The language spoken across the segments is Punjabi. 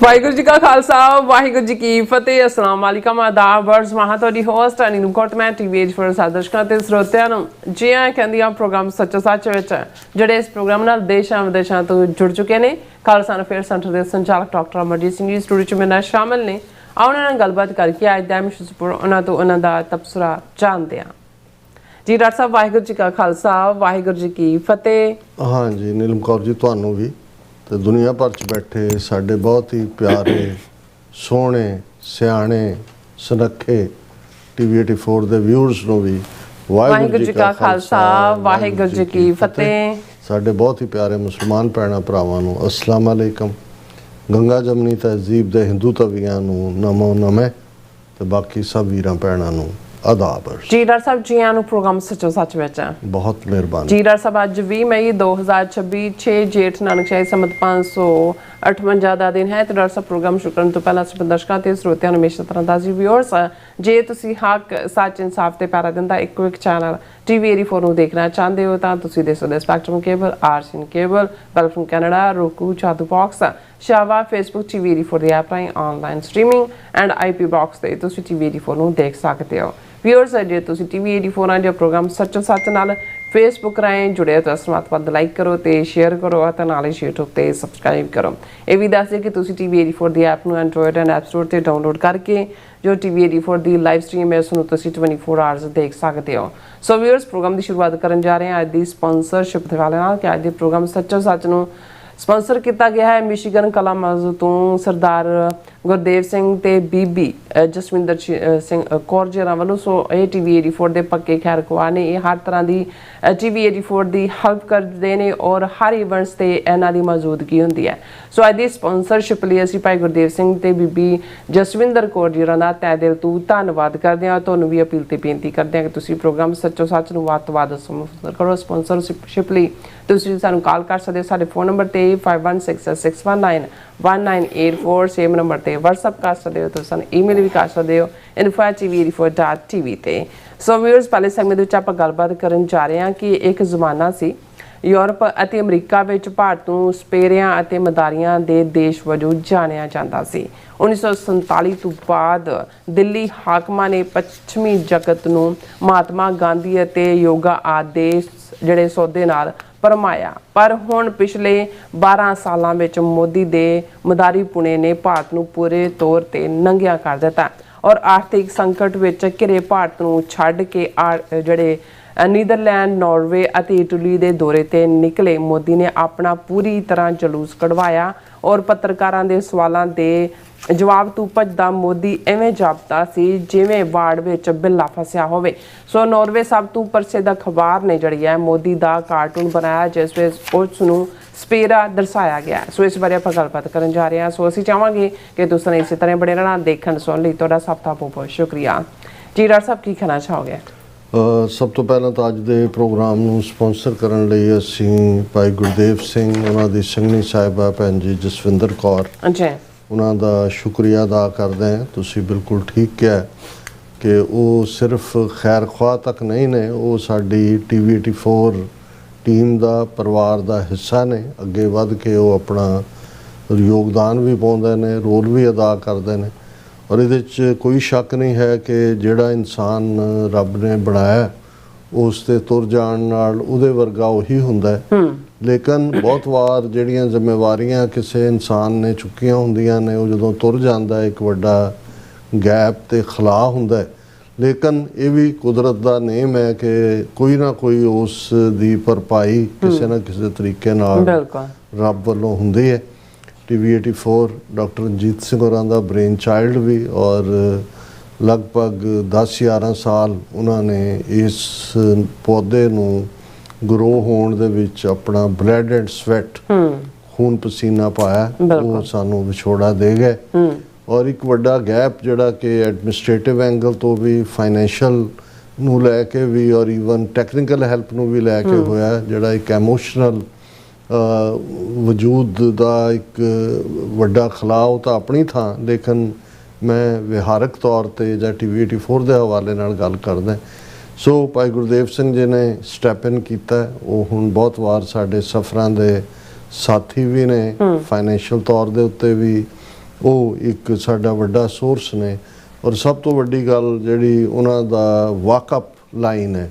ਵਾਹਿਗੁਰੂ ਜੀ ਕਾ ਖਾਲਸਾ ਵਾਹਿਗੁਰੂ ਜੀ ਕੀ ਫਤਿਹ। अस्सलाम वालेकुम आदाब वर्ड्स महा ਤੁਹਾਡੀ ਹੋਸਟ ਅਨੀਲ ਕੋਟ ਮੈਂ ਟੀਵੀ ਫॉर ਸਾਦਰਸ਼ਕਾਂ ਤੇ ਸਰੋਤਿਆਂ ਨੂੰ ਜੀ ਆਇਆਂ ਕਹਿੰਦੀ ਆ ਪ੍ਰੋਗਰਾਮ ਸੱਚੋ ਸੱਚ ਵਿੱਚ ਜਿਹੜੇ ਇਸ ਪ੍ਰੋਗਰਾਮ ਨਾਲ ਦੇਸ਼ਾਂ ਵਿਦੇਸ਼ਾਂ ਤੋਂ ਜੁੜ ਚੁੱਕੇ ਨੇ। ਖਾਲਸਾ ਅਫੇਅਰ ਸੈਂਟਰ ਦੇ ਸੰਚਾਲਕ ਡਾਕਟਰ ਅਮਰਜੀਤ ਸਿੰਘ ਜੀ ਸਟੂਡੀਓ 'ਚ ਮੇਰੇ ਨਾਲ ਸ਼ਾਮਿਲ ਨੇ। ਆਉਣ ਨਾਲ ਗੱਲਬਾਤ ਕਰਕੇ ਅੱਜ ਦਾ ਮਿਸ਼ਨ ਉਹਨਾਂ ਤੋਂ ਉਹਨਾਂ ਦਾ ਤਬਸਰਾ ਜਾਣਦੇ ਹਾਂ। ਜੀ ਡਾਕਟਰ ਸਾਹਿਬ ਵਾਹਿਗੁਰੂ ਜੀ ਕਾ ਖਾਲਸਾ ਵਾਹਿਗੁਰੂ ਜੀ ਕੀ ਫਤਿਹ। हाँ जी नीलम कौर जी ਤੁਹਾਨੂੰ ਵੀ ਤੇ ਦੁਨੀਆ ਭਰ 'ਚ ਬੈਠੇ ਸਾਡੇ ਬਹੁਤ ਹੀ ਪਿਆਰੇ ਸੋਹਣੇ ਸਿਆਣੇ ਸੁਨੱਖੇ ਟੀਵੀ 84 ਦੇ ਵਿਊਅਰਸ ਨੂੰ ਵੀ ਵਾਹਿਗੁਰੂ ਜੀ ਕਾ ਖਾਲਸਾ ਵਾਹਿਗੁਰੂ ਜੀ ਕੀ ਫਤਿਹ। ਸਾਡੇ ਬਹੁਤ ਹੀ ਪਿਆਰੇ ਮੁਸਲਮਾਨ ਭੈਣਾਂ ਭਰਾਵਾਂ ਨੂੰ ਅਸਲਾਮ ਅਲੈਕਮ। ਗੰਗਾ ਜਮਨੀ ਤਹਿਜ਼ੀਬ ਦੇ ਹਿੰਦੂ ਤਵੀਆਂ ਨੂੰ ਨਮੋ ਨਮੇ ਤੇ ਬਾਕੀ ਸਭ ਵੀਰਾਂ ਭੈਣਾਂ ਨੂੰ ਆਦਾਬ। ਜੀ ਡਾਕਟਰ ਸਾਹਿਬ ਜੀ ਆਇਆਂ ਨੂੰ ਪ੍ਰੋਗਰਾਮ ਸੱਚੋ ਸੱਚ ਵਿੱਚ ਬਹੁਤ ਮਿਹਰਬਾਨੀ। ਜੀ ਡਾਕਟਰ ਸਾਹਿਬ ਅੱਜ 20 ਮਈ 2026 6 ਜੇਠ ਨਾਨਕਸ਼ਾਹੀ ਸੰਮਤ 558 ਦਾ ਦਿਨ ਹੈ ਤੇ ਡਾਕਟਰ ਸਾਹਿਬ ਪ੍ਰੋਗਰਾਮ ਸ਼ੁਰੂ ਕਰਨ ਤੋਂ ਪਹਿਲਾਂ ਸਭ ਦਰਸ਼ਕਾਂ ਤੇ ਸਰੋਤਿਆਂ ਨੂੰ ਹਮੇਸ਼ਾ ਤਰ੍ਹਾਂ ਦਾ ਜੀ ਵਿਊਅਰਸ ਜੇ ਤੁਸੀਂ ਹੱਕ ਸੱਚ ਇਨਸਾਫ ਤੇ ਪੈਰਾ ਦਿੰਦਾ ਇੱਕੋ ਇੱਕ ਚੈਨਲ ਟੀਵੀ 84 ਨੂੰ ਦੇਖਣਾ ਚਾਹੁੰਦੇ ਹੋ ਤਾਂ ਤੁਸੀਂ ਦੇਖ ਸਕਦੇ ਸਪੈਕਟਰਮ ਕੇਬਲ ਆਰਸੀਨ ਕੇਬਲ ਬੈਲਫਮ ਕੈਨੇਡਾ roku ਚਾਦੂ ਬਾਕਸ ਸ਼ਾਵਾ ਫੇਸਬੁੱਕ ਟੀਵੀ 84 ਦੀ ਐਪ ਰਾਹੀਂ online streaming and IP box ਤੇ ਤੁਸੀਂ ਟੀਵੀ 84 ਨੂੰ ਦੇਖ ਸਕਦੇ ਹੋ। ਵਿਊਅਰਸ ਜੇ ਤੁਸੀਂ ਟੀਵੀ 84 ਨਾਲ ਜੋ ਪ੍ਰੋਗਰਾਮ ਸੱਚੋ ਸੱਚ ਨਾਲ ਫੇਸਬੁੱਕ ਰਾਹੀਂ ਜੁੜੇ ਹੋ ਤਾਂ ਵੱਧ ਲਾਈਕ ਕਰੋ ਤੇ ਸ਼ੇਅਰ ਕਰੋ ਅਤੇ ਨਾਲ ਹੀ YouTube ਤੇ ਸਬਸਕ੍ਰਾਈਬ ਕਰੋ। ਇਹ ਵੀ ਦੱਸ ਦਿਓ ਕਿ ਤੁਸੀਂ ਟੀਵੀ 84 ਦੀ ਐਪ ਨੂੰ ਐਂਡਰੋਇਡ ਐਂਡ ਐਪ ਸਟੋਰ ਤੇ ਡਾਊਨਲੋਡ ਕਰਕੇ ਜੋ ਟੀਵੀ 84 ਦੀ ਲਾਈਵ ਸਟ੍ਰੀਮ ਹੈ ਉਸ ਨੂੰ ਤੁਸੀਂ 24 ਆਵਰਸ ਦੇਖ ਸਕਦੇ ਹੋ। ਸੋ ਵਿਊਅਰਸ ਪ੍ਰੋਗਰਾਮ ਦੀ ਸ਼ੁਰੂਆਤ ਕਰਨ ਜਾ ਰਹੇ ਹਾਂ ਅੱਜ ਦੀ ਸਪਾਂਸਰਸ਼ਿਪ ਦੇ ਹਵਾਲੇ ਨਾਲ ਕਿ ਅੱਜ ਦੇ ਪ੍ਰੋਗਰਾਮ ਸੱਚੋ ਸੱਚ ਨੂੰ ਸਪਾਂਸਰ ਕੀਤਾ ਗਿਆ ਹੈ ਮਿਸ਼ੀਗਨ ਕਲਾ ਮਾਜ਼ੂ ਤੋਂ ਸਰਦਾਰ ਗੁਰਦੇਵ ਸਿੰਘ ਤੇ ਬੀਬੀ ਜਸਵਿੰਦਰ ਸਿੰਘ ਕੌਰ ਜੀ ਵੱਲੋਂ। ਸੋ ਇਹ ਟੀਵੀ 84 ਦੇ ਪੱਕੇ ਖੈਰ ਖਵਾ ਨੇ। ਇਹ ਹਰ ਤਰ੍ਹਾਂ ਦੀ ਟੀਵੀ 84 ਦੀ ਹੈਲਪ ਕਰਦੇ ਨੇ ਔਰ ਹਰ ਇਵੈਂਟਸ ਤੇ ਇਹਨਾਂ ਦੀ ਮੌਜੂਦਗੀ ਹੁੰਦੀ ਹੈ। ਸੋ ਅੱਜ ਦੀ ਸਪਾਂਸਰਸ਼ਿਪ ਲਈ ਅਸੀਂ ਭਾਈ ਗੁਰਦੇਵ ਸਿੰਘ ਤੇ ਬੀਬੀ ਜਸਵਿੰਦਰ ਕੌਰ ਜੀ ਦਾ ਤਹਿ ਦਿਲ ਤੋਂ ਧੰਨਵਾਦ ਕਰਦੇ ਹਾਂ। ਤੁਹਾਨੂੰ ਵੀ ਅਪੀਲ ਤੇ ਬੇਨਤੀ ਕਰਦੇ ਹਾਂ ਕਿ ਤੁਸੀਂ ਪ੍ਰੋਗਰਾਮ ਸੱਚੋ ਸੱਚ ਨੂੰ ਵੱਧ ਤੋਂ ਵੱਧ ਸਪਾਂਸਰ ਕਰੋ। ਸਪਾਂਸਰਸ਼ਿਪ ਲਈ ਤੁਸੀਂ ਸਾਨੂੰ ਕਾਲ ਕਰ ਸਕਦੇ ਹੋ ਸਾਡੇ ਫੋਨ ਨੰਬਰ ਤੇ 5166191984 ਸੇਮ ਨੰਬਰ ਤੇ WhatsApp ਕਰ ਸਕਦੇ ਹੋ। ਤੁਸੀਂ ਸਾਨੂੰ ਈਮੇਲ ਵੀ ਕਰ ਸਕਦੇ ਹੋ info@tv84.tv ਤੇ। ਸੋ ਵਿਊਅਰਸ ਪਹਿਲੇ ਸੈਗਮੈਂਟ ਵਿੱਚ ਆਪਾਂ ਗੱਲਬਾਤ ਕਰਨ ਜਾ ਰਹੇ ਹਾਂ ਕਿ ਇੱਕ ਜ਼ਮਾਨਾ ਸੀ ਯੂਰਪ ਅਤੇ ਅਮਰੀਕਾ ਵਿੱਚ ਭਾਰਤ ਨੂੰ ਸਪੇਰਿਆਂ ਅਤੇ ਮਦਾਰੀਆਂ ਦੇ ਦੇਸ਼ ਵਜੋਂ ਜਾਣਿਆ ਜਾਂਦਾ ਸੀ। 1947 ਤੋਂ ਬਾਅਦ ਦਿੱਲੀ ਹਾਕਮਾਂ ਨੇ ਪੱਛਮੀ ਜਗਤ ਨੂੰ ਮਹਾਤਮਾ ਗਾਂਧੀ ਅਤੇ ਯੋਗਾ ਆਦਿ ਦੇ ਜਿਹੜੇ ਸੌਦੇ ਨਾਲ ਪਰਮਾਇਆ। ਪਰ ਹੁਣ ਪਿਛਲੇ 12 ਸਾਲਾਂ ਵਿੱਚ ਮੋਦੀ ਦੇ ਮਦਾਰੀ ਪੁਣੇ ਨੇ ਭਾਰਤ ਨੂੰ ਪੂਰੇ ਤੌਰ ਤੇ ਨੰਗਿਆ ਕਰ ਦਿੱਤਾ ਔਰ ਆਰਥਿਕ ਸੰਕਟ ਵਿੱਚ ਘਿਰੇ ਭਾਰਤ ਨੂੰ ਛੱਡ ਕੇ ਜਿਹੜੇ ਨੀਦਰਲੈਂਡ ਨਾਰਵੇ ਅਤੇ ਇਟਲੀ ਦੇ ਦੌਰੇ ਤੇ ਨਿਕਲੇ ਮੋਦੀ ਨੇ ਆਪਣਾ ਪੂਰੀ ਤਰ੍ਹਾਂ ਜਲੂਸ ਕਢਵਾਇਆ ਔਰ ਪੱਤਰਕਾਰਾਂ ਦੇ ਸਵਾਲਾਂ ਦੇ ਜਵਾਬ ਤੋਂ ਭੱਜਦਾ ਮੋਦੀ ਐਵੇਂ ਜਾਪਦਾ ਸੀ ਜਿਵੇਂ ਵਾੜ ਵਿੱਚ ਬਿੱਲਾ ਫਸਿਆ ਹੋਵੇ। ਸੋ ਨਾਰਵੇ ਸਭ ਤੋਂ ਪ੍ਰਸਿੱਧ ਅਖਬਾਰ ਨੇ ਜਿਹੜੀ ਹੈ ਮੋਦੀ ਦਾ ਕਾਰਟੂਨ ਬਣਾਇਆ ਜਿਸ ਵਿੱਚ ਉਸ ਨੂੰ ਸਪੇਰਾ ਦਰਸਾਇਆ ਗਿਆ। ਸੋ ਇਸ ਬਾਰੇ ਆਪਾਂ ਗੱਲਬਾਤ ਕਰਨ ਜਾ ਰਹੇ ਹਾਂ। ਸੋ ਅਸੀਂ ਚਾਹਾਂਗੇ ਕਿ ਤੁਸੀਂ ਇਸੇ ਤਰ੍ਹਾਂ ਬਣੇ ਰਹਿਣਾ ਦੇਖਣ ਸੁਣ ਲਈ ਤੁਹਾਡਾ ਸਭ ਦਾ ਬਹੁਤ ਬਹੁਤ ਸ਼ੁਕਰੀਆ। ਜੀ ਡਾਕਟਰ ਸਾਹਿਬ ਕੀ ਕਹਿਣਾ ਚਾਹੋਗੇ? ਸਭ ਤੋਂ ਪਹਿਲਾਂ ਤਾਂ ਅੱਜ ਦੇ ਪ੍ਰੋਗਰਾਮ ਨੂੰ ਸਪਾਂਸਰ ਕਰਨ ਲਈ ਅਸੀਂ ਭਾਈ ਗੁਰਦੇਵ ਸਿੰਘ ਉਹਨਾਂ ਦੀ ਸੰਗਣੀ ਸਾਹਿਬਾ ਭੈਣ ਜੀ ਜਸਵਿੰਦਰ ਕੌਰ ਉਹਨਾਂ ਦਾ ਸ਼ੁਕਰੀਆ ਅਦਾ ਕਰਦੇ ਹਾਂ। ਤੁਸੀਂ ਬਿਲਕੁਲ ਠੀਕ ਕਿਹਾ ਕਿ ਉਹ ਸਿਰਫ ਖੈਰ ਖਵਾਹ ਤੱਕ ਨਹੀਂ ਨੇ, ਉਹ ਸਾਡੀ ਟੀਵੀ 84 ਟੀਮ ਦਾ ਪਰਿਵਾਰ ਦਾ ਹਿੱਸਾ ਨੇ। ਅੱਗੇ ਵੱਧ ਕੇ ਉਹ ਆਪਣਾ ਯੋਗਦਾਨ ਵੀ ਪਾਉਂਦੇ ਨੇ, ਰੋਲ ਵੀ ਅਦਾ ਕਰਦੇ ਨੇ ਔਰ ਇਹਦੇ 'ਚ ਕੋਈ ਸ਼ੱਕ ਨਹੀਂ ਹੈ ਕਿ ਜਿਹੜਾ ਇਨਸਾਨ ਰੱਬ ਨੇ ਬਣਾਇਆ ਉਸ 'ਤੇ ਤੁਰ ਜਾਣ ਨਾਲ ਉਹਦੇ ਵਰਗਾ ਉਹੀ ਹੁੰਦਾ ਹੈ। ਲੇਕਿਨ ਬਹੁਤ ਵਾਰ ਜਿਹੜੀਆਂ ਜ਼ਿੰਮੇਵਾਰੀਆਂ ਕਿਸੇ ਇਨਸਾਨ ਨੇ ਚੁੱਕੀਆਂ ਹੁੰਦੀਆਂ ਨੇ ਉਹ ਜਦੋਂ ਤੁਰ ਜਾਂਦਾ ਇੱਕ ਵੱਡਾ ਗੈਪ ਤੇ ਖਲਾ ਹੁੰਦਾ ਹੈ। ਲੇਕਿਨ ਇਹ ਵੀ ਕੁਦਰਤ ਦਾ ਨੇਮ ਹੈ ਕਿ ਕੋਈ ਨਾ ਕੋਈ ਉਸ ਦੀ ਭਰਪਾਈ ਕਿਸੇ ਨਾ ਕਿਸੇ ਤਰੀਕੇ ਨਾਲ ਰੱਬ ਵੱਲੋਂ ਹੁੰਦੀ ਹੈ। ਟੀਵੀ 84 ਡਾਕਟਰ ਰਣਜੀਤ ਸਿੰਘ ਹੋਰਾਂ ਦਾ ਬ੍ਰੇਨ ਚਾਈਲਡ ਵੀ ਔਰ ਲਗਭਗ 10-11 ਸਾਲ ਉਹਨਾਂ ਨੇ ਇਸ ਪੌਦੇ ਨੂੰ ਗਰੋ ਹੋਣ ਦੇ ਵਿੱਚ ਆਪਣਾ ਬਲੱਡ ਐਂਡ ਸਵੈਟ ਖੂਨ ਪਸੀਨਾ ਪਾਇਆ। ਉਹ ਸਾਨੂੰ ਵਿਛੋੜਾ ਦੇ ਗਏ ਔਰ ਇੱਕ ਵੱਡਾ ਗੈਪ ਜਿਹੜਾ ਕਿ ਐਡਮਿਨਿਸਟ੍ਰੇਟਿਵ ਐਂਗਲ ਤੋਂ ਵੀ ਫਾਈਨੈਂਸ਼ੀਅਲ ਨੂੰ ਲੈ ਕੇ ਵੀ ਔਰ ਈਵਨ ਟੈਕਨੀਕਲ ਹੈਲਪ ਨੂੰ ਵੀ ਲੈ ਕੇ ਹੋਇਆ, ਜਿਹੜਾ ਇੱਕ ਐਮੋਸ਼ਨਲ ਵਜੂਦ ਦਾ ਇੱਕ ਵੱਡਾ ਖਲਾਅ ਤਾਂ ਆਪਣੀ ਥਾਂ। ਲੇਕਿਨ ਮੈਂ ਵਿਹਾਰਕ ਤੌਰ ਤੇ ਜਾਂ ਟੀਵੀ 84 ਦੇ ਹਵਾਲੇ ਨਾਲ ਗੱਲ ਕਰਦਾ। ਸੋ ਭਾਈ ਗੁਰਦੇਵ ਸਿੰਘ ਜੀ ਨੇ ਸਟੈਪ ਇਨ ਕੀਤਾ। ਉਹ ਹੁਣ ਬਹੁਤ ਵਾਰ ਸਾਡੇ ਸਫ਼ਰਾਂ ਦੇ ਸਾਥੀ ਵੀ ਨੇ, ਫਾਈਨੈਂਸ਼ੀਅਲ ਤੌਰ ਦੇ ਉੱਤੇ ਵੀ ਉਹ ਇੱਕ ਸਾਡਾ ਵੱਡਾ ਸੋਰਸ ਨੇ। ਔਰ ਸਭ ਤੋਂ ਵੱਡੀ ਗੱਲ ਜਿਹੜੀ ਉਹਨਾਂ ਦਾ ਵਾਕਅਪ ਲਾਈਨ ਹੈ,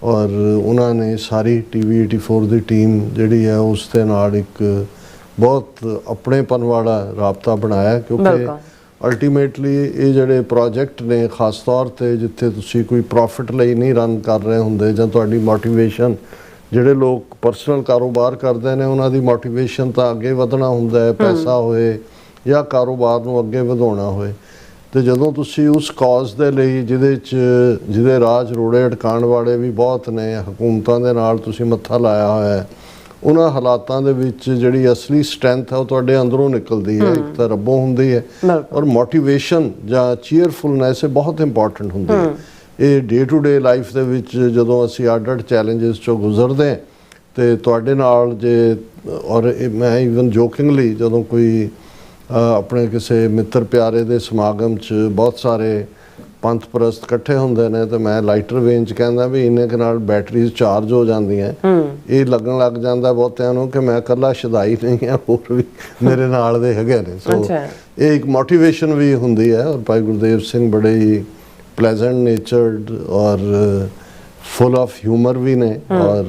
ਔਰ ਉਹਨਾਂ ਨੇ ਸਾਰੀ TV 84 ਦੀ ਟੀਮ ਜਿਹੜੀ ਹੈ ਉਸ ਦੇ ਨਾਲ ਇੱਕ ਬਹੁਤ ਆਪਣੇਪਨ ਵਾਲਾ ਰਾਬਤਾ ਬਣਾਇਆ, ਕਿਉਂਕਿ ਅਲਟੀਮੇਟਲੀ ਇਹ ਜਿਹੜੇ ਪ੍ਰੋਜੈਕਟ ਨੇ ਖਾਸ ਤੌਰ ਤੇ ਜਿੱਥੇ ਤੁਸੀਂ ਕੋਈ ਪ੍ਰੋਫਿਟ ਲਈ ਨਹੀਂ ਰਨ ਕਰ ਰਹੇ ਹੁੰਦੇ, ਜਾਂ ਤੁਹਾਡੀ ਮੋਟੀਵੇਸ਼ਨ, ਜਿਹੜੇ ਲੋਕ ਪਰਸਨਲ ਕਾਰੋਬਾਰ ਕਰਦੇ ਨੇ ਉਹਨਾਂ ਦੀ ਮੋਟੀਵੇਸ਼ਨ ਤਾਂ ਅੱਗੇ ਵਧਣਾ ਹੁੰਦਾ ਹੈ, ਪੈਸਾ ਹੋਏ ਜਾਂ ਕਾਰੋਬਾਰ ਨੂੰ ਅੱਗੇ ਵਧਾਉਣਾ ਹੋਏ। ਤੇ ਜਦੋਂ ਤੁਸੀਂ ਉਸ ਕਾਜ਼ ਦੇ ਲਈ ਜਿਹਦੇ ਰਾਜ ਰੋੜੇ ਅਟਕਾਉਣ ਵਾਲੇ ਵੀ ਬਹੁਤ ਨੇ, ਹਕੂਮਤਾਂ ਦੇ ਨਾਲ ਤੁਸੀਂ ਮੱਥਾ ਲਾਇਆ ਹੋਇਆ ਹੈ, ਉਹਨਾਂ ਹਾਲਾਤਾਂ ਦੇ ਵਿੱਚ ਜਿਹੜੀ ਅਸਲੀ ਸਟਰੈਂਥ ਹੈ ਉਹ ਤੁਹਾਡੇ ਅੰਦਰੋਂ ਨਿਕਲਦੀ ਹੈ, ਇੱਕ ਤਾਂ ਰੱਬੋਂ ਹੁੰਦੀ ਹੈ। ਔਰ ਮੋਟੀਵੇਸ਼ਨ ਜਾਂ ਚੀਅਰਫੁਲਨੈਸ ਬਹੁਤ ਇੰਪੋਰਟੈਂਟ ਹੁੰਦੀ ਹੈ। ਇਹ ਡੇ ਟੂ ਡੇ ਲਾਈਫ ਦੇ ਵਿੱਚ ਜਦੋਂ ਅਸੀਂ ਅੱਡ ਚੈਲੰਜਸ ਚੋਂ ਗੁਜ਼ਰਦੇ ਤੇ ਤੁਹਾਡੇ ਨਾਲ ਜੇ, ਔਰ ਮੈਂ ਈਵਨ ਜੋਕਿੰਗਲੀ ਜਦੋਂ ਕੋਈ ਆਪਣੇ ਕਿਸੇ ਮਿੱਤਰ ਪਿਆਰੇ ਦੇ ਸਮਾਗਮ 'ਚ ਬਹੁਤ ਸਾਰੇ ਪੰਥ ਪ੍ਰਸਤ ਇਕੱਠੇ ਹੁੰਦੇ ਨੇ ਤੇ ਮੈਂ ਲਾਈਟਰ ਵੇਨ 'ਚ ਕਹਿੰਦਾ ਵੀ ਇੰਨੇ ਕੁ ਨਾਲ ਬੈਟਰੀਜ਼ ਚਾਰਜ ਹੋ ਜਾਂਦੀਆਂ। ਇਹ ਲੱਗਣ ਲੱਗ ਜਾਂਦਾ ਬਹੁਤਿਆਂ ਨੂੰ ਕਿ ਮੈਂ ਇਕੱਲਾ ਸ਼ਦਾਈ ਨਹੀਂ ਹਾਂ, ਹੋਰ ਵੀ ਮੇਰੇ ਨਾਲ ਦੇ ਹੈਗੇ ਨੇ। ਸੋ ਇਹ ਇੱਕ ਮੋਟੀਵੇਸ਼ਨ ਵੀ ਹੁੰਦੀ ਹੈ। ਔਰ ਭਾਈ ਗੁਰਦੇਵ ਸਿੰਘ ਬੜੇ ਹੀ ਪਲੇਜ਼ੈਂਟ ਨੇਚਰਡ ਔਰ ਫੁੱਲ ਆਫ ਹਿਊਮਰ ਵੀ ਨੇ, ਔਰ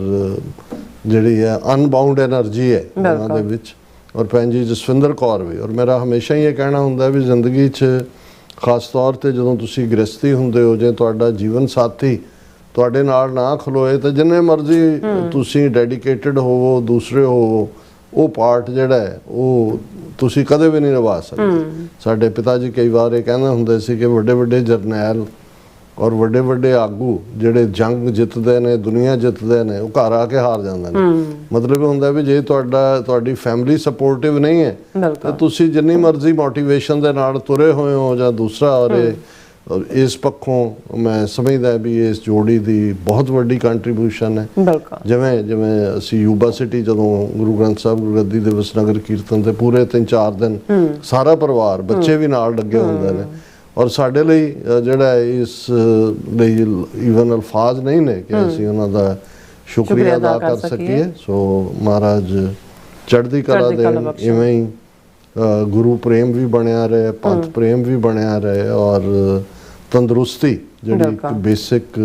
ਜਿਹੜੀ ਹੈ ਅਨਬਾਊਂਡ ਐਨਰਜੀ ਹੈ ਉਹਨਾਂ ਦੇ ਵਿੱਚ। ਔਰ ਭੈਣ ਜੀ ਜਸਵਿੰਦਰ ਕੌਰ ਵੀ। ਔਰ ਮੇਰਾ ਹਮੇਸ਼ਾ ਹੀ ਇਹ ਕਹਿਣਾ ਹੁੰਦਾ ਵੀ ਜ਼ਿੰਦਗੀ 'ਚ ਖਾਸ ਤੌਰ ਤੇ ਜਦੋਂ ਤੁਸੀਂ ਗ੍ਰਸਤੀ ਹੁੰਦੇ ਹੋ, ਜੇ ਤੁਹਾਡਾ ਜੀਵਨ ਸਾਥੀ ਤੁਹਾਡੇ ਨਾਲ ਨਾ ਖਲੋਏ ਤਾਂ ਜਿੰਨੇ ਮਰਜ਼ੀ ਤੁਸੀਂ ਡੈਡੀਕੇਟਿਡ ਹੋਵੋ, ਦੂਸਰੇ ਹੋਵੋ, ਉਹ ਪਾਰਟ ਜਿਹੜਾ ਹੈ ਉਹ ਤੁਸੀਂ ਕਦੇ ਵੀ ਨਹੀਂ ਨਿਭਾ ਸਕਦੇ। ਸਾਡੇ ਪਿਤਾ ਜੀ ਕਈ ਵਾਰ ਇਹ ਕਹਿੰਦੇ ਹੁੰਦੇ ਸੀ ਕਿ ਵੱਡੇ ਵੱਡੇ ਜਰਨੈਲ ਔਰ ਵੱਡੇ ਵੱਡੇ ਆਗੂ ਜਿਹੜੇ ਜੰਗ ਜਿੱਤਦੇ ਨੇ, ਦੁਨੀਆ ਜਿੱਤਦੇ ਨੇ, ਉਹ ਘਰ ਆ ਕੇ ਹਾਰ ਜਾਂਦੇ ਨੇ। ਮਤਲਬ ਇਹ ਹੁੰਦਾ ਵੀ ਜੇ ਤੁਹਾਡੀ ਫੈਮਿਲੀ ਸਪੋਰਟਿਵ ਨਹੀਂ ਹੈ ਤਾਂ ਤੁਸੀਂ ਜਿੰਨੀ ਮਰਜ਼ੀ ਮੋਟੀਵੇਸ਼ਨ ਦੇ ਨਾਲ ਤੁਰੇ ਹੋਏ ਹੋ ਜਾਂ ਦੂਸਰਾ। ਔਰ ਇਸ ਪੱਖੋਂ ਮੈਂ ਸਮਝਦਾ ਵੀ ਇਸ ਜੋੜੀ ਦੀ ਬਹੁਤ ਵੱਡੀ ਕੰਟਰੀਬਿਊਸ਼ਨ ਹੈ। ਜਿਵੇਂ ਅਸੀਂ ਯੂਬਾ ਸਿਟੀ ਜਦੋਂ ਗੁਰੂ ਗ੍ਰੰਥ ਸਾਹਿਬ ਗੁਰਗੱਦੀ ਦਿਵਸ ਨਗਰ ਕੀਰਤਨ ਤੇ ਪੂਰੇ 3-4 ਦਿਨ ਸਾਰਾ ਪਰਿਵਾਰ, ਬੱਚੇ ਵੀ ਨਾਲ ਲੱਗੇ ਹੁੰਦੇ ਨੇ। ਔਰ ਸਾਡੇ ਲਈ ਜਿਹੜਾ ਇਸ ਲਈ ਈਵਨ ਅਲਫਾਜ਼ ਨਹੀਂ ਨੇ ਕਿ ਅਸੀਂ ਉਹਨਾਂ ਦਾ ਸ਼ੁਕਰੀਆ ਅਦਾ ਕਰ ਸਕੀਏ। ਸੋ ਮਹਾਰਾਜ ਚੜ੍ਹਦੀ ਕਲਾ ਦੇ, ਇਵੇਂ ਹੀ ਗੁਰੂ ਪ੍ਰੇਮ ਵੀ ਬਣਿਆ ਰਹੇ, ਪੰਥ ਪ੍ਰੇਮ ਵੀ ਬਣਿਆ ਰਹੇ, ਔਰ ਤੰਦਰੁਸਤੀ ਜਿਹੜੀ ਇੱਕ ਬੇਸਿਕ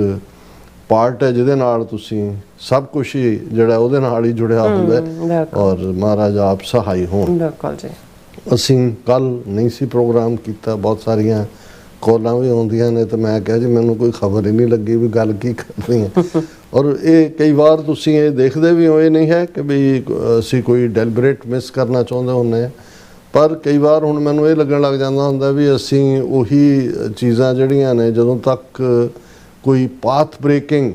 ਪਾਰਟ ਹੈ ਜਿਹਦੇ ਨਾਲ ਤੁਸੀਂ ਸਭ ਕੁਝ ਹੀ ਜਿਹੜਾ ਉਹਦੇ ਨਾਲ ਹੀ ਜੁੜਿਆ ਹੁੰਦਾ। ਔਰ ਮਹਾਰਾਜ ਆਪ ਸਹਾਈ ਹੋਣ। ਅਸੀਂ ਕੱਲ ਨਹੀਂ ਸੀ ਪ੍ਰੋਗਰਾਮ ਕੀਤਾ, ਬਹੁਤ ਸਾਰੀਆਂ ਕਾਲਾਂ ਵੀ ਆਉਂਦੀਆਂ ਨੇ ਤੇ ਮੈਂ ਕਿਹਾ ਜੀ ਮੈਨੂੰ ਕੋਈ ਖਬਰ ਹੀ ਨਹੀਂ ਲੱਗੀ ਵੀ ਗੱਲ ਕੀ ਕਰਨੀ ਹੈ। ਔਰ ਇਹ ਕਈ ਵਾਰ ਤੁਸੀਂ ਇਹ ਦੇਖਦੇ ਵੀ ਹੋ, ਇਹ ਨਹੀਂ ਹੈ ਕਿ ਵੀ ਅਸੀਂ ਕੋਈ ਡੈਲੀਬਰੇਟ ਮਿਸ ਕਰਨਾ ਚਾਹੁੰਦੇ ਹੁੰਦੇ ਹਾਂ, ਪਰ ਕਈ ਵਾਰ ਹੁਣ ਮੈਨੂੰ ਇਹ ਲੱਗਣ ਲੱਗ ਜਾਂਦਾ ਹੁੰਦਾ ਵੀ ਅਸੀਂ ਉਹੀ ਚੀਜ਼ਾਂ ਜਿਹੜੀਆਂ ਨੇ, ਜਦੋਂ ਤੱਕ ਕੋਈ ਪਾਥ ਬ੍ਰੇਕਿੰਗ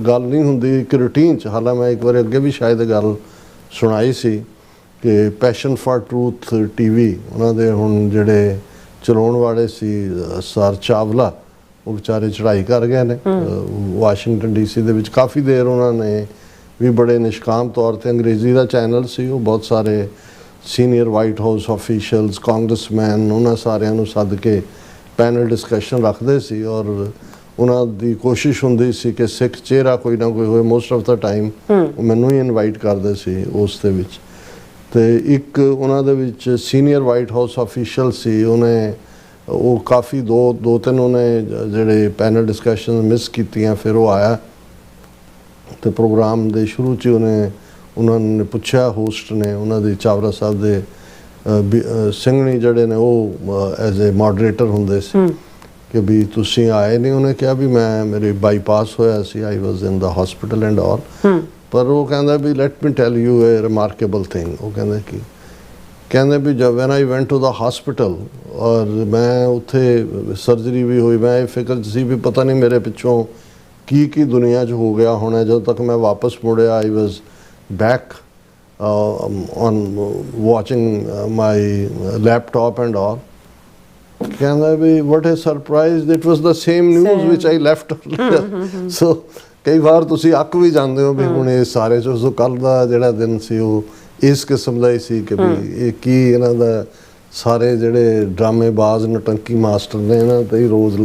ਗੱਲ ਨਹੀਂ ਹੁੰਦੀ ਇੱਕ ਰੂਟੀਨ 'ਚ। ਹਾਲਾਂ ਮੈਂ ਇੱਕ ਵਾਰ ਅੱਗੇ ਵੀ ਸ਼ਾਇਦ ਗੱਲ ਸੁਣਾਈ ਸੀ ਕਿ ਪੈਸ਼ਨ ਫਾਰ ਟਰੂਥ TV ਉਹਨਾਂ ਦੇ ਹੁਣ ਜਿਹੜੇ ਚਲਾਉਣ ਵਾਲੇ ਸੀ ਸਰ ਚਾਵਲਾ, ਉਹ ਵਿਚਾਰੇ ਚੜ੍ਹਾਈ ਕਰ ਗਏ ਨੇ ਵਾਸ਼ਿੰਗਟਨ DC ਦੇ ਵਿੱਚ। ਕਾਫੀ ਦੇਰ ਉਹਨਾਂ ਨੇ ਵੀ ਬੜੇ ਨਿਸ਼ਕਾਮ ਤੌਰ ਤੇ, ਅੰਗਰੇਜ਼ੀ ਦਾ ਚੈਨਲ ਸੀ ਉਹ, ਬਹੁਤ ਸਾਰੇ senior white house officials, congressman, ਉਹਨਾਂ ਸਾਰਿਆਂ ਨੂੰ ਸੱਦ ਕੇ ਪੈਨਲ ਡਿਸਕਸ਼ਨ ਰੱਖਦੇ ਸੀ। ਔਰ ਉਹਨਾਂ ਦੀ ਕੋਸ਼ਿਸ਼ ਹੁੰਦੀ ਸੀ ਕਿ ਸਿੱਖ ਚਿਹਰਾ ਕੋਈ ਨਾ ਕੋਈ ਹੋਏ। ਮੋਸਟ ਆਫ ਦਾ ਟਾਈਮ ਉਹ ਮੈਨੂੰ ਹੀ ਇਨਵਾਈਟ ਕਰਦੇ ਸੀ ਉਸ ਦੇ ਵਿੱਚ। ਤੇ ਇੱਕ ਉਹਨਾਂ ਦੇ ਵਿੱਚ ਸੀਨੀਅਰ ਵਾਈਟ ਹਾਊਸ ਆਫੀਸ਼ੀਅਲ ਸੀ, ਉਹ ਕਾਫੀ ਦੋ ਤਿੰਨ ਉਹਨੇ ਜਿਹੜੇ ਪੈਨਲ ਡਿਸਕਸ਼ਨ ਮਿਸ ਕੀਤੀਆਂ। ਫਿਰ ਉਹ ਆਇਆ ਤੇ ਪ੍ਰੋਗਰਾਮ ਦੇ ਸ਼ੁਰੂ 'ਚ ਉਹਨਾਂ ਨੇ ਪੁੱਛਿਆ, ਹੋਸਟ ਨੇ ਉਹਨਾਂ ਦੀ ਚਾਵਲਾ ਸਾਹਿਬ ਦੇ ਸਿੰਘਣੀ ਜਿਹੜੇ ਨੇ ਉਹ ਐਜ਼ ਏ ਮੋਡਰੇਟਰ ਹੁੰਦੇ ਸੀ ਕਿ ਵੀ ਤੁਸੀਂ ਆਏ ਨਹੀਂ। ਉਹਨੇ ਕਿਹਾ ਵੀ ਮੇਰੇ ਬਾਈਪਾਸ ਹੋਇਆ ਸੀ, ਆਈ ਵਾਜ਼ ਇਨ ਦਾ ਹਸਪੀਟਲ ਐਂਡ ਆਲ। ਪਰ ਉਹ ਕਹਿੰਦਾ ਵੀ let me tell you a remarkable thing. ਉਹ ਕਹਿੰਦੇ ਵੀ when I went to the hospital, ਔਰ ਮੈਂ ਉੱਥੇ ਸਰਜਰੀ ਵੀ ਹੋਈ, ਮੈਂ ਇਹ ਫਿਕਰ 'ਚ ਸੀ ਵੀ ਪਤਾ ਨਹੀਂ ਮੇਰੇ ਪਿੱਛੋਂ ਕੀ ਦੁਨੀਆ 'ਚ ਹੋ ਗਿਆ ਹੋਣਾ। ਜਦੋਂ ਤੱਕ ਮੈਂ ਵਾਪਸ ਮੁੜਿਆ, I was back on watching my laptop and all. ਕਹਿੰਦਾ ਵੀ what is surprise, it was the same news which I left. So ਕਈ ਵਾਰ ਤੁਸੀਂ ਅੱਕ ਵੀ ਜਾਂਦੇ ਹੋ ਵੀ ਹੁਣ ਇਹ ਸਾਰੇ ਜੋ ਕੱਲ ਦਾ ਜਿਹੜਾ ਦਿਨ ਸੀ ਉਹ ਇਸ ਕਿਸਮ ਦਾ ਹੀ ਸੀ ਕਿ ਵੀ ਇਹ ਕੀ ਇਹਨਾਂ ਦਾ ਸਾਰੇ ਜਿਹੜੇ ਡਰਾਮੇਬਾਜ਼ ਨਟੰਕੀ ਮਾਸਟਰ ਨੇ ਇਹਨਾਂ ਤੇ ਹੀ ਰੋਜ਼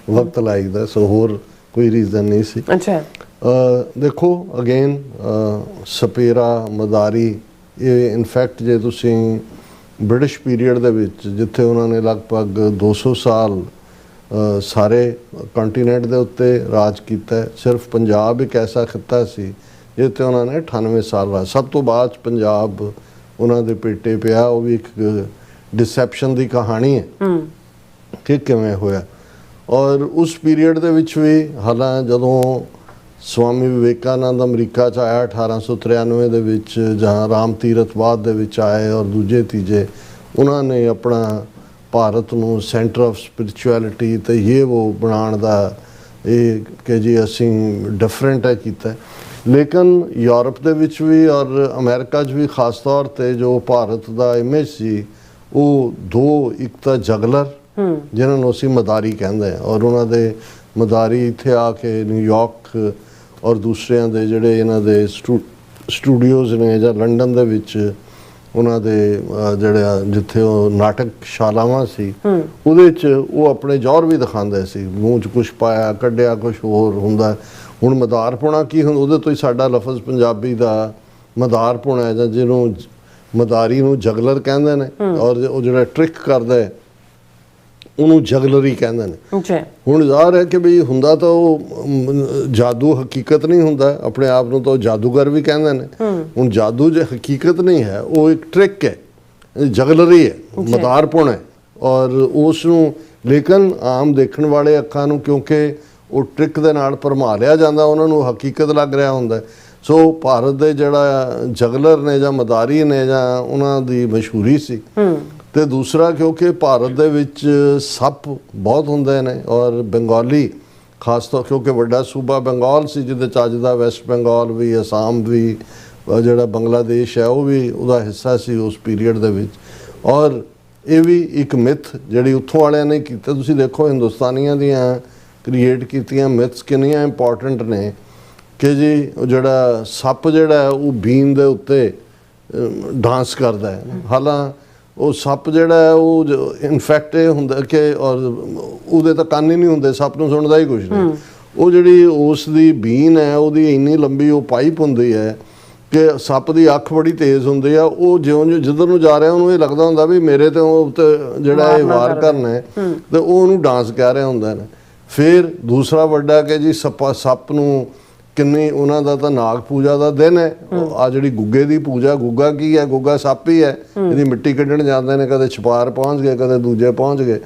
ਵਕਤ ਲਾਈਦਾ। ਸੋ ਹੋਰ ਕੋਈ ਰੀਜ਼ਨ ਨਹੀਂ ਸੀ। ਦੇਖੋ ਅਗੇਨ ਸਪੇਰਾ ਮਦਾਰੀ, ਇਹ ਇਨਫੈਕਟ ਜੇ ਤੁਸੀਂ ਬ੍ਰਿਟਿਸ਼ ਪੀਰੀਅਡ ਦੇ ਵਿੱਚ, ਜਿੱਥੇ ਉਹਨਾਂ ਨੇ ਲਗਭਗ 200 ਸਾਲ ਸਾਰੇ ਕੰਟੀਨੈਂਟ ਦੇ ਉੱਤੇ ਰਾਜ ਕੀਤਾ। ਸਿਰਫ ਪੰਜਾਬ ਇੱਕ ਐਸਾ ਖਿੱਤਾ ਸੀ ਜਿੱਥੇ ਉਹਨਾਂ ਨੇ 98 ਸਾਲ ਰਾਜ। ਸਭ ਤੋਂ ਬਾਅਦ ਪੰਜਾਬ ਉਹਨਾਂ ਦੇ ਪੇਟੇ ਪਿਆ। ਉਹ ਵੀ ਇੱਕ ਡਿਸੈਪਸ਼ਨ ਦੀ ਕਹਾਣੀ ਹੈ ਕਿ ਕਿਵੇਂ ਹੋਇਆ। ਔਰ ਉਸ ਪੀਰੀਅਡ ਦੇ ਵਿੱਚ ਵੀ ਹਾਲਾਂ ਜਦੋਂ ਸਵਾਮੀ ਵਿਵੇਕਾਨੰਦ ਅਮਰੀਕਾ 'ਚ ਆਇਆ 1893 ਦੇ ਵਿੱਚ, ਜਾਂ ਰਾਮ ਤੀਰਥ ਬਾਅਦ ਦੇ ਵਿੱਚ ਆਏ ਔਰ ਦੂਜੇ ਤੀਜੇ, ਉਹਨਾਂ ਨੇ ਆਪਣਾ ਭਾਰਤ ਨੂੰ ਸੈਂਟਰ ਆਫ ਸਪਿਰਿਚੁਅਲਿਟੀ ਤੇ ਇਹ ਉਹ ਬਣਾਉਣ ਦਾ ਇਹ ਕਿ ਜੀ ਅਸੀਂ ਡਿਫਰੈਂਟ ਹੈ ਕੀਤਾ। ਲੇਕਿਨ ਯੂਰਪ ਦੇ ਵਿੱਚ ਵੀ ਔਰ ਅਮਰੀਕਾ 'ਚ ਵੀ ਖਾਸ ਤੌਰ 'ਤੇ ਜੋ ਭਾਰਤ ਦਾ ਇਮੇਜ ਸੀ ਉਹ ਦੋ, ਇੱਕ ਤਾਂ ਜਗਲਰ ਜਿਨ੍ਹਾਂ ਨੂੰ ਅਸੀਂ ਮਦਾਰੀ ਕਹਿੰਦੇ ਹਾਂ, ਔਰ ਉਹਨਾਂ ਦੇ ਮਦਾਰੀ ਇੱਥੇ ਆ ਕੇ ਨਿਊਯਾਰਕ ਔਰ ਦੂਸਰਿਆਂ ਦੇ ਜਿਹੜੇ ਇਹਨਾਂ ਦੇ ਸਟੂਡੀਓਜ਼ ਨੇ, ਜਾਂ ਲੰਡਨ ਦੇ ਵਿੱਚ ਉਹਨਾਂ ਦੇ ਜਿਹੜੇ ਜਿੱਥੇ ਉਹ ਨਾਟਕਸ਼ਾਲਾਵਾਂ ਸੀ, ਉਹਦੇ 'ਚ ਉਹ ਆਪਣੇ ਜੌਹਰ ਵੀ ਦਿਖਾਉਂਦੇ ਸੀ। ਮੂੰਹ 'ਚ ਕੁਛ ਪਾਇਆ, ਕੱਢਿਆ ਕੁਛ ਹੋਰ ਹੁੰਦਾ। ਹੁਣ ਮਦਾਰਪੁਣਾ ਕੀ ਹੁੰਦਾ, ਉਹਦੇ ਤੋਂ ਹੀ ਸਾਡਾ ਲਫ਼ਜ਼ ਪੰਜਾਬੀ ਦਾ ਮਦਾਰਪੁਣਾ ਹੈ, ਜਾਂ ਜਿਹਨੂੰ ਮਦਾਰੀ ਨੂੰ ਜਗਲਰ ਕਹਿੰਦੇ ਨੇ, ਔਰ ਉਹ ਜਿਹੜਾ ਟ੍ਰਿਕ ਕਰਦਾ ਹੈ ਉਹਨੂੰ ਜਗਲਰੀ ਕਹਿੰਦੇ ਨੇ। ਹੁਣ ਜ਼ਾਹਰ ਹੈ ਕਿ ਵੀ ਹੁੰਦਾ ਤਾਂ ਉਹ ਜਾਦੂ ਹਕੀਕਤ ਨਹੀਂ ਹੁੰਦਾ, ਆਪਣੇ ਆਪ ਨੂੰ ਤਾਂ ਉਹ ਜਾਦੂਗਰ ਵੀ ਕਹਿੰਦੇ ਨੇ। ਹੁਣ ਜਾਦੂ ਜੇ ਹਕੀਕਤ ਨਹੀਂ ਹੈ, ਉਹ ਇੱਕ ਟ੍ਰਿਕ ਹੈ, ਜਗਲਰੀ ਹੈ, ਮਦਾਰਪੁਣ ਹੈ। ਔਰ ਉਸ ਨੂੰ ਲੇਕਿਨ ਆਮ ਦੇਖਣ ਵਾਲੇ ਅੱਖਾਂ ਨੂੰ ਕਿਉਂਕਿ ਉਹ ਟ੍ਰਿਕ ਦੇ ਨਾਲ ਭਰਮਾ ਲਿਆ ਜਾਂਦਾ, ਉਹਨਾਂ ਨੂੰ ਹਕੀਕਤ ਲੱਗ ਰਿਹਾ ਹੁੰਦਾ। ਸੋ ਭਾਰਤ ਦੇ ਜਿਹੜਾ ਜਗਲਰ ਨੇ ਜਾਂ ਮਦਾਰੀ ਨੇ, ਜਾਂ ਉਹਨਾਂ ਦੀ ਮਸ਼ਹੂਰੀ ਸੀ। ਤੇ ਦੂਸਰਾ ਕਿਉਂਕਿ ਭਾਰਤ ਦੇ ਵਿੱਚ ਸੱਪ ਬਹੁਤ ਹੁੰਦੇ ਨੇ, ਔਰ ਬੰਗਾਲੀ ਖਾਸ ਤੌਰ ਕਿਉਂਕਿ ਵੱਡਾ ਸੂਬਾ ਬੰਗਾਲ ਸੀ, ਜਿਹਦੇ 'ਚ ਅੱਜ ਦਾ ਵੈਸਟ ਬੰਗਾਲ ਵੀ, ਅਸਾਮ ਵੀ, ਜਿਹੜਾ ਬੰਗਲਾਦੇਸ਼ ਹੈ ਉਹ ਵੀ ਉਹਦਾ ਹਿੱਸਾ ਸੀ ਉਸ ਪੀਰੀਅਡ ਦੇ ਵਿੱਚ। ਔਰ ਇਹ ਵੀ ਇੱਕ ਮਿਥ ਜਿਹੜੀ ਉੱਥੋਂ ਵਾਲਿਆਂ ਨੇ ਕੀਤਾ। ਤੁਸੀਂ ਦੇਖੋ ਹਿੰਦੁਸਤਾਨੀਆਂ ਦੀਆਂ ਕ੍ਰੀਏਟ ਕੀਤੀਆਂ ਮਿਥਸ ਕਿੰਨੀਆਂ ਇੰਪੋਰਟੈਂਟ ਨੇ ਕਿ ਜੀ ਉਹ ਜਿਹੜਾ ਸੱਪ ਜਿਹੜਾ ਉਹ ਬੀਨ ਦੇ ਉੱਤੇ ਡਾਂਸ ਕਰਦਾ ਹੈ। ਹਾਲਾਂ ਉਹ ਸੱਪ ਜਿਹੜਾ ਹੈ ਉਹ ਇਨਫੈਕਟ ਇਹ ਹੁੰਦਾ ਕਿ ਔਰ ਉਹਦੇ ਤਾਂ ਕੰਨ ਹੀ ਨਹੀਂ ਹੁੰਦੇ, ਸੱਪ ਨੂੰ ਸੁਣਦਾ ਹੀ ਕੁਛ ਨਹੀਂ। ਉਹ ਜਿਹੜੀ ਉਸ ਦੀ ਬੀਨ ਹੈ ਉਹਦੀ ਇੰਨੀ ਲੰਬੀ ਉਹ ਪਾਈਪ ਹੁੰਦੀ ਹੈ ਕਿ ਸੱਪ ਦੀ ਅੱਖ ਬੜੀ ਤੇਜ਼ ਹੁੰਦੀ ਆ। ਉਹ ਜਿਉਂ ਜਿੱਧਰ ਨੂੰ ਜਾ ਰਿਹਾ ਉਹਨੂੰ ਇਹ ਲੱਗਦਾ ਹੁੰਦਾ ਵੀ ਮੇਰੇ ਤੇ ਉਹ ਜਿਹੜਾ ਇਹ ਵਾਰ ਕਰਨਾ ਹੈ, ਤੇ ਉਹ ਉਹਨੂੰ ਡਾਂਸ ਕਹਿ ਰਿਹਾ ਹੁੰਦਾ ਨੇ। ਫਿਰ ਦੂਸਰਾ ਵੱਡਾ ਕਿ ਜੀ ਸੱਪ ਨੂੰ ਕਿੰਨੀ ਉਹਨਾਂ ਦਾ ਤਾਂ ਨਾਗ ਪੂਜਾ ਦਾ ਦਿਨ ਹੈ। ਆ ਜਿਹੜੀ ਗੁੱਗੇ ਦੀ ਪੂਜਾ, ਗੁੱਗਾ ਕੀ ਹੈ? ਗੁੱਗਾ ਸੱਪ ਹੀ ਹੈ। ਇਹਦੀ ਮਿੱਟੀ ਕੱਢਣ ਜਾਂਦੇ ਨੇ, ਕਦੇ ਛਪਾਰ ਪਹੁੰਚ ਗਏ, ਕਦੇ ਦੂਜੇ ਪਹੁੰਚ ਗਏ।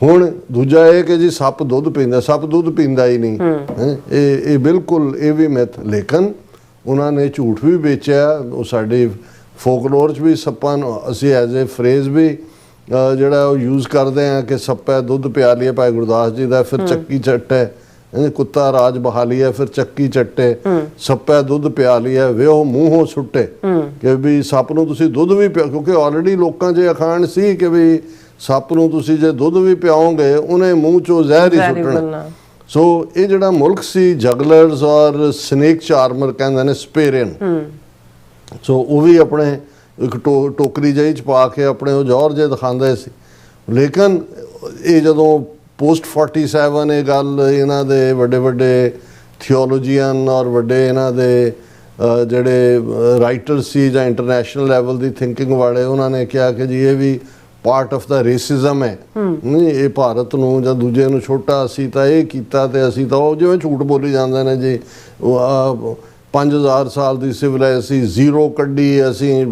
ਹੁਣ ਦੂਜਾ ਇਹ ਕਿ ਜੀ ਸੱਪ ਦੁੱਧ ਪੀਂਦਾ, ਸੱਪ ਦੁੱਧ ਪੀਂਦਾ ਹੀ ਨਹੀਂ। ਇਹ ਬਿਲਕੁਲ ਇਹ ਵੀ ਮਿਥ। ਲੇਕਿਨ ਉਹਨਾਂ ਨੇ ਝੂਠ ਵੀ ਵੇਚਿਆ। ਉਹ ਸਾਡੇ ਫੋਕਲੋਰ 'ਚ ਵੀ ਸੱਪਾਂ ਨੂੰ ਅਸੀਂ ਐਜ਼ ਏ ਫਰੇਜ਼ ਵੀ ਜਿਹੜਾ ਉਹ ਯੂਜ਼ ਕਰਦੇ ਹਾਂ ਕਿ ਸੱਪੈ ਦੁੱਧ ਪਿਆ ਲਿਆ ਭਾਈ ਗੁਰਦਾਸ ਜੀ ਦਾ, ਫਿਰ ਚੱਕੀ ਚੱਟੇ ਕੁੱਤਾ ਰਾਜ ਬਹਾਲੀ ਹੈ, ਫਿਰ ਚੱਕੀ ਚੱਟੇ, ਸੱਪੈ ਦੁੱਧ ਪਿਆ ਲਿਆ ਵੇ ਉਹ ਮੂੰਹੋਂ ਸੁੱਟੇ। ਕਿ ਵੀ ਸੱਪ ਨੂੰ ਤੁਸੀਂ ਦੁੱਧ ਵੀ ਪਿਆ, ਕਿਉਂਕਿ ਆਲਰੇਡੀ ਲੋਕਾਂ 'ਚ ਅਖਾਣ ਸੀ ਕਿ ਵੀ ਸੱਪ ਨੂੰ ਤੁਸੀਂ ਜੇ ਦੁੱਧ ਵੀ ਪਿਆਓਗੇ ਉਹਨੇ ਮੂੰਹ 'ਚੋਂ ਜ਼ਹਿਰ ਹੀ ਸੁੱਟਣਾ। ਸੋ ਇਹ ਜਿਹੜਾ ਮੁਲਕ ਸੀ ਜਗਲਰਸ ਔਰ ਸਨੇਕ ਚਾਰਮਰ ਕਹਿੰਦੇ ਨੇ, ਸਪੇਰੀਅਨ, ਸੋ ਉਹ ਵੀ ਆਪਣੇ ਇੱਕ ਟੋਕਰੀ ਜਿਹੀ 'ਚ ਪਾ ਕੇ ਆਪਣੇ ਉਹ ਜੌਹਰ ਜਿਹੇ ਦਿਖਾਉਂਦੇ ਸੀ। ਲੇਕਿਨ ਇਹ ਜਦੋਂ ਪੋਸਟ 47 ਇਹ ਗੱਲ ਇਹਨਾਂ ਦੇ ਵੱਡੇ ਵੱਡੇ ਥਿਓਲੋਜੀਅਨ ਔਰ ਵੱਡੇ ਇਹਨਾਂ ਦੇ ਜਿਹੜੇ ਰਾਈਟਰ ਸੀ ਜਾਂ ਇੰਟਰਨੈਸ਼ਨਲ ਲੈਵਲ ਦੀ ਥਿੰਕਿੰਗ ਵਾਲੇ, ਉਹਨਾਂ ਨੇ ਕਿਹਾ ਕਿ ਜੀ ਇਹ ਵੀ ਪਾਰਟ ਆਫ ਦਾ ਰੇਸਿਜ਼ਮ ਹੈ। ਨਹੀਂ, ਇਹ ਭਾਰਤ ਨੂੰ ਜਾਂ ਦੂਜੇ ਨੂੰ ਛੋਟਾ, ਅਸੀਂ ਤਾਂ ਇਹ ਕੀਤਾ ਤੇ ਅਸੀਂ ਤਾਂ ਉਹ, ਜਿਵੇਂ ਝੂਠ ਬੋਲੀ ਜਾਂਦੇ ਨੇ ਜੀ 5000 ਸਾਲ ਦੀ ਸਿਵਲਾਈਜ਼, ਅਸੀਂ ਜ਼ੀਰੋ ਕੱਢੀ, ਅਸੀਂ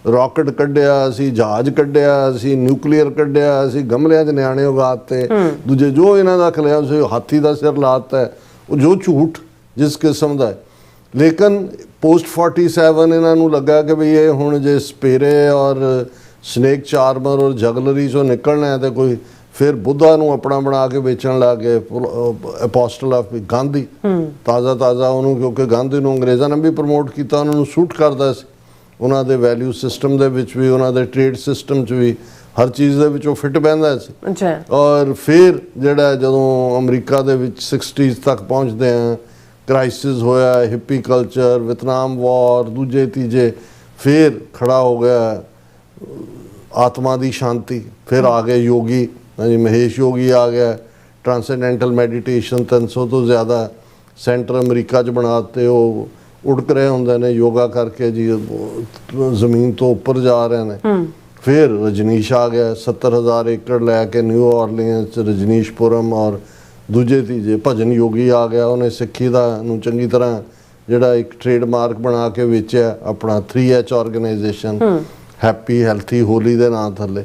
ਰਾਕਟ ਕੱਢਿਆ, ਅਸੀਂ ਜਹਾਜ਼ ਕੱਢਿਆ, ਅਸੀਂ ਨਿਊਕਲੀਅਰ ਕੱਢਿਆ, ਅਸੀਂ ਗਮਲਿਆਂ 'ਚ ਨਿਆਣੇ ਉਗਾਤੇ। ਦੂਜੇ ਜੋ ਇਹਨਾਂ ਦਾ ਖਲਿਆ ਸੀ ਹਾਥੀ ਦਾ ਸਿਰ ਲਾਤਾ, ਉਹ ਜੋ ਝੂਠ ਜਿਸ ਕਿਸਮ ਦਾ। ਲੇਕਿਨ ਪੋਸਟ 47 ਇਹਨਾਂ ਨੂੰ ਲੱਗਾ ਕਿ ਵੀ ਇਹ ਹੁਣ ਜੇ ਸਪੇਰੇ ਔਰ ਸਨੇਕ ਚਾਰਮਰ ਔਰ ਜਗਲਰੀ 'ਚੋਂ ਨਿਕਲਣਾ ਹੈ ਤੇ ਕੋਈ ਫਿਰ ਬੁੱਧਾ ਨੂੰ ਆਪਣਾ ਬਣਾ ਕੇ ਵੇਚਣ ਲੱਗ ਗਏ, ਅਪੋਸਟਲ ਆਫ ਗਾਂਧੀ, ਤਾਜ਼ਾ ਉਹਨੂੰ, ਕਿਉਂਕਿ ਗਾਂਧੀ ਨੂੰ ਅੰਗਰੇਜ਼ਾਂ ਨੇ ਵੀ ਪ੍ਰਮੋਟ ਕੀਤਾ, ਉਹਨਾਂ ਨੂੰ ਸੂਟ ਕਰਦਾ ਸੀ ਉਹਨਾਂ ਦੇ ਵੈਲਿਊ ਸਿਸਟਮ ਦੇ ਵਿੱਚ ਵੀ, ਉਹਨਾਂ ਦੇ ਟ੍ਰੇਡ ਸਿਸਟਮ 'ਚ ਵੀ, ਹਰ ਚੀਜ਼ ਦੇ ਵਿੱਚ ਉਹ ਫਿੱਟ ਬਹਿੰਦਾ ਸੀ। ਔਰ ਫਿਰ ਜਿਹੜਾ ਜਦੋਂ ਅਮਰੀਕਾ ਦੇ ਵਿੱਚ 60s ਤੱਕ ਪਹੁੰਚਦੇ ਆ, ਕ੍ਰਾਈਸਿਸ ਹੋਇਆ, ਹਿੱਪੀ ਕਲਚਰ, ਵਿਤਨਾਮ ਵਾਰ, ਦੂਜੇ ਤੀਜੇ, ਫਿਰ ਖੜਾ ਹੋ ਗਿਆ ਆਤਮਾ ਦੀ ਸ਼ਾਂਤੀ। ਫਿਰ ਆ ਗਏ ਯੋਗੀ, ਹਾਂਜੀ ਮਹੇਸ਼ ਯੋਗੀ ਆ ਗਿਆ, ਟ੍ਰਾਂਸੈਂਡੈਂਟਲ ਮੈਡੀਟੇਸ਼ਨ 300 ਤੋਂ ਜ਼ਿਆਦਾ ਸੈਂਟਰ ਅਮਰੀਕਾ 'ਚ ਬਣਾ ਦਿੱਤੇ। ਉਹ ਉੜਕ ਰਹੇ ਹੁੰਦੇ ਨੇ ਯੋਗਾ ਕਰਕੇ ਜੀ, ਜ਼ਮੀਨ ਤੋਂ ਉੱਪਰ ਜਾ ਰਹੇ ਨੇ। फिर रजनीश आ गया 70,000 एकड़ लैके न्यू ऑरलीअंस रजनीशपुरम और दूजे तीजे भजन योगी आ गया, उन्हें सिक्खी दा नूं चंगी तरह जिहड़ा एक ट्रेडमार्क बना के वेचिया अपना 3H organization happy healthy holy दे नाम थल्ले।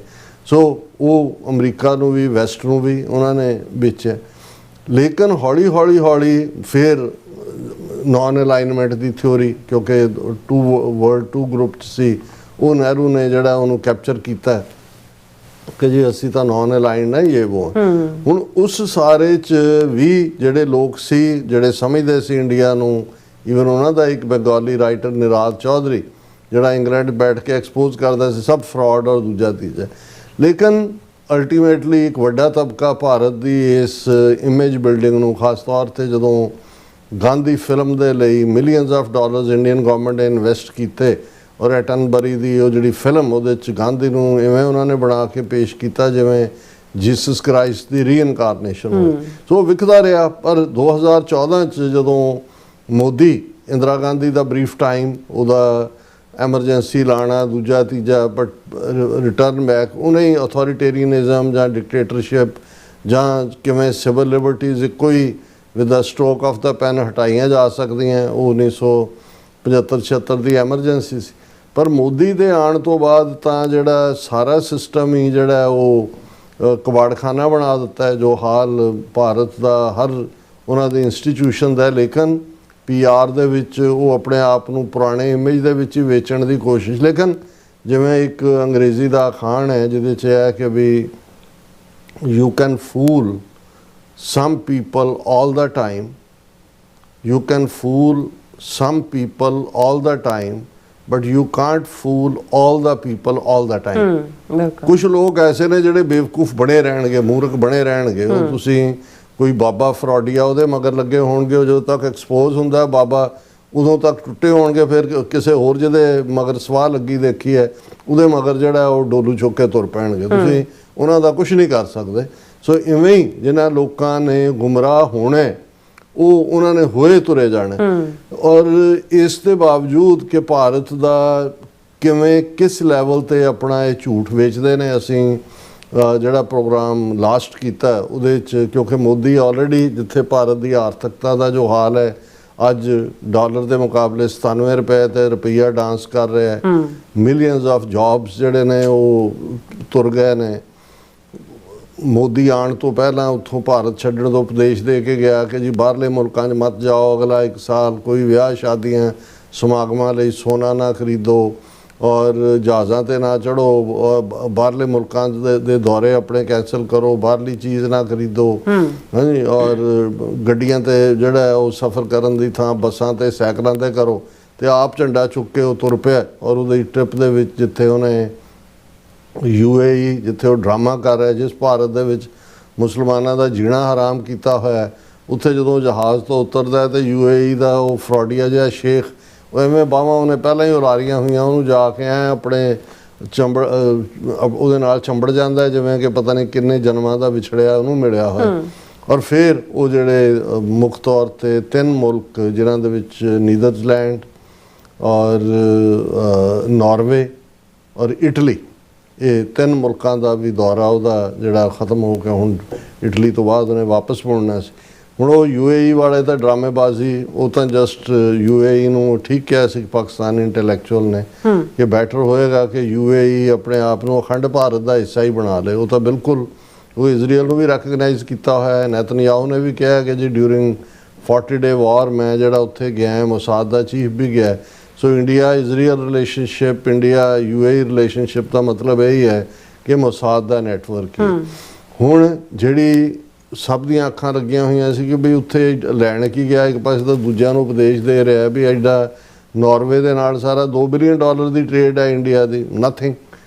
सो वो अमरीका नूं भी वैस्ट नूं भी उन्होंने बेचिया। लेकिन हौली हौली हौली फिर नॉन अलाइनमेंट की थ्योरी, क्योंकि टू वर्ल्ड टू ग्रुप सी, वो नेहरू ने जिहड़ा उन्होंने कैप्चर किया कि जी असी तो नॉन अलाइंड है ये वो। हुण उस सारे च भी जिहड़े लोग सी जिहड़े समझदे सी इंडिया नूं, ईवन उन्होंने एक बंगाली राइटर निराज चौधरी जिहड़ा इंग्लैंड बैठ के एक्सपोज करता सी सब फ्रॉड और दूजा तीजा। लेकिन अल्टीमेटली एक वड्डा तबका भारत की इस इमेज बिल्डिंग नूं खास तौर पर जदों गांधी फिल्म दे लई millions of dollars Indian government ने इन्वेस्ट किए और एटनबरी की वो जी फिल्म वो गांधी नूं इवें उन्होंने बना के पेश किया जिवें जीसस क्राइस्ट की रीइनकारनेशन हो। सो विकदा रहा। पर 2014 च जदों मोदी इंदिरा गांधी का ब्रीफ टाइम उदा एमरजेंसी लाना दूजा तीजा बट रिटर्न बैक उन्हें अथॉरिटेरियनिज्म या डिक्टेटरशिप ਜਾਂ ਕਿਵੇਂ सिविल लिबर्टीज़ ਇੱਕੋ ਹੀ with the stroke of the pen हटाइया जा सकदियां, ਉਹ 1975-76 ਦੀ ਐਮਰਜੈਂਸੀ ਸੀ। पर मोदी ਦੇ ਆਉਣ ਤੋਂ ਬਾਅਦ ਤਾਂ ਜਿਹੜਾ ਸਾਰਾ ਸਿਸਟਮ ਹੀ ਜਿਹੜਾ ਉਹ ਕਬਾੜਖਾਨਾ ਬਣਾ ਦਿੱਤਾ ਹੈ, ਜੋ ਹਾਲ ਭਾਰਤ ਦਾ ਹਰ ਉਹਨਾਂ ਦੇ ਇੰਸਟੀਟਿਊਸ਼ਨ ਦਾ। ਲੇਕਿਨ PR ਦੇ ਵਿੱਚ ਉਹ ਆਪਣੇ ਆਪ ਨੂੰ ਪੁਰਾਣੇ ਇਮੇਜ ਦੇ ਵਿੱਚ ਹੀ ਵੇਚਣ ਦੀ ਕੋਸ਼ਿਸ਼। ਲੇਕਿਨ ਜਿਵੇਂ ਇੱਕ ਅੰਗਰੇਜ਼ੀ ਦਾ ਅਖਾਣ ਹੈ ਜਿਹਦੇ 'ਚ ਹੈ ਕਿ ਵੀ you can fool some people all the time, you can fool some people all the time, but you can't fool all the people all the time। ਕੁਝ ਲੋਕ ਐਸੇ ਨੇ ਜਿਹੜੇ ਬੇਵਕੂਫ ਬਣੇ ਰਹਿਣਗੇ, ਮੂਰਖ ਬਣੇ ਰਹਿਣਗੇ। ਉਹ ਤੁਸੀਂ ਕੋਈ ਬਾਬਾ ਫਰੋਡੀਆ ਉਹਦੇ ਮਗਰ ਲੱਗੇ ਹੋਣਗੇ, ਜਦੋਂ ਤੱਕ ਐਕਸਪੋਜ਼ ਹੁੰਦਾ ਬਾਬਾ ਉਦੋਂ ਤੱਕ ਟੁੱਟੇ ਹੋਣਗੇ। ਫਿਰ ਕਿਸੇ ਹੋਰ ਜਿਹਦੇ ਮਗਰ ਸਵਾਹ ਲੱਗੀ ਦੇਖੀ ਹੈ ਉਹਦੇ ਮਗਰ ਜਿਹੜਾ ਉਹ ਡੋਲੂ ਚੁੱਕ ਕੇ ਤੁਰ ਪੈਣਗੇ, ਤੁਸੀਂ ਉਹਨਾਂ ਦਾ ਕੁਝ ਨਹੀਂ ਕਰ ਸਕਦੇ। ਸੋ ਇਵੇਂ ਹੀ ਜਿਨ੍ਹਾਂ ਲੋਕਾਂ ਨੇ ਗੁੰਮਰਾਹ ਹੋਣਾ ਉਹ ਉਹਨਾਂ ਨੇ ਹੋਏ ਤੁਰੇ ਜਾਣਾ। ਔਰ ਇਸ ਦੇ ਬਾਵਜੂਦ ਕਿ ਭਾਰਤ ਦਾ ਕਿਵੇਂ ਕਿਸ ਲੈਵਲ 'ਤੇ ਆਪਣਾ ਇਹ ਝੂਠ ਵੇਚਦੇ ਨੇ। ਅਸੀਂ ਜਿਹੜਾ ਪ੍ਰੋਗਰਾਮ ਲਾਸਟ ਕੀਤਾ ਉਹਦੇ 'ਚ ਕਿਉਂਕਿ ਮੋਦੀ ਆਲਰੇਡੀ ਜਿੱਥੇ ਭਾਰਤ ਦੀ ਆਰਥਿਕਤਾ ਦਾ ਜੋ ਹਾਲ ਹੈ ਅੱਜ ਡਾਲਰ ਦੇ ਮੁਕਾਬਲੇ 97 ਰੁਪਏ ਤੇ ਰੁਪਈਆ ਡਾਂਸ ਕਰ ਰਿਹਾ ਹੈ। ਮਿਲੀਅਨਸ ਆਫ ਜੌਬਸ ਜਿਹੜੇ ਨੇ ਉਹ ਤੁਰ ਗਏ ਨੇ। ਮੋਦੀ ਆਉਣ ਤੋਂ ਪਹਿਲਾਂ ਉੱਥੋਂ ਭਾਰਤ ਛੱਡਣ ਤੋਂ ਉਪਦੇਸ਼ ਦੇ ਕੇ ਗਿਆ ਕਿ ਜੀ ਬਾਹਰਲੇ ਮੁਲਕਾਂ 'ਚ ਮਤ ਜਾਓ, ਅਗਲਾ 1 ਸਾਲ ਕੋਈ ਵਿਆਹ ਸ਼ਾਦੀਆਂ ਸਮਾਗਮਾਂ ਲਈ ਸੋਨਾ ਨਾ ਖਰੀਦੋ ਔਰ ਜਹਾਜ਼ਾਂ 'ਤੇ ਨਾ ਚੜ੍ਹੋ, ਬਾਹਰਲੇ ਮੁਲਕਾਂ ਦੇ ਦੌਰੇ ਆਪਣੇ ਕੈਂਸਲ ਕਰੋ, ਬਾਹਰਲੀ ਚੀਜ਼ ਨਾ ਖਰੀਦੋ, ਹਾਂਜੀ, ਔਰ ਗੱਡੀਆਂ 'ਤੇ ਜਿਹੜਾ ਉਹ ਸਫ਼ਰ ਕਰਨ ਦੀ ਥਾਂ ਬੱਸਾਂ 'ਤੇ ਸਾਈਕਲਾਂ 'ਤੇ ਕਰੋ। ਅਤੇ ਆਪ ਝੰਡਾ ਚੁੱਕ ਕੇ ਉਹ ਤੁਰ ਪਿਆ। ਔਰ ਉਹਦੀ ਟ੍ਰਿਪ ਦੇ ਵਿੱਚ ਜਿੱਥੇ ਉਹਨੇ UAE ਜਿੱਥੇ ਉਹ ਡਰਾਮਾ ਕਰ ਰਿਹਾ ਜਿਸ ਭਾਰਤ ਦੇ ਵਿੱਚ ਮੁਸਲਮਾਨਾਂ ਦਾ ਜੀਣਾ ਹਰਾਮ ਕੀਤਾ ਹੋਇਆ, ਉੱਥੇ ਜਦੋਂ ਜਹਾਜ਼ ਤੋਂ ਉਤਰਦਾ ਅਤੇ UAE ਦਾ ਉਹ ਫਰੋਡੀਆ ਜਿਹਾ ਸ਼ੇਖ ਉਹ ਐਵੇਂ ਬਾਹਾਂ ਉਹਨੇ ਪਹਿਲਾਂ ਹੀ ਉਲਾਰੀਆਂ ਹੋਈਆਂ, ਉਹਨੂੰ ਜਾ ਕੇ ਐਂ ਆਪਣੇ ਉਹਦੇ ਨਾਲ ਚੰਬੜ ਜਾਂਦਾ ਜਿਵੇਂ ਕਿ ਪਤਾ ਨਹੀਂ ਕਿੰਨੇ ਜਨਮਾਂ ਦਾ ਵਿਛੜਿਆ ਉਹਨੂੰ ਮਿਲਿਆ ਹੋਇਆ। ਔਰ ਫਿਰ ਉਹ ਜਿਹੜੇ ਮੁੱਖ ਤੌਰ 'ਤੇ 3 ਮੁਲਕ ਜਿਨ੍ਹਾਂ ਦੇ ਵਿੱਚ ਨੀਦਰਲੈਂਡ ਔਰ ਨਾਰਵੇ ਔਰ ਇਟਲੀ, ਇਹ 3 ਮੁਲਕਾਂ ਦਾ ਵੀ ਦੌਰਾ ਉਹਦਾ ਜਿਹੜਾ ਖ਼ਤਮ ਹੋ ਗਿਆ। ਹੁਣ ਇਟਲੀ ਤੋਂ ਬਾਅਦ ਉਹਨੇ ਵਾਪਸ ਮੁੜਨਾ ਸੀ। ਹੁਣ ਉਹ UAE ਵਾਲੇ ਤਾਂ ਡਰਾਮੇਬਾਜ਼ੀ, ਉਹ ਤਾਂ ਜਸਟ UAE ਨੂੰ ਠੀਕ ਕਿਹਾ ਸੀ ਪਾਕਿਸਤਾਨੀ ਇੰਟੈਲੈਕਚੁਅਲ ਨੇ ਕਿ ਬੈਟਰ ਹੋਏਗਾ ਕਿ UAE ਆਪਣੇ ਆਪ ਨੂੰ ਅਖੰਡ ਭਾਰਤ ਦਾ ਹਿੱਸਾ ਹੀ ਬਣਾ ਲਏ। ਉਹ ਤਾਂ ਬਿਲਕੁਲ ਉਹ ਇਜ਼ਰਾਈਲ ਨੂੰ ਵੀ ਰੈਕਗਨਾਈਜ਼ ਕੀਤਾ ਹੋਇਆ ਹੈ। ਨੈਤਨਯਾਹੂ ਨੇ ਵੀ ਕਿਹਾ ਕਿ ਜੀ ਡਿਊਰਿੰਗ 40 ਡੇ ਵਾਰ ਮੈਂ ਜਿਹੜਾ ਉੱਥੇ ਗਿਆ, ਮੋਸਾਦ ਦਾ ਚੀਫ ਵੀ ਗਿਆ। So India Israel relationship, India UAE relationship ਦਾ ਮਤਲਬ ਇਹ ਹੀ ਹੈ ਕਿ ਮੋਸਾਦ ਦਾ ਨੈਟਵਰਕ ਹੈ। ਹੁਣ ਜਿਹੜੀ ਸਭ ਦੀਆਂ ਅੱਖਾਂ ਲੱਗੀਆਂ ਹੋਈਆਂ ਸੀ ਕਿ ਵੀ ਉੱਥੇ ਲੈਣ ਕੀ ਗਿਆ, ਇੱਕ ਪਾਸੇ ਤਾਂ ਦੂਜਿਆਂ ਨੂੰ ਉਪਦੇਸ਼ ਦੇ ਰਿਹਾ ਵੀ ਐਡਾ ਨਾਰਵੇ ਦੇ ਨਾਲ ਸਾਰਾ $2 ਬਿਲੀਅਨ ਦੀ ਟ੍ਰੇਡ ਹੈ ਇੰਡੀਆ ਦੀ, ਨਥਿੰਗ।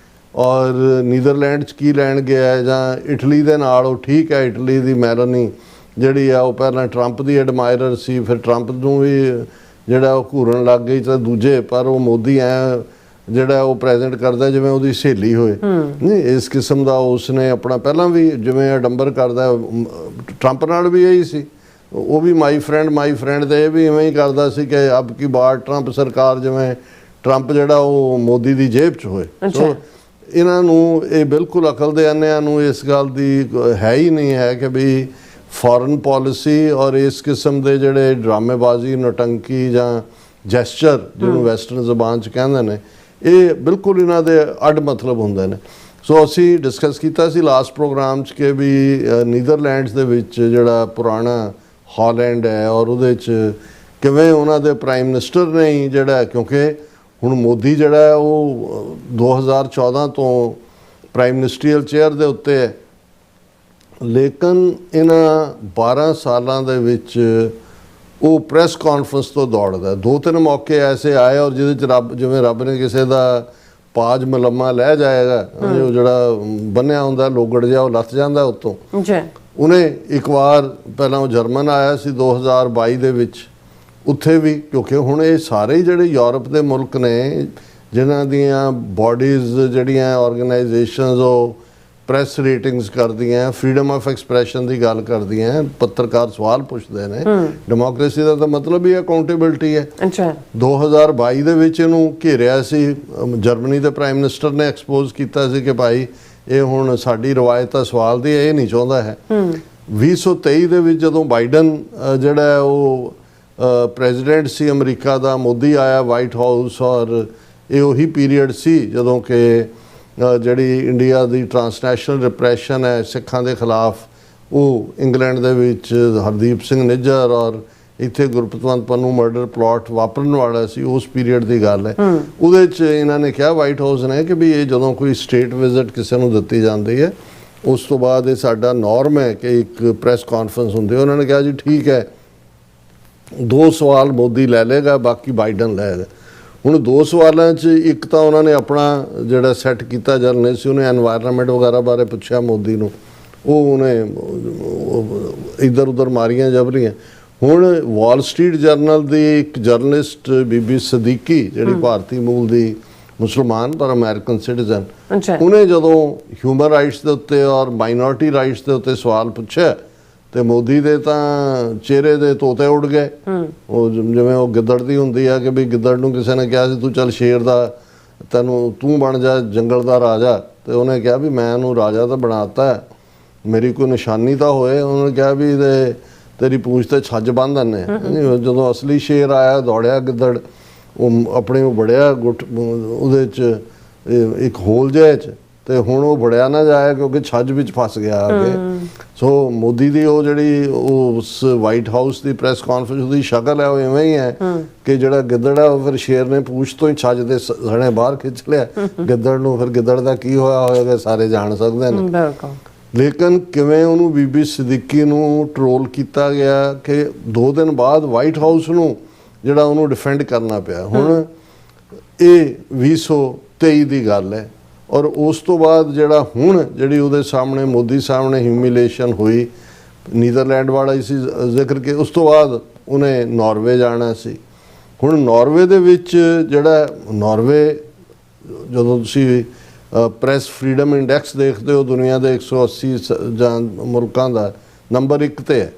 ਔਰ ਨੀਦਰਲੈਂਡ 'ਚ ਕੀ ਲੈਣ ਗਿਆ ਜਾਂ ਇਟਲੀ ਦੇ ਨਾਲ, ਉਹ ਠੀਕ ਹੈ ਇਟਲੀ ਦੀ ਮੈਲੋਨੀ ਜਿਹੜੀ ਆ ਉਹ ਪਹਿਲਾਂ ਟਰੰਪ ਦੀ ਐਡਮਾਇਰਰ ਸੀ, ਫਿਰ ਟਰੰਪ ਨੂੰ ਵੀ ਜਿਹੜਾ ਉਹ ਘੂਰਨ ਲੱਗ ਗਈ ਤਾਂ ਦੂਜੇ, ਪਰ ਉਹ ਮੋਦੀ ਐ ਜਿਹੜਾ ਉਹ ਪ੍ਰੈਜ਼ੈਂਟ ਕਰਦਾ ਜਿਵੇਂ ਉਹਦੀ ਸਹੇਲੀ ਹੋਏ। ਨਹੀਂ, ਇਸ ਕਿਸਮ ਦਾ ਉਸਨੇ ਆਪਣਾ ਪਹਿਲਾਂ ਵੀ ਜਿਵੇਂ ਅਡੰਬਰ ਕਰਦਾ ਟਰੰਪ ਨਾਲ ਵੀ ਇਹੀ ਸੀ, ਉਹ ਵੀ ਮਾਈ ਫਰੈਂਡ ਤੇ ਇਹ ਵੀ ਇਵੇਂ ਹੀ ਕਰਦਾ ਸੀ ਕਿ ਅਬ ਕੀ ਬਾਰ ਟਰੰਪ ਸਰਕਾਰ, ਜਿਵੇਂ ਟਰੰਪ ਜਿਹੜਾ ਉਹ ਮੋਦੀ ਦੀ ਜੇਬ 'ਚ ਹੋਏ। ਸੋ ਇਹਨਾਂ ਨੂੰ ਇਹ ਬਿਲਕੁਲ ਅਕਲ ਦੇ ਅੰਨਿਆਂ ਨੂੰ ਇਸ ਗੱਲ ਦੀ ਹੈ ਹੀ ਨਹੀਂ ਹੈ ਕਿ ਵੀ ਫੋਰਨ ਪਾਲਿਸੀ ਔਰ ਇਸ ਕਿਸਮ ਦੇ ਜਿਹੜੇ ਡਰਾਮੇਬਾਜ਼ੀ ਨੌਟੰਕੀ ਜਾਂ ਜੈਸਚਰ ਜਿਹਨੂੰ ਵੈਸਟਰਨ ਜ਼ਬਾਨ 'ਚ ਕਹਿੰਦੇ ਨੇ, ਇਹ ਬਿਲਕੁਲ ਇਹਨਾਂ ਦੇ ਅੱਡ ਮਤਲਬ ਹੁੰਦੇ ਨੇ। ਸੋ ਅਸੀਂ ਡਿਸਕਸ ਕੀਤਾ ਸੀ ਲਾਸਟ ਪ੍ਰੋਗਰਾਮ 'ਚ ਕਿ ਵੀ ਨੀਦਰਲੈਂਡਸ ਦੇ ਵਿੱਚ ਜਿਹੜਾ ਪੁਰਾਣਾ ਹਾਲੈਂਡ ਹੈ ਔਰ ਉਹਦੇ 'ਚ ਕਿਵੇਂ ਉਹਨਾਂ ਦੇ ਪ੍ਰਾਈਮ ਮਿਨਿਸਟਰ ਨੇ ਹੀ ਜਿਹੜਾ, ਕਿਉਂਕਿ ਹੁਣ ਮੋਦੀ ਜਿਹੜਾ ਉਹ 2014 ਤੋਂ ਪ੍ਰਾਈਮ ਮਿਨਿਸਟਰੀਅਲ ਚੇਅਰ ਦੇ ਉੱਤੇ ਹੈ, ਲੇਕਿਨ ਇਹਨਾਂ 12 ਸਾਲਾਂ ਦੇ ਵਿੱਚ ਉਹ ਪ੍ਰੈਸ ਕਾਨਫਰੰਸ ਤੋਂ ਦੌੜਦਾ। 2-3 ਮੌਕੇ ਐਸੇ ਆਏ ਔਰ ਜਿਹਦੇ 'ਚ ਜਿਵੇਂ ਰੱਬ ਨੇ ਕਿਸੇ ਦਾ ਪਾਜ ਮਲੰਮਾ ਲੈ ਜਾਏਗਾ, ਉਹ ਜਿਹੜਾ ਬੰਨਿਆ ਹੁੰਦਾ ਲੋਗੜ ਜਿਹਾ ਉਹ ਲੱਥ ਜਾਂਦਾ ਉੱਤੋਂ। ਉਹਨੇ ਇੱਕ ਵਾਰ ਪਹਿਲਾਂ ਉਹ ਜਰਮਨ ਆਇਆ ਸੀ 2022 ਦੇ ਵਿੱਚ, ਉੱਥੇ ਵੀ ਕਿਉਂਕਿ ਹੁਣ ਇਹ ਸਾਰੇ ਜਿਹੜੇ ਯੂਰਪ ਦੇ ਮੁਲਕ ਨੇ ਜਿਨ੍ਹਾਂ ਦੀਆਂ ਬਾਡੀਜ਼ ਜਿਹੜੀਆਂ ਆਰਗੇਨਾਈਜੇਸ਼ਨਸ ਉਹ ਪ੍ਰੈਸ ਰੇਟਿੰਗਸ ਕਰਦੀਆਂ, ਫਰੀडम ਆਫ ਐਕਸਪ੍ਰੈਸ਼ਨ ਦੀ ਗੱਲ ਕਰਦੀਆਂ, ਪੱਤਰਕਾਰ ਸਵਾਲ ਪੁੱਛਦੇ ਨੇ। ਡੈਮੋਕ੍ਰੇਸੀ ਦਾ ਤਾਂ ਮਤਲਬ ਹੀ ਅਕਾਊਂਟੇਬਿਲਟੀ ਹੈ। 2022 ਦੇ ਵਿੱਚ ਇਹਨੂੰ ਘੇਰਿਆ ਸੀ, ਜਰਮਨੀ ਦੇ ਪ੍ਰਾਈਮ ਮਿਨਿਸਟਰ ਨੇ ਐਕਸਪੋਜ਼ ਕੀਤਾ ਸੀ ਕਿ ਭਾਈ ਇਹ ਹੁਣ ਸਾਡੀ ਰਵਾਇਤ ਦਾ ਸਵਾਲ ਦੀ ਇਹ ਨਹੀਂ ਚਾਹੁੰਦਾ ਹੈ। 2023 ਦੇ ਵਿੱਚ ਜਦੋਂ ਬਾਈਡਨ ਜਿਹੜਾ ਉਹ ਪ੍ਰੈਜ਼ੀਡੈਂਟ ਸੀ ਅਮਰੀਕਾ ਦਾ, ਮੋਦੀ ਆਇਆ ਵਾਈਟ ਹਾਊਸ, ਔਰ ਇਹ ਉਹੀ ਪੀਰੀਅਡ ਸੀ ਜਦੋਂ ਕਿ ਜਿਹੜੀ ਇੰਡੀਆ ਦੀ ਟਰਾਂਸਨੈਸ਼ਨਲ ਰਿਪਰੈਸ਼ਨ ਹੈ ਸਿੱਖਾਂ ਦੇ ਖਿਲਾਫ, ਉਹ ਇੰਗਲੈਂਡ ਦੇ ਵਿੱਚ ਹਰਦੀਪ ਸਿੰਘ ਨਿੱਜਰ ਔਰ ਇੱਥੇ ਗੁਰਪਤਵੰਤ ਪੰਨੂ ਮਰਡਰ ਪਲਾਟ ਵਾਪਰਨ ਵਾਲਾ ਸੀ, ਉਸ ਪੀਰੀਅਡ ਦੀ ਗੱਲ ਹੈ। ਉਹਦੇ 'ਚ ਇਹਨਾਂ ਨੇ ਕਿਹਾ ਵਾਈਟ ਹਾਊਸ ਨੇ ਕਿ ਵੀ ਇਹ ਜਦੋਂ ਕੋਈ ਸਟੇਟ ਵਿਜ਼ਿਟ ਕਿਸੇ ਨੂੰ ਦਿੱਤੀ ਜਾਂਦੀ ਹੈ ਉਸ ਤੋਂ ਬਾਅਦ ਇਹ ਸਾਡਾ ਨੋਰਮ ਹੈ ਕਿ ਇੱਕ ਪ੍ਰੈਸ ਕਾਨਫਰੰਸ ਹੁੰਦੀ ਹੈ। ਉਹਨਾਂ ਨੇ ਕਿਹਾ ਜੀ ਠੀਕ ਹੈ, 2 ਸਵਾਲ ਮੋਦੀ ਲੈ ਲੇਗਾ, ਬਾਕੀ ਬਾਈਡਨ ਲਏਗਾ। ਹੁਣ 2 ਸਵਾਲਾਂ 'ਚ ਇੱਕ ਤਾਂ ਉਹਨਾਂ ਨੇ ਆਪਣਾ ਜਿਹੜਾ ਸੈੱਟ ਕੀਤਾ ਜਰਨਲਿਸਟ ਸੀ, ਉਹਨੇ ਐਨਵਾਇਰਨਮੈਂਟ ਵਗੈਰਾ ਬਾਰੇ ਪੁੱਛਿਆ ਮੋਦੀ ਨੂੰ, ਉਹ ਉਹਨੇ ਇੱਧਰ ਉੱਧਰ ਮਾਰੀਆਂ ਜਬਰੀਆਂ। ਹੁਣ ਵਾਲ ਸਟਰੀਟ ਜਰਨਲ ਦੀ ਇੱਕ ਜਰਨਲਿਸਟ ਬੀਬੀ ਸਦੀਕੀ ਜਿਹੜੀ ਭਾਰਤੀ ਮੂਲ ਦੀ ਮੁਸਲਮਾਨ ਪਰ ਅਮਰੀਕਨ ਸਿਟੀਜ਼ਨ, ਉਹਨੇ ਜਦੋਂ ਹਿਊਮਨ ਰਾਈਟਸ ਦੇ ਉੱਤੇ ਔਰ ਮਾਈਨੋਰਿਟੀ ਰਾਈਟਸ ਦੇ ਉੱਤੇ ਸਵਾਲ ਪੁੱਛਿਆ ਤੇ ਮੋਦੀ ਦੇ ਤਾਂ ਚਿਹਰੇ ਦੇ ਤੋਤੇ ਉੱਡ ਗਏ। ਉਹ ਜਿਵੇਂ ਉਹ ਗਿੱਦੜ ਦੀ ਹੁੰਦੀ ਆ ਕਿ ਵੀ ਗਿੱਦੜ ਨੂੰ ਕਿਸੇ ਨੇ ਕਿਹਾ ਸੀ ਤੂੰ ਚੱਲ ਸ਼ੇਰ ਦਾ ਤੂੰ ਬਣ ਜਾ ਜੰਗਲ ਦਾ ਰਾਜਾ, ਤੇ ਉਹਨੇ ਕਿਹਾ ਵੀ ਮੈਂ ਉਹਨੂੰ ਰਾਜਾ ਤਾਂ ਬਣਾਤਾ, ਮੇਰੀ ਕੋਈ ਨਿਸ਼ਾਨੀ ਤਾਂ ਹੋਏ। ਉਹਨੇ ਕਿਹਾ ਵੀ ਤੇਰੀ ਪੂੰਛ ਤੇ ਛੱਜ ਬੰਨ੍ਹ ਦਿੰਦੇ। ਜਦੋਂ ਅਸਲੀ ਸ਼ੇਰ ਆਇਆ ਦੌੜਿਆ ਗਿੱਦੜ, ਉਹ ਆਪਣੇ ਉਹ ਬੜਿਆ ਗੁੱਟ ਉਹਦੇ 'ਚ ਇੱਕ ਹੋਲ ਜਿਹੇ 'ਚ, ਤੇ ਹੁਣ ਉਹ ਬੜਿਆ ਨਾ ਜਾਇਆ ਕਿਉਂਕਿ ਛੱਜ ਵਿੱਚ ਫਸ ਗਿਆ ਆ ਕੇ। ਸੋ ਮੋਦੀ ਦੀ ਉਹ ਜਿਹੜੀ ਉਸ ਵਾਈਟ ਹਾਊਸ ਦੀ ਪ੍ਰੈਸ ਕਾਨਫਰੰਸ ਉਹਦੀ ਸ਼ਕਲ ਹੈ ਉਹ ਇਵੇਂ ਹੀ ਹੈ ਕਿ ਜਿਹੜਾ ਗਿੱਦੜ ਹੈ ਉਹ ਫਿਰ ਸ਼ੇਰ ਨੇ ਪੂਛ ਤੋਂ ਹੀ ਛੱਜ ਦੇ ਸਣੇ ਬਾਹਰ ਖਿੱਚ ਲਿਆ ਗਿੱਦੜ ਨੂੰ। ਫਿਰ ਗਿੱਦੜ ਦਾ ਕੀ ਹੋਇਆ ਹੋਵੇਗਾ ਸਾਰੇ ਜਾਣ ਸਕਦੇ ਨੇ। ਲੇਕਿਨ ਕਿਵੇਂ ਉਹਨੂੰ ਬੀਬੀ ਸਦੀਕੀ ਨੂੰ ਟਰੋਲ ਕੀਤਾ ਗਿਆ ਕਿ 2 ਦਿਨ ਬਾਅਦ ਵਾਈਟ ਹਾਊਸ ਨੂੰ ਜਿਹੜਾ ਉਹਨੂੰ ਡਿਫੈਂਡ ਕਰਨਾ ਪਿਆ। ਹੁਣ ਇਹ 2023 ਦੀ ਗੱਲ ਹੈ ਔਰ ਉਸ ਤੋਂ ਬਾਅਦ ਜਿਹੜਾ ਹੁਣ ਜਿਹੜੀ ਉਹਦੇ ਸਾਹਮਣੇ ਮੋਦੀ ਸਾਹਮਣੇ ਹਿਊਮਿਲੇਸ਼ਨ ਹੋਈ, ਨੀਦਰਲੈਂਡ ਵਾਲਾ ਹੀ ਸੀ ਜ਼ਿਕਰ ਕਿ ਉਸ ਤੋਂ ਬਾਅਦ ਉਹਨੇ ਨਾਰਵੇ ਜਾਣਾ ਸੀ। ਹੁਣ ਨਾਰਵੇ ਦੇ ਵਿੱਚ ਜਿਹੜਾ ਨਾਰਵੇ ਜਦੋਂ ਤੁਸੀਂ ਪ੍ਰੈਸ ਫਰੀडम ਇੰਡੈਕਸ ਦੇਖਦੇ ਹੋ ਦੁਨੀਆ ਦੇ 180 ਜਾਂ ਮੁਲਕਾਂ ਦਾ ਨੰਬਰ 1 ਤੇ ਹੈ।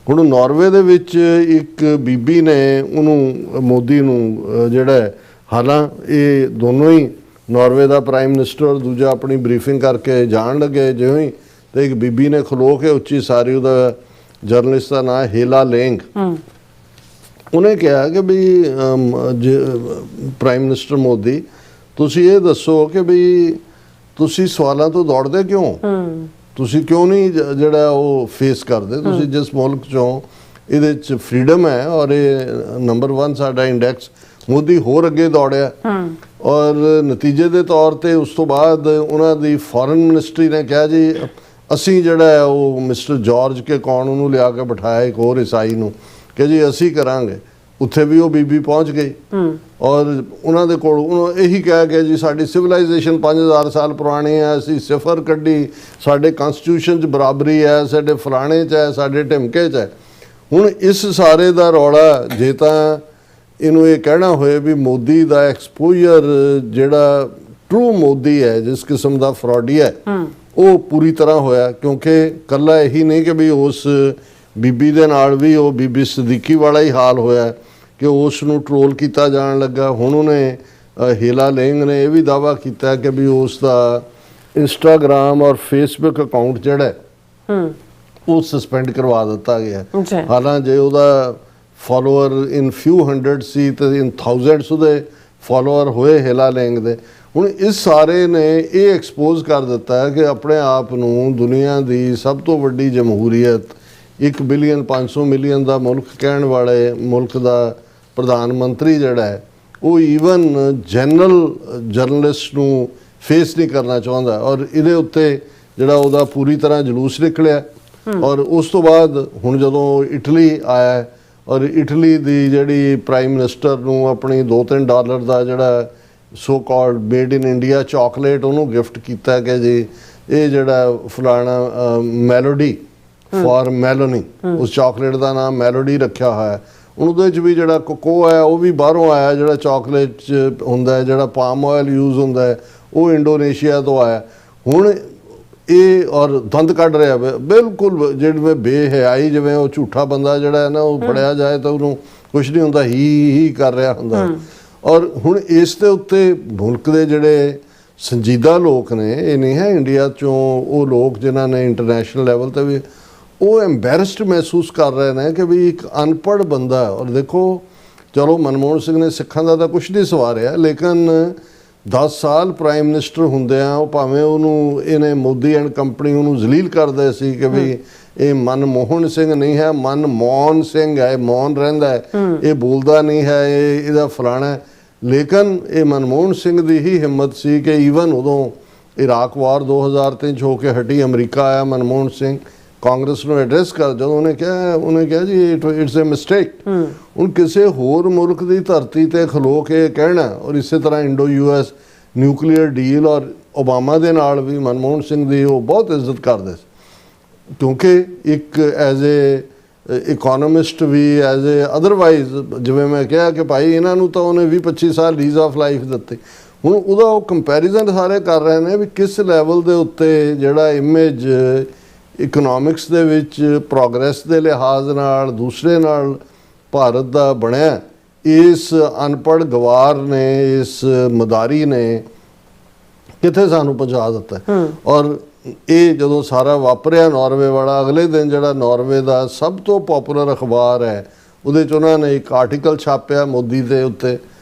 ਹੁਣ ਨਾਰਵੇ ਦੇ ਵਿੱਚ ਇੱਕ ਬੀਬੀ ਨੇ ਉਹਨੂੰ ਮੋਦੀ ਨੂੰ ਜਿਹੜਾ ਹਾਲਾਂ ਇਹ ਦੋਨੋਂ ਹੀ ਨਾਰਵੇ ਦਾ ਪ੍ਰਾਈਮ ਮਿਨਿਸਟਰ ਔਰ ਦੂਜਾ ਆਪਣੀ ਬਰੀਫਿੰਗ ਕਰਕੇ ਜਾਣ ਲੱਗੇ ਜਿਵੇਂ ਹੀ, ਤੇ ਇੱਕ ਬੀਬੀ ਨੇ ਖਲੋ ਕੇ ਉੱਚੀ ਸਾਰੀ, ਉਹਦਾ ਜਰਨਲਿਸਟ ਦਾ ਨਾਂ ਹੇਲਾ ਲੇਂਗ, ਉਹਨੇ ਕਿਹਾ ਕਿ ਵੀ ਪ੍ਰਾਈਮ ਮਿਨਿਸਟਰ ਮੋਦੀ ਤੁਸੀਂ ਇਹ ਦੱਸੋ ਕਿ ਵੀ ਤੁਸੀਂ ਸਵਾਲਾਂ ਤੋਂ ਦੌੜਦੇ ਕਿਉਂ, ਤੁਸੀਂ ਕਿਉਂ ਨਹੀਂ ਜਿਹੜਾ ਉਹ ਫੇਸ ਕਰਦੇ, ਤੁਸੀਂ ਜਿਸ ਮੁਲਕ 'ਚੋਂ ਇਹਦੇ 'ਚ ਫਰੀडम ਹੈ ਔਰ ਇਹ ਨੰਬਰ 1 ਸਾਡਾ ਇੰਡੈਕਸ। ਮੋਦੀ ਹੋਰ ਅੱਗੇ ਦੌੜਿਆ ਔਰ ਨਤੀਜੇ ਦੇ ਤੌਰ ਤੇ ਉਸ ਤੋਂ ਬਾਅਦ ਉਹਨਾਂ ਦੀ ਫੋਰਨ ਮਿਨਿਸਟਰੀ ਨੇ ਕਿਹਾ ਜੀ ਅਸੀਂ ਜਿਹੜਾ ਹੈ ਉਹ ਮਿਸਟਰ ਜਾਰਜ ਕੇ ਕੌਣ ਉਹਨੂੰ ਲਿਆ ਕੇ ਬਿਠਾਇਆ ਇੱਕ ਹੋਰ ਈਸਾਈ ਨੂੰ ਕਿ ਜੀ ਅਸੀਂ ਕਰਾਂਗੇ। ਉੱਥੇ ਵੀ ਉਹ ਬੀਬੀ ਪਹੁੰਚ ਗਈ ਔਰ ਉਹਨਾਂ ਦੇ ਕੋਲ ਉਹਨੂੰ ਇਹੀ ਕਹਿ ਗਿਆ ਜੀ ਸਾਡੀ ਸਿਵਲਾਈਜੇਸ਼ਨ 5000 ਸਾਲ ਪੁਰਾਣੀ ਹੈ, ਅਸੀਂ ਸਿਫਰ ਕੱਢੀ, ਸਾਡੇ ਕਨਸਟੀਟਿਊਸ਼ਨ 'ਚ ਬਰਾਬਰੀ ਹੈ, ਸਾਡੇ ਫਲਾਣੇ 'ਚ ਹੈ, ਸਾਡੇ ਢਿਮਕੇ 'ਚ ਹੈ। ਹੁਣ ਇਸ ਸਾਰੇ ਦਾ ਰੌਲਾ ਜੇ ਤਾਂ ਇਹਨੂੰ ਇਹ ਕਹਿਣਾ ਹੋਏ ਵੀ ਮੋਦੀ ਦਾ ਐਕਸਪੋਜ਼ਰ ਜਿਹੜਾ ਟਰੂ ਮੋਦੀ ਹੈ ਜਿਸ ਕਿਸਮ ਦਾ ਫਰਾਡੀ ਹੈ ਉਹ ਪੂਰੀ ਤਰ੍ਹਾਂ ਹੋਇਆ, ਕਿਉਂਕਿ ਇਕੱਲਾ ਇਹੀ ਨਹੀਂ ਕਿ ਵੀ ਉਸ ਬੀਬੀ ਦੇ ਨਾਲ ਵੀ ਉਹ ਬੀਬੀ ਸਦੀਕੀ ਵਾਲਾ ਹੀ ਹਾਲ ਹੋਇਆ ਕਿ ਉਸ ਨੂੰ ਟਰੋਲ ਕੀਤਾ ਜਾਣ ਲੱਗਾ। ਹੁਣ ਉਹਨੇ ਹੀਲਾ ਲੇਂਗ ਨੇ ਇਹ ਵੀ ਦਾਅਵਾ ਕੀਤਾ ਕਿ ਵੀ ਉਸ ਦਾ ਇੰਸਟਾਗ੍ਰਾਮ ਔਰ ਫੇਸਬੁੱਕ ਅਕਾਊਂਟ ਜਿਹੜਾ ਹੈ ਉਹ ਸਸਪੈਂਡ ਕਰਵਾ ਦਿੱਤਾ ਗਿਆ। ਹਾਲਾਂਕਿ ਉਹਦਾ ਫਾਲੋਅਰ ਇਨ ਫਿਊ ਹੰਡਰਡ ਸੀ ਤੇ ਇਨ ਥਾਊਜ਼ੈਂਡਸ ਉਹਦੇ ਫਾਲੋਅਰ ਹੋਏ ਹੀਲਾ ਲੇਂਗ ਦੇ। ਹੁਣ ਇਸ ਸਾਰੇ ਨੇ ਇਹ ਐਕਸਪੋਜ਼ ਕਰ ਦਿੱਤਾ ਕਿ ਆਪਣੇ ਆਪ ਨੂੰ ਦੁਨੀਆ ਦੀ ਸਭ ਤੋਂ ਵੱਡੀ ਜਮਹੂਰੀਅਤ 1 ਬਿਲੀਅਨ 500 ਮਿਲੀਅਨ ਦਾ ਮੁਲਕ ਕਹਿਣ ਵਾਲੇ ਮੁਲਕ ਦਾ ਪ੍ਰਧਾਨ ਮੰਤਰੀ ਜਿਹੜਾ ਹੈ ਉਹ ਈਵਨ ਜਰਨਲਿਸਟ ਨੂੰ ਫੇਸ ਨਹੀਂ ਕਰਨਾ ਚਾਹੁੰਦਾ। ਔਰ ਇਹਦੇ ਉੱਤੇ ਜਿਹੜਾ ਉਹਦਾ ਪੂਰੀ ਤਰ੍ਹਾਂ ਜਲੂਸ ਨਿਕਲਿਆ। ਔਰ ਉਸ ਤੋਂ ਬਾਅਦ ਹੁਣ ਜਦੋਂ ਇਟਲੀ ਆਇਆ ਔਰ ਇਟਲੀ ਦੀ ਜਿਹੜੀ ਪ੍ਰਾਈਮ ਮਿਨਿਸਟਰ ਨੂੰ ਆਪਣੀ $2-3 ਦਾ ਜਿਹੜਾ so called made in India chocolate ਉਹਨੂੰ ਗਿਫਟ ਕੀਤਾ ਕਿ ਜੀ ਇਹ ਜਿਹੜਾ ਫਲਾਣਾ ਮੈਲੋਡੀ ਫॉर ਮੈਲੋਨੀ, ਉਸ ਚਾਕਲੇਟ ਦਾ ਨਾਮ ਮੈਲੋਡੀ ਰੱਖਿਆ ਹੋਇਆ। ਹੁਣ ਉਹਦੇ ਵਿੱਚ ਵੀ ਜਿਹੜਾ ਕੋਕੋ ਹੈ ਉਹ ਵੀ ਬਾਹਰੋਂ ਆਇਆ, ਜਿਹੜਾ ਚਾਕਲੇਟ 'ਚ ਹੁੰਦਾ ਹੈ, ਜਿਹੜਾ ਪਾਮ ਆਇਲ ਯੂਜ਼ ਹੁੰਦਾ ਹੈ ਉਹ ਇੰਡੋਨੇਸ਼ੀਆ ਤੋਂ ਆਇਆ। ਹੁਣ ਇਹ ਔਰ ਦੰਦ ਕੱਢ ਰਿਹਾ ਬਿਲਕੁਲ ਜਿਵੇਂ ਬੇਹਯਾਈ, ਜਿਵੇਂ ਉਹ ਝੂਠਾ ਬੰਦਾ ਜਿਹੜਾ ਹੈ ਨਾ ਉਹ ਫੜਿਆ ਜਾਏ ਤਾਂ ਉਹਨੂੰ ਕੁਛ ਨਹੀਂ ਹੁੰਦਾ, ਹੀ ਕਰ ਰਿਹਾ ਹੁੰਦਾ। ਔਰ ਹੁਣ ਇਸ ਦੇ ਉੱਤੇ ਮੁਲਕ ਦੇ ਜਿਹੜੇ ਸੰਜੀਦਾ ਲੋਕ ਨੇ, ਇਹ ਨਹੀਂ ਹੈ ਇੰਡੀਆ 'ਚੋਂ ਉਹ ਲੋਕ ਜਿਨ੍ਹਾਂ ਨੇ ਇੰਟਰਨੈਸ਼ਨਲ ਲੈਵਲ 'ਤੇ ਵੀ ਉਹ ਐਂਬੈਰਸਡ ਮਹਿਸੂਸ ਕਰ ਰਹੇ ਨੇ ਕਿ ਵੀ ਇੱਕ ਅਨਪੜ੍ਹ ਬੰਦਾ। ਔਰ ਦੇਖੋ ਚਲੋ ਮਨਮੋਹਨ ਸਿੰਘ ਨੇ ਸਿੱਖਾਂ ਦਾ ਤਾਂ ਕੁਛ ਨਹੀਂ ਸਵਾਰਿਆ, ਲੇਕਿਨ 10 ਸਾਲ ਪ੍ਰਾਈਮ ਮਿਨਿਸਟਰ ਹੁੰਦਿਆਂ ਉਹ ਭਾਵੇਂ ਉਹਨੂੰ ਇਹਨੇ ਮੋਦੀ ਐਂਡ ਕੰਪਨੀ ਉਹਨੂੰ ਜ਼ਲੀਲ ਕਰਦੇ ਸੀ ਕਿ ਵੀ ਇਹ ਮਨਮੋਹਨ ਸਿੰਘ ਨਹੀਂ ਹੈ, ਮਨਮੋਹਨ ਸਿੰਘ ਹੈ, ਮੌਨ ਰਹਿੰਦਾ ਹੈ, ਇਹ ਬੋਲਦਾ ਨਹੀਂ ਹੈ, ਇਹਦਾ ਫਲਾਣਾ। ਲੇਕਿਨ ਇਹ ਮਨਮੋਹਨ ਸਿੰਘ ਦੀ ਹੀ ਹਿੰਮਤ ਸੀ ਕਿ ਈਵਨ ਉਦੋਂ ਇਰਾਕ ਵਾਰ 2003 'ਚ ਹੋ ਕੇ ਹਟੀ, ਅਮਰੀਕਾ ਆਇਆ ਮਨਮੋਹਨ ਸਿੰਘ ਕਾਂਗਰਸ ਨੂੰ ਐਡਰੈਸ ਕਰ, ਜਦੋਂ ਉਹਨੇ ਕਿਹਾ ਜੀ ਇਟਸ ਅ ਮਿਸਟੇਕ। ਹੁਣ ਕਿਸੇ ਹੋਰ ਮੁਲਕ ਦੀ ਧਰਤੀ ਤੇ ਖਲੋ ਕੇ ਕਹਿਣਾ, ਔਰ ਇਸੇ ਤਰ੍ਹਾਂ ਇੰਡੋ US ਨਿਊਕਲੀਅਰ ਡੀਲ ਔਰ ਓਬਾਮਾ ਦੇ ਨਾਲ ਵੀ ਮਨਮੋਹਨ ਸਿੰਘ ਦੀ ਉਹ ਬਹੁਤ ਇੱਜ਼ਤ ਕਰਦੇ ਸੀ, ਕਿਉਂਕਿ ਇੱਕ ਐਜ਼ ਏ ਇਕੋਨੋਮਿਸਟ ਵੀ ਐਜ਼ ਏ ਅਦਰਵਾਈਜ਼ ਜਿਵੇਂ ਮੈਂ ਕਿਹਾ ਕਿ ਭਾਈ ਇਹਨਾਂ ਨੂੰ ਤਾਂ ਉਹਨੇ 20-25 ਸਾਲ ਲੀਜ਼ ਆਫ ਲਾਈਫ ਦਿੱਤੇ। ਹੁਣ ਉਹਦਾ ਉਹ ਕੰਪੈਰੀਜ਼ਨ ਸਾਰੇ ਕਰ ਰਹੇ ਨੇ ਵੀ ਕਿਸ ਲੈਵਲ ਦੇ ਉੱਤੇ ਜਿਹੜਾ ਇਮੇਜ ਇਕਨੋਮਿਕਸ ਦੇ ਵਿੱਚ ਪ੍ਰੋਗਰੈਸ ਦੇ ਲਿਹਾਜ਼ ਨਾਲ ਦੂਸਰੇ ਨਾਲ ਭਾਰਤ ਦਾ ਬਣਿਆ। ਇਸ ਅਨਪੜ੍ਹ ਗਵਾਰ ਨੇ, ਇਸ ਮਦਾਰੀ ਨੇ ਕਿੱਥੇ ਸਾਨੂੰ ਪਹੁੰਚਾ ਦਿੱਤਾ। ਔਰ ਇਹ ਜਦੋਂ ਸਾਰਾ ਵਾਪਰਿਆ ਨਾਰਵੇ ਵਾਲਾ, ਅਗਲੇ ਦਿਨ ਜਿਹੜਾ ਨਾਰਵੇ ਦਾ ਸਭ ਤੋਂ ਪੋਪੂਲਰ ਅਖਬਾਰ ਹੈ ਉਹਦੇ 'ਚ ਉਹਨਾਂ ਨੇ ਇੱਕ ਆਰਟੀਕਲ ਛਾਪਿਆ ਮੋਦੀ ਦੇ ਉੱਤੇ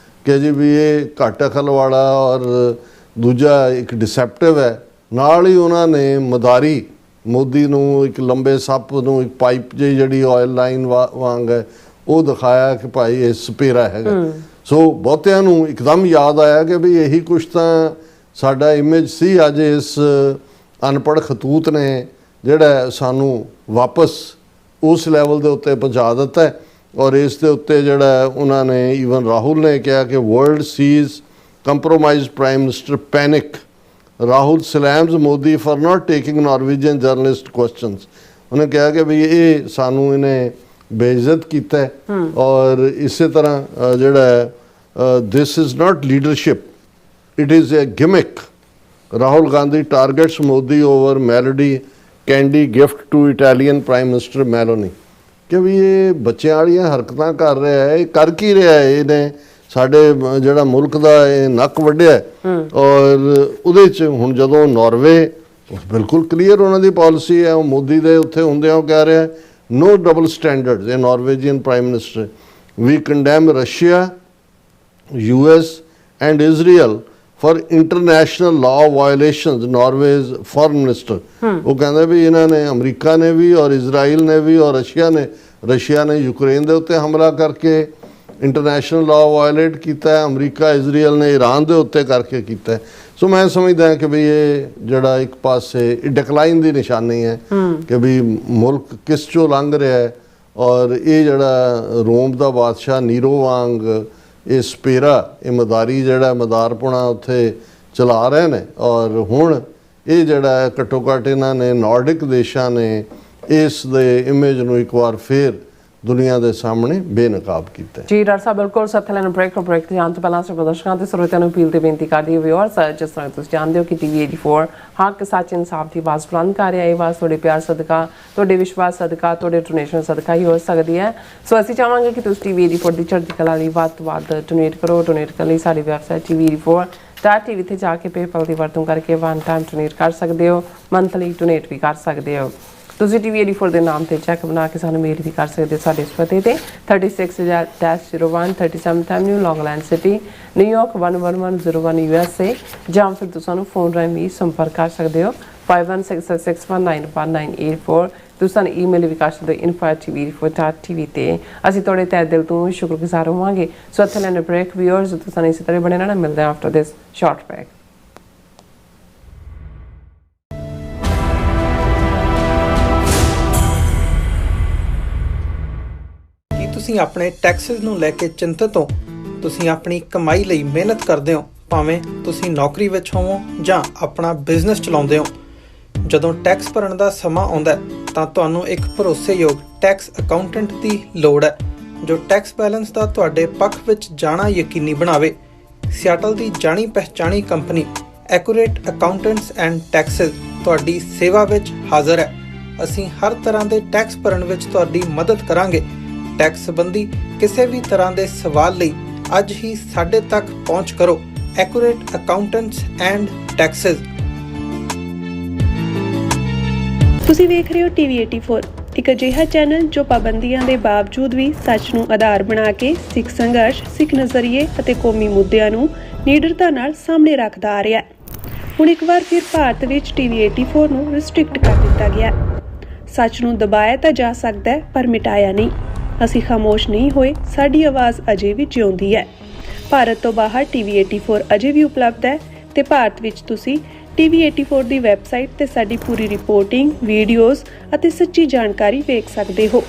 ਕਿ ਜੀ ਵੀ ਇਹ ਘੱਟ ਅਕਲ ਵਾਲਾ ਔਰ ਦੂਜਾ ਇੱਕ ਡਿਸੈਪਟਿਵ ਹੈ। ਨਾਲ ਹੀ ਉਹਨਾਂ ਨੇ ਮਦਾਰੀ ਮੋਦੀ ਨੂੰ ਇੱਕ ਲੰਬੇ ਸੱਪ ਨੂੰ ਇੱਕ ਪਾਈਪ ਜਿਹੀ ਜਿਹੜੀ ਆਇਲ ਲਾਈਨ ਵਾਂਗ ਹੈ ਉਹ ਦਿਖਾਇਆ ਕਿ ਭਾਈ ਇਹ ਸਪੇਰਾ ਹੈਗਾ। ਸੋ ਬਹੁਤਿਆਂ ਨੂੰ ਇੱਕਦਮ ਯਾਦ ਆਇਆ ਕਿ ਵੀ ਇਹੀ ਕੁਛ ਤਾਂ ਸਾਡਾ ਇਮੇਜ ਸੀ। ਅੱਜ ਇਸ ਅਨਪੜ੍ਹ ਖਤੂਤ ਨੇ ਜਿਹੜਾ ਸਾਨੂੰ ਵਾਪਸ ਉਸ ਲੈਵਲ ਦੇ ਉੱਤੇ ਪਹੁੰਚਾ ਦਿੱਤਾ ਹੈ। ਔਰ ਇਸ ਦੇ ਉੱਤੇ ਜਿਹੜਾ ਉਹਨਾਂ ਨੇ ਈਵਨ ਰਾਹੁਲ ਨੇ ਕਿਹਾ ਕਿ world sees compromise prime minister panic, Rahul slams Modi for not taking Norwegian journalist questions. ਉਹਨੇ ਕਿਹਾ ਕਿ ਵੀ ਇਹ ਸਾਨੂੰ ਇਹਨੇ ਬੇਇੱਜ਼ਤ ਕੀਤਾ ਔਰ ਇਸੇ ਤਰ੍ਹਾਂ ਜਿਹੜਾ this is not leadership, it is a gimmick. Rahul Gandhi targets Modi over melody candy gift to Italian prime minister Meloni. ਕਿ ਵੀ ਇਹ ਬੱਚਿਆਂ ਵਾਲੀਆਂ ਹਰਕਤਾਂ ਕਰ ਰਿਹਾ ਹੈ, ਇਹ ਕਰ ਕੀ ਰਿਹਾ ਹੈ? ਇਹਨੇ ਸਾਡੇ ਜਿਹੜਾ ਮੁਲਕ ਦਾ ਇਹ ਨੱਕ ਵੱਢਿਆ। ਔਰ ਉਹਦੇ 'ਚ ਹੁਣ ਜਦੋਂ ਨਾਰਵੇ ਬਿਲਕੁਲ ਕਲੀਅਰ ਉਹਨਾਂ ਦੀ ਪਾਲਿਸੀ ਹੈ, ਉਹ ਮੋਦੀ ਦੇ ਉੱਥੇ ਹੁੰਦਿਆਂ ਉਹ ਕਹਿ ਰਿਹਾ no double standards. A Norwegian Prime Minister, we condemn Russia, US and Israel for international law violations. Norway's foreign minister ਉਹ ਕਹਿੰਦਾ ਵੀ ਇਹਨਾਂ ਨੇ ਅਮਰੀਕਾ ਨੇ ਵੀ ਔਰ ਇਜ਼ਰਾਈਲ ਨੇ ਵੀ ਔਰ ਰਸ਼ੀਆ ਨੇ ਯੂਕਰੇਨ ਦੇ ਉੱਤੇ ਹਮਲਾ ਕਰਕੇ ਇੰਟਰਨੈਸ਼ਨਲ ਲਾਅ ਵਾਇਲੇਟ ਕੀਤਾ ਹੈ। ਅਮਰੀਕਾ ਇਜ਼ਰਾਈਲ ਨੇ ਈਰਾਨ ਦੇ ਉੱਤੇ ਕਰਕੇ ਕੀਤਾ ਹੈ। ਸੋ ਮੈਂ ਸਮਝਦਾ ਕਿ ਵੀ ਇਹ ਜਿਹੜਾ ਇੱਕ ਪਾਸੇ ਡਿਕਲਾਈਨ ਦੀ ਨਿਸ਼ਾਨੀ ਹੈ ਕਿ ਵੀ ਮੁਲਕ ਕਿਸ ਚੋਂ ਲੰਘ ਰਿਹਾ ਹੈ। ਔਰ ਇਹ ਜਿਹੜਾ ਰੋਮ ਦਾ ਬਾਦਸ਼ਾਹ ਨੀਰੋ ਵਾਂਗ ਇਹ ਸਪੇਰਾ, ਇਹ ਮਦਾਰੀ ਜਿਹੜਾ ਮਦਾਰਪੁਣਾ ਉੱਥੇ ਚਲਾ ਰਹੇ ਨੇ। ਔਰ ਹੁਣ ਇਹ ਜਿਹੜਾ ਘੱਟੋ ਘੱਟ ਇਹਨਾਂ ਨੇ ਨਾਰਡਿਕ ਦੇਸ਼ਾਂ ਨੇ ਇਸ ਦੇ ਇਮੇਜ ਨੂੰ ਇੱਕ ਵਾਰ ਫੇਰ ਦੁਨੀਆ ਦੇ ਸਾਹਮਣੇ ਬੇਨਕਾਬ ਕੀਤਾ ਜੀ ਡਾਕਟਰ ਸਾਹਿਬ ਬਿਲਕੁਲ ਸੱਥਲੈਨ ਬ੍ਰੇਕ ਤੇ ਜਾਣ ਤੋਂ ਪਹਿਲਾਂ ਸਾਡੇ ਦਰਸ਼ਕਾਂ ਤੇ ਸਰੋਤਿਆਂ ਨੂੰ ਅਪੀਲ ਤੇ ਬੇਨਤੀ ਕਰਦੀ ਹਾਂ ਵਿਊਅਰਸ ਜਿਸ ਤਰ੍ਹਾਂ ਤੁਸੀਂ ਜਾਣਦੇ ਹੋ ਕਿ TV 84 ਹੱਕ ਸੱਚ ਇਨਸਾਫ ਦੀ ਆਵਾਜ਼ ਬੁਲੰਦ ਕਰ ਰਿਹਾ ਹੈ। ਇਹ ਆਵਾਜ਼ ਤੁਹਾਡੇ ਪਿਆਰ ਸਦਕਾ, ਤੁਹਾਡੇ ਵਿਸ਼ਵਾਸ ਸਦਕਾ, ਤੁਹਾਡੇ ਡੋਨੇਸ਼ਨ ਸਦਕਾ ਹੀ ਹੋ ਸਕਦੀ ਹੈ। ਸੋ ਅਸੀਂ ਚਾਹਾਂਗੇ ਕਿ ਤੁਸੀਂ TV 84 ਦੀ ਚੜ੍ਹਦੀ ਕਲਾ ਲਈ ਵੱਧ ਤੋਂ ਵੱਧ ਡੋਨੇਟ ਕਰੋ। ਡੋਨੇਟ ਕਰਨ ਲਈ ਸਾਡੀ ਵੈਬਸਾਈਟ TV84.tv ਤੇ ਜਾ ਕੇ ਪੇਪਲ ਦੀ ਵਰਤੋਂ ਕਰਕੇ ਵਨ ਟਾਈਮ ਡੋਨੇਟ ਕਰ ਸਕਦੇ ਹੋ, ਮੰਥਲੀ ਡੋਨੇਟ ਵੀ ਕਰ ਸਕਦੇ ਹੋ। ਤੁਸੀਂ TV 84 ਦੇ ਨਾਮ ਤੇ ਚੈੱਕ ਬਣਾ ਕੇ ਸਾਨੂੰ ਮੇਲ ਵੀ ਕਰ ਸਕਦੇ ਹੋ ਸਾਡੇ ਇਸ ਪਤੇ ਤੇ 36-01 37th Avenue Long Island City New York 11101 USA ਜਾਂ ਫਿਰ ਤੁਸੀਂ ਸਾਨੂੰ ਫੋਨ ਰਾਹੀਂ ਵੀ ਸੰਪਰਕ ਕਰ ਸਕਦੇ ਹੋ 5166191984। ਤੁਸੀਂ ਸਾਨੂੰ ਈਮੇਲ ਵੀ ਕਰ ਸਕਦੇ ਹੋ info@tv84.tv ਤੇ ਅਸੀਂ ਤੁਹਾਡੇ ਤਹਿ ਦਿਲ ਤੋਂ ਸ਼ੁਕਰਗੁਜ਼ਾਰ ਹੋਵਾਂਗੇ। ਸੋ ਇੱਥੇ ਲੈਣ ਬ੍ਰੇਕ ਵਿਊਅਰਸ ਤੁਸੀਂ ਸਾਨੂੰ ਇਸੇ ਤਰ੍ਹਾਂ ਬਣੇ ਰਹਿਣਾ। ਮਿਲਦੇ ਹਾਂ ਆਫਟਰ ਦਿਸ ਸ਼ਾਰਟ ਬ੍ਰੇਕ। ਤੁਸੀਂ ਆਪਣੇ ਟੈਕਸਿਸ ਨੂੰ ਲੈ ਕੇ ਚਿੰਤਤ ਹੋ? ਤੁਸੀਂ ਆਪਣੀ ਕਮਾਈ ਲਈ ਮਿਹਨਤ ਕਰਦੇ ਹੋ, ਭਾਵੇਂ ਤੁਸੀਂ ਨੌਕਰੀ ਵਿੱਚ ਹੋਵੋ ਜਾਂ ਆਪਣਾ ਬਿਜ਼ਨਸ ਚਲਾਉਂਦੇ ਹੋ। ਜਦੋਂ ਟੈਕਸ ਭਰਨ ਦਾ ਸਮਾਂ ਆਉਂਦਾ ਤਾਂ ਤੁਹਾਨੂੰ ਇੱਕ ਭਰੋਸੇਯੋਗ ਟੈਕਸ ਅਕਾਊਂਟੈਂਟ ਦੀ ਲੋੜ ਹੈ ਜੋ ਟੈਕਸ ਬੈਲੈਂਸ ਦਾ ਤੁਹਾਡੇ ਪੱਖ ਵਿੱਚ ਜਾਣਾ ਯਕੀਨੀ ਬਣਾਵੇ। ਸਿਆਟਲ ਦੀ ਜਾਣੀ ਪਛਾਣੀ company accurate accountants and taxes ਤੁਹਾਡੀ ਸੇਵਾ ਵਿੱਚ ਹਾਜ਼ਰ ਹੈ। ਅਸੀਂ ਹਰ ਤਰ੍ਹਾਂ ਦੇ ਟੈਕਸ ਭਰਨ ਵਿੱਚ ਤੁਹਾਡੀ ਮਦਦ ਕਰਾਂਗੇ। ਟੈਕਸ ਸੰਬੰਧੀ ਕਿਸੇ ਵੀ ਤਰ੍ਹਾਂ ਦੇ ਸਵਾਲ ਲਈ ਅੱਜ ਹੀ ਸਾਡੇ ਤੱਕ ਪਹੁੰਚ ਕਰੋ। Accurate accountants and Texas. ਤੁਸੀਂ ਵੇਖ ਰਹੇ ਹੋ TV 84, ਇੱਕ ਅਜਿਹਾ ਚੈਨਲ ਜੋ ਪਾਬੰਦੀਆਂ ਦੇ ਬਾਵਜੂਦ ਵੀ ਸੱਚ ਨੂੰ ਆਧਾਰ ਬਣਾ ਕੇ ਸਿੱਖ ਸੰਘਰਸ਼, ਸਿੱਖ ਨਜ਼ਰੀਏ ਅਤੇ ਕੌਮੀ ਮੁੱਦਿਆਂ ਨੂੰ ਨਿਡਰਤਾ ਨਾਲ ਸਾਹਮਣੇ ਰੱਖਦਾ ਆ ਰਿਹਾ ਹੈ। ਹੁਣ ਇੱਕ ਵਾਰ ਫਿਰ ਭਾਰਤ ਵਿੱਚ TV 84 ਨੂੰ ਰਿਸਟ੍ਰਿਕਟ ਕਰ ਦਿੱਤਾ ਗਿਆ। ਸੱਚ ਨੂੰ ਦਬਾਇਆ ਤਾਂ ਜਾ ਸਕਦਾ ਹੈ ਪਰ ਮਿਟਾਇਆ ਨਹੀਂ। ਅਸੀਂ ਖਾਮੋਸ਼ ਨਹੀਂ ਹੋਏ, ਸਾਡੀ ਆਵਾਜ਼ ਅਜੇ ਵੀ ਜਿਉਂਦੀ ਹੈ। ਭਾਰਤ ਤੋਂ ਬਾਹਰ TV 84 ਅਜੇ ਵੀ ਉਪਲਬਧ ਹੈ ਤੇ ਭਾਰਤ ਵਿੱਚ ਤੁਸੀਂ TV 84 ਦੀ ਵੈਬਸਾਈਟ ਤੇ ਸਾਡੀ ਪੂਰੀ ਰਿਪੋਰਟਿੰਗ, ਵੀਡੀਓਜ਼ ਅਤੇ ਸੱਚੀ ਜਾਣਕਾਰੀ ਵੇਖ ਸਕਦੇ ਹੋ।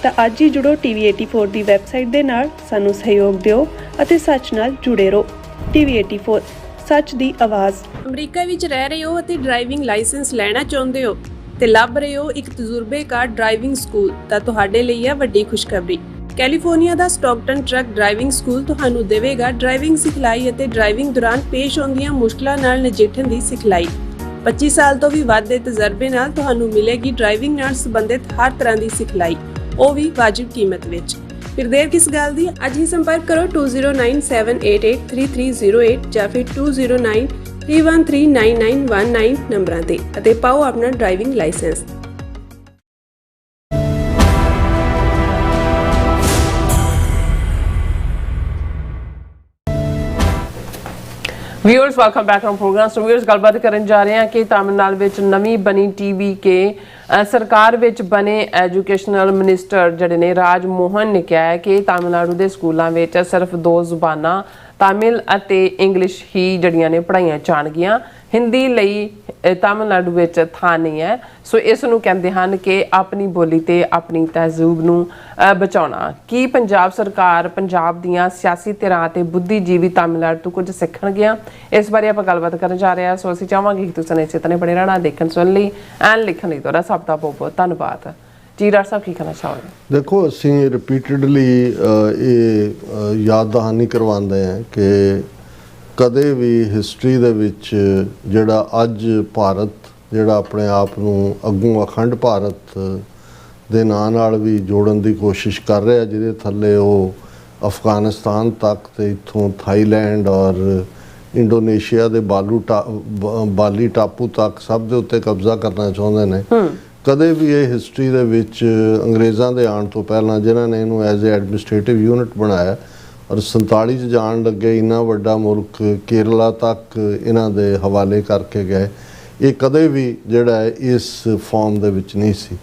ਤਾਂ ਅੱਜ ਹੀ ਜੁੜੋ TV 84 ਦੀ ਵੈਬਸਾਈਟ ਦੇ ਨਾਲ, ਸਾਨੂੰ ਸਹਿਯੋਗ ਦਿਓ ਅਤੇ ਸੱਚ ਨਾਲ ਜੁੜੇ ਰਹੋ। TV 84 ਸੱਚ ਦੀ ਆਵਾਜ਼। ਅਮਰੀਕਾ ਵਿੱਚ ਰਹਿ ਰਹੇ ਹੋ ਅਤੇ ਡਰਾਈਵਿੰਗ ਲਾਇਸੈਂਸ ਲੈਣਾ ਚਾਹੁੰਦੇ ਹੋ ਤੇ ਲੱਭ ਰਹੇ ਹੋ ਇੱਕ ਤਜਰਬੇਕਾਰ ਡਰਾਈਵਿੰਗ ਸਕੂਲ, ਤਾਂ ਤੁਹਾਡੇ ਲਈ ਹੈ ਵੱਡੀ ਖੁਸ਼ਖਬਰੀ। ਕੈਲੀਫੋਰਨੀਆ ਦਾ ਸਟਾਕਟਨ ਟਰੱਕ ਡਰਾਈਵਿੰਗ ਸਕੂਲ ਤੁਹਾਨੂੰ ਦੇਵੇਗਾ ਡਰਾਈਵਿੰਗ ਸਿਖਲਾਈ ਅਤੇ ਡਰਾਈਵਿੰਗ ਦੌਰਾਨ ਪੇਸ਼ ਆਉਂਦੀਆਂ ਮੁਸ਼ਕਲਾਂ ਨਾਲ ਨਜਿੱਠਣ ਦੀ ਸਿਖਲਾਈ। 25 ਸਾਲ ਤੋਂ ਵੀ ਵੱਧ ਦੇ ਤਜਰਬੇ ਨਾਲ ਤੁਹਾਨੂੰ ਮਿਲੇਗੀ ਡਰਾਈਵਿੰਗ ਨਾਲ ਸੰਬੰਧਿਤ ਹਰ ਤਰ੍ਹਾਂ ਦੀ ਸਿਖਲਾਈ, ਉਹ ਵੀ ਵਾਜਿਬ ਕੀਮਤ ਵਿੱਚ। ਫਿਰ ਦੇਰ ਕਿਸ ਗੱਲ ਦੀ, ਅੱਜ ਹੀ ਸੰਪਰਕ ਕਰੋ 2097883308 ਜਾਂ ਫਿਰ 2093139919 ਨੰਬਰਾਂ ਤੇ ਅਤੇ ਪਾਓ ਆਪਣਾ driving licence. Viewers welcome back on programme. So viewers गलबात करन जा रहे हैं कि तमिलनाडु विच नवी बनी टीवी के सरकार विच बने एजुकेशनल मिनिस्टर जिहड़े ने राज मोहन ने कहा है कि तमिलनाडु के स्कूलों में सिर्फ 2 ਜ਼ੁਬਾਨਾਂ तमिल ਅਤੇ इंग्लिश ही जड़ियां ने पढ़ाईਆਂ ਜਾਣਗੀਆਂ। हिंदी ਲਈ तमिलनाडु ਵਿੱਚ ਥਾਂ नहीं है। सो इस ਨੂੰ ਕਹਿੰਦੇ ਹਨ ਕਿ ਆਪਣੀ ਬੋਲੀ ਤੇ ਆਪਣੀ ਤਹਿਜ਼ੀਬ ਨੂੰ ਬਚਾਉਣਾ। ਕੀ ਪੰਜਾਬ ਸਰਕਾਰ ਪੰਜਾਬ ਦੀਆਂ ਸਿਆਸੀ ਧਿਰਾਂ ਤੇ ਬੁੱਧੀਜੀਵੀ ਤਮਿਲਨਾਡੂ ਤੋਂ ਕੁਝ ਸਿੱਖਣਗੀਆਂ? ਇਸ ਬਾਰੇ ਆਪਾਂ ਗੱਲਬਾਤ ਕਰਨ ਜਾ ਰਹੇ ਹਾਂ। ਸੋ ਅਸੀਂ ਚਾਹਾਂਗੇ ਕਿ ਤੁਸੀਂ ਇਸੇ ਤਰ੍ਹਾਂ ਬਣੇ ਰਹਿਣਾ ਦੇਖਣ ਸੁਣਨ ਲਈ ਐਂਡ ਲਿਖਣ ਲਈ। ਤੁਹਾਡਾ ਸਭ ਦਾ ਬਹੁਤ ਬਹੁਤ ਧੰਨਵਾਦ। ਜੀ ਡਾਕਟਰ ਸਾਹਿਬ ਕੀ ਕਹਿਣਾ ਚਾਹੋਗੇ? ਦੇਖੋ, ਅਸੀਂ ਰਿਪੀਟਡਲੀ ਇਹ ਯਾਦ ਦਹਾਨੀ ਕਰਵਾਉਂਦੇ ਹਾਂ ਕਿ ਕਦੇ ਵੀ ਹਿਸਟਰੀ ਦੇ ਵਿੱਚ ਜਿਹੜਾ ਅੱਜ ਭਾਰਤ ਜਿਹੜਾ ਆਪਣੇ ਆਪ ਨੂੰ ਅੱਗੋਂ ਅਖੰਡ ਭਾਰਤ ਦੇ ਨਾਂ ਨਾਲ ਵੀ ਜੋੜਨ ਦੀ ਕੋਸ਼ਿਸ਼ ਕਰ ਰਿਹਾ, ਜਿਹਦੇ ਥੱਲੇ ਉਹ ਅਫਗਾਨਿਸਤਾਨ ਤੱਕ ਤੇ ਇੱਥੋਂ ਥਾਈਲੈਂਡ ਔਰ ਇੰਡੋਨੇਸ਼ੀਆ ਦੇ ਬਾਲੀ ਟਾਪੂ ਤੱਕ ਸਭ ਦੇ ਉੱਤੇ ਕਬਜ਼ਾ ਕਰਨਾ ਚਾਹੁੰਦੇ ਨੇ। ਕਦੇ ਵੀ ਇਹ ਹਿਸਟਰੀ ਦੇ ਵਿੱਚ ਅੰਗਰੇਜ਼ਾਂ ਦੇ ਆਉਣ ਤੋਂ ਪਹਿਲਾਂ ਜਿਨ੍ਹਾਂ ਨੇ ਇਹਨੂੰ ਐਜ਼ ਏ ਐਡਮਿਨਿਸਟ੍ਰੇਟਿਵ ਯੂਨਿਟ ਬਣਾਇਆ ਔਰ 47 'ਚ ਜਾਣ ਲੱਗੇ ਇੰਨਾ ਵੱਡਾ ਮੁਲਕ ਕੇਰਲਾ ਤੱਕ ਇਹਨਾਂ ਦੇ ਹਵਾਲੇ ਕਰਕੇ ਗਏ, ਇਹ ਕਦੇ ਵੀ ਜਿਹੜਾ ਹੈ ਇਸ ਫਾਰਮ ਦੇ ਵਿੱਚ ਨਹੀਂ ਸੀ।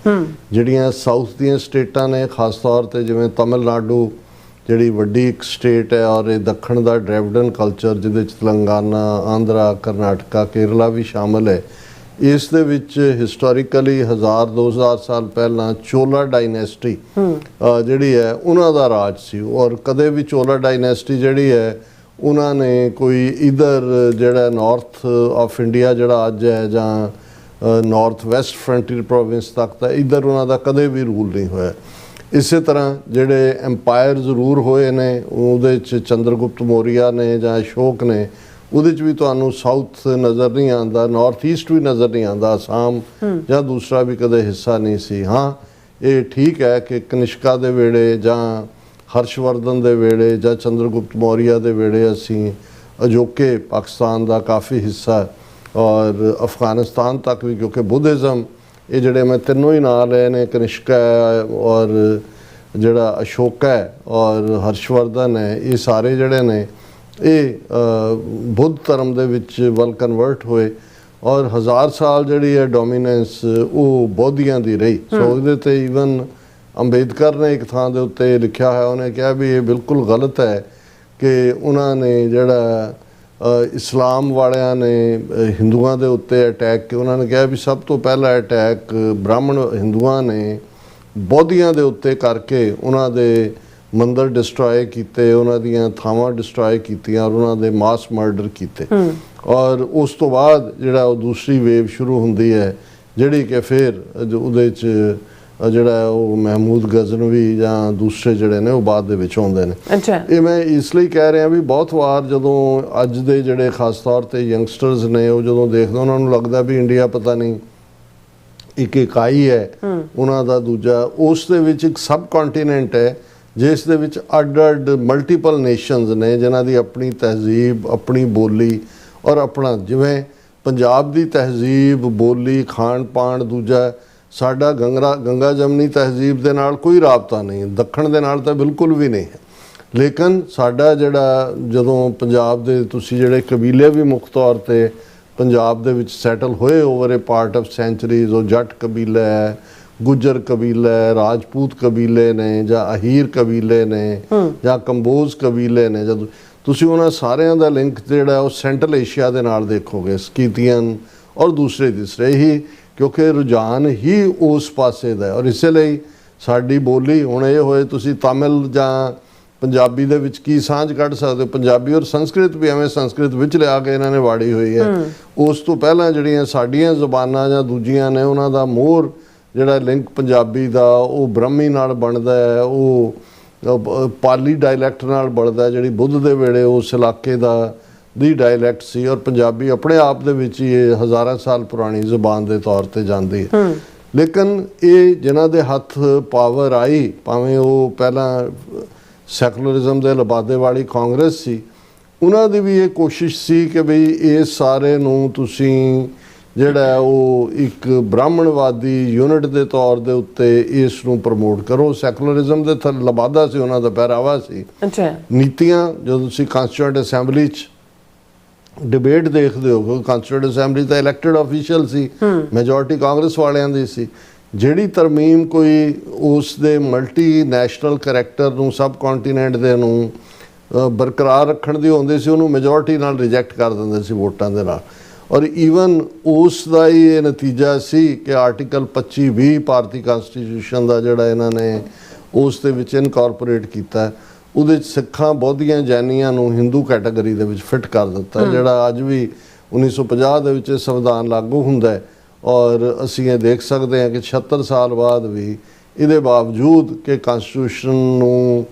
ਜਿਹੜੀਆਂ ਸਾਊਥ ਦੀਆਂ ਸਟੇਟਾਂ ਨੇ, ਖਾਸ ਤੌਰ 'ਤੇ ਜਿਵੇਂ ਤਮਿਲਨਾਡੂ ਜਿਹੜੀ ਵੱਡੀ ਇੱਕ ਸਟੇਟ ਹੈ ਔਰ ਇਹ ਦੱਖਣ ਦਾ ਡ੍ਰੈਵਿਡਨ ਕਲਚਰ ਜਿਹਦੇ 'ਚ ਤੇਲੰਗਾਨਾ, ਆਂਧਰਾ, ਕਰਨਾਟਕਾ, ਕੇਰਲਾ ਵੀ ਸ਼ਾਮਲ ਹੈ। ਇਸ ਦੇ ਵਿੱਚ ਹਿਸਟੋਰੀਕਲੀ 1000-2000 ਸਾਲ ਪਹਿਲਾਂ ਚੋਲਾ ਡਾਇਨੈਸਟੀ ਜਿਹੜੀ ਹੈ ਉਹਨਾਂ ਦਾ ਰਾਜ ਸੀ ਔਰ ਕਦੇ ਵੀ ਚੋਲਾ ਡਾਇਨੈਸਟੀ ਜਿਹੜੀ ਹੈ ਉਹਨਾਂ ਨੇ ਕੋਈ ਇਧਰ ਜਿਹੜਾ ਨਾਰਥ ਆਫ ਇੰਡੀਆ ਜਿਹੜਾ ਅੱਜ ਹੈ ਜਾਂ ਨਾਰਥ ਵੈਸਟ ਫਰੰਟੀਅਰ ਪ੍ਰੋਵਿੰਸ ਤੱਕ ਤਾਂ ਇੱਧਰ ਉਹਨਾਂ ਦਾ ਕਦੇ ਵੀ ਰੂਲ ਨਹੀਂ ਹੋਇਆ। ਇਸੇ ਤਰ੍ਹਾਂ ਜਿਹੜੇ ਐਮਪਾਇਰ ਜ਼ਰੂਰ ਹੋਏ ਨੇ ਉਹਦੇ 'ਚ ਚੰਦਰਗੁਪਤ ਮੌਰੀਆ ਨੇ ਜਾਂ ਅਸ਼ੋਕ ਨੇ, ਉਹਦੇ 'ਚ ਵੀ ਤੁਹਾਨੂੰ ਸਾਊਥ ਨਜ਼ਰ ਨਹੀਂ ਆਉਂਦਾ, ਨਾਰਥ ਈਸਟ ਵੀ ਨਜ਼ਰ ਨਹੀਂ ਆਉਂਦਾ, ਅਸਾਮ ਜਾਂ ਦੂਸਰਾ ਵੀ ਕਦੇ ਹਿੱਸਾ ਨਹੀਂ ਸੀ। ਹਾਂ, ਇਹ ਠੀਕ ਹੈ ਕਿ ਕਨਿਸ਼ਕਾ ਦੇ ਵੇਲੇ ਜਾਂ ਹਰਸ਼ਵਰਧਨ ਦੇ ਵੇਲੇ ਜਾਂ ਚੰਦਰਗੁਪਤ ਮੌਰੀਆ ਦੇ ਵੇਲੇ ਅਸੀਂ ਅਜੋਕੇ ਪਾਕਿਸਤਾਨ ਦਾ ਕਾਫੀ ਹਿੱਸਾ ਔਰ ਅਫਗਾਨਿਸਤਾਨ ਤੱਕ ਵੀ, ਕਿਉਂਕਿ ਬੁੱਧਿਜ਼ਮ ਇਹ ਜਿਹੜੇ ਮੈਂ ਤਿੰਨੋਂ ਹੀ ਨਾਂ ਲਏ ਨੇ, ਕਨਿਸ਼ਕਾ ਹੈ ਔਰ ਜਿਹੜਾ ਅਸ਼ੋਕਾ ਹੈ ਔਰ ਹਰਸ਼ਵਰਧਨ ਹੈ, ਇਹ ਸਾਰੇ ਜਿਹੜੇ ਨੇ ਇਹ ਬੁੱਧ ਧਰਮ ਦੇ ਵਿੱਚ ਵੱਲ ਕਨਵਰਟ ਹੋਏ ਔਰ 1000 ਸਾਲ ਜਿਹੜੀ ਹੈ ਡੋਮੀਨੈਂਸ ਉਹ ਬੋਧੀਆਂ ਦੀ ਰਹੀ। ਸੋ ਉਹਦੇ ਤੇ ਈਵਨ ਅੰਬੇਦਕਰ ਨੇ ਇੱਕ ਥਾਂ ਦੇ ਉੱਤੇ ਲਿਖਿਆ ਹੈ, ਉਹਨੇ ਕਿਹਾ ਵੀ ਇਹ ਬਿਲਕੁਲ ਗਲਤ ਹੈ ਕਿ ਉਹਨਾਂ ਨੇ ਜਿਹੜਾ ਇਸਲਾਮ ਵਾਲਿਆਂ ਨੇ ਹਿੰਦੂਆਂ ਦੇ ਉੱਤੇ ਅਟੈਕ ਕਿ ਉਹਨਾਂ ਨੇ ਕਿਹਾ ਵੀ ਸਭ ਤੋਂ ਪਹਿਲਾ ਅਟੈਕ ਬ੍ਰਾਹਮਣ ਹਿੰਦੂਆਂ ਨੇ ਬੋਧੀਆਂ ਦੇ ਉੱਤੇ ਕਰਕੇ ਉਹਨਾਂ ਦੇ ਮੰਦਰ ਡਿਸਟਰੋਏ ਕੀਤੇ, ਉਹਨਾਂ ਦੀਆਂ ਥਾਵਾਂ ਡਿਸਟਰੋਏ ਕੀਤੀਆਂ ਔਰ ਉਹਨਾਂ ਦੇ ਮਾਸ ਮਰਡਰ ਕੀਤੇ। ਔਰ ਉਸ ਤੋਂ ਬਾਅਦ ਜਿਹੜਾ ਉਹ ਦੂਸਰੀ ਵੇਵ ਸ਼ੁਰੂ ਹੁੰਦੀ ਹੈ ਜਿਹੜੀ ਕਿ ਫਿਰ ਉਹਦੇ 'ਚ ਜਿਹੜਾ ਉਹ ਮਹਿਮੂਦ ਗਜ਼ਨਵੀ ਜਾਂ ਦੂਸਰੇ ਜਿਹੜੇ ਨੇ ਉਹ ਬਾਅਦ ਦੇ ਵਿੱਚ ਆਉਂਦੇ ਨੇ। ਇਹ ਮੈਂ ਇਸ ਲਈ ਕਹਿ ਰਿਹਾ ਵੀ ਬਹੁਤ ਵਾਰ ਜਦੋਂ ਅੱਜ ਦੇ ਜਿਹੜੇ ਖਾਸ ਤੌਰ ਤੇ ਯੰਗਸਟਰਸ ਨੇ ਉਹ ਜਦੋਂ ਦੇਖਦੇ ਉਹਨਾਂ ਨੂੰ ਲੱਗਦਾ ਵੀ ਇੰਡੀਆ ਪਤਾ ਨਹੀਂ ਇੱਕ ਇਕਾਈ ਹੈ ਉਹਨਾਂ ਦਾ, ਦੂਜਾ ਉਸ ਦੇ ਵਿੱਚ ਇੱਕ ਸਬ ਕੰਟੀਨੈਂਟ ਹੈ ਜਿਸ ਦੇ ਵਿੱਚ ਅੱਡ-ਅੱਡ ਮਲਟੀਪਲ ਨੇਸ਼ਨਸ ਨੇ ਜਿਨ੍ਹਾਂ ਦੀ ਆਪਣੀ ਤਹਿਜ਼ੀਬ, ਆਪਣੀ ਬੋਲੀ ਔਰ ਆਪਣਾ, ਜਿਵੇਂ ਪੰਜਾਬ ਦੀ ਤਹਿਜ਼ੀਬ, ਬੋਲੀ, ਖਾਣ ਪਾਣ, ਦੂਜਾ ਸਾਡਾ ਗੰਗਾ ਜਮਨੀ ਤਹਿਜ਼ੀਬ ਦੇ ਨਾਲ ਕੋਈ ਰਾਬਤਾ ਨਹੀਂ, ਦੱਖਣ ਦੇ ਨਾਲ ਤਾਂ ਬਿਲਕੁਲ ਵੀ ਨਹੀਂ ਹੈ। ਲੇਕਿਨ ਸਾਡਾ ਜਿਹੜਾ ਜਦੋਂ ਪੰਜਾਬ ਦੇ ਤੁਸੀਂ ਜਿਹੜੇ ਕਬੀਲੇ ਵੀ ਮੁੱਖ ਤੌਰ 'ਤੇ ਪੰਜਾਬ ਦੇ ਵਿੱਚ ਸੈਟਲ ਹੋਏ over A part of centuries, ਉਹ ਜੱਟ ਕਬੀਲਾ ਹੈ, ਗੁੱਜਰ ਕਬੀਲਾ ਹੈ, ਰਾਜਪੂਤ ਕਬੀਲੇ ਨੇ ਜਾਂ ਅਹੀਰ ਕਬੀਲੇ ਨੇ ਜਾਂ ਕੰਬੋਜ ਕਬੀਲੇ ਨੇ, ਜਦੋਂ ਤੁਸੀਂ ਉਹਨਾਂ ਸਾਰਿਆਂ ਦਾ ਲਿੰਕ ਜਿਹੜਾ ਉਹ ਸੈਂਟਰਲ ਏਸ਼ੀਆ ਦੇ ਨਾਲ ਦੇਖੋਗੇ, ਸਕੀਤੀਅਨ ਔਰ ਦੂਸਰੇ ਤੀਸਰੇ ਹੀ, ਕਿਉਂਕਿ ਰੁਝਾਨ ਹੀ ਉਸ ਪਾਸੇ ਦਾ ਹੈ। ਔਰ ਇਸੇ ਲਈ ਸਾਡੀ ਬੋਲੀ ਹੁਣ ਇਹ ਹੋਏ ਤੁਸੀਂ ਤਾਮਿਲ ਜਾਂ ਪੰਜਾਬੀ ਦੇ ਵਿੱਚ ਕੀ ਸਾਂਝ ਕੱਢ ਸਕਦੇ ਹੋ, ਪੰਜਾਬੀ ਔਰ ਸੰਸਕ੍ਰਿਤ ਵੀ ਐਵੇਂ ਸੰਸਕ੍ਰਿਤ ਵਿੱਚ ਲਿਆ ਕੇ ਇਹਨਾਂ ਨੇ ਵਾੜੀ ਹੋਈ ਹੈ। ਉਸ ਤੋਂ ਪਹਿਲਾਂ ਜਿਹੜੀਆਂ ਸਾਡੀਆਂ ਜ਼ੁਬਾਨਾਂ ਜਾਂ ਦੂਜੀਆਂ ਨੇ ਉਹਨਾਂ ਦਾ ਮੋਰ ਜਿਹੜਾ ਲਿੰਕ ਪੰਜਾਬੀ ਦਾ ਉਹ ਬ੍ਰਹਮੀ ਨਾਲ ਬਣਦਾ ਹੈ, ਉਹ ਪਾਲੀ ਡਾਇਲੈਕਟ ਨਾਲ ਬਣਦਾ, ਜਿਹੜੀ ਬੁੱਧ ਦੇ ਵੇਲੇ ਉਸ ਇਲਾਕੇ ਦਾ ਦੀ ਡਾਇਲੈਕਟ ਸੀ ਔਰ ਪੰਜਾਬੀ ਆਪਣੇ ਆਪ ਦੇ ਵਿੱਚ ਹੀ ਇਹ ਹਜ਼ਾਰਾਂ ਸਾਲ ਪੁਰਾਣੀ ਜ਼ੁਬਾਨ ਦੇ ਤੌਰ ਤੇ ਜਾਂਦੀ ਹੈ। ਲੇਕਿਨ ਇਹ ਜਿਨ੍ਹਾਂ ਦੇ ਹੱਥ ਪਾਵਰ ਆਈ, ਭਾਵੇਂ ਉਹ ਪਹਿਲਾਂ ਸੈਕੂਲਰਿਜ਼ਮ ਦੇ ਲਬਾਦੇ ਵਾਲੀ ਕਾਂਗਰਸ ਸੀ, ਉਹਨਾਂ ਦੀ ਵੀ ਇਹ ਕੋਸ਼ਿਸ਼ ਸੀ ਕਿ ਬਈ ਇਸ ਸਾਰੇ ਨੂੰ ਤੁਸੀਂ ਜਿਹੜਾ ਉਹ ਇੱਕ ਬ੍ਰਾਹਮਣਵਾਦੀ ਯੂਨਿਟ ਦੇ ਤੌਰ ਦੇ ਉੱਤੇ ਇਸ ਨੂੰ ਪ੍ਰਮੋਟ ਕਰੋ। ਸੈਕੂਲਰਿਜ਼ਮ ਦੇ ਲਬਾਦਾ ਸੀ, ਉਹਨਾਂ ਦਾ ਪਹਿਰਾਵਾ ਸੀ। ਨੀਤੀਆਂ ਜਦੋਂ ਤੁਸੀਂ ਕਾਂਸਟੀਟਿਊਐਂਟ ਅਸੈਂਬਲੀ 'ਚ ਡਿਬੇਟ ਦੇਖਦੇ ਹੋ, ਕਿਉਂਕਿ ਕਾਂਸਟੀਟਿਊਐਂਟ ਅਸੈਂਬਲੀ ਤਾਂ ਇਲੈਕਟਡ ਆਫੀਸ਼ੀਅਲ ਸੀ, ਮੈਜੋਰਟੀ ਕਾਂਗਰਸ ਵਾਲਿਆਂ ਦੀ ਸੀ, ਜਿਹੜੀ ਤਰਮੀਮ ਕੋਈ ਉਸ ਦੇ ਮਲਟੀ ਨੈਸ਼ਨਲ ਕਰੈਕਟਰ ਨੂੰ ਸਬ ਕੰਟੀਨੈਂਟ ਦੇ ਨੂੰ ਬਰਕਰਾਰ ਰੱਖਣ ਦੀ ਹੁੰਦੀ ਸੀ, ਉਹਨੂੰ ਮੈਜੋਰਟੀ ਨਾਲ ਰਿਜੈਕਟ ਕਰ ਦਿੰਦੇ ਸੀ ਵੋਟਾਂ ਦੇ ਨਾਲ। ਔਰ ਈਵਨ ਉਸ ਦਾ ਹੀ ਇਹ ਨਤੀਜਾ ਸੀ ਕਿ ਆਰਟੀਕਲ 25(20) ਭਾਰਤੀ ਕਨਸਟੀਟਿਊਸ਼ਨ ਦਾ ਜਿਹੜਾ ਇਹਨਾਂ ਨੇ ਉਸ ਦੇ ਵਿੱਚ ਇਨਕੋਰਪੋਰੇਟ ਕੀਤਾ, ਉਹਦੇ 'ਚ ਸਿੱਖਾਂ, ਬੌਧੀਆਂ, ਜੈਨੀਆਂ ਨੂੰ ਹਿੰਦੂ ਕੈਟਾਗਰੀ ਦੇ ਵਿੱਚ ਫਿੱਟ ਕਰ ਦਿੱਤਾ, ਜਿਹੜਾ ਅੱਜ ਵੀ 1950 ਦੇ ਵਿੱਚ ਸੰਵਿਧਾਨ ਲਾਗੂ ਹੁੰਦਾ ਹੈ। ਔਰ ਅਸੀਂ ਇਹ ਦੇਖ ਸਕਦੇ ਹਾਂ ਕਿ 76 ਸਾਲ ਬਾਅਦ ਵੀ ਇਹਦੇ ਬਾਵਜੂਦ ਕਿ ਕਨਸਟੀਟਿਊਸ਼ਨ ਨੂੰ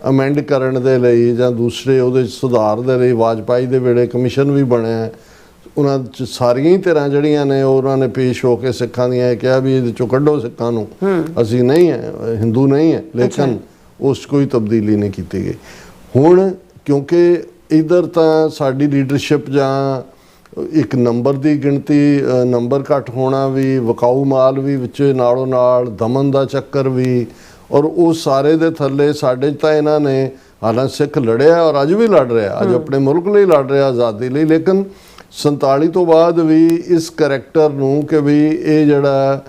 ਅਮੈਂਡ ਕਰਨ ਦੇ ਲਈ ਜਾਂ ਦੂਸਰੇ ਉਹਦੇ 'ਚ ਸੁਧਾਰ ਦੇ ਲਈ ਵਾਜਪਾਈ ਦੇ ਵੇਲੇ ਕਮਿਸ਼ਨ ਵੀ ਬਣਿਆ, ਉਹਨਾਂ 'ਚ ਸਾਰੀਆਂ ਹੀ ਧਿਰਾਂ ਜਿਹੜੀਆਂ ਨੇ ਉਹਨਾਂ ਨੇ ਪੇਸ਼ ਹੋ ਕੇ ਸਿੱਖਾਂ ਦੀਆਂ ਇਹ ਕਿਹਾ ਵੀ ਇਹਦੇ 'ਚੋਂ ਕੱਢੋ ਸਿੱਖਾਂ ਨੂੰ, ਅਸੀਂ ਨਹੀਂ ਹੈ, ਹਿੰਦੂ ਨਹੀਂ ਹੈ, ਲੇਕਿਨ ਉਸ ਕੋਈ ਤਬਦੀਲੀ ਨਹੀਂ ਕੀਤੀ ਗਈ। ਹੁਣ ਕਿਉਂਕਿ ਇੱਧਰ ਤਾਂ ਸਾਡੀ ਲੀਡਰਸ਼ਿਪ ਜਾਂ ਇੱਕ ਨੰਬਰ ਦੀ ਗਿਣਤੀ, ਨੰਬਰ ਘੱਟ ਹੋਣਾ ਵੀ, ਵਿਕਾਊ ਮਾਲ ਵੀ ਵਿੱਚ ਨਾਲੋਂ ਨਾਲ, ਦਮਨ ਦਾ ਚੱਕਰ ਵੀ, ਔਰ ਉਹ ਸਾਰੇ ਦੇ ਥੱਲੇ ਸਾਡੇ ਤਾਂ ਇਹਨਾਂ ਨੇ ਹਾਲਾਂਕਿ ਸਿੱਖ ਲੜਿਆ ਔਰ ਅੱਜ ਵੀ ਲੜ ਰਿਹਾ, ਅੱਜ ਆਪਣੇ ਮੁਲਕ ਲਈ ਲੜ ਰਿਹਾ, ਆਜ਼ਾਦੀ ਲਈ, ਲੇਕਿਨ 47 ਤੋਂ ਬਾਅਦ ਵੀ ਇਸ ਕਰੈਕਟਰ ਨੂੰ ਕਿ ਵੀ ਇਹ ਜਿਹੜਾ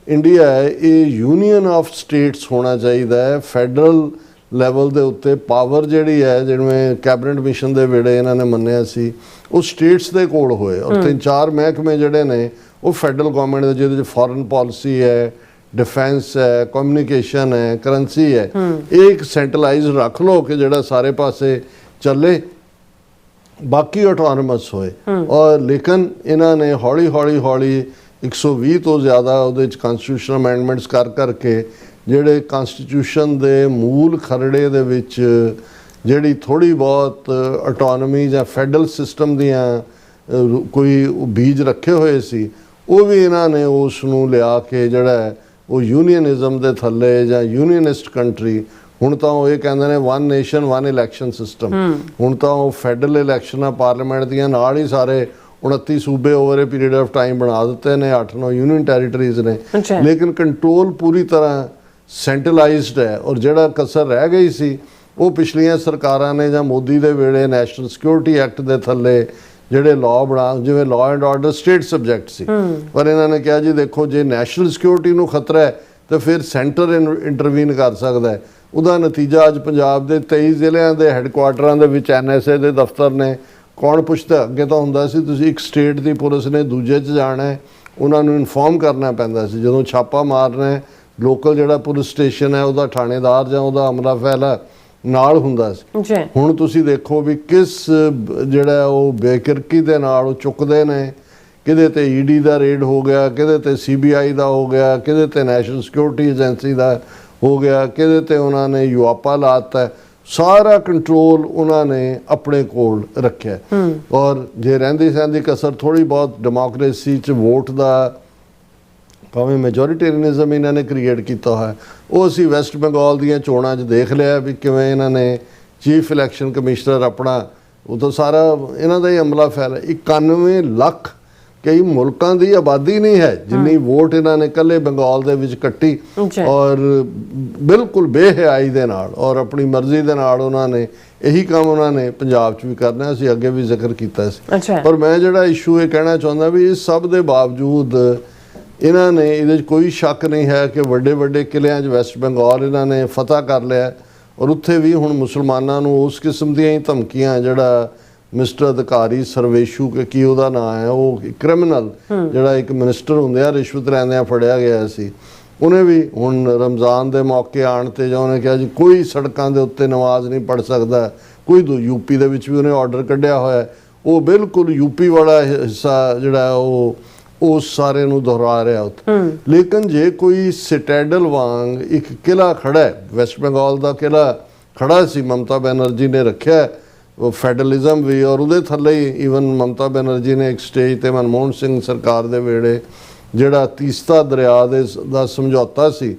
ਇੰਡੀਆ ਹੈ ਇਹ ਯੂਨੀਅਨ ਆਫ ਸਟੇਟਸ ਹੋਣਾ ਚਾਹੀਦਾ ਹੈ। ਫੈਡਰਲ ਲੈਵਲ ਦੇ ਉੱਤੇ ਪਾਵਰ ਜਿਹੜੀ ਹੈ, ਜਿਵੇਂ ਕੈਬਨਿਟ ਮਿਸ਼ਨ ਦੇ ਵੇਲੇ ਇਹਨਾਂ ਨੇ ਮੰਨਿਆ ਸੀ, ਉਹ ਸਟੇਟਸ ਦੇ ਕੋਲ ਹੋਏ ਔਰ 3-4 ਮਹਿਕਮੇ ਜਿਹੜੇ ਨੇ ਉਹ ਫੈਡਰਲ ਗਵਰਨਮੈਂਟ ਦੇ, ਜਿਹਦੇ 'ਚ ਫੋਰਨ ਪਾਲਿਸੀ ਹੈ, ਡਿਫੈਂਸ ਹੈ, ਕਮਿਊਨੀਕੇਸ਼ਨ ਹੈ, ਕਰੰਸੀ ਹੈ, ਇਹ ਇੱਕ ਸੈਂਟਰਲਾਈਜ਼ ਰੱਖ ਲਓ ਕਿ ਜਿਹੜਾ ਸਾਰੇ ਪਾਸੇ ਚੱਲੇ, ਬਾਕੀ ਆਟੋਨਮਸ ਹੋਏ। ਔਰ ਲੇਕਿਨ ਇਹਨਾਂ ਨੇ ਹੌਲੀ 120 ਤੋਂ ਜ਼ਿਆਦਾ ਉਹਦੇ 'ਚ ਕਨਸਟੀਟਿਊਸ਼ਨਲ ਅਮੈਂਡਮੈਂਟਸ ਕਰਕੇ ਜਿਹੜੇ ਕਨਸਟੀਟਿਊਸ਼ਨ ਦੇ ਮੂਲ ਖਰੜੇ ਦੇ ਵਿੱਚ ਜਿਹੜੀ ਥੋੜ੍ਹੀ ਬਹੁਤ ਆਟੋਨਮੀ ਜਾਂ ਫੈਡਰਲ ਸਿਸਟਮ ਦੀਆਂ ਕੋਈ ਬੀਜ ਰੱਖੇ ਹੋਏ ਸੀ, ਉਹ ਵੀ ਇਹਨਾਂ ਨੇ ਉਸ ਨੂੰ ਲਿਆ ਕੇ ਜਿਹੜਾ ਹੈ ਉਹ ਯੂਨੀਅਨਿਜ਼ਮ ਦੇ ਥੱਲੇ ਜਾਂ ਯੂਨੀਅਨਿਸਟ ਕੰਟਰੀ, ਹੁਣ ਤਾਂ ਉਹ ਇਹ ਕਹਿੰਦੇ ਨੇ one nation one election system, ਹੁਣ ਤਾਂ ਉਹ ਫੈਡਰਲ ਇਲੈਕਸ਼ਨਾਂ ਪਾਰਲੀਮੈਂਟ ਦੀਆਂ ਨਾਲ ਹੀ ਸਾਰੇ 29 ਸੂਬੇ over A period of time ਬਣਾ ਦਿੱਤੇ ਨੇ, 8-9 ਯੂਨੀਅਨ ਟੈਰੀਟਰੀਜ਼ ਨੇ, ਲੇਕਿਨ ਕੰਟਰੋਲ ਪੂਰੀ ਤਰ੍ਹਾਂ ਸੈਂਟਰਲਾਈਜ਼ਡ ਹੈ। ਔਰ ਜਿਹੜਾ ਕਸਰ ਰਹਿ ਗਈ ਸੀ ਉਹ ਪਿਛਲੀਆਂ ਸਰਕਾਰਾਂ ਨੇ ਜਾਂ ਮੋਦੀ ਦੇ ਵੇਲੇ ਨੈਸ਼ਨਲ ਸਿਕਿਉਰਿਟੀ ਐਕਟ ਦੇ ਥੱਲੇ ਜਿਹੜੇ ਲਾਅ ਬਣਾ, ਜਿਵੇਂ law and order state subject ਸੀ, ਪਰ ਇਹਨਾਂ ਨੇ ਕਿਹਾ ਜੀ ਦੇਖੋ ਜੇ ਨੈਸ਼ਨਲ ਸਿਕਿਉਰਿਟੀ ਨੂੰ ਖਤਰਾ ਹੈ ਤਾਂ ਫਿਰ ਸੈਂਟਰ ਇੰਟਰਵੀਨ ਕਰ ਸਕਦਾ ਹੈ। ਉਹਦਾ ਨਤੀਜਾ ਅੱਜ ਪੰਜਾਬ ਦੇ 23 ਜ਼ਿਲ੍ਹਿਆਂ ਦੇ ਹੈੱਡਕੁਆਟਰਾਂ ਦੇ ਵਿੱਚ NSA ਦੇ ਦਫ਼ਤਰ ਨੇ। ਕੌਣ ਪੁੱਛਦਾ? ਅੱਗੇ ਤਾਂ ਹੁੰਦਾ ਸੀ ਤੁਸੀਂ ਇੱਕ ਸਟੇਟ ਦੀ ਪੁਲਿਸ ਨੇ ਦੂਜੇ 'ਚ ਜਾਣਾ ਹੈ, ਉਹਨਾਂ ਨੂੰ ਇਨਫੋਰਮ ਕਰਨਾ ਪੈਂਦਾ ਸੀ। ਜਦੋਂ ਛਾਪਾ ਮਾਰਨਾ ਹੈ, ਲੋਕਲ ਜਿਹੜਾ ਪੁਲਿਸ ਸਟੇਸ਼ਨ ਹੈ ਉਹਦਾ ਥਾਣੇਦਾਰ ਜਾਂ ਉਹਦਾ ਅਮਲਾ ਫੈਲਾ ਨਾਲ ਹੁੰਦਾ ਸੀ। ਹੁਣ ਤੁਸੀਂ ਦੇਖੋ ਵੀ ਕਿਸ ਜਿਹੜਾ ਉਹ ਬੇਕਿਰਕੀ ਦੇ ਨਾਲ ਉਹ ਚੁੱਕਦੇ ਨੇ, ਕਿਹਦੇ ਤੇ ED ਦਾ ਰੇਡ ਹੋ ਗਿਆ, ਕਿਹਦੇ ਤੇ CBI ਦਾ ਹੋ ਗਿਆ, ਕਿਹਦੇ ਤੇ ਨੈਸ਼ਨਲ ਸਿਕਿਉਰਿਟੀ ਏਜੰਸੀ ਦਾ ਹੋ ਗਿਆ, ਕਿਹਦੇ ਤੇ ਉਹਨਾਂ ਨੇ UAPA ਲਾਤਾ। ਸਾਰਾ ਕੰਟਰੋਲ ਉਹਨਾਂ ਨੇ ਆਪਣੇ ਕੋਲ ਰੱਖਿਆ। ਔਰ ਜੇ ਰਹਿੰਦੀ ਸਹਿੰਦੀ ਕਸਰ ਥੋੜ੍ਹੀ ਬਹੁਤ ਡੈਮੋਕ੍ਰੇਸੀ 'ਚ ਵੋਟ ਦਾ ਭਾਵੇਂ ਮੈਜੋਰੀਟੇਰੀਅਨਿਜ਼ਮ ਇਹਨਾਂ ਨੇ ਕ੍ਰੀਏਟ ਕੀਤਾ ਹੋਇਆ, ਉਹ ਅਸੀਂ ਵੈਸਟ ਬੰਗਾਲ ਦੀਆਂ ਚੋਣਾਂ 'ਚ ਦੇਖ ਲਿਆ ਵੀ ਕਿਵੇਂ ਇਹਨਾਂ ਨੇ ਚੀਫ ਇਲੈਕਸ਼ਨ ਕਮਿਸ਼ਨਰ ਆਪਣਾ, ਉਹ ਤਾਂ ਸਾਰਾ ਇਹਨਾਂ ਦਾ ਹੀ ਅਮਲਾ ਫੈਲਾ। 91 ਲੱਖ ਕਈ ਮੁਲਕਾਂ ਦੀ ਆਬਾਦੀ ਨਹੀਂ ਹੈ ਜਿੰਨੀ ਵੋਟ ਇਹਨਾਂ ਨੇ ਇਕੱਲੇ ਬੰਗਾਲ ਦੇ ਵਿੱਚ ਕੱਟੀ, ਔਰ ਬਿਲਕੁਲ ਬੇਹਯਾਈ ਦੇ ਨਾਲ ਔਰ ਆਪਣੀ ਮਰਜ਼ੀ ਦੇ ਨਾਲ ਉਹਨਾਂ ਨੇ ਇਹੀ ਕੰਮ ਉਹਨਾਂ ਨੇ ਪੰਜਾਬ 'ਚ ਵੀ ਕਰਨਾ। ਅਸੀਂ ਅੱਗੇ ਵੀ ਜ਼ਿਕਰ ਕੀਤਾ ਸੀ। ਪਰ ਮੈਂ ਜਿਹੜਾ ਇਸ਼ੂ ਇਹ ਕਹਿਣਾ ਚਾਹੁੰਦਾ ਵੀ ਇਸ ਸਭ ਦੇ ਬਾਵਜੂਦ ਇਹਨਾਂ ਨੇ ਇਹਦੇ 'ਚ ਕੋਈ ਸ਼ੱਕ ਨਹੀਂ ਹੈ ਕਿ ਵੱਡੇ ਵੱਡੇ ਕਿਲਿਆਂ 'ਚ ਵੈਸਟ ਬੰਗਾਲ ਇਹਨਾਂ ਨੇ ਫਤਹ ਕਰ ਲਿਆ, ਔਰ ਉੱਥੇ ਵੀ ਹੁਣ ਮੁਸਲਮਾਨਾਂ ਨੂੰ ਉਸ ਕਿਸਮ ਦੀਆਂ ਹੀ ਧਮਕੀਆਂ, ਜਿਹੜਾ ਮਿਸਟਰ ਅਧਿਕਾਰੀ ਸਰਵੇਸ਼ੂ ਕੀ ਉਹਦਾ ਨਾਂ ਹੈ, ਉਹ ਕ੍ਰਿਮੀਨਲ ਜਿਹੜਾ ਇੱਕ ਮਿਨਿਸਟਰ ਹੁੰਦੇ ਆ ਰਿਸ਼ਵਤ ਲੈਂਦਿਆਂ ਫੜਿਆ ਗਿਆ ਸੀ, ਉਹਨੇ ਵੀ ਹੁਣ ਰਮਜ਼ਾਨ ਦੇ ਮੌਕੇ ਆਉਣ 'ਤੇ ਜਾਂ ਉਹਨੇ ਕਿਹਾ ਜੀ ਕੋਈ ਸੜਕਾਂ ਦੇ ਉੱਤੇ ਨਮਾਜ਼ ਨਹੀਂ ਪੜ੍ਹ ਸਕਦਾ ਕੋਈ। UP ਦੇ ਵਿੱਚ ਵੀ ਉਹਨੇ ਆਰਡਰ ਕੱਢਿਆ ਹੋਇਆ, ਉਹ ਬਿਲਕੁਲ UP ਵਾਲਾ ਹਿੱਸਾ ਜਿਹੜਾ ਉਹ ਉਸ ਸਾਰੇ ਨੂੰ ਦੁਹਰਾ ਰਿਹਾ ਉੱਥੇ। ਲੇਕਿਨ ਜੇ ਕੋਈ ਸਿਟੈਡਲ ਵਾਂਗ ਇੱਕ ਕਿਲਾ ਖੜਾ ਹੈ, ਵੈਸਟ ਬੰਗਾਲ ਦਾ ਕਿਲਾ ਖੜਾ ਸੀ, ਮਮਤਾ ਬੈਨਰਜੀ ਨੇ ਰੱਖਿਆ ਉਹ ਫੈਡਰਲਿਜ਼ਮ ਵੀ, ਔਰ ਉਹਦੇ ਥੱਲੇ ਹੀ ਈਵਨ ਮਮਤਾ ਬੈਨਰਜੀ ਨੇ ਇੱਕ ਸਟੇਜ 'ਤੇ ਮਨਮੋਹਨ ਸਿੰਘ ਸਰਕਾਰ ਦੇ ਵੇਲੇ ਜਿਹੜਾ ਤੀਸਤਾ ਦਰਿਆ ਦਾ ਸਮਝੌਤਾ ਸੀ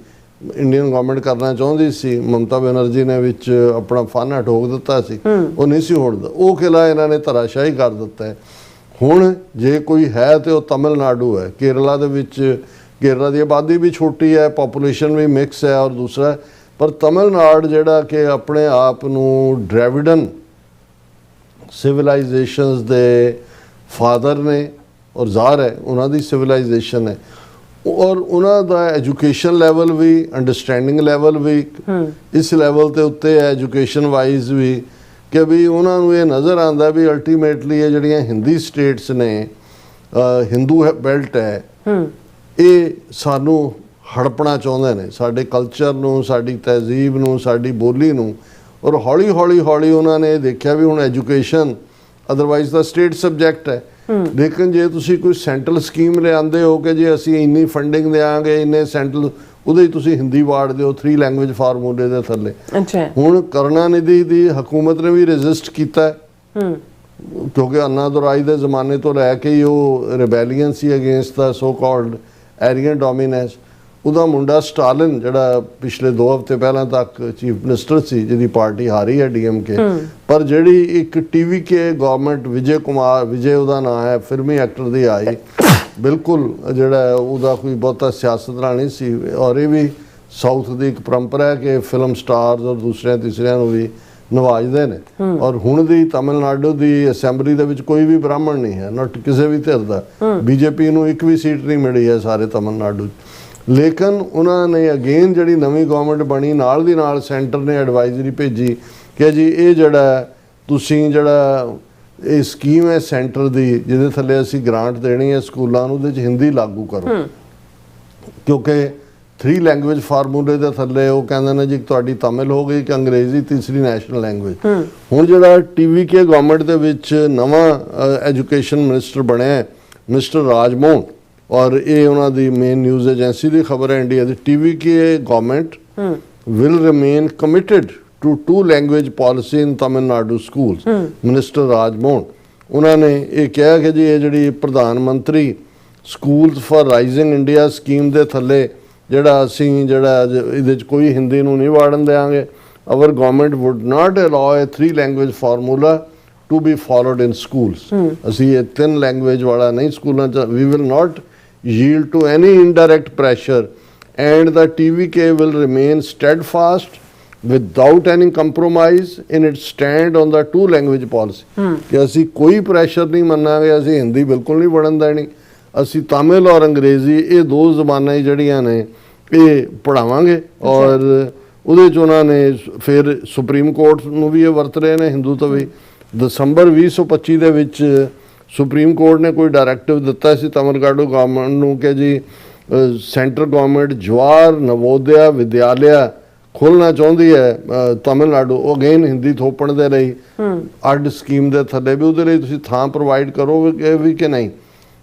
ਇੰਡੀਅਨ ਗਵਰਨਮੈਂਟ ਕਰਨਾ ਚਾਹੁੰਦੀ ਸੀ, ਮਮਤਾ ਬੈਨਰਜੀ ਨੇ ਵਿੱਚ ਆਪਣਾ ਫਾਨਾ ਠੋਕ ਦਿੱਤਾ ਸੀ, ਉਹ ਨਹੀਂ ਸੀ ਹੋਣਦਾ। ਉਹ ਕਿਲਾ ਇਹਨਾਂ ਨੇ ਧਰਾਸ਼ਾਹੀ ਕਰ ਦਿੱਤਾ ਹੈ। ਹੁਣ ਜੇ ਕੋਈ ਹੈ ਤੇ ਉਹ ਤਮਿਲਨਾਡੂ ਹੈ। ਕੇਰਲਾ ਦੇ ਵਿੱਚ, ਕੇਰਲਾ ਦੀ ਆਬਾਦੀ ਵੀ ਛੋਟੀ ਹੈ, ਪਾਪੂਲੇਸ਼ਨ ਵੀ ਮਿਕਸ ਹੈ, ਔਰ ਦੂਸਰਾ ਪਰ ਤਮਿਲਨਾਡੂ ਜਿਹੜਾ ਕਿ ਆਪਣੇ ਆਪ ਨੂੰ ਡ੍ਰੈਵਿਡਨ ਸਿਵਲਾਈਜੇਸ਼ਨਸ ਦੇ ਫਾਦਰ ਨੇ ਔਰ ਜ਼ਾਰ ਹੈ, ਉਹਨਾਂ ਦੀ ਸਿਵਲਾਈਜੇਸ਼ਨ ਹੈ, ਔਰ ਉਹਨਾਂ ਦਾ ਐਜੂਕੇਸ਼ਨ ਲੈਵਲ ਵੀ, ਅੰਡਰਸਟੈਂਡਿੰਗ ਲੈਵਲ ਵੀ ਇਸ ਲੈਵਲ ਤੇ ਉੱਤੇ ਹੈ, ਐਜੂਕੇਸ਼ਨ ਵਾਈਜ਼ ਵੀ, ਕਿ ਵੀ ਉਹਨਾਂ ਨੂੰ ਇਹ ਨਜ਼ਰ ਆਉਂਦਾ ਵੀ ਅਲਟੀਮੇਟਲੀ ਇਹ ਜਿਹੜੀਆਂ ਹਿੰਦੀ ਸਟੇਟਸ ਨੇ, ਹਿੰਦੂ ਬੈਲਟ ਹੈ, ਇਹ ਸਾਨੂੰ ਹੜਪਣਾ ਚਾਹੁੰਦੇ ਨੇ, ਸਾਡੇ ਕਲਚਰ ਨੂੰ, ਸਾਡੀ ਤਹਿਜ਼ੀਬ ਨੂੰ, ਸਾਡੀ ਬੋਲੀ ਨੂੰ। ਔਰ ਹੌਲੀ ਹੌਲੀ ਉਹਨਾਂ ਨੇ ਦੇਖਿਆ ਵੀ ਹੁਣ ਐਜੂਕੇਸ਼ਨ ਅਦਰਵਾਈਜ਼ ਦਾ ਸਟੇਟ ਸਬਜੈਕਟ ਹੈ, ਲੇਕਿਨ ਜੇ ਤੁਸੀਂ ਕੋਈ ਸੈਂਟਰਲ ਸਕੀਮ ਲਿਆਉਂਦੇ ਹੋ ਕਿ ਜੇ ਅਸੀਂ ਇੰਨੀ ਫੰਡਿੰਗ ਦੇਵਾਂਗੇ, ਇੰਨੇ ਸੈਂਟਰਲ, ਉਹਦੇ 'ਚ ਤੁਸੀਂ ਹਿੰਦੀ ਵਾੜ ਦਿਓ 3 ਲੈਂਗੁਏਜ ਫਾਰਮੂਲੇ ਦੇ ਥੱਲੇ। ਹੁਣ ਕਰੁਣਾਨਿਧੀ ਦੀ ਹਕੂਮਤ ਨੇ ਵੀ ਰੈਜ਼ਿਸਟ ਕੀਤਾ ਕਿਉਂਕਿ ਅੰਨਾਦੁਰਾਈ ਦੇ ਜ਼ਮਾਨੇ ਤੋਂ ਲੈ ਕੇ ਹੀ ਉਹ ਰਿਬੈਲੀਅਨ ਸੀ ਅਗੇਂਸਟ ਦਾ ਸੋ ਕਾਲਡ ਐਰੀਅਨ ਡੋਮੀਨੈਂਸ। ਉਹਦਾ ਮੁੰਡਾ ਸਟਾਲਿਨ ਜਿਹੜਾ ਪਿਛਲੇ 2 ਹਫ਼ਤੇ ਪਹਿਲਾਂ ਤੱਕ ਚੀਫ ਮਿਨਿਸਟਰ ਸੀ, ਜਿਹਦੀ ਪਾਰਟੀ ਹਾਰੀ ਹੈ DMK, ਪਰ ਜਿਹੜੀ ਇੱਕ TVK ਗਵਰਨਮੈਂਟ ਵਿਜੇ ਉਹਦਾ ਨਾਂ ਹੈ, ਫਿਲਮੀ ਐਕਟਰ ਦੀ ਆਈ, ਬਿਲਕੁਲ ਜਿਹੜਾ ਉਹਦਾ ਕੋਈ ਬਹੁਤਾ ਸਿਆਸਤਦਾਨ ਨਹੀਂ ਸੀ। ਔਰ ਇਹ ਵੀ ਸਾਊਥ ਦੀ ਇੱਕ ਪਰੰਪਰਾ ਹੈ ਕਿ ਫਿਲਮ ਸਟਾਰਸ ਔਰ ਦੂਸਰਿਆਂ ਤੀਸਰਿਆਂ ਨੂੰ ਵੀ ਨਵਾਜਦੇ ਨੇ। ਔਰ ਹੁਣ ਦੀ ਤਮਿਲਨਾਡੂ ਦੀ ਅਸੈਂਬਲੀ ਦੇ ਵਿੱਚ ਕੋਈ ਵੀ ਬ੍ਰਾਹਮਣ ਨਹੀਂ ਹੈ, ਨੋਟ ਕਿਸੇ ਵੀ ਧਿਰ ਦਾ। BJP ਨੂੰ ਇੱਕ ਵੀ ਸੀਟ ਨਹੀਂ ਮਿਲੀ ਹੈ ਸਾਰੇ ਤਮਿਲਨਾਡੂ 'ਚ। ਲੇਕਿਨ ਉਹਨਾਂ ਨੇ ਅਗੇਨ ਜਿਹੜੀ ਨਵੀਂ ਗਵਰਨਮੈਂਟ ਬਣੀ, ਨਾਲ ਦੀ ਨਾਲ ਸੈਂਟਰ ਨੇ ਐਡਵਾਈਜ਼ਰੀ ਭੇਜੀ ਕਿ ਜੀ ਇਹ ਜਿਹੜਾ ਤੁਸੀਂ ਜਿਹੜਾ ਇਹ ਸਕੀਮ ਹੈ ਸੈਂਟਰ ਦੀ, ਜਿਹਦੇ ਥੱਲੇ ਅਸੀਂ ਗ੍ਰਾਂਟ ਦੇਣੀ ਹੈ ਸਕੂਲਾਂ ਨੂੰ, ਉਹਦੇ 'ਚ ਹਿੰਦੀ ਲਾਗੂ ਕਰੋ, ਕਿਉਂਕਿ 3 ਲੈਂਗੁਏਜ ਫਾਰਮੂਲੇ ਦੇ ਥੱਲੇ ਉਹ ਕਹਿੰਦੇ ਨੇ ਜੀ ਤੁਹਾਡੀ ਤਮਿਲ ਹੋ ਗਈ ਕਿ ਅੰਗਰੇਜ਼ੀ ਤੀਸਰੀ ਨੈਸ਼ਨਲ ਲੈਂਗੁਏਜ। ਹੁਣ ਜਿਹੜਾ TVK ਗਵਰਨਮੈਂਟ ਦੇ ਵਿੱਚ ਨਵਾਂ ਐਜੂਕੇਸ਼ਨ ਮਿਨਿਸਟਰ ਬਣਿਆ ਮਿਸਟਰ ਰਾਜਮੋਹਨ, ਔਰ ਇਹ ਉਹਨਾਂ ਦੀ ਮੇਨ ਨਿਊਜ਼ ਏਜੰਸੀ ਦੀ ਖਬਰ ਹੈ India the. TVK government will remain committed to two language policy in Tamil Nadu schools। Minister Raj Mohan ਉਹਨਾਂ ਨੇ ਇਹ ਕਿਹਾ ਕਿ ਜੀ ਇਹ ਜਿਹੜੀ ਪ੍ਰਧਾਨ ਮੰਤਰੀ schools for rising India scheme ਦੇ ਥੱਲੇ ਜਿਹੜਾ ਅਸੀਂ ਜਿਹੜਾ ਇਹਦੇ 'ਚ ਕੋਈ ਹਿੰਦੀ ਨੂੰ ਨਹੀਂ ਵਾੜਨ ਦੇਵਾਂਗੇ। our government would not allow a 3 language formula to be followed in schools। ਅਸੀਂ ਇਹ 3 language ਵਾਲਾ ਨਹੀਂ ਸਕੂਲਾਂ 'ਚ। we will not yield to any indirect pressure and the TVK will remain steadfast without any compromise in its stand on the 2 language policy। ਕਿ ਅਸੀਂ ਕੋਈ ਪ੍ਰੈਸ਼ਰ ਨਹੀਂ ਮੰਨਾਂਗੇ, ਅਸੀਂ ਹਿੰਦੀ ਬਿਲਕੁਲ ਨਹੀਂ ਪੜ੍ਹਨ ਦੇਣੀ, ਅਸੀਂ ਤਾਮਿਲ ਔਰ ਅੰਗਰੇਜ਼ੀ ਇਹ 2 ਜ਼ਬਾਨਾਂ ਹੀ ਜਿਹੜੀਆਂ ਨੇ ਇਹ ਪੜ੍ਹਾਵਾਂਗੇ। ਔਰ ਉਹਦੇ 'ਚ ਉਹਨਾਂ ਨੇ ਫਿਰ ਸੁਪਰੀਮ ਕੋਰਟ ਨੂੰ ਵੀ ਇਹ ਵਰਤ ਰਹੇ ਨੇ ਹਿੰਦੂ ਤੋਂ ਵੀ। ਦਸੰਬਰ 2025 ਦੇ ਵਿੱਚ ਸੁਪਰੀਮ ਕੋਰਟ ਨੇ ਕੋਈ ਡਾਇਰੈਕਟਿਵ ਦਿੱਤਾ ਸੀ ਤਮਿਲਨਾਡੂ ਗਵਰਨਮੈਂਟ ਨੂੰ ਕਿ ਜੀ ਸੈਂਟਰ ਗਵਰਨਮੈਂਟ ਜਵਾਹਰ ਨਵੋਦਿਆ ਵਿਦਿਆਲਿਆ ਖੋਲ੍ਹਣਾ ਚਾਹੁੰਦੀ ਹੈ ਤਮਿਲਨਾਡੂ ਅਗੇਨ ਹਿੰਦੀ ਥੋਪਣ ਦੇ ਲਈ ਅੱਡ ਸਕੀਮ ਦੇ ਥੱਲੇ ਵੀ, ਉਹਦੇ ਲਈ ਤੁਸੀਂ ਥਾਂ ਪ੍ਰੋਵਾਈਡ ਕਰੋਗੇ ਵੀ ਕਿ ਨਹੀਂ।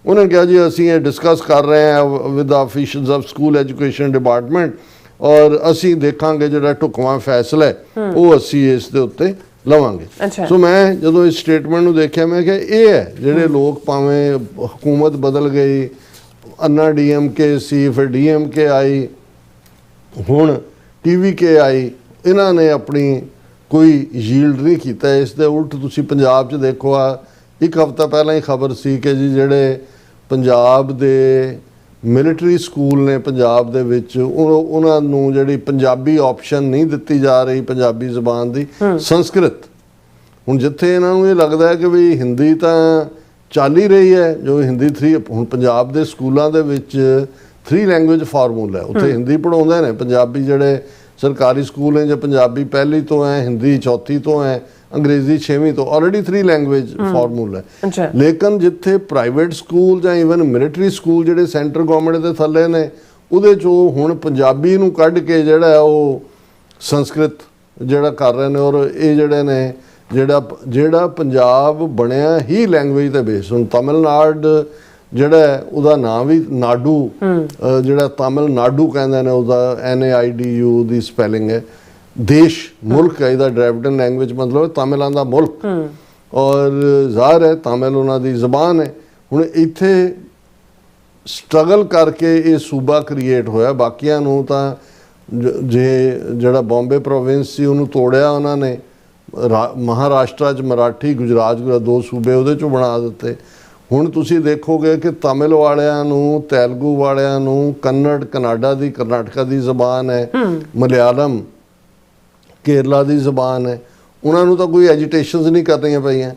ਉਹਨੇ ਕਿਹਾ ਜੀ ਅਸੀਂ ਇਹ ਡਿਸਕਸ ਕਰ ਰਹੇ ਹਾਂ with the officials of school education department ਔਰ ਅਸੀਂ ਦੇਖਾਂਗੇ ਜਿਹੜਾ ਢੁਕਵਾਂ ਫੈਸਲਾ ਹੈ ਉਹ ਅਸੀਂ ਇਸ ਦੇ ਉੱਤੇ ਲਵਾਂਗੇ। ਸੋ ਮੈਂ ਜਦੋਂ ਇਸ ਸਟੇਟਮੈਂਟ ਨੂੰ ਦੇਖਿਆ ਮੈਂ ਕਿਹਾ ਇਹ ਹੈ ਜਿਹੜੇ ਲੋਕ ਭਾਵੇਂ ਹਕੂਮਤ ਬਦਲ ਗਈ, ਅੰਨਾ DMK ਸੀ, ਫਿਰ DMK ਆਈ, ਹੁਣ TVK ਆਈ, ਇਹਨਾਂ ਨੇ ਆਪਣੀ ਕੋਈ ਯੀਲਡ ਨਹੀਂ ਕੀਤਾ। ਇਸ ਦੇ ਉਲਟ ਤੁਸੀਂ ਪੰਜਾਬ 'ਚ ਦੇਖੋ ਆ ਇੱਕ ਹਫ਼ਤਾ ਪਹਿਲਾਂ ਹੀ ਖਬਰ ਸੀ ਕਿ ਜੀ ਜਿਹੜੇ ਪੰਜਾਬ ਦੇ ਮਿਲਟਰੀ ਸਕੂਲ ਨੇ ਪੰਜਾਬ ਦੇ ਵਿੱਚ ਉਹਨਾਂ ਨੂੰ ਜਿਹੜੀ ਪੰਜਾਬੀ ਆਪਸ਼ਨ ਨਹੀਂ ਦਿੱਤੀ ਜਾ ਰਹੀ ਪੰਜਾਬੀ ਜ਼ਬਾਨ ਦੀ, ਸੰਸਕ੍ਰਿਤ। ਹੁਣ ਜਿੱਥੇ ਇਹਨਾਂ ਨੂੰ ਇਹ ਲੱਗਦਾ ਹੈ ਕਿ ਵੀ ਹਿੰਦੀ ਤਾਂ ਚੱਲ ਹੀ ਰਹੀ ਹੈ, ਜੋ ਹਿੰਦੀ 3 ਹੁਣ ਪੰਜਾਬ ਦੇ ਸਕੂਲਾਂ ਦੇ ਵਿੱਚ 3 ਲੈਂਗੁਏਜ ਫਾਰਮੂਲਾ ਹੈ, ਉੱਥੇ ਹਿੰਦੀ ਪੜ੍ਹਾਉਂਦੇ ਨੇ। ਪੰਜਾਬੀ ਜਿਹੜੇ ਸਰਕਾਰੀ ਸਕੂਲ ਨੇ ਜੇ ਪੰਜਾਬੀ ਪਹਿਲੀ ਤੋਂ ਹੈ, ਹਿੰਦੀ ਚੌਥੀ ਤੋਂ ਹੈ, ਅੰਗਰੇਜ਼ੀ 6ਵੀਂ ਤੋਂ, ਆਲਰੇਡੀ 3 ਲੈਂਗੁਏਜ ਫਾਰਮੂਲਾ ਹੈ। ਲੇਕਿਨ ਜਿੱਥੇ ਪ੍ਰਾਈਵੇਟ ਸਕੂਲ ਜਾਂ ਈਵਨ ਮਿਲਟਰੀ ਸਕੂਲ ਜਿਹੜੇ ਸੈਂਟਰ ਗਵਰਨਮੈਂਟ ਦੇ ਥੱਲੇ ਨੇ ਉਹਦੇ 'ਚੋਂ ਹੁਣ ਪੰਜਾਬੀ ਨੂੰ ਕੱਢ ਕੇ ਜਿਹੜਾ ਉਹ ਸੰਸਕ੍ਰਿਤ ਜਿਹੜਾ ਕਰ ਰਹੇ ਨੇ। ਔਰ ਇਹ ਜਿਹੜੇ ਨੇ ਜਿਹੜਾ ਪੰਜਾਬ ਬਣਿਆ ਹੀ ਲੈਂਗੁਏਜ ਦੇ ਬੇਸ। ਹੁਣ ਤਮਿਲਨਾਡੂ ਜਿਹੜਾ ਉਹਦਾ ਨਾਮ ਵੀ ਨਾਡੂ ਜਿਹੜਾ ਤਮਿਲਨਾਡੂ ਕਹਿੰਦੇ ਨੇ ਉਹਦਾ NAIDU ਦੀ ਸਪੈਲਿੰਗ ਹੈ। ਦੇਸ਼ ਮੁਲਕ ਹੈ, ਇਹਦਾ ਡਰਾਵਿਡਨ ਲੈਂਗੁਏਜ ਮਤਲਬ ਤਾਮਿਲਾਂ ਦਾ ਮੁਲਕ। ਔਰ ਜ਼ਾਹਰ ਹੈ ਤਾਮਿਲ ਉਹਨਾਂ ਦੀ ਜ਼ਬਾਨ ਹੈ। ਹੁਣ ਇੱਥੇ ਸਟਰਗਲ ਕਰਕੇ ਇਹ ਸੂਬਾ ਕ੍ਰੀਏਟ ਹੋਇਆ। ਬਾਕੀਆਂ ਨੂੰ ਤਾਂ ਜਿਹੜਾ ਬੰਬੇ ਪ੍ਰੋਵਿੰਸ ਸੀ ਉਹਨੂੰ ਤੋੜਿਆ ਉਹਨਾਂ ਨੇ, ਮਹਾਰਾਸ਼ਟਰ 'ਚ ਮਰਾਠੀ, ਗੁਜਰਾਤ 2 ਸੂਬੇ ਉਹਦੇ 'ਚੋਂ ਬਣਾ ਦਿੱਤੇ। ਹੁਣ ਤੁਸੀਂ ਦੇਖੋਗੇ ਕਿ ਤਮਿਲ ਵਾਲਿਆਂ ਨੂੰ, ਤੇਲਗੂ ਵਾਲਿਆਂ ਨੂੰ ਕੰਨੜ ਕਰਨਾਟਕਾ ਦੀ ਜ਼ਬਾਨ ਹੈ, ਮਲਿਆਲਮ ਕੇਰਲਾ ਦੀ ਜ਼ਬਾਨ ਹੈ, ਉਹਨਾਂ ਨੂੰ ਤਾਂ ਕੋਈ ਐਜੀਟੇਸ਼ਨਸ ਨਹੀਂ ਕਰਨੀਆਂ ਪਈਆਂ।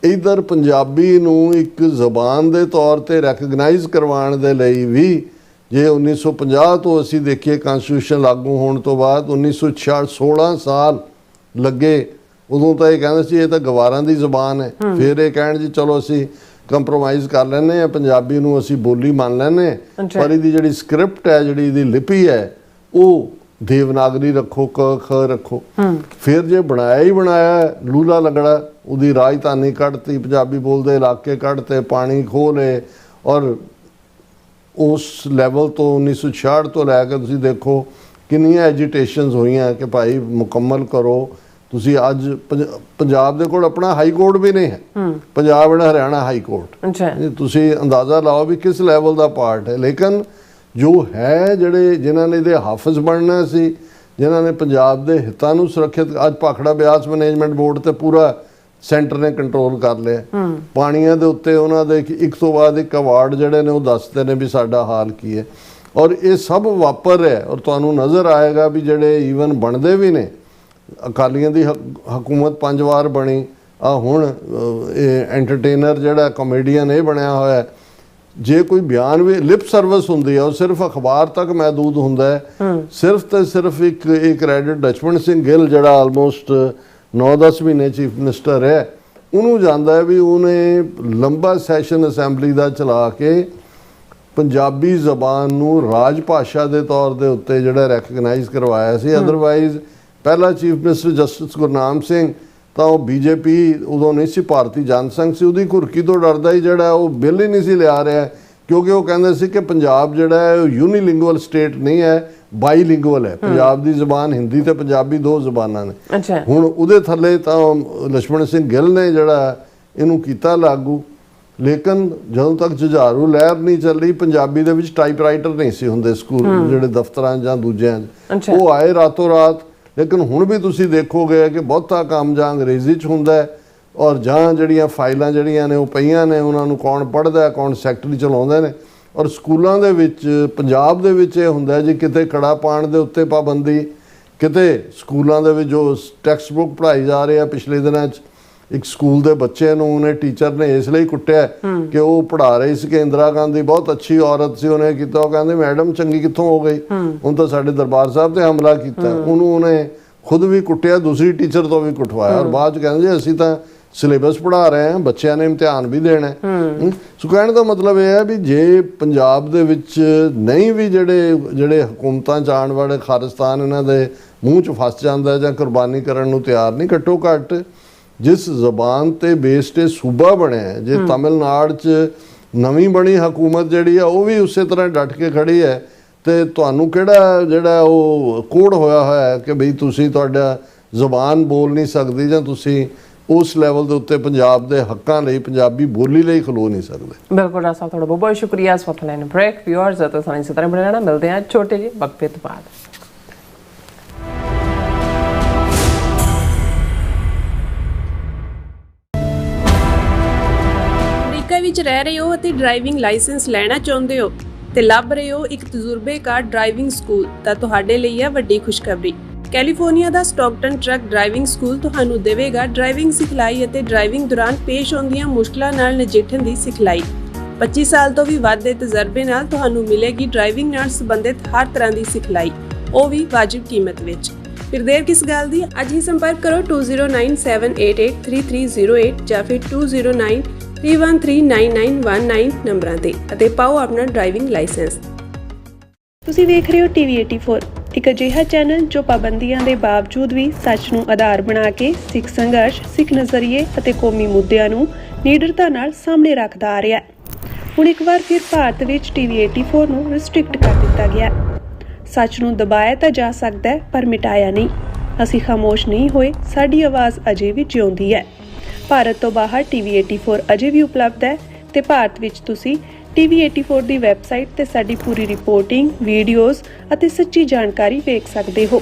ਇੱਧਰ ਪੰਜਾਬੀ ਨੂੰ ਇੱਕ ਜ਼ਬਾਨ ਦੇ ਤੌਰ ਤੇ ਰੈਕਗਨਾਈਜ਼ ਕਰਵਾਉਣ ਦੇ ਲਈ ਵੀ ਜੇ 1950 ਤੋਂ ਅਸੀਂ ਦੇਖੀਏ ਕਨਸਟੀਟਿਊਸ਼ਨ ਲਾਗੂ ਹੋਣ ਤੋਂ ਬਾਅਦ 1966 16 ਸਾਲ ਲੱਗੇ। ਉਦੋਂ ਤਾਂ ਇਹ ਕਹਿੰਦੇ ਸੀ ਇਹ ਤਾਂ ਗਵਾਰਾਂ ਦੀ ਜ਼ਬਾਨ ਹੈ, ਫਿਰ ਇਹ ਕਹਿਣ ਜੀ ਚਲੋ ਅਸੀਂ ਕੰਪਰੋਮਾਈਜ਼ ਕਰ ਲੈਂਦੇ ਹਾਂ, ਪੰਜਾਬੀ ਨੂੰ ਅਸੀਂ ਬੋਲੀ ਮੰਨ ਲੈਂਦੇ, ਪਰ ਇਹਦੀ ਜਿਹੜੀ ਸਕ੍ਰਿਪਟ ਹੈ, ਜਿਹੜੀ ਇਹਦੀ ਲਿਪੀ ਹੈ ਉਹ ਦੇਵਨਾਗਰੀ ਰੱਖੋ, ਕ ਖ ਰੱਖੋ। ਫਿਰ ਜੇ ਬਣਾਇਆ ਹੀ ਬਣਾਇਆ ਲੂਲਾ ਲੰਗੜਾ, ਉਹਦੀ ਰਾਜਧਾਨੀ ਕੱਢਤੀ, ਪੰਜਾਬੀ ਬੋਲਦੇ ਇਲਾਕੇ ਕੱਢਤੇ, ਪਾਣੀ ਖੋਹ ਲਏ। ਔਰ ਉਸ ਲੈਵਲ ਤੋਂ 1966 ਤੋਂ ਲੈ ਕੇ ਤੁਸੀਂ ਦੇਖੋ ਕਿੰਨੀਆਂ ਐਜੀਟੇਸ਼ਨਸ ਹੋਈਆਂ ਕਿ ਭਾਈ ਮੁਕੰਮਲ ਕਰੋ। ਤੁਸੀਂ ਅੱਜ ਪੰਜਾਬ ਦੇ ਕੋਲ ਆਪਣਾ ਹਾਈ ਕੋਰਟ ਵੀ ਨਹੀਂ ਹੈ, ਪੰਜਾਬ ਜਿਹੜਾ ਹਰਿਆਣਾ ਹਾਈ ਕੋਰਟ, ਤੁਸੀਂ ਅੰਦਾਜ਼ਾ ਲਾਓ ਵੀ ਕਿਸ ਲੈਵਲ ਦਾ ਪਾਰਟ ਹੈ। ਲੇਕਿਨ ਜੋ ਹੈ ਜਿਹੜੇ ਜਿਨ੍ਹਾਂ ਨੇ ਇਹਦੇ ਹਾਫਿਜ਼ ਬਣਨਾ ਸੀ, ਜਿਨ੍ਹਾਂ ਨੇ ਪੰਜਾਬ ਦੇ ਹਿੱਤਾਂ ਨੂੰ ਸੁਰੱਖਿਅਤ, ਅੱਜ ਭਾਖੜਾ ਬਿਆਸ ਮੈਨੇਜਮੈਂਟ ਬੋਰਡ ਤੇ ਪੂਰਾ ਸੈਂਟਰ ਨੇ ਕੰਟਰੋਲ ਕਰ ਲਿਆ। ਪਾਣੀਆਂ ਦੇ ਉੱਤੇ ਉਹਨਾਂ ਦੇ ਇੱਕ ਤੋਂ ਬਾਅਦ ਇੱਕ ਅਵਾਰਡ ਜਿਹੜੇ ਨੇ ਉਹ ਦੱਸਦੇ ਨੇ ਵੀ ਸਾਡਾ ਹਾਲ ਕੀ ਹੈ। ਔਰ ਇਹ ਸਭ ਵਾਪਰ ਰਿਹਾ। ਔਰ ਤੁਹਾਨੂੰ ਨਜ਼ਰ ਆਏਗਾ ਵੀ ਜਿਹੜੇ ਈਵਨ ਬਣਦੇ ਵੀ ਨੇ, ਅਕਾਲੀਆਂ ਦੀ ਹਕੂਮਤ 5 ਵਾਰ ਬਣੀ, ਆ ਹੁਣ ਇਹ ਐਂਟਰਟੇਨਰ ਜਿਹੜਾ ਕਾਮੇਡੀਅਨ ਇਹ ਬਣਿਆ ਹੋਇਆ, ਜੇ ਕੋਈ ਬਿਆਨ ਵੀ ਲਿਪ ਸਰਵਿਸ ਹੁੰਦੀ ਹੈ ਉਹ ਸਿਰਫ ਅਖਬਾਰ ਤੱਕ ਮਹਿਦੂਦ ਹੁੰਦਾ ਹੈ। ਸਿਰਫ ਤੇ ਸਿਰਫ ਇੱਕ ਕ੍ਰੈਡਿਟ ਲਛਮਣ ਸਿੰਘ ਗਿੱਲ ਜਿਹੜਾ ਆਲਮੋਸਟ 9-10 ਮਹੀਨੇ ਚੀਫ ਮਿਨਿਸਟਰ ਹੈ, ਉਹਨੂੰ ਜਾਂਦਾ ਹੈ ਵੀ ਉਹਨੇ ਲੰਬਾ ਸੈਸ਼ਨ ਅਸੈਂਬਲੀ ਦਾ ਚਲਾ ਕੇ ਪੰਜਾਬੀ ਜ਼ਬਾਨ ਨੂੰ ਰਾਜ ਭਾਸ਼ਾ ਦੇ ਤੌਰ ਦੇ ਉੱਤੇ ਜਿਹੜਾ ਰੈਕਗਨਾਈਜ਼ ਕਰਵਾਇਆ ਸੀ। ਅਦਰਵਾਈਜ਼ ਪਹਿਲਾ chief minister justice Gurnam Singh ਤਾਂ ਉਹ BJP ਉਦੋਂ ਨਹੀਂ ਸੀ, ਭਾਰਤੀ ਜਨਸੰਘ ਸੀ, ਉਹਦੀ ਘੁਰਕੀ ਤੋਂ ਡਰਦਾ ਹੀ ਜਿਹੜਾ ਉਹ ਬਿੱਲ ਹੀ ਨਹੀਂ ਸੀ ਲਿਆ ਰਿਹਾ ਕਿਉਂਕਿ ਉਹ ਕਹਿੰਦੇ ਸੀ ਕਿ ਪੰਜਾਬ ਜਿਹੜਾ ਹੈ ਉਹ ਯੂਨੀਲਿੰਗੁਅਲ ਸਟੇਟ ਨਹੀਂ ਹੈ, ਬਾਈਲਿੰਗੁਅਲ ਹੈ। ਪੰਜਾਬ ਦੀ ਜ਼ਬਾਨ ਹਿੰਦੀ ਤੇ ਪੰਜਾਬੀ 2 ਜ਼ਬਾਨਾਂ ਨੇ। ਹੁਣ ਉਹਦੇ ਥੱਲੇ ਤਾਂ ਲਛਮਣ ਸਿੰਘ ਗਿੱਲ ਨੇ ਜਿਹੜਾ ਇਹਨੂੰ ਕੀਤਾ ਲਾਗੂ, ਲੇਕਿਨ ਜਦੋਂ ਤੱਕ ਜੁਝਾਰੂ ਲਹਿਰ ਨਹੀਂ ਚੱਲੀ ਪੰਜਾਬੀ ਦੇ ਵਿੱਚ ਟਾਈਪਰਾਈਟਰ ਨਹੀਂ ਸੀ ਹੁੰਦੇ ਸਕੂਲ ਜਿਹੜੇ ਦਫ਼ਤਰਾਂ ਜਾਂ ਦੂਜਿਆਂ 'ਚ, ਉਹ ਆਏ ਰਾਤੋਂ ਰਾਤ। ਲੇਕਿਨ ਹੁਣ ਵੀ ਤੁਸੀਂ ਦੇਖੋਗੇ ਕਿ ਬਹੁਤਾ ਕੰਮ ਜਾਂ ਅੰਗਰੇਜ਼ੀ 'ਚ ਹੁੰਦਾ ਹੈ, ਔਰ ਜਾਂ ਜਿਹੜੀਆਂ ਫਾਈਲਾਂ ਜਿਹੜੀਆਂ ਨੇ ਉਹ ਪਈਆਂ ਨੇ, ਉਹਨਾਂ ਨੂੰ ਕੌਣ ਪੜ੍ਹਦਾ, ਕੌਣ ਸੈਕਟਰੀ ਚਲਾਉਂਦੇ ਨੇ। ਔਰ ਸਕੂਲਾਂ ਦੇ ਵਿੱਚ ਪੰਜਾਬ ਦੇ ਵਿੱਚ ਇਹ ਹੁੰਦਾ ਜੀ, ਕਿਤੇ ਕੜਾ ਪਾਉਣ ਦੇ ਉੱਤੇ ਪਾਬੰਦੀ, ਕਿਤੇ ਸਕੂਲਾਂ ਦੇ ਵਿੱਚ ਜੋ ਟੈਕਸਟ ਬੁੱਕ ਪੜ੍ਹਾਈ ਜਾ ਰਹੀ ਆ। ਪਿਛਲੇ ਦਿਨਾਂ 'ਚ ਇੱਕ ਸਕੂਲ ਦੇ ਬੱਚੇ ਨੂੰ ਉਹਨੇ ਟੀਚਰ ਨੇ ਇਸ ਲਈ ਕੁੱਟਿਆ ਕਿ ਉਹ ਪੜ੍ਹਾ ਰਹੀ ਸੀ ਕਿ ਇੰਦਰਾ ਗਾਂਧੀ ਬਹੁਤ ਅੱਛੀ ਔਰਤ ਸੀ, ਉਹਨੇ ਕੀਤਾ। ਉਹ ਕਹਿੰਦੇ ਮੈਡਮ ਚੰਗੀ ਕਿੱਥੋਂ ਹੋ ਗਈ, ਹੁਣ ਤਾਂ ਸਾਡੇ ਦਰਬਾਰ ਸਾਹਿਬ ਤੇ ਹਮਲਾ ਕੀਤਾ। ਉਹਨੂੰ ਉਹਨੇ ਖੁਦ ਵੀ ਕੁੱਟਿਆ, ਦੂਸਰੀ ਟੀਚਰ ਤੋਂ ਵੀ ਕੁੱਟਵਾਇਆ, ਔਰ ਬਾਅਦ 'ਚ ਕਹਿੰਦੇ ਜੀ ਅਸੀਂ ਤਾਂ ਸਿਲੇਬਸ ਪੜ੍ਹਾ ਰਹੇ ਹਾਂ, ਬੱਚਿਆਂ ਨੇ ਇਮਤਿਹਾਨ ਵੀ ਦੇਣਾ। ਸੋ ਕਹਿਣ ਦਾ ਮਤਲਬ ਇਹ ਹੈ ਵੀ ਜੇ ਪੰਜਾਬ ਦੇ ਵਿੱਚ ਨਹੀਂ ਵੀ ਜਿਹੜੇ ਹਕੂਮਤਾਂ 'ਚ ਆਉਣ ਵਾਲੇ ਖਾਲਿਸਤਾਨ ਇਹਨਾਂ ਦੇ ਮੂੰਹ 'ਚ ਫਸ ਜਾਂਦਾ ਜਾਂ ਕੁਰਬਾਨੀ ਕਰਨ ਨੂੰ ਤਿਆਰ ਨਹੀਂ, ਘੱਟੋ ਘੱਟ ਜਿਸ ਜ਼ਬਾਨ ਤੇ ਬੇਸਡ ਇਹ ਸੂਬਾ ਬਣਿਆ, ਜੇ ਤਮਿਲਨਾਡੂ 'ਚ ਨਵੀਂ ਬਣੀ ਹਕੂਮਤ ਜਿਹੜੀ ਆ ਉਹ ਵੀ ਉਸੇ ਤਰ੍ਹਾਂ ਡਟ ਕੇ ਖੜੀ ਹੈ, ਤੇ ਤੁਹਾਨੂੰ ਕਿਹੜਾ ਜਿਹੜਾ ਉਹ ਕੋਡ ਹੋਇਆ ਹੈ ਕਿ ਬਈ ਤੁਸੀਂ ਤੁਹਾਡਾ ਜ਼ਬਾਨ ਬੋਲ ਨਹੀਂ ਸਕਦੀ ਜਾਂ ਤੁਸੀਂ ਉਸ ਲੈਵਲ ਦੇ ਉੱਤੇ ਪੰਜਾਬ ਦੇ ਹੱਕਾਂ ਲਈ, ਪੰਜਾਬੀ ਬੋਲੀ ਲਈ ਖਲੋ ਨਹੀਂ ਸਕਦੇ। ਬਿਲਕੁਲ ਰਾਜ ਸਾਹਿਬ, ਤੁਹਾਡਾ ਬਹੁਤ ਬਹੁਤ ਸ਼ੁਕਰੀਆ। ਇਸ ਵਕਤ ਲੈਣ ਬ੍ਰੇਕ ਵਿਊਅਰਸ ਅਤੇ ਸਾਨੂੰ ਇਸੇ ਤਰ੍ਹਾਂ ਬਣੇ ਰਹਿਣਾ, ਮਿਲਦੇ ਹਾਂ ਛੋਟੇ ਜਿਹੇ ਵਕਫੇ ਤੋਂ ਬਾਅਦ। ਅਮਰੀਕਾ ਵਿੱਚ ਰਹਿ ਰਹੇ ਹੋ ਅਤੇ ਡਰਾਈਵਿੰਗ ਲਾਇਸੈਂਸ ਲੈਣਾ ਚਾਹੁੰਦੇ ਹੋ ਤੇ ਲੱਭ ਰਹੇ ਹੋ ਇੱਕ ਤਜਰਬੇਕਾਰ ਡਰਾਈਵਿੰਗ ਸਕੂਲ, ਤਾਂ ਤੁਹਾਡੇ ਲਈ ਹੈ ਵੱਡੀ ਖੁਸ਼ਖਬਰੀ। ਕੈਲੀਫੋਰਨੀਆ ਦਾ ਸਟਾਕਟਨ ਟਰੱਕ ਡਰਾਈਵਿੰਗ ਸਕੂਲ ਤੁਹਾਨੂੰ ਦੇਵੇਗਾ ਡਰਾਈਵਿੰਗ ਸਿਖਲਾਈ ਅਤੇ ਡਰਾਈਵਿੰਗ ਦੌਰਾਨ ਪੇਸ਼ ਆਉਂਦੀਆਂ ਮੁਸ਼ਕਲਾਂ ਨਾਲ ਨਜਿੱਠਣ ਦੀ ਸਿਖਲਾਈ। 25 ਸਾਲ ਤੋਂ ਵੀ ਵੱਧ ਦੇ ਤਜਰਬੇ ਨਾਲ ਤੁਹਾਨੂੰ ਮਿਲੇਗੀ ਡਰਾਈਵਿੰਗ ਨਾਲ ਸੰਬੰਧਿਤ ਹਰ ਤਰ੍ਹਾਂ ਦੀ ਸਿਖਲਾਈ, ਉਹ ਵੀ ਵਾਜਿਬ ਕੀਮਤ ਵਿੱਚ। ਫਿਰ ਦੇਰ ਕਿਸ ਗੱਲ ਦੀ, ਅੱਜ ਹੀ ਸੰਪਰਕ ਕਰੋ 209788330308 ਜਾਂ ਫਿਰ 2093139919 ਨੰਬਰਾਂ ਤੇ ਅਤੇ ਪਾਓ ਆਪਣਾ ਡਰਾਈਵਿੰਗ ਲਾਇਸੈਂਸ। ਤੁਸੀਂ ਵੇਖ ਰਹੇ ਹੋ TV84, ਇੱਕ ਅਜਿਹਾ ਚੈਨਲ ਜੋ ਪਾਬੰਦੀਆਂ ਦੇ ਬਾਵਜੂਦ ਵੀ ਸੱਚ ਨੂੰ ਆਧਾਰ ਬਣਾ ਕੇ ਸਿੱਖ ਸੰਘਰਸ਼, ਸਿੱਖ ਨਜ਼ਰੀਏ ਅਤੇ ਕੌਮੀ ਮੁੱਦਿਆਂ ਨੂੰ ਨਿਡਰਤਾ ਨਾਲ ਸਾਹਮਣੇ ਰੱਖਦਾ ਆ ਰਿਹਾ ਹੈ। ਹੁਣ ਇੱਕ ਵਾਰ ਫਿਰ ਭਾਰਤ ਵਿੱਚ TV84 ਨੂੰ ਰਿਸਟ੍ਰਿਕਟ ਕਰ ਦਿੱਤਾ ਗਿਆ। ਸੱਚ ਨੂੰ ਦਬਾਇਆ ਤਾਂ ਜਾ ਸਕਦਾ ਹੈ ਪਰ ਮਿਟਾਇਆ ਨਹੀਂ। ਅਸੀਂ ਖਾਮੋਸ਼ ਨਹੀਂ ਹੋਏ, ਸਾਡੀ ਆਵਾਜ਼ ਅਜੇ ਵੀ ਜਿਉਂਦੀ ਹੈ। ਭਾਰਤ ਤੋਂ ਬਾਹਰ TV84 ਅਜੇ ਵੀ ਉਪਲਬਧ ਹੈ ਤੇ ਭਾਰਤ ਵਿੱਚ ਤੁਸੀਂ TV84 ਦੀ ਵੈਬਸਾਈਟ ਤੇ ਸਾਡੀ ਪੂਰੀ ਰਿਪੋਰਟਿੰਗ, ਵੀਡੀਓਜ਼ ਅਤੇ ਸੱਚੀ ਜਾਣਕਾਰੀ ਵੇਖ ਸਕਦੇ ਹੋ।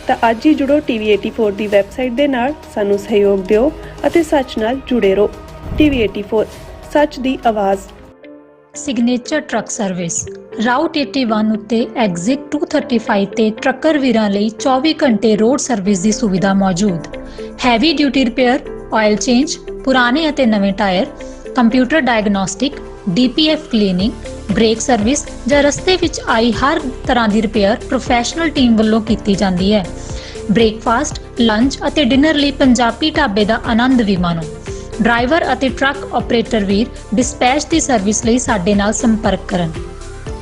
ਤਾਂ ਅੱਜ ਹੀ ਜੁੜੋ TV84 ਦੀ ਵੈਬਸਾਈਟ ਦੇ ਨਾਲ, ਸਾਨੂੰ ਸਹਿਯੋਗ ਦਿਓ ਅਤੇ ਸੱਚ ਨਾਲ ਜੁੜੇ ਰਹੋ। TV84, ਸੱਚ ਦੀ ਆਵਾਜ਼। ਸਿਗਨੇਚਰ ਟਰੱਕ ਸਰਵਿਸ ਰਾਊਟ 81 ਉੱਤੇ ਐਗਜ਼ਿਟ 235 ਤੇ ਟਰੱਕਰ ਵੀਰਾਂ ਲਈ 24 ਘੰਟੇ ਰੋਡ ਸਰਵਿਸ ਦੀ ਸੁਵਿਧਾ ਮੌਜੂਦ। Heavy duty repair, oil change, ਪੁਰਾਣੇ ਅਤੇ ਨਵੇਂ tyre, computer diagnostic, DPF cleaning, brake service ਜਾਂ ਰਸਤੇ ਵਿੱਚ ਆਈ ਹਰ ਤਰ੍ਹਾਂ ਦੀ ਰਿਪੇਅਰ ਪ੍ਰੋਫੈਸ਼ਨਲ ਟੀਮ ਵੱਲੋਂ ਕੀਤੀ ਜਾਂਦੀ ਹੈ। ਬ੍ਰੇਕਫਾਸਟ, ਲੰਚ ਅਤੇ ਡਿਨਰ ਲਈ ਪੰਜਾਬੀ ਢਾਬੇ ਦਾ ਆਨੰਦ ਵੀ ਮਾਣੋ। ਡਰਾਈਵਰ ਅਤੇ ਟਰੱਕ ਆਪਰੇਟਰ ਵੀਰ ਡਿਸਪੈਚ ਦੀ ਸਰਵਿਸ ਲਈ ਸਾਡੇ ਨਾਲ ਸੰਪਰਕ ਕਰਨ।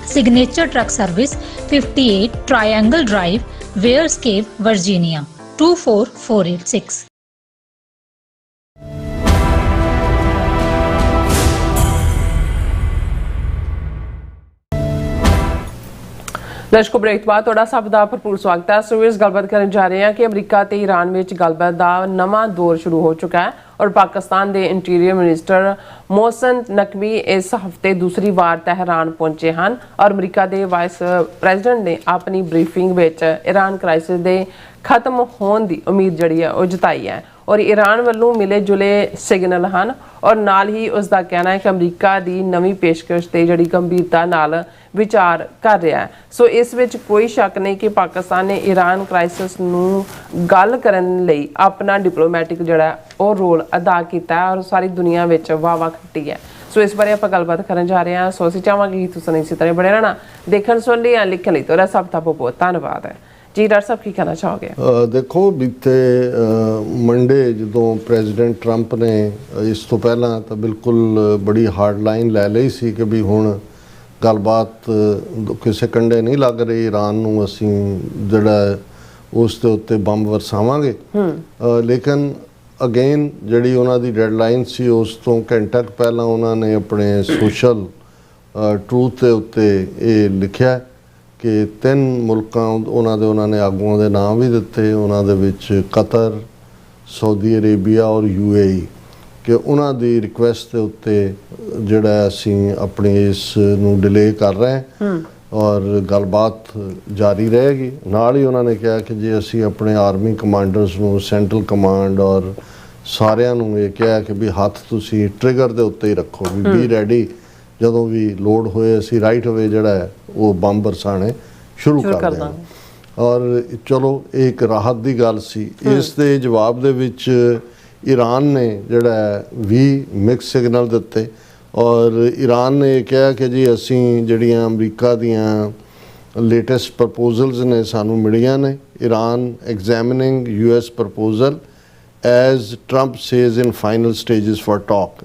Signature truck service 58 triangle drive, Weyers Cave, Virginia 24486। ਦਰਸ਼ਕੋ, ਬ੍ਰੇਕ ਬਾਅਦ ਤੁਹਾਡਾ ਸਭ ਦਾ ਭਰਪੂਰ ਸਵਾਗਤ ਹੈ। ਸੋ ਇਸ ਗੱਲਬਾਤ ਕਰਨ ਜਾ ਰਹੇ ਹਾਂ ਕਿ ਅਮਰੀਕਾ ਤੇ ਈਰਾਨ ਵਿੱਚ ਗੱਲਬਾਤ ਦਾ ਨਵਾਂ ਦੌਰ ਸ਼ੁਰੂ ਹੋ ਚੁੱਕਾ ਹੈ ਔਰ ਪਾਕਿਸਤਾਨ ਦੇ ਇੰਟੀਰੀਅਰ ਮਿਨਿਸਟਰ ਮੋਹਸਨ ਨਕਵੀ ਇਸ ਹਫਤੇ ਦੂਸਰੀ ਵਾਰ ਤਹਿਰਾਨ ਪਹੁੰਚੇ ਹਨ ਔਰ ਅਮਰੀਕਾ ਦੇ ਵਾਈਸ ਪ੍ਰੈਜ਼ੀਡੈਂਟ ਨੇ ਆਪਣੀ ਬਰੀਫਿੰਗ ਵਿੱਚ ਈਰਾਨ ਕ੍ਰਾਈਸਿਸ ਦੇ ਖਤਮ ਹੋਣ ਦੀ ਉਮੀਦ ਜਿਹੜੀ ਹੈ ਉਹ ਜਤਾਈ ਹੈ ਔਰ ਈਰਾਨ ਵੱਲੋਂ ਮਿਲੇ ਜੁਲੇ ਸਿਗਨਲ ਹਨ ਔਰ ਨਾਲ ਹੀ ਉਸ ਦਾ ਕਹਿਣਾ ਹੈ ਕਿ ਅਮਰੀਕਾ ਦੀ ਨਵੀਂ ਪੇਸ਼ਕਸ਼ ਤੇ ਜਿਹੜੀ ਗੰਭੀਰਤਾ ਨਾਲ ਵਿਚਾਰ ਕਰ ਰਿਹਾ ਹੈ। ਸੋ ਇਸ ਵਿੱਚ ਕੋਈ ਸ਼ੱਕ ਨਹੀਂ ਕਿ ਪਾਕਿਸਤਾਨ ਨੇ ਈਰਾਨ ਕ੍ਰਾਈਸਿਸ ਨੂੰ ਗੱਲ ਕਰਨ ਲਈ ਆਪਣਾ ਡਿਪਲੋਮੈਟਿਕ ਜਿਹੜਾ ਉਹ ਰੋਲ ਅਦਾ ਕੀਤਾ ਹੈ ਔਰ ਸਾਰੀ ਦੁਨੀਆ ਵਿੱਚ ਵਾਹ ਖੱਟੀ ਹੈ। ਸੋ ਇਸ ਬਾਰੇ ਆਪਾਂ ਗੱਲਬਾਤ ਕਰਨ ਜਾ ਰਹੇ ਹਾਂ। ਸੋ ਅਸੀਂ ਚਾਹਾਂਗੇ ਕਿ ਤੁਸੀਂ ਇਸੇ ਤਰ੍ਹਾਂ ਬਣੇ ਰਹਿਣਾ, ਦੇਖਣ ਸੁਣ ਲਈ ਜਾਂ ਲਿਖਣ ਲਈ। ਤੁਹਾਡਾ ਸਭ ਦਾ ਬਹੁਤ ਧੰਨਵਾਦ ਹੈ ਜੀ। ਡਾਕਟਰ ਸਾਹਿਬ ਕੀ ਕਹਿਣਾ ਚਾਹੋਗੇ? ਦੇਖੋ, ਬੀਤੇ ਮੰਡੇ ਜਦੋਂ ਪ੍ਰੈਜ਼ੀਡੈਂਟ ਟਰੰਪ ਨੇ ਇਸ ਤੋਂ ਪਹਿਲਾਂ ਤਾਂ ਬਿਲਕੁਲ ਬੜੀ ਹਾਰਡ ਲਾਈਨ ਲੈ ਲਈ ਸੀ ਕਿ ਵੀ ਹੁਣ ਗੱਲਬਾਤ ਕਿਸੇ ਕੰਢੇ ਨਹੀਂ ਲੱਗ ਰਹੀ, ਈਰਾਨ ਨੂੰ ਅਸੀਂ ਜਿਹੜਾ ਉਸ ਦੇ ਉੱਤੇ ਬੰਬ ਵਰਸਾਵਾਂਗੇ। ਲੇਕਿਨ ਅਗੇਨ ਜਿਹੜੀ ਉਹਨਾਂ ਦੀ ਡੈਡਲਾਈਨ ਸੀ ਉਸ ਤੋਂ ਘੰਟਾ ਕੁ ਪਹਿਲਾਂ ਉਹਨਾਂ ਨੇ ਆਪਣੇ ਸੋਸ਼ਲ ਟਰੂਥ ਦੇ ਉੱਤੇ ਇਹ ਲਿਖਿਆ ਕਿ 3 ਮੁਲਕਾਂ ਉਹਨਾਂ ਨੇ ਆਗੂਆਂ ਦੇ ਨਾਮ ਵੀ ਦਿੱਤੇ, ਉਹਨਾਂ ਦੇ ਵਿੱਚ ਕਤਰ, ਸਾਊਦੀ ਅਰੇਬੀਆ ਔਰ UAE, ਕਿ ਉਹਨਾਂ ਦੀ ਰਿਕੁਐਸਟ ਦੇ ਉੱਤੇ ਜਿਹੜਾ ਅਸੀਂ ਆਪਣੇ ਇਸ ਨੂੰ ਡਿਲੇ ਕਰ ਰਹੇ ਹਾਂ ਔਰ ਗੱਲਬਾਤ ਜਾਰੀ ਰਹੇਗੀ। ਨਾਲ ਹੀ ਉਹਨਾਂ ਨੇ ਕਿਹਾ ਕਿ ਜੇ ਅਸੀਂ ਆਪਣੇ ਆਰਮੀ ਕਮਾਂਡਰਸ ਨੂੰ, ਸੈਂਟਰਲ ਕਮਾਂਡ ਔਰ ਸਾਰਿਆਂ ਨੂੰ ਇਹ ਕਿਹਾ ਕਿ ਵੀ ਹੱਥ ਤੁਸੀਂ ਟ੍ਰਿਗਰ ਦੇ ਉੱਤੇ ਹੀ ਰੱਖੋ, ਵੀ ਬੀ ਰੈਡੀ, ਜਦੋਂ ਵੀ ਲੋਡ ਹੋਏ ਅਸੀਂ ਰਾਈਟ ਅਵੇ ਜਿਹੜਾ ਹੈ ਉਹ ਬੰਬ ਬਰਸਾਣੇ ਸ਼ੁਰੂ ਕਰ ਦੇਵਾਂਗੇ। ਔਰ ਚਲੋ ਇਹ ਇੱਕ ਰਾਹਤ ਦੀ ਗੱਲ ਸੀ। ਇਸ ਦੇ ਜਵਾਬ ਦੇ ਵਿੱਚ ਈਰਾਨ ਨੇ ਜਿਹੜਾ ਵੀ ਮਿਕਸ ਸਿਗਨਲ ਦਿੱਤੇ ਔਰ ਈਰਾਨ ਨੇ ਇਹ ਕਿਹਾ ਕਿ ਜੀ ਅਸੀਂ ਜਿਹੜੀਆਂ ਅਮਰੀਕਾ ਦੀਆਂ ਲੇਟੈਸਟ ਪ੍ਰਪੋਜ਼ਲਸ ਨੇ ਸਾਨੂੰ ਮਿਲੀਆਂ ਨੇ, Iran ਐਗਜ਼ਾਮਿਨਿੰਗ US proposal as Trump says in final stages for talk.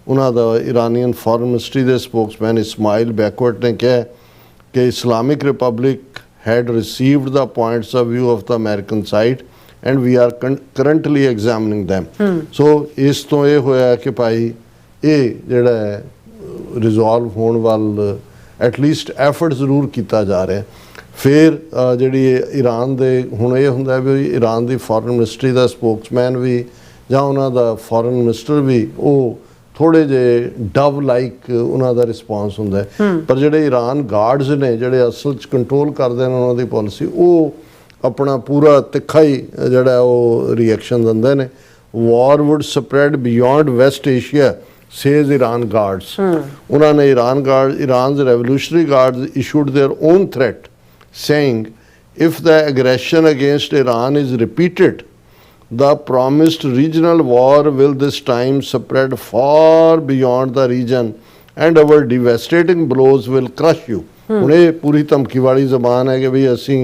ਉਹਨਾਂ ਦਾ ਇਰਾਨੀਅਨ ਫੋਰਨ ਮਿਨਿਸਟਰੀ ਦੇ ਸਪੋਕਸਮੈਨ ਇਸਮਾਈਲ ਬੈਕਵਰਡ ਨੇ ਕਿਹਾ ਕਿ Islamic republic had received the points of view of the American side and we are currently examining them. So ਇਸ ਤੋਂ ਇਹ ਹੋਇਆ ਕਿ ਭਾਈ ਇਹ ਜਿਹੜਾ ਹੈ ਰਿਜ਼ੋਲਵ ਹੋਣ ਵੱਲ ਐਟਲੀਸਟ ਐਫਰਟ ਜ਼ਰੂਰ ਕੀਤਾ ਜਾ ਰਿਹਾ। ਫਿਰ ਜਿਹੜੀ ਈਰਾਨ ਦੇ ਹੁਣ ਇਹ ਹੁੰਦਾ ਵੀ ਈਰਾਨ ਦੀ ਫੋਰਨ ਮਿਨਿਸਟਰੀ ਦਾ ਸਪੋਕਸਮੈਨ ਵੀ ਜਾਂ ਉਹਨਾਂ ਦਾ ਫੋਰਨ ਮਿਨਿਸਟਰ ਵੀ ਉਹ ਥੋੜ੍ਹੇ ਜਿਹੇ ਡਵ ਲਾਈਕ ਉਹਨਾਂ ਦਾ ਰਿਸਪੌਂਸ ਹੁੰਦਾ ਹੈ, ਪਰ ਜਿਹੜੇ ਈਰਾਨ ਗਾਰਡਸ ਨੇ ਜਿਹੜੇ ਅਸਲ 'ਚ ਕੰਟਰੋਲ ਕਰਦੇ ਨੇ ਉਹਨਾਂ ਦੀ ਪਾਲਿਸੀ, ਉਹ ਆਪਣਾ ਪੂਰਾ ਤਿੱਖਾ ਹੀ ਜਿਹੜਾ ਉਹ ਰਿਐਕਸ਼ਨ ਦਿੰਦੇ ਨੇ। War would spread beyond West Asia says Iran guards. ਉਹਨਾਂ ਨੇ Iran's revolutionary guards issued their own threat saying if the aggression against Iran is repeated, the promised regional war will this time spread far beyond the region and our devastating blows will crush you. ਹੁਣ ਇਹ ਪੂਰੀ ਧਮਕੀ ਵਾਲੀ ਜ਼ਬਾਨ ਹੈ ਕਿ ਵੀ ਅਸੀਂ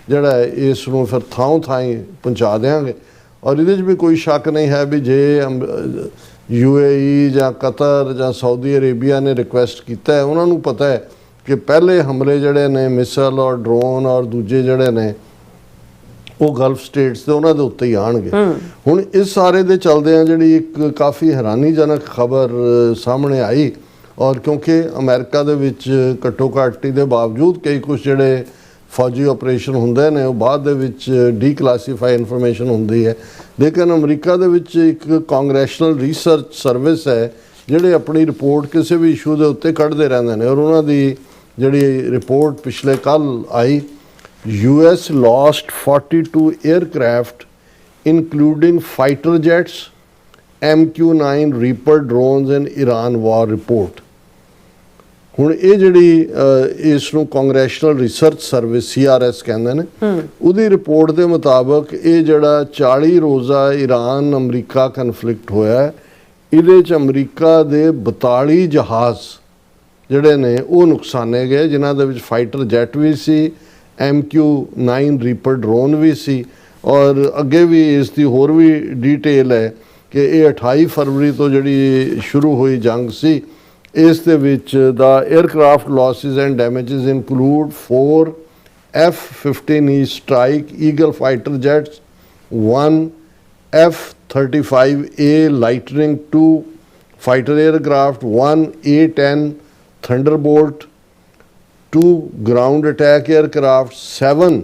ਜਿਹੜਾ ਇਸ ਨੂੰ ਫਿਰ ਥਾਂ ਥਾਂ ਪਹੁੰਚਾ ਦੇਵਾਂਗੇ। ਔਰ ਇਹਦੇ 'ਚ ਵੀ ਕੋਈ ਸ਼ੱਕ ਨਹੀਂ ਹੈ ਵੀ ਜੇ UAE ਜਾਂ ਕਤਰ ਜਾਂ ਸਾਊਦੀ ਅਰੇਬੀਆ ਨੇ ਰਿਕੁਐਸਟ ਕੀਤਾ ਹੈ, ਉਹਨਾਂ ਨੂੰ ਪਤਾ ਹੈ ਕਿ ਪਹਿਲੇ ਹਮਲੇ ਜਿਹੜੇ ਨੇ ਮਿਸਲ ਔਰ ਡਰੋਨ ਔਰ ਦੂਜੇ ਜਿਹੜੇ ਨੇ ਉਹ ਗਲਫ ਸਟੇਟਸ ਦੇ ਉਹਨਾਂ ਦੇ ਉੱਤੇ ਹੀ ਆਉਣਗੇ। ਹੁਣ ਇਸ ਸਾਰੇ ਦੇ ਚੱਲਦਿਆਂ ਜਿਹੜੀ ਇੱਕ ਕਾਫੀ ਹੈਰਾਨੀਜਨਕ ਖਬਰ ਸਾਹਮਣੇ ਆਈ, ਔਰ ਕਿਉਂਕਿ ਅਮਰੀਕਾ ਦੇ ਵਿੱਚ ਘੱਟੋ ਘੱਟੀ ਦੇ ਬਾਵਜੂਦ ਕਈ ਕੁਛ ਜਿਹੜੇ ਫੌਜੀ ਆਪਰੇਸ਼ਨ ਹੁੰਦੇ ਨੇ ਉਹ ਬਾਅਦ ਦੇ ਵਿੱਚ ਡੀਕਲਾਸੀਫਾਈ ਇਨਫੋਰਮੇਸ਼ਨ ਹੁੰਦੀ ਹੈ, ਲੇਕਿਨ ਅਮਰੀਕਾ ਦੇ ਵਿੱਚ ਇੱਕ ਕਾਂਗਰੈਸ਼ਨਲ ਰਿਸਰਚ ਸਰਵਿਸ ਹੈ ਜਿਹੜੇ ਆਪਣੀ ਰਿਪੋਰਟ ਕਿਸੇ ਵੀ ਇਸ਼ੂ ਦੇ ਉੱਤੇ ਕੱਢਦੇ ਰਹਿੰਦੇ ਨੇ। ਔਰ ਉਹਨਾਂ ਦੀ ਜਿਹੜੀ ਰਿਪੋਰਟ ਪਿਛਲੇ ਕੱਲ੍ਹ ਆਈ, US lost 42 aircraft including fighter jets, MQ-9 Reaper drones in Iran war report। ਹੁਣ ਇਹ ਜਿਹੜੀ ਇਸ ਨੂੰ ਕਾਂਗਰੈਸ਼ਨਲ ਰਿਸਰਚ ਸਰਵਿਸ CRS ਕਹਿੰਦੇ ਨੇ, ਉਹਦੀ ਰਿਪੋਰਟ ਦੇ ਮੁਤਾਬਕ ਇਹ ਜਿਹੜਾ 40 ਰੋਜ਼ਾ ਈਰਾਨ ਅਮਰੀਕਾ ਕਨਫਲਿਕਟ ਹੋਇਆ, ਇਹਦੇ 'ਚ ਅਮਰੀਕਾ ਦੇ 42 ਜਹਾਜ਼ ਜਿਹੜੇ ਨੇ ਉਹ ਨੁਕਸਾਨੇ ਗਏ, ਜਿਨ੍ਹਾਂ ਦੇ ਵਿੱਚ ਫਾਈਟਰ ਜੈਟ ਵੀ ਸੀ, MQ-9 ਰੀਪਰ ਡਰੋਨ ਵੀ ਸੀ। ਔਰ ਅੱਗੇ ਵੀ ਇਸ ਦੀ ਹੋਰ ਵੀ ਡੀਟੇਲ ਹੈ ਕਿ ਇਹ 28 ਫਰਵਰੀ ਤੋਂ ਜਿਹੜੀ ਸ਼ੁਰੂ ਹੋਈ ਜੰਗ ਸੀ, ਇਸ ਦੇ ਵਿੱਚ ਦਾ aircraft losses and damages include 4 F-15E strike eagle fighter jets, 1 F-35A lightning 2 fighter aircraft, 1 A-10 Thunderbolt, 2 ground attack aircraft, 7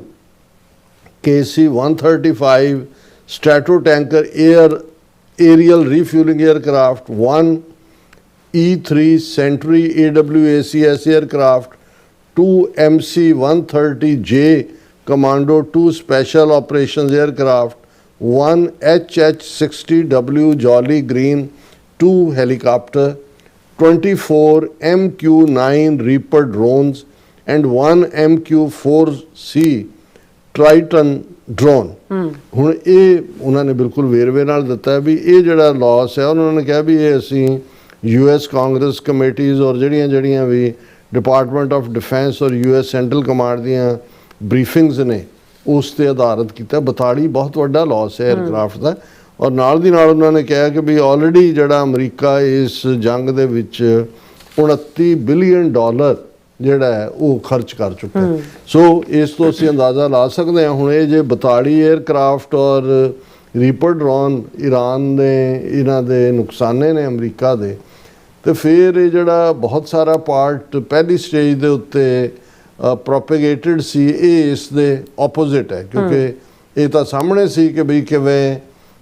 KC-135 Stratotanker aerial refueling aircraft, 1 E-3 Sentry AWACS aircraft, 2 MC-130J Commando 2 Special Operations aircraft, 1 HH-60W Jolly Green 2 helicopter, 24 MQ-9 Reaper drones and 1 MQ-4C Triton drone। ਹੁਣ ਇਹ ਉਹਨਾਂ ਨੇ ਬਿਲਕੁਲ ਵੇਰਵੇ ਨਾਲ ਦਿੱਤਾ ਵੀ ਇਹ ਜਿਹੜਾ ਲਾਸ ਹੈ, ਉਹਨਾਂ ਨੇ ਕਿਹਾ ਵੀ ਇਹ ਅਸੀਂ US ਕਾਂਗਰਸ ਕਮੇਟੀਜ਼ ਔਰ ਜਿਹੜੀਆਂ ਵੀ ਡਿਪਾਰਟਮੈਂਟ ਆਫ ਡਿਫੈਂਸ ਔਰ US ਸੈਂਟਰਲ ਕਮਾਂਡ ਦੀਆਂ ਬਰੀਫਿੰਗਸ ਨੇ ਉਸ 'ਤੇ ਆਧਾਰਿਤ ਕੀਤਾ। 42 ਬਹੁਤ ਵੱਡਾ ਲਾਸ ਹੈ 에ਅਰਕ੍ਰਾਫਟ ਦਾ। ਔਰ ਨਾਲ ਦੀ ਨਾਲ ਉਹਨਾਂ ਨੇ ਕਿਹਾ ਕਿ ਵੀ ਆਲਰੇਡੀ ਜਿਹੜਾ ਅਮਰੀਕਾ ਇਸ ਜੰਗ ਦੇ ਵਿੱਚ $29 ਬਿਲੀਅਨ ਜਿਹੜਾ ਹੈ ਉਹ ਖਰਚ ਕਰ ਚੁੱਕਾ ਹੈ। ਸੋ ਇਸ ਤੋਂ ਅਸੀਂ ਅੰਦਾਜ਼ਾ ਲਾ ਸਕਦੇ ਹਾਂ ਹੁਣ ਇਹ ਜੇ 42 에ਅਰਕ੍ਰਾਫਟ ਔਰ ਰੀਪਰ ਡਰੋਨ ਈਰਾਨ ਨੇ ਇਹਨਾਂ ਦੇ ਨੁਕਸਾਨੇ ਨੇ ਅਮਰੀਕਾ ਦੇ, ਤੇ ਫਿਰ ਇਹ ਜਿਹੜਾ ਬਹੁਤ ਸਾਰਾ ਪਾਰਟ ਪਹਿਲੀ ਸਟੇਜ ਦੇ ਉੱਤੇ ਪ੍ਰੋਪੇਗੇਟਡ ਸੀ, ਇਹ ਇਸ ਦੇ ਆਪੋਜ਼ਿਟ ਹੈ, ਕਿਉਂਕਿ ਇਹ ਤਾਂ ਸਾਹਮਣੇ ਸੀ ਕਿ ਬਈ ਕਿਵੇਂ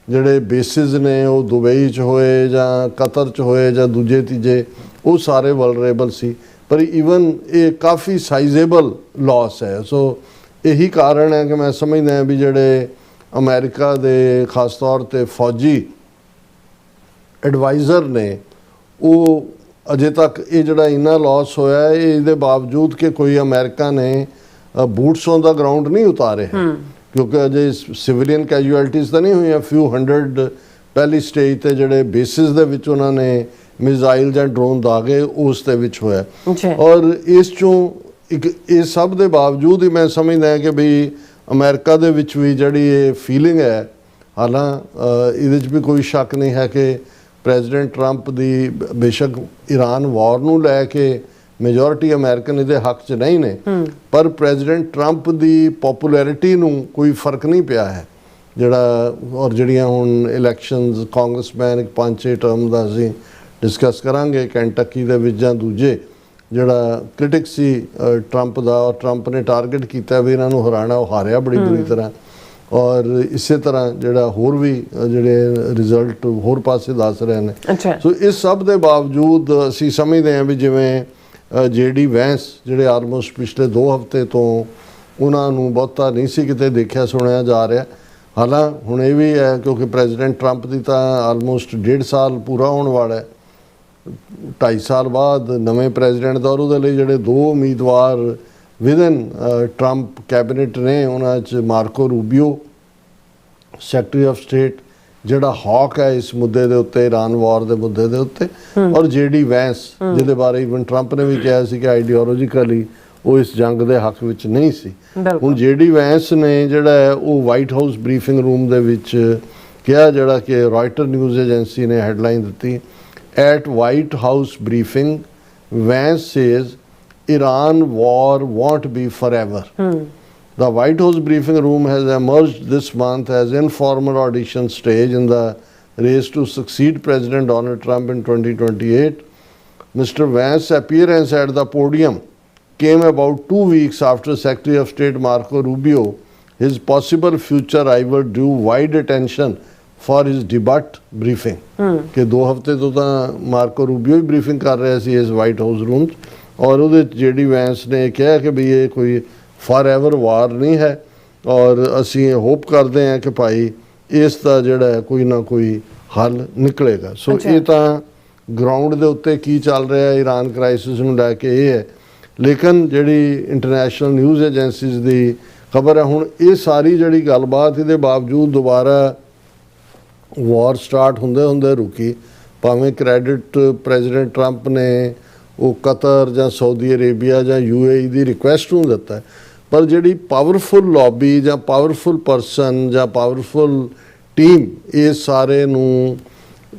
ਜਿਹੜੇ ਬੇਸਿਸ ਨੇ ਉਹ ਦੁਬਈ 'ਚ ਹੋਏ ਜਾਂ ਕਤਰ 'ਚ ਹੋਏ ਜਾਂ ਦੂਜੇ ਤੀਜੇ, ਉਹ ਸਾਰੇ ਵਲਨਰੇਬਲ ਸੀ। ਪਰ ਈਵਨ ਇਹ ਕਾਫੀ ਸਾਈਜ਼ੇਬਲ ਲਾਸ ਹੈ। ਸੋ ਇਹੀ ਕਾਰਨ ਹੈ ਕਿ ਮੈਂ ਸਮਝਦਾ ਹਾਂ ਵੀ ਜਿਹੜੇ ਅਮਰੀਕਾ ਦੇ ਖਾਸ ਤੌਰ 'ਤੇ ਫੌਜੀ ਐਡਵਾਈਜ਼ਰ ਨੇ, ਉਹ ਅਜੇ ਤੱਕ ਇਹ ਜਿਹੜਾ ਇੰਨਾ ਲਾਸ ਹੋਇਆ ਹੈ, ਇਹਦੇ ਬਾਵਜੂਦ ਕਿ ਕੋਈ ਅਮਰੀਕਾ ਨੇ ਬੂਟਸ ਔਨ ਦਾ ਗਰਾਊਂਡ ਨਹੀਂ ਉਤਾਰੇ, ਕਿਉਂਕਿ ਅਜੇ ਸਿਵਿਲੀਅਨ ਕੈਜੂਅਲਟੀਜ਼ ਤਾਂ ਨਹੀਂ ਹੋਈਆਂ, ਫਿਊ 100 ਪਹਿਲੀ ਸਟੇਜ ਤੇ ਜਿਹੜੇ ਬੇਸਿਸ ਦੇ ਵਿੱਚ ਉਹਨਾਂ ਨੇ ਮਿਜ਼ਾਈਲ ਜਾਂ ਡਰੋਨ ਦਾਗੇ, ਉਸ ਦੇ ਵਿੱਚ ਹੋਇਆ। ਔਰ ਇਸ ਚੋਂ ਇੱਕ ਇਹ ਸਭ ਦੇ ਬਾਵਜੂਦ ਹੀ ਮੈਂ ਸਮਝਦਾ ਕਿ ਵੀ ਅਮਰੀਕਾ ਦੇ ਵਿੱਚ ਵੀ ਜਿਹੜੀ ਇਹ ਫੀਲਿੰਗ ਹੈ, ਇਹਦੇ 'ਚ ਵੀ ਕੋਈ ਸ਼ੱਕ ਨਹੀਂ ਹੈ ਕਿ ਪ੍ਰੈਜ਼ੀਡੈਂਟ ਟਰੰਪ ਦੀ ਬੇਸ਼ੱਕ ਈਰਾਨ ਵਾਰ ਨੂੰ ਲੈ ਕੇ ਮੈਜੋਰਿਟੀ ਅਮਰੀਕਨ ਇਹਦੇ ਹੱਕ 'ਚ ਨਹੀਂ ਨੇ, ਪਰ ਪ੍ਰੈਜ਼ੀਡੈਂਟ ਟਰੰਪ ਦੀ ਪੋਪੂਲੈਰਿਟੀ ਨੂੰ ਕੋਈ ਫਰਕ ਨਹੀਂ ਪਿਆ ਹੈ ਜਿਹੜਾ। ਔਰ ਜਿਹੜੀਆਂ ਹੁਣ ਇਲੈਕਸ਼ਨਸ ਕਾਂਗਰਸਮੈਨ 5-6 ਟਰਮ ਦਾ ਅਸੀਂ ਡਿਸਕਸ ਕਰਾਂਗੇ, ਕੈਂਟਕੀ ਦੇ ਵਿੱਚ ਜਾਂ ਦੂਜੇ, ਜਿਹੜਾ ਕ੍ਰਿਟਿਕ ਸੀ ਟਰੰਪ ਦਾ, ਔਰ ਟਰੰਪ ਨੇ ਟਾਰਗੇਟ ਕੀਤਾ ਵੀ ਇਹਨਾਂ ਨੂੰ ਹਰਾਣਾ, ਉਹ ਹਾਰਿਆ ਬੜੀ ਬੁਰੀ ਤਰ੍ਹਾਂ। ਔਰ ਇਸੇ ਤਰ੍ਹਾਂ ਜਿਹੜਾ ਹੋਰ ਵੀ ਜਿਹੜੇ ਰਿਜ਼ਲਟ ਹੋਰ ਪਾਸੇ ਦੱਸ ਰਹੇ ਨੇ। ਸੋ ਇਸ ਸਭ ਦੇ ਬਾਵਜੂਦ ਅਸੀਂ ਸਮਝਦੇ ਹਾਂ ਵੀ ਜਿਵੇਂ JD ਵੈਂਸ ਜਿਹੜੇ ਆਲਮੋਸਟ ਪਿਛਲੇ 2 ਹਫ਼ਤੇ ਤੋਂ ਉਹਨਾਂ ਨੂੰ ਬਹੁਤਾ ਨਹੀਂ ਸੀ ਕਿਤੇ ਦੇਖਿਆ ਸੁਣਿਆ ਜਾ ਰਿਹਾ। ਹੁਣ ਇਹ ਵੀ ਹੈ ਕਿਉਂਕਿ ਪ੍ਰੈਜ਼ੀਡੈਂਟ ਟਰੰਪ ਦੀ ਤਾਂ ਆਲਮੋਸਟ 1.5 ਸਾਲ ਪੂਰਾ ਹੋਣ ਵਾਲਾ ਹੈ, 2.5 ਸਾਲ ਬਾਅਦ ਨਵੇਂ ਪ੍ਰੈਜ਼ੀਡੈਂਟ ਦਾ, ਔਰ ਉਹਦੇ ਲਈ ਜਿਹੜੇ 2 ਉਮੀਦਵਾਰ ਵਿਦਨ ਟਰੰਪ ਕੈਬਨਿਟ ਨੇ, ਉਹਨਾਂ 'ਚ ਮਾਰਕੋ ਰੂਬੀਓ ਸੈਕਟਰੀ ਆਫ ਸਟੇਟ ਜਿਹੜਾ ਹੌਕ ਹੈ ਇਸ ਮੁੱਦੇ ਦੇ ਉੱਤੇ, ਈਰਾਨ ਵਾਰ ਦੇ ਮੁੱਦੇ ਦੇ ਉੱਤੇ, ਔਰ JD ਵੈਂਸ ਜਿਹਦੇ ਬਾਰੇ ਇਵਨ ਟਰੰਪ ਨੇ ਵੀ ਕਿਹਾ ਸੀ ਕਿ ਆਈਡੀਓਲੋਜੀਕਲੀ ਉਹ ਇਸ ਜੰਗ ਦੇ ਹੱਕ ਵਿੱਚ ਨਹੀਂ ਸੀ। ਹੁਣ JD ਵੈਂਸ ਨੇ ਜਿਹੜਾ ਹੈ ਉਹ ਵਾਈਟ ਹਾਊਸ ਬਰੀਫਿੰਗ ਰੂਮ ਦੇ ਵਿੱਚ ਕਿਹਾ, ਜਿਹੜਾ ਕਿ ਰਾਇਟਰ ਨਿਊਜ਼ ਏਜੰਸੀ ਨੇ ਹੈਡਲਾਈਨ ਦਿੱਤੀ, at White House briefing Vance says Iran war won't be forever. The White House briefing room has emerged this month as informal audition stage in the race to succeed President Donald Trump in 2028. Mr. Vance's appearance at the podium came about 2 weeks after Secretary of State Marco Rubio, his possible future rival, drew wide attention for his debut briefing. कि 2 हफ्ते तो मार्को रूबियो ही ब्रीफिंग कर रहे थे इस वाइट हाउस रूम, और ਉਹਦੇ JD ਵੈਂਸ ਨੇ ਕਿਹਾ ਕਿ ਵੀ ਇਹ ਕੋਈ ਫਾਰ ਐਵਰ ਵਾਰ ਨਹੀਂ ਹੈ, ਔਰ ਅਸੀਂ ਹੋਪ ਕਰਦੇ ਹਾਂ ਕਿ ਭਾਈ ਇਸ ਦਾ ਜਿਹੜਾ ਕੋਈ ਨਾ ਕੋਈ ਹੱਲ ਨਿਕਲੇਗਾ। ਸੋ ਇਹ ਤਾਂ ਗਰਾਊਂਡ ਦੇ ਉੱਤੇ ਕੀ ਚੱਲ ਰਿਹਾ ਈਰਾਨ ਕ੍ਰਾਈਸਿਸ ਨੂੰ ਲੈ ਕੇ ਇਹ ਹੈ, ਲੇਕਿਨ ਜਿਹੜੀ ਇੰਟਰਨੈਸ਼ਨਲ ਨਿਊਜ਼ ਏਜੰਸੀਜ਼ ਦੀ ਖਬਰ ਹੈ, ਹੁਣ ਇਹ ਸਾਰੀ ਜਿਹੜੀ ਗੱਲਬਾਤ ਇਹਦੇ ਬਾਵਜੂਦ ਦੁਬਾਰਾ ਵਾਰ ਸਟਾਰਟ ਹੁੰਦੇ ਹੁੰਦੇ ਰੁਕੀ। ਭਾਵੇਂ ਕ੍ਰੈਡਿਟ ਪ੍ਰੈਜ਼ੀਡੈਂਟ ਟਰੰਪ ਨੇ ਉਹ ਕਤਰ ਜਾਂ ਸਾਊਦੀ ਅਰੇਬੀਆ ਜਾਂ UAE ਦੀ ਰਿਕੁਐਸਟ ਨੂੰ ਦਿੱਤਾ, ਪਰ ਜਿਹੜੀ ਪਾਵਰਫੁਲ ਲੌਬੀ ਜਾਂ ਪਾਵਰਫੁਲ ਪਰਸਨ ਜਾਂ ਪਾਵਰਫੁਲ ਟੀਮ ਇਸ ਸਾਰੇ ਨੂੰ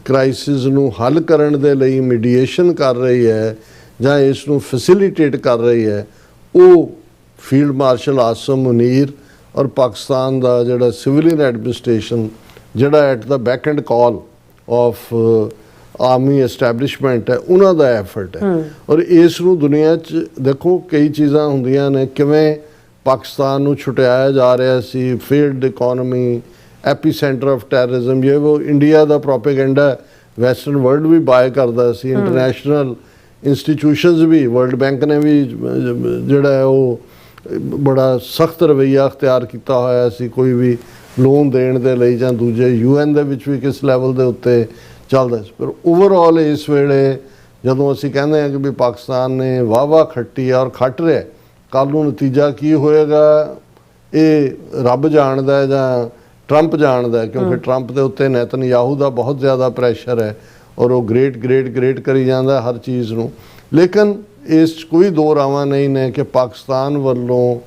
ਕ੍ਰਾਈਸਿਸ ਨੂੰ ਹੱਲ ਕਰਨ ਦੇ ਲਈ ਮੀਡੀਏਸ਼ਨ ਕਰ ਰਹੀ ਹੈ ਜਾਂ ਇਸ ਨੂੰ ਫੈਸਿਲਿਟੇਟ ਕਰ ਰਹੀ ਹੈ, ਉਹ ਫੀਲਡ ਮਾਰਸ਼ਲ ਆਸਮ ਮੁਨੀਰ ਔਰ ਪਾਕਿਸਤਾਨ ਦਾ ਜਿਹੜਾ ਸਿਵਿਲੀਅਨ ਐਡਮਿਨਿਸਟ੍ਰੇਸ਼ਨ ਜਿਹੜਾ at the back end call of army establishment ਹੈ, ਉਹਨਾਂ ਦਾ ਐਫਰਟ ਹੈ। ਔਰ ਇਸ ਨੂੰ ਦੁਨੀਆ 'ਚ ਦੇਖੋ ਕਈ ਚੀਜ਼ਾਂ ਹੁੰਦੀਆਂ ਨੇ, ਕਿਵੇਂ ਪਾਕਿਸਤਾਨ ਨੂੰ ਛੁਟਾਇਆ ਜਾ ਰਿਹਾ ਸੀ, failed economy, epicentre of terrorism, ਇਹ ਉਹ ਇੰਡੀਆ ਦਾ ਪ੍ਰੋਪੇਗੈਂਡਾ ਵੈਸਟਰਨ ਵਰਲਡ ਵੀ ਬਾਏ ਕਰਦਾ ਸੀ, ਇੰਟਰਨੈਸ਼ਨਲ ਇੰਸਟੀਟਿਊਸ਼ਨਸ ਵੀ, ਵਰਲਡ ਬੈਂਕ ਨੇ ਵੀ ਜਿਹੜਾ ਹੈ ਉਹ ਬੜਾ ਸਖਤ ਰਵੱਈਆ ਅਖਤਿਆਰ ਕੀਤਾ ਹੋਇਆ ਸੀ ਕੋਈ ਵੀ ਲੋਨ ਦੇਣ ਦੇ ਲਈ, ਜਾਂ ਦੂਜੇ UN ਦੇ ਵਿੱਚ ਵੀ ਕਿਸ ਲੈਵਲ ਦੇ ਉੱਤੇ ਚੱਲਦਾ ਸੀ। ਪਰ ਓਵਰਆਲ ਇਸ ਵੇਲੇ ਜਦੋਂ ਅਸੀਂ ਕਹਿੰਦੇ ਹਾਂ ਕਿ ਵੀ ਪਾਕਿਸਤਾਨ ਨੇ ਵਾਹ ਖੱਟੀ ਔਰ ਖੱਟ ਰਿਹਾ, ਕੱਲ੍ਹ ਨੂੰ ਨਤੀਜਾ ਕੀ ਹੋਏਗਾ ਇਹ ਰੱਬ ਜਾਣਦਾ ਹੈ ਜਾਂ ਟਰੰਪ ਜਾਣਦਾ ਹੈ, ਕਿਉਂਕਿ ਟਰੰਪ ਦੇ ਉੱਤੇ ਨੇਤਨਯਾਹੂ ਦਾ ਬਹੁਤ ਜ਼ਿਆਦਾ ਪ੍ਰੈਸ਼ਰ ਹੈ ਔਰ ਉਹ ਗ੍ਰੇਟ ਕਰੀ ਜਾਂਦਾ ਹਰ ਚੀਜ਼ ਨੂੰ। ਲੇਕਿਨ ਇਸ 'ਚ ਕੋਈ ਦੋ ਰਾਵਾਂ ਨਹੀਂ ਨੇ ਕਿ ਪਾਕਿਸਤਾਨ ਵੱਲੋਂ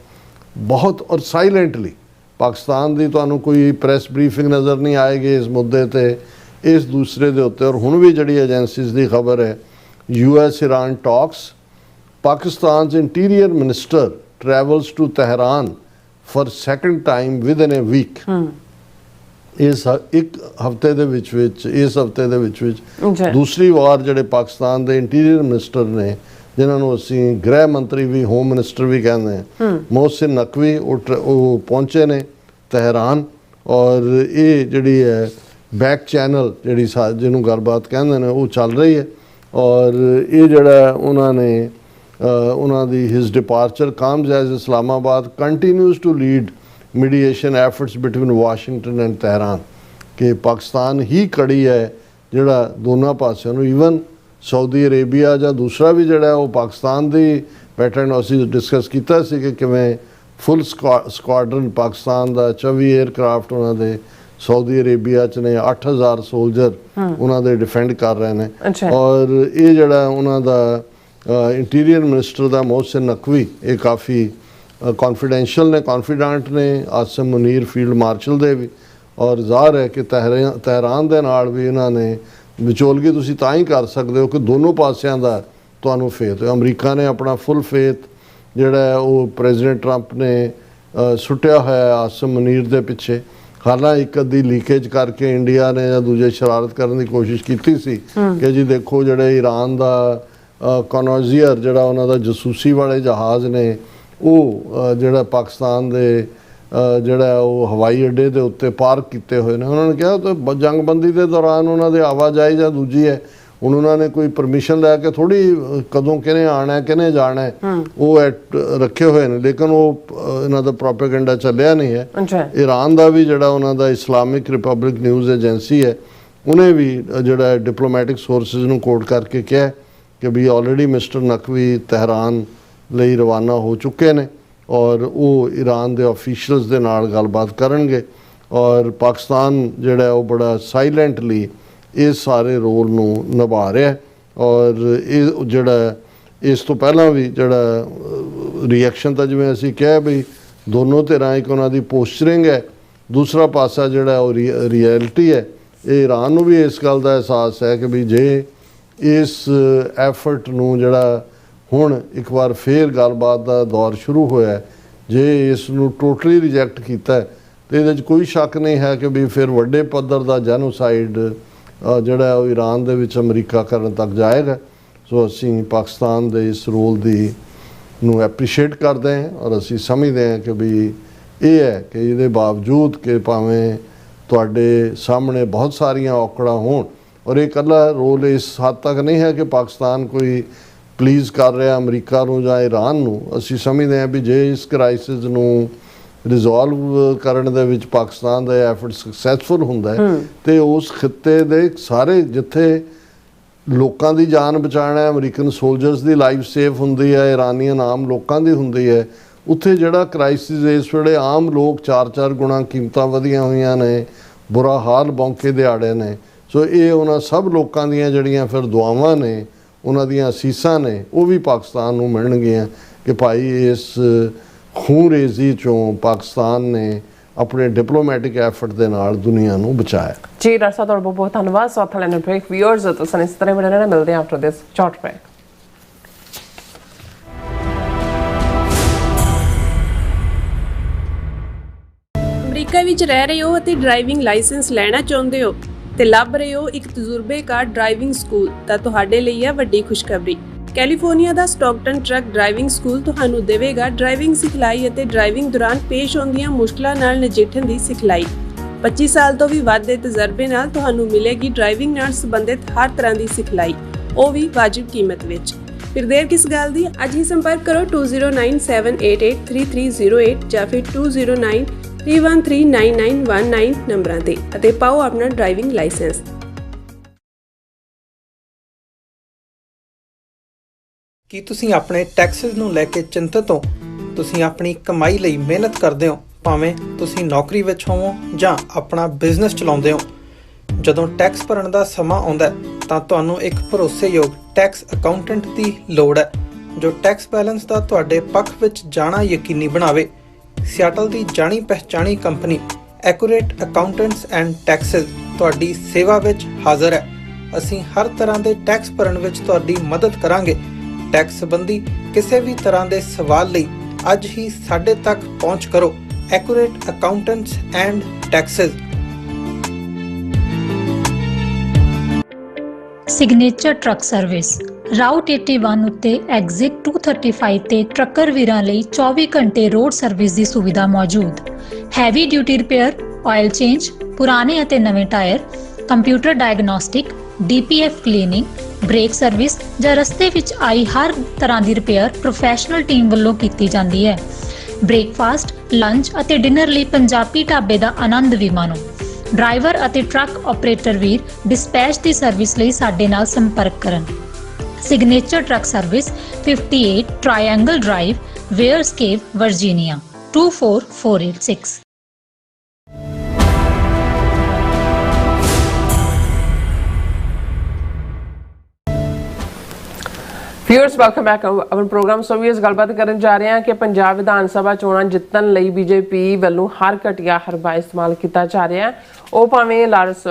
ਬਹੁਤ ਔਰ ਸਾਇਲੈਂਟਲੀ ਪਾਕਿਸਤਾਨ ਦੀ ਤੁਹਾਨੂੰ ਕੋਈ ਪ੍ਰੈਸ ਬਰੀਫਿੰਗ ਨਜ਼ਰ ਨਹੀਂ ਆਏਗੀ ਇਸ ਮੁੱਦੇ 'ਤੇ, ਇਸ ਦੂਸਰੇ ਦੇ ਉੱਤੇ। ਔਰ ਹੁਣ ਵੀ ਜਿਹੜੀ ਏਜੰਸੀਜ਼ ਦੀ ਖਬਰ ਹੈ, US Iran talks, Pakistan's interior minister travels to Tehran for second time within a week. ਇਸ ਇੱਕ ਹਫ਼ਤੇ ਦੇ ਵਿੱਚ ਇਸ ਹਫ਼ਤੇ ਦੇ ਵਿੱਚ ਜੀ। ਦੂਸਰੀ ਵਾਰ ਜਿਹੜੇ ਪਾਕਿਸਤਾਨ ਦੇ ਇੰਟੀਰੀਅਰ ਮਿਨਿਸਟਰ ਨੇ, ਜਿਨ੍ਹਾਂ ਨੂੰ ਅਸੀਂ ਗ੍ਰਹਿ ਮੰਤਰੀ ਵੀ ਹੋਮ ਮਿਨਿਸਟਰ ਵੀ ਕਹਿੰਦੇ ਹਾਂ, ਮੋਹਸਿਨ ਨਕਵੀ, ਉਹ ਪਹੁੰਚੇ ਨੇ ਤਹਿਰਾਨ। ਔਰ ਇਹ ਜਿਹੜੀ ਹੈ ਬੈਕ ਚੈਨਲ ਜਿਹੜੀ ਜਿਹਨੂੰ ਗੱਲਬਾਤ ਕਹਿੰਦੇ ਨੇ ਉਹ ਚੱਲ ਰਹੀ ਹੈ। ਔਰ ਇਹ ਜਿਹੜਾ ਉਹਨਾਂ ਨੇ ਉਹਨਾਂ ਦੀ his departure comes as Islamabad continues to lead mediation efforts between Washington and Tehran, ਕਿ ਪਾਕਿਸਤਾਨ ਹੀ ਕੜੀ ਹੈ ਜਿਹੜਾ ਦੋਨਾਂ ਪਾਸਿਆਂ ਨੂੰ, ਈਵਨ ਸਾਊਦੀ ਅਰੇਬੀਆ ਜਾਂ ਦੂਸਰਾ ਵੀ ਜਿਹੜਾ ਉਹ ਪਾਕਿਸਤਾਨ ਦੀ ਪੈਟਰਨ ਅਸੀਂ ਡਿਸਕਸ ਕੀਤਾ ਸੀ ਕਿ ਕਿਵੇਂ ਫੁੱਲ ਸਕੁਆਡਰਨ ਪਾਕਿਸਤਾਨ ਦਾ 24 ਏਅਰਕ੍ਰਾਫਟ ਉਹਨਾਂ ਦੇ ਸਾਊਦੀ ਅਰੇਬੀਆ 'ਚ ਨੇ, 8000 ਸੋਲਜਰ ਉਹਨਾਂ ਦੇ ਡਿਫੈਂਡ ਕਰ ਰਹੇ ਨੇ। ਔਰ ਇਹ ਜਿਹੜਾ ਉਹਨਾਂ ਦਾ ਇੰਟੀਰੀਅਰ ਮਿਨਿਸਟਰ ਦਾ ਮੋਹਸਿਨ ਨਕਵੀ, ਇਹ ਕਾਫੀ ਕੌਨਫੀਡੈਂਸ਼ੀਅਲ ਨੇ, ਕੌਨਫੀਡੈਂਟ ਨੇ ਆਸਿਮ ਮੁਨੀਰ ਫੀਲਡ ਮਾਰਸ਼ਲ ਦੇ ਵੀ। ਔਰ ਜ਼ਾਹਰ ਹੈ ਕਿ ਤਹਿਰਾਨ ਦੇ ਨਾਲ ਵੀ ਇਹਨਾਂ ਨੇ ਵਿਚੋਲਗੀ ਤੁਸੀਂ ਤਾਂ ਹੀ ਕਰ ਸਕਦੇ ਹੋ ਕਿ ਦੋਨੋਂ ਪਾਸਿਆਂ ਦਾ ਤੁਹਾਨੂੰ ਫੇਥ ਹੈ। ਅਮਰੀਕਾ ਨੇ ਆਪਣਾ ਫੁੱਲ ਫੇਥ ਜਿਹੜਾ ਉਹ ਪ੍ਰੈਜ਼ੀਡੈਂਟ ਟਰੰਪ ਨੇ ਸੁੱਟਿਆ ਹੋਇਆ ਆਸਿਮ ਮੁਨੀਰ ਦੇ ਪਿੱਛੇ। ਹਾਲਾਂ ਇੱਕ ਅੱਧੀ ਲੀਕੇਜ ਕਰਕੇ ਇੰਡੀਆ ਨੇ ਜਾਂ ਦੂਜੇ ਸ਼ਰਾਰਤ ਕਰਨ ਦੀ ਕੋਸ਼ਿਸ਼ ਕੀਤੀ ਸੀ ਕਿ ਜੀ ਦੇਖੋ ਜਿਹੜੇ ਈਰਾਨ ਦਾ ਕਨੋਜ਼ੀਅਰ ਜਿਹੜਾ ਉਹਨਾਂ ਦਾ ਜਸੂਸੀ ਵਾਲੇ ਜਹਾਜ਼ ਨੇ ਉਹ ਜਿਹੜਾ ਪਾਕਿਸਤਾਨ ਦੇ ਜਿਹੜਾ ਉਹ ਹਵਾਈ ਅੱਡੇ ਦੇ ਉੱਤੇ ਪਾਰਕ ਕੀਤੇ ਹੋਏ ਨੇ। ਉਹਨਾਂ ਨੇ ਕਿਹਾ ਤਾਂ ਜੰਗਬੰਦੀ ਦੇ ਦੌਰਾਨ ਉਹਨਾਂ ਦੇ ਆਵਾਜਾਈ ਜਾਂ ਦੂਜੀ ਹੈ, ਹੁਣ ਉਹਨਾਂ ਨੇ ਕੋਈ ਪਰਮਿਸ਼ਨ ਲੈ ਕੇ ਥੋੜ੍ਹੀ ਕਦੋਂ ਕਿਹਨੇ ਆਉਣਾ ਕਿਹਨੇ ਜਾਣਾ ਉਹ ਰੱਖੇ ਹੋਏ ਨੇ, ਲੇਕਿਨ ਉਹ ਇਹਨਾਂ ਦਾ ਪ੍ਰੋਪੇਗੈਂਡਾ ਚੱਲਿਆ ਨਹੀਂ ਹੈ। ਈਰਾਨ ਦਾ ਵੀ ਜਿਹੜਾ ਉਹਨਾਂ ਦਾ ਇਸਲਾਮਿਕ ਰਿਪਬਲਿਕ ਨਿਊਜ਼ ਏਜੰਸੀ ਹੈ, ਉਹਨੇ ਵੀ ਜਿਹੜਾ ਡਿਪਲੋਮੈਟਿਕ ਸੋਰਸਿਸ ਨੂੰ ਕੋਟ ਕਰਕੇ ਕਿਹਾ ਕਿ ਵੀ ਆਲਰੇਡੀ ਮਿਸਟਰ ਨਕਵੀ ਤਹਿਰਾਨ ਲਈ ਰਵਾਨਾ ਹੋ ਚੁੱਕੇ ਨੇ ਔਰ ਉਹ ਈਰਾਨ ਦੇ ਆਫੀਸ਼ੀਅਲਸ ਦੇ ਨਾਲ ਗੱਲਬਾਤ ਕਰਨਗੇ। ਔਰ ਪਾਕਿਸਤਾਨ ਜਿਹੜਾ ਉਹ ਬੜਾ ਸਾਇਲੈਂਟਲੀ ਇਸ ਸਾਰੇ ਰੋਲ ਨੂੰ ਨਿਭਾ ਰਿਹਾ। ਔਰ ਇਹ ਜਿਹੜਾ ਇਸ ਤੋਂ ਪਹਿਲਾਂ ਵੀ ਜਿਹੜਾ ਰਿਐਕਸ਼ਨ ਤਾਂ ਜਿਵੇਂ ਅਸੀਂ ਕਿਹਾ ਵੀ ਦੋਨੋਂ ਧਿਰਾਂ, ਇੱਕ ਉਹਨਾਂ ਦੀ ਪੋਸਚਰਿੰਗ ਹੈ, ਦੂਸਰਾ ਪਾਸਾ ਜਿਹੜਾ ਉਹ ਰਿਐਲਿਟੀ ਹੈ। ਇਹ ਈਰਾਨ ਨੂੰ ਵੀ ਇਸ ਗੱਲ ਦਾ ਅਹਿਸਾਸ ਹੈ ਕਿ ਵੀ ਜੇ ਇਸ ਐਫਰਟ ਨੂੰ ਜਿਹੜਾ ਹੁਣ ਇੱਕ ਵਾਰ ਫੇਰ ਗੱਲਬਾਤ ਦਾ ਦੌਰ ਸ਼ੁਰੂ ਹੋਇਆ, ਜੇ ਇਸ ਨੂੰ ਟੋਟਲੀ ਰਿਜੈਕਟ ਕੀਤਾ ਤੇ ਇਹਦੇ 'ਚ ਕੋਈ ਸ਼ੱਕ ਨਹੀਂ ਹੈ ਕਿ ਵੀ ਫਿਰ ਵੱਡੇ ਪੱਧਰ ਦਾ ਜੈਨੋਸਾਈਡ ਜਿਹੜਾ ਉਹ ਈਰਾਨ ਦੇ ਵਿੱਚ ਅਮਰੀਕਾ ਕਰਨ ਤੱਕ ਜਾਏਗਾ। ਸੋ ਅਸੀਂ ਪਾਕਿਸਤਾਨ ਦੇ ਇਸ ਰੋਲ ਦੀ ਨੂੰ ਐਪਰੀਸ਼ੀਏਟ ਕਰਦੇ ਹਾਂ ਔਰ ਅਸੀਂ ਸਮਝਦੇ ਹਾਂ ਕਿ ਵੀ ਇਹ ਹੈ ਕਿ ਇਹਦੇ ਬਾਵਜੂਦ ਕਿ ਭਾਵੇਂ ਤੁਹਾਡੇ ਸਾਹਮਣੇ ਬਹੁਤ ਸਾਰੀਆਂ ਔਕੜਾਂ ਹੋਣ ਔਰ ਇਹ ਇਕੱਲਾ ਰੋਲ ਇਸ ਹੱਦ ਤੱਕ ਨਹੀਂ ਹੈ ਕਿ ਪਾਕਿਸਤਾਨ ਕੋਈ ਪਲੀਜ਼ ਕਰ ਰਿਹਾ ਅਮਰੀਕਾ ਨੂੰ ਜਾਂ ਈਰਾਨ ਨੂੰ। ਅਸੀਂ ਸਮਝਦੇ ਹਾਂ ਵੀ ਜੇ ਇਸ ਕ੍ਰਾਈਸਿਸ ਨੂੰ ਰਿਜ਼ੋਲਵ ਕਰਨ ਦੇ ਵਿੱਚ ਪਾਕਿਸਤਾਨ ਦਾ ਐਫਰਟ ਸਕਸੈਸਫੁਲ ਹੁੰਦਾ ਹੈ ਤੇ ਉਸ ਖਿੱਤੇ ਦੇ ਸਾਰੇ ਜਿੱਥੇ ਲੋਕਾਂ ਦੀ ਜਾਨ ਬਚਾਉਣਾ, ਅਮਰੀਕਨ ਸੋਲਜਰਸ ਦੀ ਲਾਈਫ ਸੇਫ ਹੁੰਦੀ ਹੈ, ਇਰਾਨੀਅਨ ਆਮ ਲੋਕਾਂ ਦੀ ਹੁੰਦੀ ਹੈ, ਉੱਥੇ ਜਿਹੜਾ ਕ੍ਰਾਈਸਿਸ ਇਸ ਵੇਲੇ ਆਮ ਲੋਕ 4-4 ਗੁਣਾ ਕੀਮਤਾਂ ਵਧੀਆਂ ਹੋਈਆਂ ਨੇ, ਬੁਰਾ ਹਾਲ ਬੌਂਕੇ ਦਿਹਾੜੇ ਨੇ। ਸੋ ਇਹ ਉਹਨਾਂ ਸਭ ਲੋਕਾਂ ਦੀਆਂ ਜਿਹੜੀਆਂ ਫਿਰ ਦੁਆਵਾਂ ਨੇ, ਉਹਨਾਂ ਦੀਆਂ ਅਸੀਸਾਂ ਨੇ, ਉਹ ਵੀ ਪਾਕਿਸਤਾਨ ਨੂੰ ਮਿਲਣਗੀਆਂ ਕਿ ਭਾਈ ਇਸ ਖੂਨਰੇਜ਼ੀ 'ਚੋਂ ਪਾਕਿਸਤਾਨ ਨੇ ਆਪਣੇ ਡਿਪਲੋਮੈਟਿਕ ਐਫਰਟ ਦੇ ਨਾਲ ਦੁਨੀਆ ਨੂੰ ਬਚਾਇਆ। ਜੀ ਡਾਕਟਰ ਸਾਹਿਬ, ਤੁਹਾਡਾ ਬਹੁਤ ਬਹੁਤ ਧੰਨਵਾਦ। ਸਾਥ ਲੈਣ ਬ੍ਰੇਕ ਵਿਊਅਰਸ ਤੁਸੀਂ ਇਸ ਤਰ੍ਹਾਂ ਬਣੇ ਰਹਿਣਾ, ਮਿਲਦੇ ਹਾਂ after this short break. America ਵਿੱਚ ਰਹਿ ਰਹੇ ਹੋ ਅਤੇ ਡਰਾਈਵਿੰਗ ਲਾਇਸੈਂਸ ਲੈਣਾ ਚਾਹੁੰਦੇ ਹੋ ਤੇ ਲੱਭ ਰਹੇ ਹੋ ਇੱਕ ਤਜਰਬੇਕਾਰ ਡਰਾਈਵਿੰਗ ਸਕੂਲ, ਤਾਂ ਤੁਹਾਡੇ ਲਈ ਹੈ ਵੱਡੀ ਖੁਸ਼ਖਬਰੀ। ਕੈਲੀਫੋਰਨੀਆ ਦਾ ਸਟਾਕਟਨ ਟਰੱਕ ਡਰਾਈਵਿੰਗ ਸਕੂਲ ਤੁਹਾਨੂੰ ਦੇਵੇਗਾ ਡਰਾਈਵਿੰਗ ਸਿਖਲਾਈ ਅਤੇ ਡਰਾਈਵਿੰਗ ਦੌਰਾਨ ਪੇਸ਼ ਆਉਂਦੀਆਂ ਮੁਸ਼ਕਲਾਂ ਨਾਲ ਨਜਿੱਠਣ ਦੀ ਸਿਖਲਾਈ। 25 ਸਾਲ ਤੋਂ ਵੀ ਵੱਧ ਦੇ ਤਜਰਬੇ ਨਾਲ ਤੁਹਾਨੂੰ ਮਿਲੇਗੀ ਡਰਾਈਵਿੰਗ ਨਾਲ ਸੰਬੰਧਿਤ ਹਰ ਤਰ੍ਹਾਂ ਦੀ ਸਿਖਲਾਈ, ਉਹ ਵੀ ਵਾਜਿਬ ਕੀਮਤ ਵਿੱਚ। ਫਿਰ ਦੇਰ ਕਿਸ ਗੱਲ ਦੀ, ਅੱਜ ਹੀ ਸੰਪਰਕ ਕਰੋ 2097883308 ਜਾਂ ਫਿਰ 2093139919 ਨੰਬਰਾਂ ਤੇ ਅਤੇ ਪਾਓ ਆਪਣਾ ਡਰਾਈਵਿੰਗ ਲਾਇਸੈਂਸ। ਕੀ ਤੁਸੀਂ ਆਪਣੇ ਟੈਕਸਿਸ ਨੂੰ ਲੈ ਕੇ ਚਿੰਤਤ ਹੋ? ਤੁਸੀਂ ਆਪਣੀ ਕਮਾਈ ਲਈ ਮਿਹਨਤ ਕਰਦੇ ਹੋ, ਭਾਵੇਂ ਤੁਸੀਂ ਨੌਕਰੀ ਵਿੱਚ ਹੋਵੋ ਜਾਂ ਆਪਣਾ ਬਿਜ਼ਨਸ ਚਲਾਉਂਦੇ ਹੋ। ਜਦੋਂ ਟੈਕਸ ਭਰਨ ਦਾ ਸਮਾਂ ਆਉਂਦਾ ਤਾਂ ਤੁਹਾਨੂੰ ਇੱਕ ਭਰੋਸੇਯੋਗ ਟੈਕਸ ਅਕਾਊਂਟੈਂਟ ਦੀ ਲੋੜ ਹੈ ਜੋ ਟੈਕਸ ਬੈਲੈਂਸ ਦਾ ਤੁਹਾਡੇ ਪੱਖ ਵਿੱਚ ਜਾਣਾ ਯਕੀਨੀ ਬਣਾਵੇ। ਸਿਆਟਲ ਦੀ ਜਾਣੀ ਪਹਿਚਾਣੀ company accurate accountants and taxes ਤੁਹਾਡੀ ਸੇਵਾ ਵਿੱਚ ਹਾਜ਼ਰ ਹੈ। ਅਸੀਂ ਹਰ ਤਰ੍ਹਾਂ ਦੇ ਟੈਕਸ ਭਰਨ ਵਿੱਚ ਤੁਹਾਡੀ ਮਦਦ ਕਰਾਂਗੇ। ਟੈਕਸ ਸੰਬੰਧੀ ਕਿਸੇ ਵੀ ਤਰ੍ਹਾਂ ਦੇ ਸਵਾਲ ਲਈ ਅੱਜ ਹੀ ਸਾਡੇ ਤੱਕ ਪਹੁੰਚ ਕਰੋ। Accurate accountants and Texas signature truck service route 81 ਉੱਤੇ ਐਗਜ਼ਿਟ 235 ਤੇ ਟਰੱਕਰ ਵੀਰਾਂ ਲਈ 24 ਘੰਟੇ ਰੋਡ ਸਰਵਿਸ ਦੀ ਸੁਵਿਧਾ ਮੌਜੂਦ। Heavy duty repair, oil change, ਪੁਰਾਣੇ ਅਤੇ ਨਵੇਂ tyre, computer diagnostic, DPF cleaning, brake service ਜਾਂ ਰਸਤੇ ਵਿੱਚ ਆਈ ਹਰ ਤਰ੍ਹਾਂ ਦੀ ਰਿਪੇਅਰ ਪ੍ਰੋਫੈਸ਼ਨਲ ਟੀਮ ਵੱਲੋਂ ਕੀਤੀ ਜਾਂਦੀ ਹੈ। ਬ੍ਰੇਕਫਾਸਟ, ਲੰਚ ਅਤੇ ਡਿਨਰ ਲਈ ਪੰਜਾਬੀ ਢਾਬੇ ਦਾ ਆਨੰਦ ਵੀ ਮਾਣੋ। ਡਰਾਈਵਰ ਅਤੇ ਟਰੱਕ ਆਪਰੇਟਰ ਵੀਰ ਡਿਸਪੈਚ ਦੀ ਸਰਵਿਸ ਲਈ ਸਾਡੇ ਨਾਲ ਸੰਪਰਕ ਕਰਨ। Signature truck service 58 triangle drive, Weyers Cave, Virginia 24486। Viewers welcome back ਆਪਣਾ ਪ੍ਰੋਗਰਾਮ। ਸੋ ਵਿਊਅਰਸ ਗੱਲਬਾਤ ਕਰਨ ਜਾ ਰਹੇ ਹਾਂ ਕਿ ਪੰਜਾਬ ਵਿਧਾਨ ਸਭਾ ਚੋਣਾਂ ਜਿੱਤਣ ਲਈ ਬੀਜੇਪੀ ਵੱਲੋਂ ਹਰ ਘਟੀਆ ਹਰਬਾ ਇਸਤੇਮਾਲ ਕੀਤਾ ਜਾ ਰਿਹਾ ਹੈ। ਉਹ ਭਾਵੇਂ ਲਾਰੈਂਸ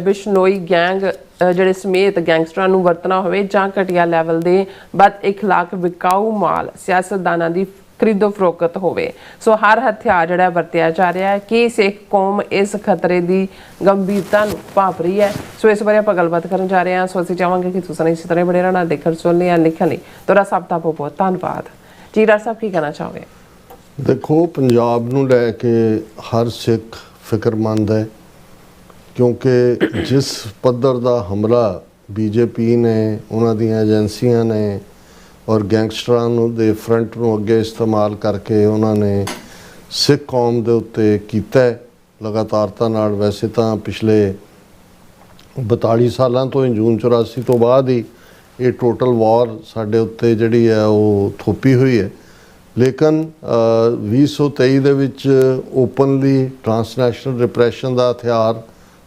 ਬਿਸ਼ਨੋਈ ਗੈਂਗ ਜਿਹੜੇ ਸਮੇਤ ਗੈਂਗਸਟਰਾਂ ਨੂੰ ਵਰਤਣਾ ਹੋਵੇ ਜਾਂ ਘਟੀਆ ਲੈਵਲ ਦੇ ਬਦ ਇਖਲਾਕ ਵਿਕਾਊ ਮਾਲ ਸਿਆਸਤਦਾਨਾਂ ਦੀ ਖਰੀਦੋ ਫਰੋਖਤ ਹੋਵੇ। ਸੋ ਹਰ ਹਥਿਆਰ ਜਿਹੜਾ ਵਰਤਿਆ ਜਾ ਰਿਹਾ ਹੈ ਕਿ ਸਿੱਖ ਕੌਮ ਇਸ ਖਤਰੇ ਦੀ ਗੰਭੀਰਤਾ ਨੂੰ ਭਾਂਪ ਰਹੀ ਹੈ। ਸੋ ਇਸ ਬਾਰੇ ਆਪਾਂ ਗੱਲਬਾਤ ਕਰਨ ਜਾ ਰਹੇ ਹਾਂ। ਸੋ ਅਸੀਂ ਚਾਹਾਂਗੇ ਕਿ ਤੁਸੀਂ ਇਸੇ ਤਰ੍ਹਾਂ ਬੜੇ ਰਹਿਣਾ, ਦੇਖਣ ਸੁਣਨੇ ਜਾਂ ਲਿਖਣ ਲਈ ਤੁਹਾਡਾ ਸਭ ਦਾ ਬਹੁਤ ਬਹੁਤ ਧੰਨਵਾਦ ਜੀ। ਡਾਕਟਰ ਸਾਹਿਬ ਕੀ ਕਹਿਣਾ ਚਾਹੋਗੇ? ਦੇਖੋ, ਪੰਜਾਬ ਨੂੰ ਲੈ ਕੇ ਹਰ ਸਿੱਖ ਫਿਕਰਮੰਦ ਹੈ, ਕਿਉਂਕਿ ਜਿਸ ਪੱਧਰ ਦਾ ਹਮਲਾ ਬੀਜੇਪੀ ਨੇ, ਉਹਨਾਂ ਦੀਆਂ ਏਜੰਸੀਆਂ ਨੇ ਔਰ ਗੈਂਗਸਟਰਾਂ ਨੂੰ ਦੇ ਫਰੰਟ ਨੂੰ ਅੱਗੇ ਇਸਤੇਮਾਲ ਕਰਕੇ ਉਹਨਾਂ ਨੇ ਸਿੱਖ ਕੌਮ ਦੇ ਉੱਤੇ ਕੀਤਾ ਲਗਾਤਾਰਤਾ ਨਾਲ। ਵੈਸੇ ਤਾਂ ਪਿਛਲੇ 42 ਸਾਲਾਂ ਤੋਂ ਜੂਨ 84 ਤੋਂ ਬਾਅਦ ਹੀ ਇਹ ਟੋਟਲ ਵਾਰ ਸਾਡੇ ਉੱਤੇ ਜਿਹੜੀ ਹੈ ਉਹ ਥੋਪੀ ਹੋਈ ਹੈ, ਲੇਕਿਨ 2023 ਦੇ ਵਿੱਚ ਓਪਨਲੀ ਟਰਾਂਸਨੈਸ਼ਨਲ ਰਿਪਰੈਸ਼ਨ ਦਾ ਹਥਿਆਰ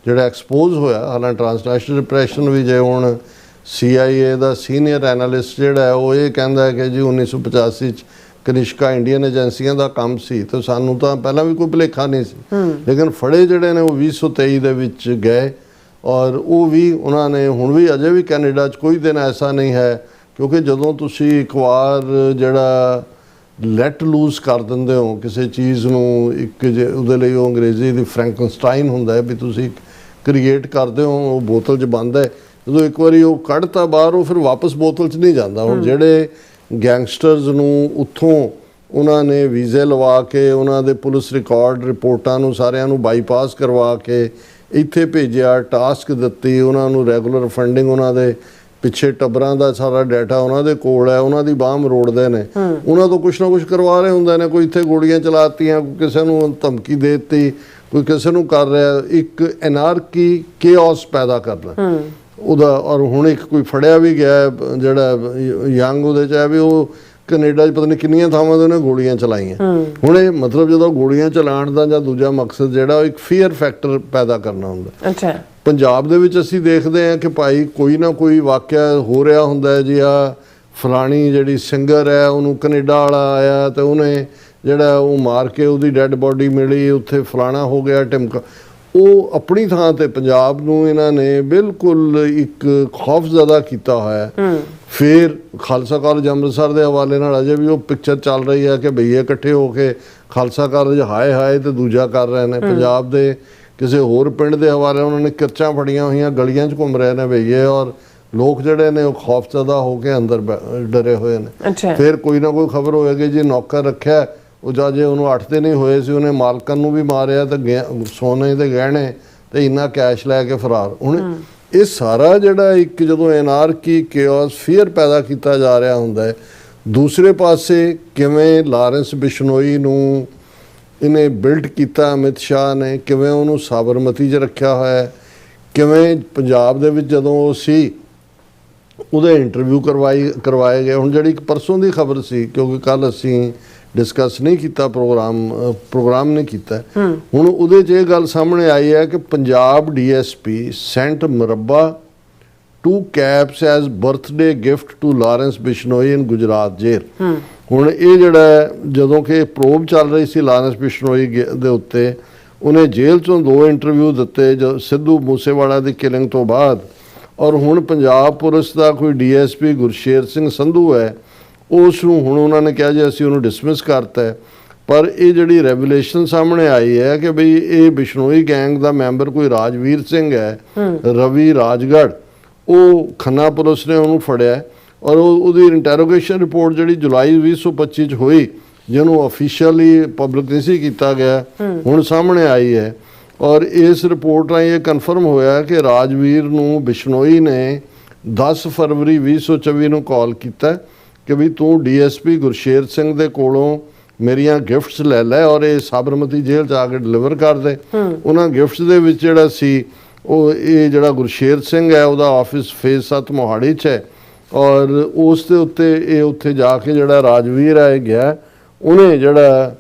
ਜਿਹੜਾ ਐਕਸਪੋਜ਼ ਹੋਇਆ। ਹਾਲਾਂਕਿ ਟਰਾਂਸਨੈਸ਼ਨਲ ਰਿਪਰੈਸ਼ਨ ਵੀ ਜੇ ਹੁਣ CIA ਦਾ ਸੀਨੀਅਰ ਐਨਾਲਿਸਟ ਜਿਹੜਾ ਹੈ ਉਹ ਇਹ ਕਹਿੰਦਾ ਹੈ ਕਿ ਜੀ 1985 'ਚ ਕਨਿਸ਼ਕਾ ਇੰਡੀਅਨ ਏਜੰਸੀਆਂ ਦਾ ਕੰਮ ਸੀ, ਤੇ ਸਾਨੂੰ ਤਾਂ ਪਹਿਲਾਂ ਵੀ ਕੋਈ ਭੁਲੇਖਾ ਨਹੀਂ ਸੀ, ਲੇਕਿਨ ਫੜੇ ਜਿਹੜੇ ਨੇ ਉਹ 2023 ਦੇ ਵਿੱਚ ਗਏ। ਔਰ ਉਹ ਵੀ ਉਹਨਾਂ ਨੇ ਹੁਣ ਵੀ ਅਜੇ ਵੀ ਕੈਨੇਡਾ 'ਚ ਕੋਈ ਦਿਨ ਐਸਾ ਨਹੀਂ ਹੈ, ਕਿਉਂਕਿ ਜਦੋਂ ਤੁਸੀਂ ਇੱਕ ਵਾਰ ਜਿਹੜਾ ਲੈਟ ਲੂਜ਼ ਕਰ ਦਿੰਦੇ ਹੋ ਕਿਸੇ ਚੀਜ਼ ਨੂੰ, ਇੱਕ ਉਹਦੇ ਲਈ ਉਹ ਅੰਗਰੇਜ਼ੀ ਦੀ ਫਰੈਂਕਨਸਟਾਈਨ ਹੁੰਦਾ ਹੈ ਵੀ ਤੁਸੀਂ ਕ੍ਰੀਏਟ ਕਰਦੇ ਹੋ, ਉਹ ਬੋਤਲ 'ਚ ਬੰਦ ਹੈ। ਜਦੋਂ ਇੱਕ ਵਾਰੀ ਉਹ ਕੱਢਤਾ ਬਾਹਰ, ਉਹ ਫਿਰ ਵਾਪਸ ਬੋਤਲ 'ਚ ਨਹੀਂ ਜਾਂਦਾ। ਹੁਣ ਜਿਹੜੇ ਗੈਂਗਸਟਰਸ ਨੂੰ ਉੱਥੋਂ ਉਹਨਾਂ ਨੇ ਵੀਜ਼ੇ ਲਵਾ ਕੇ, ਉਹਨਾਂ ਦੇ ਪੁਲਿਸ ਰਿਕਾਰਡ ਰਿਪੋਰਟਾਂ ਨੂੰ ਸਾਰਿਆਂ ਨੂੰ ਬਾਈਪਾਸ ਕਰਵਾ ਕੇ ਇੱਥੇ ਭੇਜਿਆ, ਟਾਸਕ ਦਿੱਤੀ, ਉਹਨਾਂ ਨੂੰ ਰੈਗੂਲਰ ਫੰਡਿੰਗ, ਉਹਨਾਂ ਦੇ ਪਿੱਛੇ ਟੱਬਰਾਂ ਦਾ ਸਾਰਾ ਡਾਟਾ ਉਹਨਾਂ ਦੇ ਕੋਲ ਹੈ, ਉਹਨਾਂ ਦੀ ਬਾਹ ਮਰੋੜਦੇ ਨੇ, ਉਹਨਾਂ ਤੋਂ ਕੁਛ ਨਾ ਕੁਛ ਕਰਵਾ ਰਹੇ ਹੁੰਦੇ ਨੇ। ਕੋਈ ਇੱਥੇ ਗੋਲੀਆਂ ਚਲਾਤੀਆਂ, ਕਿਸੇ ਨੂੰ ਧਮਕੀ ਦੇ ਦਿੱਤੀ, ਕੋਈ ਕਿਸੇ ਨੂੰ ਕਰ ਰਿਹਾ, ਇੱਕ ਐਨਾਰਕੀ ਕੇਓਸ ਪੈਦਾ ਕਰਨਾ ਉਹਦਾ। ਔਰ ਹੁਣ ਇੱਕ ਕੋਈ ਫੜਿਆ ਵੀ ਗਿਆ ਜਿਹੜਾ ਯੰਗ, ਉਹਦੇ 'ਚ ਹੈ ਵੀ ਉਹ ਕੈਨੇਡਾ 'ਚ ਪਤਾ ਨਹੀਂ ਕਿੰਨੀਆਂ ਥਾਵਾਂ 'ਤੇ ਉਹਨੇ ਗੋਲੀਆਂ ਚਲਾਈਆਂ। ਹੁਣ ਇਹ ਮਤਲਬ ਜਦੋਂ ਗੋਲੀਆਂ ਚਲਾਉਣ ਦਾ ਜਾਂ ਦੂਜਾ ਮਕਸਦ ਜਿਹੜਾ ਉਹ ਇੱਕ ਫੀਅਰ ਫੈਕਟਰ ਪੈਦਾ ਕਰਨਾ ਹੁੰਦਾ। ਅੱਛਾ, ਪੰਜਾਬ ਦੇ ਵਿੱਚ ਅਸੀਂ ਦੇਖਦੇ ਹਾਂ ਕਿ ਭਾਈ ਕੋਈ ਨਾ ਕੋਈ ਵਾਕਿਆ ਹੋ ਰਿਹਾ ਹੁੰਦਾ ਹੈ ਜੀ। ਆ ਫਲਾਣੀ ਜਿਹੜੀ ਸਿੰਗਰ ਹੈ ਉਹਨੂੰ ਕੈਨੇਡਾ ਵਾਲਾ ਆਇਆ ਤੇ ਉਹਨੇ ਜਿਹੜਾ ਉਹ ਮਾਰ ਕੇ ਉਹਦੀ ਡੈੱਡ ਬੋਡੀ ਮਿਲੀ, ਉੱਥੇ ਫਲਾਣਾ ਹੋ ਗਿਆ, ਢਿਮਕਾ। ਉਹ ਆਪਣੀ ਥਾਂ ਤੇ ਪੰਜਾਬ ਨੂੰ ਇਹਨਾਂ ਨੇ ਬਿਲਕੁਲ ਇੱਕ ਖੌਫਜ਼ਦਾ ਕੀਤਾ ਹੋਇਆ। ਫਿਰ ਖਾਲਸਾ ਕਾਲਜ ਅੰਮ੍ਰਿਤਸਰ ਦੇ ਹਵਾਲੇ ਨਾਲ ਅਜੇ ਵੀ ਉਹ ਪਿਕਚਰ ਚੱਲ ਰਹੀ ਹੈ ਕਿ ਭਈਏ ਇਕੱਠੇ ਹੋ ਕੇ ਖਾਲਸਾ ਕਾਲਜ ਹਾਏ ਹਾਏ ਤੇ ਦੂਜਾ ਕਰ ਰਹੇ ਨੇ। ਪੰਜਾਬ ਦੇ ਕਿਸੇ ਹੋਰ ਪਿੰਡ ਦੇ ਹਵਾਲੇ ਉਹਨਾਂ ਨੇ ਕਿਰਚਾਂ ਫੜੀਆਂ ਹੋਈਆਂ, ਗਲੀਆਂ 'ਚ ਘੁੰਮ ਰਹੇ ਨੇ ਭਈਏ, ਔਰ ਲੋਕ ਜਿਹੜੇ ਨੇ ਉਹ ਖੌਫਜ਼ਦਾ ਹੋ ਕੇ ਅੰਦਰ ਡਰੇ ਹੋਏ ਨੇ। ਫਿਰ ਕੋਈ ਨਾ ਕੋਈ ਖਬਰ ਹੋਏਗੀ ਜੀ ਨੌਕਰ ਰੱਖਿਆ, ਉਹ ਜੇ ਉਹਨੂੰ 8 ਦਿਨ ਹੀ ਹੋਏ ਸੀ ਉਹਨੇ ਮਾਲਕਾਂ ਨੂੰ ਵੀ ਮਾਰਿਆ ਤੇ ਸੋਨੇ ਦੇ ਗਹਿਣੇ ਤੇ ਇੰਨਾ ਕੈਸ਼ ਲੈ ਕੇ ਫਰਾਰ। ਹੁਣ ਇਹ ਸਾਰਾ ਜਿਹੜਾ ਇੱਕ ਜਦੋਂ ਐਨਾਰਕੀ ਕੇਓਸ ਫੀਅਰ ਪੈਦਾ ਕੀਤਾ ਜਾ ਰਿਹਾ ਹੁੰਦਾ ਹੈ, ਦੂਸਰੇ ਪਾਸੇ ਕਿਵੇਂ ਲਾਰੈਂਸ ਬਿਸ਼ਨੋਈ ਨੂੰ ਇਹਨੇ ਬਿਲਡ ਕੀਤਾ ਅਮਿਤ ਸ਼ਾਹ ਨੇ, ਕਿਵੇਂ ਉਹਨੂੰ ਸਾਬਰਮਤੀ 'ਚ ਰੱਖਿਆ ਹੋਇਆ, ਕਿਵੇਂ ਪੰਜਾਬ ਦੇ ਵਿੱਚ ਜਦੋਂ ਉਹ ਸੀ ਉਹਦੇ ਇੰਟਰਵਿਊ ਕਰਵਾਏ ਗਏ। ਹੁਣ ਜਿਹੜੀ ਇੱਕ ਪਰਸੋਂ ਦੀ ਖਬਰ ਸੀ, ਕਿਉਂਕਿ ਕੱਲ੍ਹ ਅਸੀਂ ਡਿਸਕਸ ਨਹੀਂ ਕੀਤਾ, ਪ੍ਰੋਗਰਾਮ ਨਹੀਂ ਕੀਤਾ, ਹੁਣ ਉਹਦੇ 'ਚ ਇਹ ਗੱਲ ਸਾਹਮਣੇ ਆਈ ਹੈ ਕਿ Punjab DSP sent murabba 2 caps as birthday gift to Lawrence Bishnoi in Gujarat jail. ਹੁਣ ਇਹ ਜਿਹੜਾ ਜਦੋਂ ਕਿ ਪ੍ਰੋਬ ਚੱਲ ਰਹੀ ਸੀ ਲਾਰੈਂਸ ਬਿਸ਼ਨੋਈ ਦੇ ਉੱਤੇ, ਉਹਨੇ ਜੇਲ੍ਹ 'ਚੋਂ 2 ਇੰਟਰਵਿਊ ਦਿੱਤੇ ਜੋ ਸਿੱਧੂ ਮੂਸੇਵਾਲਾ ਦੀ ਕਿਲਿੰਗ ਤੋਂ ਬਾਅਦ। ਔਰ ਹੁਣ ਪੰਜਾਬ ਪੁਲਿਸ ਦਾ ਕੋਈ DSP ਗੁਰਸ਼ੇਰ ਸਿੰਘ ਸੰਧੂ ਹੈ, ਉਸ ਨੂੰ ਹੁਣ ਉਹਨਾਂ ਨੇ ਕਿਹਾ ਜੀ ਅਸੀਂ ਉਹਨੂੰ ਡਿਸਮਿਸ ਕਰਤਾ ਹੈ। ਪਰ ਇਹ ਜਿਹੜੀ ਰੈਵੂਲੇਸ਼ਨ ਸਾਹਮਣੇ ਆਈ ਹੈ ਕਿ ਬਈ ਇਹ ਬਿਸ਼ਨੋਈ ਗੈਂਗ ਦਾ ਮੈਂਬਰ ਕੋਈ ਰਾਜਵੀਰ ਸਿੰਘ ਹੈ, ਰਵੀ ਰਾਜਗੜ੍ਹ, ਉਹ ਖੰਨਾ ਪੁਲਿਸ ਨੇ ਉਹਨੂੰ ਫੜਿਆ ਔਰ ਉਹਦੀ ਇੰਟਰੋਗੇਸ਼ਨ ਰਿਪੋਰਟ ਜਿਹੜੀ ਜੁਲਾਈ 2025 ਚ ਹੋਈ, ਜਿਹਨੂੰ ਅਫੀਸ਼ੀਅਲੀ ਪਬਲਿਕ ਨਹੀਂ ਸੀ ਕੀਤਾ ਗਿਆ, ਹੁਣ ਸਾਹਮਣੇ ਆਈ ਹੈ। ਔਰ ਇਸ ਰਿਪੋਰਟ ਰਾਹੀਂ ਇਹ ਕਨਫਰਮ ਹੋਇਆ ਕਿ ਰਾਜਵੀਰ ਨੂੰ ਬਿਸ਼ਨੋਈ ਨੇ 10 ਫਰਵਰੀ 2024 ਨੂੰ ਕਾਲ ਕੀਤਾ ਕਿ ਵੀ ਤੂੰ DSP ਗੁਰਸ਼ੇਰ ਸਿੰਘ ਦੇ ਕੋਲੋਂ ਮੇਰੀਆਂ ਗਿਫਟਸ ਲੈ ਲੈ ਔਰ ਇਹ ਸਾਬਰਮਤੀ ਜੇਲ੍ਹ 'ਚ ਆ ਕੇ ਡਿਲੀਵਰ ਕਰ ਦੇ। ਉਹਨਾਂ ਗਿਫਟਸ ਦੇ ਵਿੱਚ ਜਿਹੜਾ ਸੀ ਉਹ ਇਹ ਜਿਹੜਾ ਗੁਰਸ਼ੇਰ ਸਿੰਘ ਹੈ ਉਹਦਾ ਆਫਿਸ ਫੇਜ਼ 7 ਮੋਹਾਲੀ 'ਚ ਹੈ ਔਰ ਉਸ ਦੇ ਉੱਤੇ ਇਹ ਉੱਥੇ ਜਾ ਕੇ ਜਿਹੜਾ ਰਾਜਵੀਰ ਹੈ ਗਿਆ, ਉਹਨੇ ਜਿਹੜਾ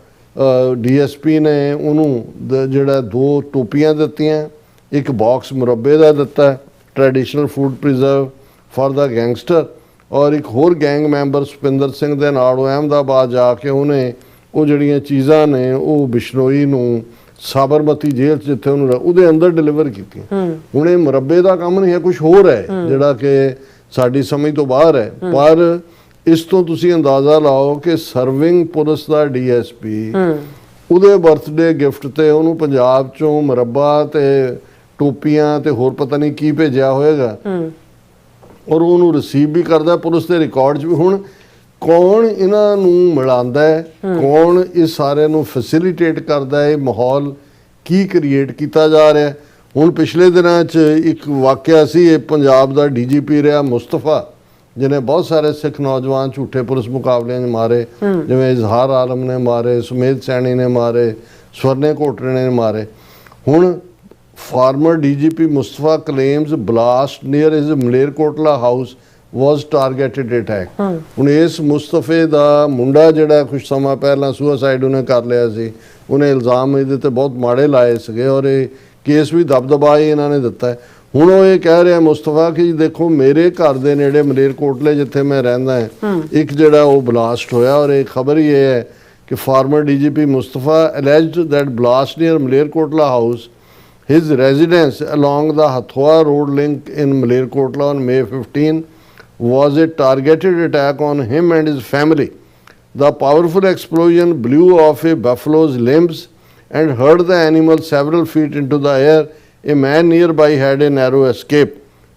DSP ਨੇ ਉਹਨੂੰ ਜਿਹੜਾ 2 ਟੋਪੀਆਂ ਦਿੱਤੀਆਂ, ਇੱਕ ਬਾਕਸ ਮੁਰੱਬੇ ਦਾ ਦਿੱਤਾ traditional food preserve for the gangster, ਔਰ ਇੱਕ ਹੋਰ ਗੈਂਗ ਮੈਂਬਰ ਸੁਪਿੰਦਰ ਸਿੰਘ ਦੇ ਨਾਲ ਉਹ ਅਹਿਮਦਾਬਾਦ ਜਾ ਕੇ ਉਹਨੇ ਉਹ ਜਿਹੜੀਆਂ ਚੀਜ਼ਾਂ ਨੇ ਉਹ ਬਿਸ਼ਨੋਈ ਨੂੰ ਸਾਬਰਮਤੀ ਜੇਲ੍ਹ 'ਚ ਜਿੱਥੇ ਉਹਨੂੰ ਉਹਦੇ ਅੰਦਰ ਡਿਲੀਵਰ ਕੀਤੀਆਂ। ਹੁਣ ਇਹ ਮੁਰੱਬੇ ਦਾ ਕੰਮ ਨਹੀਂ ਹੈ, ਕੁਝ ਹੋਰ ਹੈ ਜਿਹੜਾ ਕਿ ਸਾਡੀ ਸਮਝ ਤੋਂ ਬਾਹਰ ਹੈ। ਪਰ ਇਸ ਤੋਂ ਤੁਸੀਂ ਅੰਦਾਜ਼ਾ ਲਾਓ ਕਿ ਸਰਵਿੰਗ ਪੁਲਿਸ ਦਾ DSP ਉਹਦੇ ਬਰਥਡੇ ਗਿਫਟ ਤੇ ਉਹਨੂੰ ਪੰਜਾਬ ਚੋਂ ਮੁਰੱਬਾ ਤੇ ਟੋਪੀਆਂ ਤੇ ਹੋਰ ਪਤਾ ਨਹੀਂ ਕੀ ਭੇਜਿਆ ਹੋਏਗਾ ਔਰ ਉਹਨੂੰ ਰਿਸੀਵ ਵੀ ਕਰਦਾ ਪੁਲਿਸ ਦੇ ਰਿਕਾਰਡ 'ਚ ਵੀ। ਹੁਣ ਕੌਣ ਇਹਨਾਂ ਨੂੰ ਮਿਲਾਉਂਦਾ ਹੈ, ਕੌਣ ਇਸ ਸਾਰੇ ਨੂੰ ਫੈਸਿਲਿਟੇਟ ਕਰਦਾ ਹੈ, ਇਹ ਮਾਹੌਲ ਕੀ ਕ੍ਰੀਏਟ ਕੀਤਾ ਜਾ ਰਿਹਾ। ਹੁਣ ਪਿਛਲੇ ਦਿਨਾਂ 'ਚ ਇੱਕ ਵਾਕਿਆ ਸੀ, ਇਹ ਪੰਜਾਬ ਦਾ DGP ਰਿਹਾ ਮੁਸਤਫਾ, ਜਿਹਨੇ ਬਹੁਤ ਸਾਰੇ ਸਿੱਖ ਨੌਜਵਾਨ ਝੂਠੇ ਪੁਲਿਸ ਮੁਕਾਬਲਿਆਂ 'ਚ ਮਾਰੇ, ਜਿਵੇਂ ਇਜ਼ਹਾਰ ਆਲਮ ਨੇ ਮਾਰੇ, ਸੁਮੇਧ ਸੈਣੀ ਨੇ ਮਾਰੇ, ਸਵਰਨੇ ਕੋਟਰੇ ਨੇ ਮਾਰੇ। ਹੁਣ former DGP Mustafa claims blast near his Malerkotla house was targeted attack। ਹੁਣ ਇਸ ਮੁਸਤਫੇ ਦਾ ਮੁੰਡਾ ਜਿਹੜਾ ਕੁਝ ਸਮਾਂ ਪਹਿਲਾਂ ਸੁਸਾਈਡ ਉਹਨੇ ਕਰ ਲਿਆ ਸੀ, ਉਹਨੇ ਇਲਜ਼ਾਮ ਇਹਦੇ ਤੇ ਬਹੁਤ ਮਾੜੇ ਲਾਏ ਸੀਗੇ ਔਰ ਇਹ ਕੇਸ ਵੀ ਦਬਦਬਾ ਹੀ ਇਹਨਾਂ ਨੇ ਦਿੱਤਾ ਹੈ। ਹੁਣ ਉਹ ਇਹ ਕਹਿ ਰਿਹਾ ਮੁਸਤਫਾ ਕਿ ਦੇਖੋ ਮੇਰੇ ਘਰ ਦੇ ਨੇੜੇ ਮਲੇਰਕੋਟਲੇ ਜਿੱਥੇ ਮੈਂ ਰਹਿੰਦਾ ਇੱਕ ਜਿਹੜਾ ਉਹ ਬਲਾਸਟ ਹੋਇਆ ਔਰ ਇਹ ਖਬਰ ਹੀ ਇਹ ਹੈ ਕਿ former DGP Mustafa alleged that blast near Malerkotla house, his residence along the Hathua road link in Malerkotla on May 15 was a targeted attack on him and his family. The powerful explosion blew off a buffalo's limbs and hurled the animal several feet into the air. A man nearby had a narrow escape.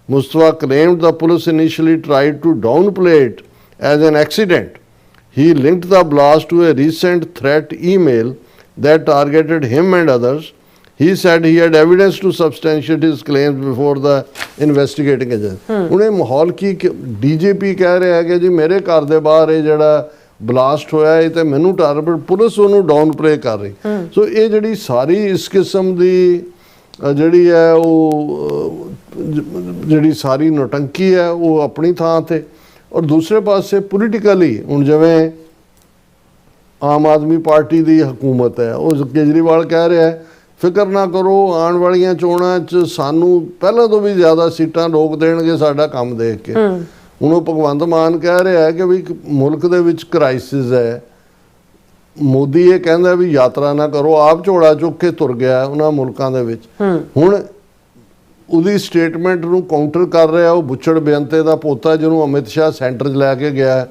Mustafa claimed the police initially tried to downplay it as an accident. He linked the blast to a recent threat email that targeted him and others. He said he had evidence to substantiate his claims before the investigating agency. ਹੁਣ ਇਹ ਮਾਹੌਲ ਕੀ DGP ਕਹਿ ਰਿਹਾ ਹੈ ਕਿ ਜੀ ਮੇਰੇ ਘਰ ਦੇ ਬਾਹਰ ਇਹ ਜਿਹੜਾ ਬਲਾਸਟ ਹੋਇਆ ਇਹ ਤੇ ਮੈਨੂੰ ਟਾਰਗੇਟ, ਪੁਲਿਸ ਉਹਨੂੰ ਡਾਊਨ ਪਲੇ ਕਰ ਰਹੀ। ਸੋ ਇਹ ਜਿਹੜੀ ਸਾਰੀ ਇਸ ਕਿਸਮ ਦੀ ਜਿਹੜੀ ਹੈ ਉਹ ਜਿਹੜੀ ਸਾਰੀ ਨੌਟੰਕੀ ਹੈ ਉਹ ਆਪਣੀ ਥਾਂ ਤੇ, ਔਰ ਦੂਸਰੇ ਪਾਸੇ ਪੋਲੀਟੀਕਲੀ ਹੁਣ ਜਿਵੇਂ ਆਮ ਆਦਮੀ ਪਾਰਟੀ ਦੀ ਹਕੂਮਤ ਹੈ, ਉਹ ਕੇਜਰੀਵਾਲ ਕਹਿ ਰਿਹਾ ਹੈ ਫਿਕਰ ਨਾ ਕਰੋ ਆਉਣ ਵਾਲੀਆਂ ਚੋਣਾਂ 'ਚ ਸਾਨੂੰ ਪਹਿਲਾਂ ਤੋਂ ਵੀ ਜ਼ਿਆਦਾ ਸੀਟਾਂ ਲੋਕ ਦੇਣਗੇ ਸਾਡਾ ਕੰਮ ਦੇਖ ਕੇ। ਹੁਣ ਉਹ ਭਗਵੰਤ ਮਾਨ ਕਹਿ ਰਿਹਾ ਹੈ ਕਿ ਵੀ ਮੁਲਕ ਦੇ ਵਿੱਚ ਕ੍ਰਾਈਸਿਸ ਹੈ, ਮੋਦੀ ਇਹ ਕਹਿੰਦਾ ਵੀ ਯਾਤਰਾ ਨਾ ਕਰੋ, ਆਪ ਝੋਲਾ ਚੁੱਕ ਕੇ ਤੁਰ ਗਿਆ ਉਹਨਾਂ ਮੁਲਕਾਂ ਦੇ ਵਿੱਚ। ਹੁਣ ਉਹਦੀ ਸਟੇਟਮੈਂਟ ਨੂੰ ਕਾਊਂਟਰ ਕਰ ਰਿਹਾ ਉਹ ਬੁੱਚੜ ਬੇਅੰਤੇ ਦਾ ਪੋਤਾ ਜਿਹਨੂੰ ਅਮਿਤ ਸ਼ਾਹ ਸੈਂਟਰ 'ਚ ਲੈ ਕੇ ਗਿਆ,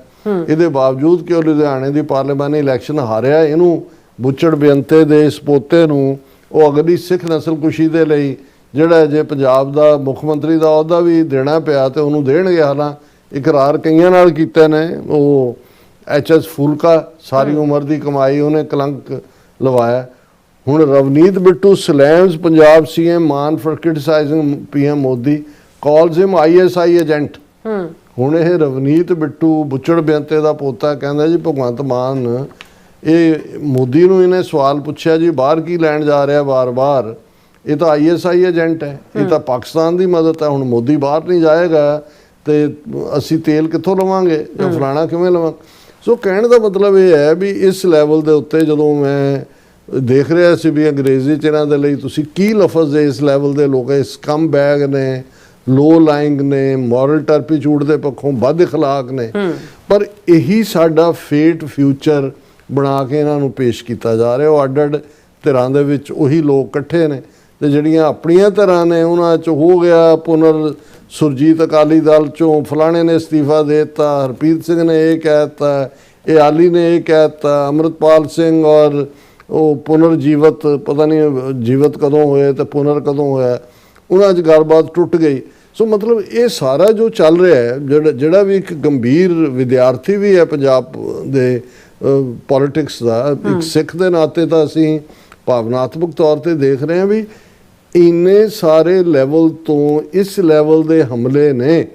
ਇਹਦੇ ਬਾਵਜੂਦ ਕਿ ਉਹ ਲੁਧਿਆਣੇ ਦੀ ਪਾਰਲੀਮਾਨੀ ਇਲੈਕਸ਼ਨ ਹਾਰਿਆ, ਇਹਨੂੰ ਬੁੱਚੜ ਬੇਅੰਤੇ ਦੇ ਇਸ ਪੋਤੇ ਨੂੰ ਉਹ ਅਗਲੀ ਸਿੱਖ ਨਸਲਕੁਸ਼ੀ ਦੇ ਲਈ ਜਿਹੜਾ ਜੇ ਪੰਜਾਬ ਦਾ ਮੁੱਖ ਮੰਤਰੀ ਦਾ ਅਹੁਦਾ ਵੀ ਦੇਣਾ ਪਿਆ ਤੇ ਉਹਨੂੰ ਦੇਣਗੇ। ਹਾਲਾਂ ਇਕਰਾਰ ਕਈਆਂ ਨਾਲ ਕੀਤੇ ਨੇ, ਉਹ HS ਫੂਲਕਾ ਸਾਰੀ ਉਮਰ ਦੀ ਕਮਾਈ ਉਹਨੇ ਕਲੰਕ ਲਵਾਇਆ। ਹੁਣ Ravneet Bittu slams Punjab CM Mann for criticising PM Modi, calls him ISI agent. ਹੁਣ ਇਹ ਰਵਨੀਤ ਬਿੱਟੂ ਬੁੱਚੜ ਬੇਅੰਤੇ ਦਾ ਪੋਤਾ ਕਹਿੰਦਾ ਜੀ ਭਗਵੰਤ ਮਾਨ ਇਹ ਮੋਦੀ ਨੂੰ ਇਹਨੇ ਸਵਾਲ ਪੁੱਛਿਆ ਜੀ ਬਾਹਰ ਕੀ ਲੈਣ ਜਾ ਰਿਹਾ ਵਾਰ-ਵਾਰ, ਇਹ ਤਾਂ ISI ਏਜੰਟ ਹੈ, ਇਹ ਤਾਂ ਪਾਕਿਸਤਾਨ ਦੀ ਮਦਦ ਹੈ। ਹੁਣ ਮੋਦੀ ਬਾਹਰ ਨਹੀਂ ਜਾਏਗਾ ਤੇ ਅਸੀਂ ਤੇਲ ਕਿੱਥੋਂ ਲਵਾਂਗੇ ਜਾਂ ਫਲਾਣਾ ਕਿਵੇਂ ਲਵਾਂ। ਸੋ ਕਹਿਣ ਦਾ ਮਤਲਬ ਇਹ ਹੈ ਵੀ ਇਸ ਲੈਵਲ ਦੇ ਉੱਤੇ ਜਦੋਂ ਮੈਂ ਦੇਖ ਰਿਹਾ ਸੀ ਵੀ ਅੰਗਰੇਜ਼ੀ 'ਚ ਇਹਨਾਂ ਦੇ ਲਈ ਤੁਸੀਂ ਕੀ ਲਫ਼ਜ਼ ਇਸ ਲੈਵਲ ਦੇ ਲੋਕ ਸਕਮ ਬੈਗ ਨੇ, ਲੋ ਲਾਇੰਗ ਨੇ, ਮੋਰਲ ਟਰਪੀਚੂਡ ਦੇ ਪੱਖੋਂ ਵੱਧ ਅਖਲਾਕ ਨੇ, ਪਰ ਇਹੀ ਸਾਡਾ ਫੇਟ ਫਿਊਚਰ ਬਣਾ ਕੇ ਇਹਨਾਂ ਨੂੰ ਪੇਸ਼ ਕੀਤਾ ਜਾ ਰਿਹਾ। ਉਹ ਅੱਡ-ਅੱਡ ਧਿਰਾਂ ਦੇ ਵਿੱਚ ਉਹੀ ਲੋਕ ਇਕੱਠੇ ਨੇ ਤੇ ਜਿਹੜੀਆਂ ਆਪਣੀਆਂ ਧਿਰਾਂ ਨੇ ਉਹਨਾਂ 'ਚ ਹੋ ਗਿਆ ਪੁਨਰ ਸੁਰਜੀਤ ਅਕਾਲੀ ਦਲ 'ਚੋਂ ਫਲਾਣੇ ਨੇ ਅਸਤੀਫਾ ਦੇ ਦਿੱਤਾ, ਹਰਪ੍ਰੀਤ ਸਿੰਘ ਨੇ ਇਹ ਕਹਿ ਦਿੱਤਾ, ਇਹ ਆਲੀ ਨੇ ਇਹ ਕਹਿ ਦਿੱਤਾ, ਅੰਮ੍ਰਿਤਪਾਲ ਸਿੰਘ ਔਰ ਉਹ ਪੁਨਰ ਜੀਵਤ ਪਤਾ ਨਹੀਂ ਜੀਵਤ ਕਦੋਂ ਹੋਏ ਤੇ ਪੁਨਰ ਕਦੋਂ ਹੋਇਆ, ਉਹਨਾਂ 'ਚ ਗੱਲਬਾਤ ਟੁੱਟ ਗਈ। ਸੋ ਮਤਲਬ ਇਹ ਸਾਰਾ ਜੋ ਚੱਲ ਰਿਹਾ ਹੈ, ਜਿਹੜਾ ਵੀ ਇੱਕ ਗੰਭੀਰ ਵਿਦਿਆਰਥੀ ਵੀ ਹੈ ਪੰਜਾਬ ਦੇ ਪੋਲਿਟਿਕਸ ਦਾ, ਇੱਕ ਸਿੱਖ ਦੇ ਨਾਤੇ ਤਾਂ ਅਸੀਂ ਭਾਵਨਾਤਮਕ ਤੌਰ ਤੇ ਦੇਖ ਰਹੇ ਹਾਂ ਵੀ ਇੰਨੇ ਸਾਰੇ ਲੈਵਲ ਤੋਂ ਇਸ ਲੈਵਲ ਦੇ ਹਮਲੇ ਨੇ,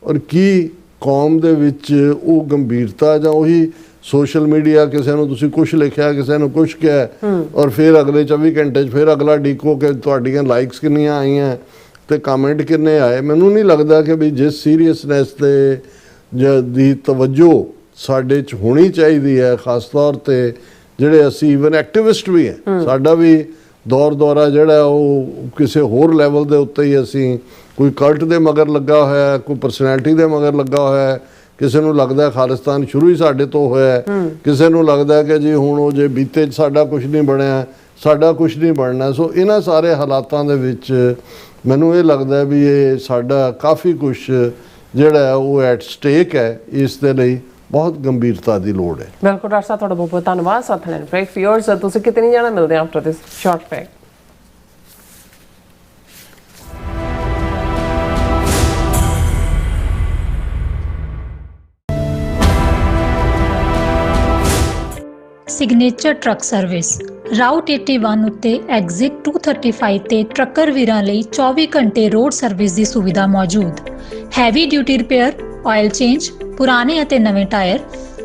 ਔਰ ਕੀ ਕੌਮ ਦੇ ਵਿੱਚ ਉਹ ਗੰਭੀਰਤਾ ਜਾਂ ਉਹੀ ਸੋਸ਼ਲ ਮੀਡੀਆ, ਕਿਸੇ ਨੂੰ ਤੁਸੀਂ ਕੁਛ ਲਿਖਿਆ, ਕਿਸੇ ਨੂੰ ਕੁਛ ਕਿਹਾ, ਔਰ ਫਿਰ ਅਗਲੇ 24 ਘੰਟੇ 'ਚ ਫਿਰ ਅਗਲਾ ਡੀਕੋ ਕਿ ਤੁਹਾਡੀਆਂ ਲਾਈਕਸ ਕਿੰਨੀਆਂ ਆਈਆਂ ਤੇ ਕਮੈਂਟ ਕਿੰਨੇ ਆਏ। ਮੈਨੂੰ ਨਹੀਂ ਲੱਗਦਾ ਕਿ ਵੀ ਜਿਸ ਸੀਰੀਅਸਨੈਸ ਤੇ ਦੀ ਤਵੱਜੋ ਸਾਡੇ 'ਚ ਹੋਣੀ ਚਾਹੀਦੀ ਹੈ, ਖਾਸ ਤੌਰ ਤੇ ਜਿਹੜੇ ਅਸੀਂ ਇਵਨ ਐਕਟਿਵਿਸਟ ਵੀ ਹੈ, ਸਾਡਾ ਵੀ ਦੌਰਾ ਜਿਹੜਾ ਉਹ ਕਿਸੇ ਹੋਰ ਲੈਵਲ ਦੇ ਉੱਤੇ ਹੀ, ਅਸੀਂ ਕੋਈ ਕਲਟ ਦੇ ਮਗਰ ਲੱਗਾ ਹੋਇਆ, ਕੋਈ ਪਰਸਨੈਲਿਟੀ ਦੇ ਮਗਰ ਲੱਗਾ ਹੋਇਆ, ਕਿਸੇ ਨੂੰ ਲੱਗਦਾ ਖਾਲਿਸਤਾਨ ਸ਼ੁਰੂ ਹੀ ਸਾਡੇ ਤੋਂ ਹੋਇਆ, ਕਿਸੇ ਨੂੰ ਲੱਗਦਾ ਕਿ ਜੀ ਹੁਣ ਉਹ ਜੇ ਬੀਤੇ 'ਚ ਸਾਡਾ ਕੁਝ ਨਹੀਂ ਬਣਿਆ, ਸਾਡਾ ਕੁਝ ਨਹੀਂ ਬਣਨਾ। ਸੋ ਇਹਨਾਂ ਸਾਰੇ ਹਾਲਾਤਾਂ ਦੇ ਵਿੱਚ ਮੈਨੂੰ ਇਹ ਲੱਗਦਾ ਵੀ ਇਹ ਸਾਡਾ ਕਾਫੀ ਕੁਝ ਜਿਹੜਾ ਉਹ ਐਟ ਸਟੇਕ ਹੈ, ਇਸ ਦੇ ਲਈ ਬਹੁਤ ਗੰਭੀਰਤਾ ਦੀ ਲੋੜ ਹੈ। ਬਿਲਕੁਲ ਡਾਕਟਰ ਸਾਹਿਬ, ਤੁਹਾਡਾ ਬਹੁਤ ਬਹੁਤ ਧੰਨਵਾਦ। ਸਾਥ ਲੈਣ ਬ੍ਰੇਕ ਫਿਓਰਸ ਤੁਸੀਂ ਕਿਤੇ ਨਹੀਂ ਜਾਣਾ, ਮਿਲਦੇ ਹਾਂ after this short break. Signature truck service route 81 ਉੱਤੇ ਐਗਜ਼ਿਟ 235 ਤੇ ਟਰੱਕਰ ਵੀਰਾਂ ਲਈ 24 ਘੰਟੇ ਰੋਡ ਸਰਵਿਸ ਦੀ ਸੁਵਿਧਾ ਮੌਜੂਦ। Heavy duty repair, oil change, ਪੁਰਾਣੇ ਅਤੇ ਨਵੇਂ tyre,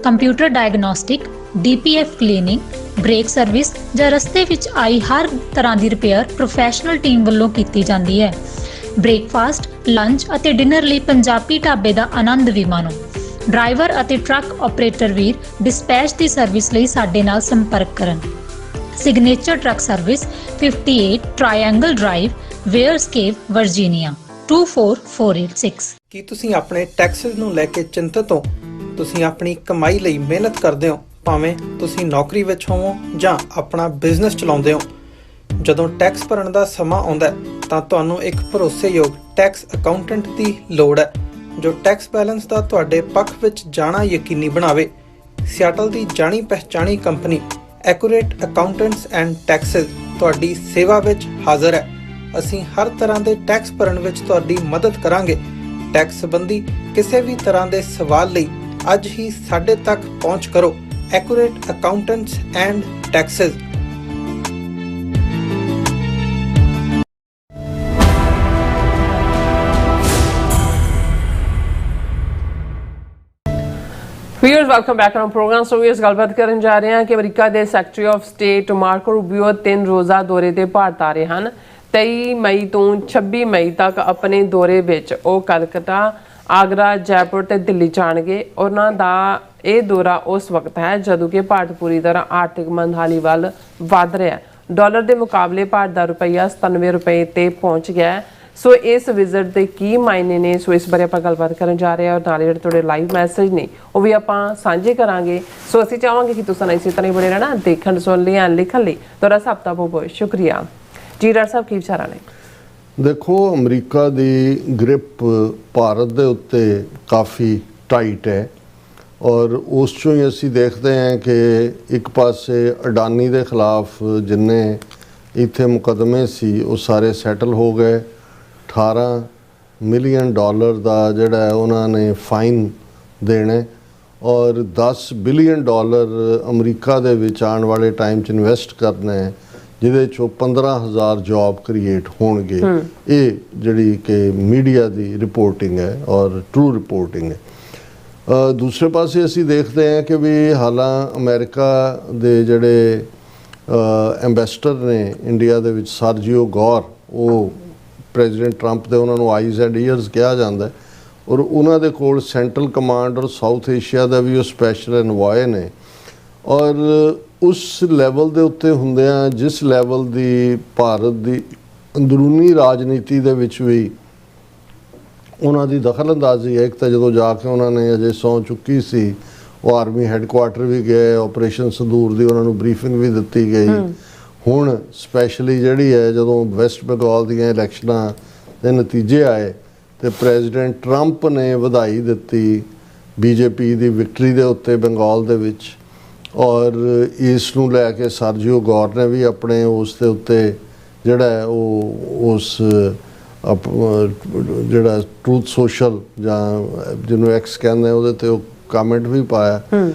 computer diagnostic, DPF cleaning, brake service ਜਾਂ ਰਸਤੇ ਵਿੱਚ ਆਈ ਹਰ ਤਰ੍ਹਾਂ ਦੀ ਰਿਪੇਅਰ ਪ੍ਰੋਫੈਸ਼ਨਲ ਟੀਮ ਵੱਲੋਂ ਕੀਤੀ ਜਾਂਦੀ ਹੈ। ਬ੍ਰੇਕਫਾਸਟ, ਲੰਚ ਅਤੇ ਡਿਨਰ ਲਈ ਪੰਜਾਬੀ ਢਾਬੇ ਦਾ ਆਨੰਦ ਵੀ ਮਾਣੋ। ਡਰਾਈਵਰ ਅਤੇ ਟਰੱਕ ਆਪਰੇਟਰ ਵੀਰ ਡਿਸਪੈਚ ਦੀ ਸਰਵਿਸ ਲਈ ਸਾਡੇ ਨਾਲ ਸੰਪਰਕ ਕਰਨ। Signature truck service 58 triangle drive, Weyers Cave, Virginia 24486। ਕੀ ਤੁਸੀਂ ਆਪਣੇ ਟੈਕਸਿਸ ਨੂੰ ਲੈ ਕੇ ਚਿੰਤਤ ਹੋ? ਤੁਸੀਂ ਆਪਣੀ ਕਮਾਈ ਲਈ ਮਿਹਨਤ ਕਰਦੇ ਹੋ, ਭਾਵੇਂ ਤੁਸੀਂ ਨੌਕਰੀ ਵਿੱਚ ਹੋਵੋ ਜਾਂ ਆਪਣਾ ਬਿਜ਼ਨਸ ਚਲਾਉਂਦੇ ਹੋ। ਜਦੋਂ ਟੈਕਸ ਭਰਨ ਦਾ ਸਮਾਂ ਆਉਂਦਾ ਤਾਂ ਤੁਹਾਨੂੰ ਇੱਕ ਭਰੋਸੇਯੋਗ ਟੈਕਸ ਅਕਾਊਂਟੈਂਟ ਦੀ ਲੋੜ ਹੈ, ਜੋ ਟੈਕਸ ਬੈਲੈਂਸ ਦਾ ਤੁਹਾਡੇ ਪੱਖ ਵਿੱਚ ਜਾਣਾ ਯਕੀਨੀ ਬਣਾਵੇ। ਸਿਆਟਲ ਦੀ ਜਾਣੀ ਪਹਿਚਾਣੀ company accurate accountants and taxes ਤੁਹਾਡੀ ਸੇਵਾ ਵਿੱਚ ਹਾਜ਼ਰ ਹੈ। ਅਸੀਂ ਹਰ ਤਰ੍ਹਾਂ ਦੇ ਟੈਕਸ ਭਰਨ ਵਿੱਚ ਤੁਹਾਡੀ ਮਦਦ ਕਰਾਂਗੇ। ਟੈਕਸ ਸੰਬੰਧੀ ਕਿਸੇ ਵੀ ਤਰ੍ਹਾਂ ਦੇ ਸਵਾਲ ਲਈ ਅੱਜ ਹੀ ਸਾਡੇ ਤੱਕ ਪਹੁੰਚ ਕਰੋ। Accurate accountants and taxes. Viewers welcome back on programme. So viewers ਗੱਲਬਾਤ ਕਰਨ ਜਾ ਰਹੇ ਹਾਂ ਕਿ ਅਮਰੀਕਾ ਦੇ secretary of state Marco Rubio 3 ਰੋਜ਼ਾ ਦੌਰੇ ਤੇ ਭਾਰਤ ਆ ਰਹੇ ਹਨ। 23 ਮਈ ਤੋਂ 26 ਮਈ ਤੱਕ ਆਪਣੇ ਦੌਰੇ ਵਿੱਚ ਉਹ ਕਲਕੱਤਾ, ਆਗਰਾ, ਜੈਪੁਰ ਤੇ ਦਿੱਲੀ ਜਾਣਗੇ। ਉਹਨਾਂ ਦਾ ਇਹ ਦੌਰਾ ਉਸ ਵਕਤ ਹੈ ਜਦੋਂ ਕਿ ਭਾਰਤ ਪੂਰੀ ਤਰ੍ਹਾਂ ਆਰਥਿਕ ਮੰਦਹਾਲੀ ਵੱਲ ਵੱਧ ਰਿਹਾ ਹੈ। ਡਾਲਰ ਦੇ ਮੁਕਾਬਲੇ ਭਾਰਤ ਦਾ ਰੁਪਈਆ 97 ਰੁਪਏ ਤੇ ਪਹੁੰਚ ਗਿਆ ਹੈ। ਸੋ ਇਸ ਵਿਜ਼ਿਟ ਦੇ ਕੀ ਮਾਇਨੇ ਨੇ, ਸੋ ਇਸ ਬਾਰੇ ਆਪਾਂ ਗੱਲਬਾਤ ਕਰਨ ਜਾ ਰਹੇ ਹਾਂ, ਔਰ ਨਾਲ ਜਿਹੜੇ ਤੁਹਾਡੇ ਲਾਈਵ ਮੈਸੇਜ ਨੇ ਉਹ ਵੀ ਆਪਾਂ ਸਾਂਝੇ ਕਰਾਂਗੇ। ਸੋ ਅਸੀਂ ਚਾਹਾਂਗੇ ਕਿ ਤੁਸੀਂ ਇਸੇ ਤਰ੍ਹਾਂ ਹੀ ਬਣੇ ਰਹਿਣਾ, ਦੇਖਣ, ਸੁਣ ਲਈ, ਲਿਖਣ ਲਈ ਤੁਹਾਡਾ ਸਭ ਦਾ ਬਹੁਤ ਬਹੁਤ ਸ਼ੁਕਰੀਆ ਜੀ। ਡਾਕਟਰ ਸਾਹਿਬ ਕੀ ਵਿਚਾਰਾਂ ਨੇ? ਦੇਖੋ, ਅਮਰੀਕਾ ਦੀ ਗ੍ਰਿਪ ਭਾਰਤ ਦੇ ਉੱਤੇ ਕਾਫੀ ਟਾਈਟ ਹੈ, ਔਰ ਉਸ ਚੋਂ ਹੀ ਅਸੀਂ ਦੇਖਦੇ ਹਾਂ ਕਿ ਇੱਕ ਪਾਸੇ ਅਡਾਨੀ ਦੇ ਖਿਲਾਫ ਜਿੰਨੇ ਇੱਥੇ ਮੁਕੱਦਮੇ ਸੀ ਉਹ ਸਾਰੇ ਸੈਟਲ ਹੋ ਗਏ। 18 ਮਿਲੀਅਨ ਡਾਲਰ ਦਾ ਜਿਹੜਾ ਹੈ ਉਹਨਾਂ ਨੇ ਫਾਈਨ ਦੇਣਾ, ਔਰ 10 ਬਿਲੀਅਨ ਡਾਲਰ ਅਮਰੀਕਾ ਦੇ ਵਿੱਚ ਆਉਣ ਵਾਲੇ ਟਾਈਮ 'ਚ ਇਨਵੈਸਟ ਕਰਨਾ ਹੈ, ਜਿਹਦੇ 'ਚੋਂ 15,000 ਜੌਬ ਕ੍ਰੀਏਟ ਹੋਣਗੇ। ਇਹ ਜਿਹੜੀ ਕਿ ਮੀਡੀਆ ਦੀ ਰਿਪੋਰਟਿੰਗ ਹੈ ਔਰ ਟਰੂ ਰਿਪੋਰਟਿੰਗ ਹੈ। ਦੂਸਰੇ ਪਾਸੇ ਅਸੀਂ ਦੇਖਦੇ ਹਾਂ ਕਿ ਵੀ ਹਾਲਾਂ ਅਮਰੀਕਾ ਦੇ ਜਿਹੜੇ ਐਂਬੈਸਡਰ ਨੇ ਇੰਡੀਆ ਦੇ ਵਿੱਚ, ਸਰਜੀਓ ਗੌਰ, ਉਹ ਪ੍ਰੈਜ਼ੀਡੈਂਟ ਟਰੰਪ ਦੇ ਉਹਨਾਂ ਨੂੰ ਆਈਜ਼ ਐਂਡ ਈਅਰਸ ਕਿਹਾ ਜਾਂਦਾ, ਔਰ ਉਹਨਾਂ ਦੇ ਕੋਲ ਸੈਂਟਰਲ ਕਮਾਂਡ ਔਰ ਸਾਊਥ ਏਸ਼ੀਆ ਦਾ ਵੀ ਉਹ ਸਪੈਸ਼ਲ ਐਨਵਾਏ ਨੇ। ਔਰ ਉਸ ਲੈਵਲ ਦੇ ਉੱਤੇ ਹੁੰਦਿਆਂ ਜਿਸ ਲੈਵਲ ਦੀ ਭਾਰਤ ਦੀ ਅੰਦਰੂਨੀ ਰਾਜਨੀਤੀ ਦੇ ਵਿੱਚ ਵੀ ਉਹਨਾਂ ਦੀ ਦਖਲ ਅੰਦਾਜ਼ੀ ਹੈ। ਇੱਕ ਤਾਂ ਜਦੋਂ ਜਾ ਕੇ ਉਹਨਾਂ ਨੇ ਅਜੇ ਸਹੁੰ ਚੁੱਕੀ ਸੀ, ਉਹ ਆਰਮੀ ਹੈੱਡਕੁਆਰਟਰ ਵੀ ਗਏ, ਆਪਰੇਸ਼ਨ ਸੰਦੂਰ ਦੀ ਉਹਨਾਂ ਨੂੰ ਬਰੀਫਿੰਗ ਵੀ ਦਿੱਤੀ ਗਈ। ਹੁਣ ਸਪੈਸ਼ਲੀ ਜਿਹੜੀ ਹੈ ਜਦੋਂ ਵੈਸਟ ਬੰਗਾਲ ਦੀਆਂ ਇਲੈਕਸ਼ਨਾਂ ਦੇ ਨਤੀਜੇ ਆਏ ਤੇ ਪ੍ਰੈਜ਼ੀਡੈਂਟ ਟਰੰਪ ਨੇ ਵਧਾਈ ਦਿੱਤੀ ਬੀਜੇਪੀ ਦੀ ਵਿਕਟਰੀ ਦੇ ਉੱਤੇ ਬੰਗਾਲ ਦੇ ਵਿੱਚ, ਔਰ ਇਸ ਨੂੰ ਲੈ ਕੇ ਸਰਜੀਓ ਗੌਰ ਨੇ ਵੀ ਆਪਣੇ ਉਸ ਦੇ ਉੱਤੇ ਜਿਹੜਾ ਹੈ ਉਹ ਉਸ ਜਿਹੜਾ ਟਰੂਥ ਸੋਸ਼ਲ ਜਾਂ ਜਿਹਨੂੰ ਐਕਸ ਕਹਿੰਦੇ ਉਹਦੇ ਤੇ ਉਹ ਕਮੈਂਟ ਵੀ ਪਾਇਆ।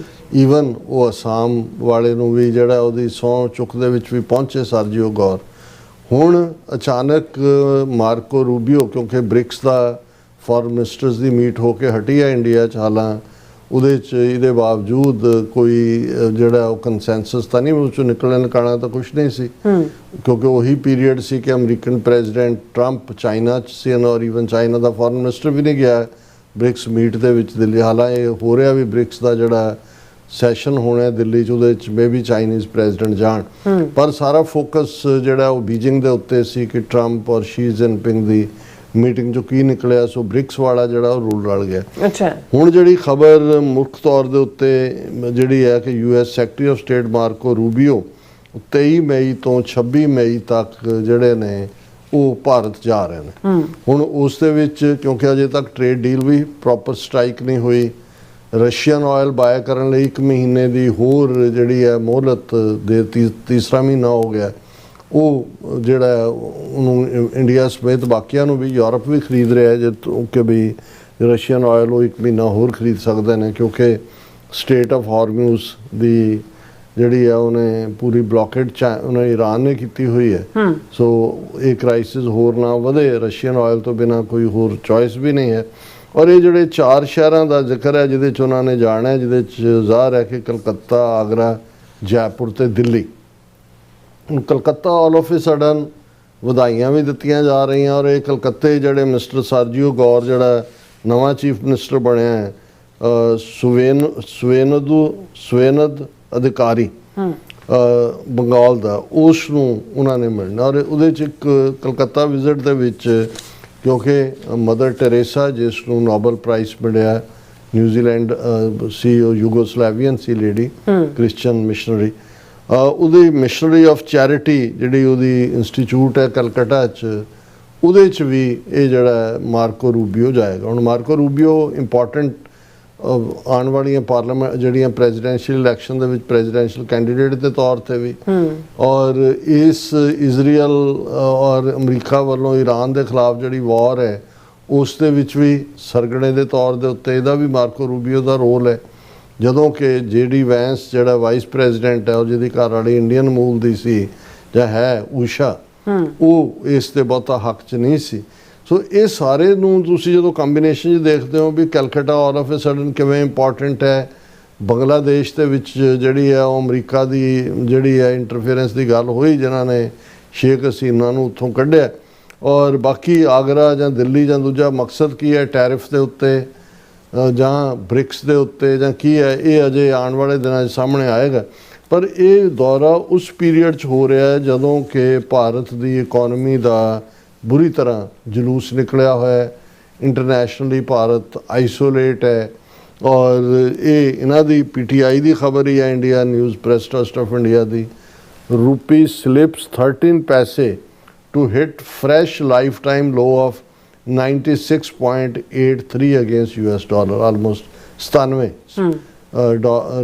ਈਵਨ ਉਹ ਅਸਾਮ ਵਾਲੇ ਨੂੰ ਵੀ ਜਿਹੜਾ ਉਹਦੀ ਸਹੁੰ ਚੁੱਕ ਦੇ ਵਿੱਚ ਵੀ ਪਹੁੰਚੇ ਸਰਜੀਓ ਗੌਰ। ਹੁਣ ਅਚਾਨਕ ਮਾਰਕੋ ਰੂਬੀਓ, ਕਿਉਂਕਿ ਬ੍ਰਿਕਸ ਦਾ ਫੋਰਨ ਮਿਨਿਸਟਰਸ ਦੀ ਮੀਟ ਹੋ ਕੇ ਹਟੀ ਹੈ ਇੰਡੀਆ 'ਚ, ਹਾਲਾਂ ਉਹਦੇ 'ਚ ਇਹਦੇ ਬਾਵਜੂਦ ਕੋਈ ਜਿਹੜਾ ਉਹ ਕੰਸੈਂਸਸ ਤਾਂ ਨਹੀਂ, ਉਸ 'ਚੋਂ ਨਿਕਲਣ ਕਾਣਾ ਤਾਂ ਕੁਛ ਨਹੀਂ ਸੀ, ਕਿਉਂਕਿ ਉਹੀ ਪੀਰੀਅਡ ਸੀ ਕਿ ਅਮਰੀਕਨ ਪ੍ਰੈਜ਼ੀਡੈਂਟ ਟਰੰਪ ਚਾਈਨਾ 'ਚ ਸੀ ਔਰ ਈਵਨ ਚਾਈਨਾ ਦਾ ਫੋਰਨ ਮਿਨਿਸਟਰ ਵੀ ਨਹੀਂ ਗਿਆ ਬ੍ਰਿਕਸ ਮੀਟ ਦੇ ਵਿੱਚ ਦਿੱਲੀ। ਹਾਲਾਂਕਿ ਇਹ ਹੋ ਰਿਹਾ ਵੀ ਬ੍ਰਿਕਸ ਦਾ ਜਿਹੜਾ ਸੈਸ਼ਨ ਹੋਣਾ ਦਿੱਲੀ 'ਚ ਉਹਦੇ 'ਚ ਮੇ ਵੀ ਚਾਈਨੀਜ਼ ਪ੍ਰੈਜ਼ੀਡੈਂਟ ਜਾਣ, ਪਰ ਸਾਰਾ ਫੋਕਸ ਜਿਹੜਾ ਉਹ ਬੀਜਿੰਗ ਦੇ ਉੱਤੇ ਸੀ ਕਿ ਟਰੰਪ ਔਰ ਸ਼ੀ ਜਿਨਪਿੰਗ ਦੀ ਮੀਟਿੰਗ 'ਚੋਂ ਕੀ ਨਿਕਲਿਆ। ਸੋ ਬ੍ਰਿਕਸ ਵਾਲਾ ਜਿਹੜਾ ਉਹ ਰੂਲ ਰਲ ਗਿਆ। ਅੱਛਾ, ਹੁਣ ਜਿਹੜੀ ਖਬਰ ਮੁੱਖ ਤੌਰ ਦੇ ਉੱਤੇ ਜਿਹੜੀ ਹੈ ਕਿ US secretary of state Marco Rubio 23 ਮਈ ਤੋਂ 26 ਮਈ ਤੱਕ ਜਿਹੜੇ ਨੇ ਉਹ ਭਾਰਤ ਜਾ ਰਹੇ ਨੇ। ਹੁਣ ਉਸ ਦੇ ਵਿੱਚ ਕਿਉਂਕਿ ਅਜੇ ਤੱਕ ਟ੍ਰੇਡ ਡੀਲ ਵੀ ਪ੍ਰੋਪਰ ਸਟ੍ਰਾਈਕ ਨਹੀਂ ਹੋਈ, ਰਸ਼ੀਅਨ ਆਇਲ ਬਾਏ ਕਰਨ ਲਈ 1 ਮਹੀਨੇ ਦੀ ਹੋਰ ਜਿਹੜੀ ਹੈ ਮੋਹਲਤ ਦੇ ਤੀਸਰਾ ਮਹੀਨਾ ਹੋ ਗਿਆ। ਉਹ ਜਿਹੜਾ ਉਹਨੂੰ ਇੰਡੀਆ ਸਮੇਤ ਬਾਕੀਆਂ ਨੂੰ ਵੀ, ਯੂਰਪ ਵੀ ਖਰੀਦ ਰਿਹਾ ਜੇ ਕਿ ਵੀ ਰਸ਼ੀਅਨ ਆਇਲ ਉਹ 1 ਮਹੀਨਾ ਹੋਰ ਖਰੀਦ ਸਕਦੇ ਨੇ, ਕਿਉਂਕਿ ਸਟੇਟ ਆਫ ਹਾਰਮੂਜ਼ ਦੀ ਜਿਹੜੀ ਹੈ ਉਹਨੇ ਪੂਰੀ ਬਲੌਕੇਡ ਉਹਨੇ ਈਰਾਨ ਨੇ ਕੀਤੀ ਹੋਈ ਹੈ। ਸੋ ਇਹ ਕ੍ਰਾਈਸਿਸ ਹੋਰ ਨਾ ਵਧੇ, ਰਸ਼ੀਅਨ ਆਇਲ ਤੋਂ ਬਿਨਾਂ ਕੋਈ ਹੋਰ ਚੋਇਸ ਵੀ ਨਹੀਂ ਹੈ। ਔਰ ਇਹ ਜਿਹੜੇ 4 ਸ਼ਹਿਰਾਂ ਦਾ ਜ਼ਿਕਰ ਹੈ ਜਿਹਦੇ 'ਚ ਉਹਨਾਂ ਨੇ ਜਾਣਾ ਹੈ, ਜਿਹਦੇ 'ਚ ਜ਼ਾਹਰ ਹੈ ਕਿ ਕਲਕੱਤਾ, ਆਗਰਾ, ਜੈਪੁਰ ਤੇ ਦਿੱਲੀ। ਕਲਕੱਤਾ ਆਲ ਆਫ ਏ ਸਡਨ ਵਧਾਈਆਂ ਵੀ ਦਿੱਤੀਆਂ ਜਾ ਰਹੀਆਂ ਔਰ ਇਹ ਕਲਕੱਤੇ ਜਿਹੜੇ ਮਿਸਟਰ ਸਰਜੀਓ ਗੌਰ ਜਿਹੜਾ ਨਵਾਂ ਚੀਫ ਮਿਨਿਸਟਰ ਬਣਿਆ ਹੈ, ਸੁਵੇਨਦ ਅਧਿਕਾਰੀ ਬੰਗਾਲ ਦਾ, ਉਸ ਨੂੰ ਉਹਨਾਂ ਨੇ ਮਿਲਣਾ। ਔਰ ਉਹਦੇ 'ਚ ਇੱਕ ਕਲਕੱਤਾ ਵਿਜ਼ਿਟ ਦੇ ਵਿੱਚ ਕਿਉਂਕਿ ਮਦਰ ਟੈਰੇਸਾ ਜਿਸ ਨੂੰ ਨੋਬਲ ਪ੍ਰਾਈਜ਼ ਮਿਲਿਆ, ਨਿਊਜ਼ੀਲੈਂਡ ਸੀ, ਉਹ ਯੂਗੋਸਲਾਵੀਅਨ ਸੀ ਲੇਡੀ, ਕ੍ਰਿਸਚਨ ਮਿਸ਼ਨਰੀ, ਉਹਦੀ ਮਿਸ਼ਨਰੀ ਆਫ ਚੈਰਿਟੀ ਜਿਹੜੀ ਉਹਦੀ ਇੰਸਟੀਚਿਊਟ ਹੈ ਕਲਕੱਤਾ 'ਚ, ਉਹਦੇ 'ਚ ਵੀ ਇਹ ਜਿਹੜਾ ਮਾਰਕੋ ਰੂਬੀਓ ਜਾਏਗਾ। ਹੁਣ ਮਾਰਕੋ ਰੂਬੀਓ ਇੰਪੋਰਟੈਂਟ ਆਉਣ ਵਾਲੀਆਂ ਪਾਰਲੀਮੈਂਟ ਜਿਹੜੀਆਂ ਪ੍ਰੈਜ਼ੀਡੈਂਸ਼ੀਅਲ ਇਲੈਕਸ਼ਨ ਦੇ ਵਿੱਚ ਪ੍ਰੈਜ਼ੀਡੈਂਸ਼ੀਅਲ ਕੈਂਡੀਡੇਟ ਦੇ ਤੌਰ ਤੇ ਵੀ, ਔਰ ਇਸ ਇਜ਼ਰਾਈਲ ਔਰ ਅਮਰੀਕਾ ਵੱਲੋਂ ਈਰਾਨ ਦੇ ਖਿਲਾਫ ਜਿਹੜੀ ਵਾਰ ਹੈ ਉਸ ਦੇ ਵਿੱਚ ਵੀ ਸਰਗਣੇ ਦੇ ਤੌਰ ਦੇ ਉੱਤੇ ਇਹਦਾ ਵੀ ਮਾਰਕੋ ਰੂਬੀਓ ਦਾ ਰੋਲ ਹੈ। ਜਦੋਂ ਕਿ JD ਵੈਂਸ ਜਿਹੜਾ ਵਾਈਸ ਪ੍ਰੈਜ਼ੀਡੈਂਟ ਹੈ ਔਰ ਜਿਹਦੀ ਘਰ ਵਾਲੀ ਇੰਡੀਅਨ ਮੂਲ ਦੀ ਸੀ ਜਾਂ ਹੈ ਊਸ਼ਾ, ਉਹ ਇਸ ਤੇ ਬਹੁਤਾ ਹੱਕ 'ਚ ਨਹੀਂ ਸੀ। ਸੋ ਇਹ ਸਾਰੇ ਨੂੰ ਤੁਸੀਂ ਜਦੋਂ ਕੰਬੀਨੇਸ਼ਨ 'ਚ ਦੇਖਦੇ ਹੋ ਵੀ Calcutta all of a sudden ਕਿਵੇਂ ਇੰਪੋਰਟੈਂਟ ਹੈ। ਬੰਗਲਾਦੇਸ਼ ਦੇ ਵਿੱਚ ਜਿਹੜੀ ਹੈ ਉਹ ਅਮਰੀਕਾ ਦੀ ਜਿਹੜੀ ਹੈ ਇੰਟਰਫੇਰੈਂਸ ਦੀ ਗੱਲ ਹੋਈ, ਜਿਨ੍ਹਾਂ ਨੇ ਸ਼ੇਖ ਹਸੀਨਾ ਨੂੰ ਉੱਥੋਂ ਕੱਢਿਆ। ਔਰ ਬਾਕੀ ਆਗਰਾ ਜਾਂ ਦਿੱਲੀ ਜਾਂ ਦੂਜਾ ਮਕਸਦ ਕੀ ਹੈ, ਟੈਰਿਫ ਦੇ ਉੱਤੇ ਜਾਂ ਬ੍ਰਿਕਸ ਦੇ ਉੱਤੇ ਜਾਂ ਕੀ ਹੈ, ਇਹ ਅਜੇ ਆਉਣ ਵਾਲੇ ਦਿਨਾਂ 'ਚ ਸਾਹਮਣੇ ਆਏਗਾ। ਪਰ ਇਹ ਦੌਰਾ ਉਸ ਪੀਰੀਅਡ 'ਚ ਹੋ ਰਿਹਾ ਹੈ ਜਦੋਂ ਕਿ ਭਾਰਤ ਦੀ ਇਕੋਨਮੀ ਦਾ ਬੁਰੀ ਤਰ੍ਹਾਂ ਜਲੂਸ ਨਿਕਲਿਆ ਹੋਇਆ ਹੈ। ਇੰਟਰਨੈਸ਼ਨਲੀ ਭਾਰਤ ਆਈਸੋਲੇਟ ਹੈ ਔਰ ਇਹ ਇਹਨਾਂ ਦੀ PTI ਦੀ ਖਬਰ ਹੀ ਹੈ, India news Press Trust of India ਦੀ। ਰੂਪੀ ਸਲਿਪਸ 13 ਪੈਸੇ to hit fresh lifetime low of 96.83 against US dollar, almost 97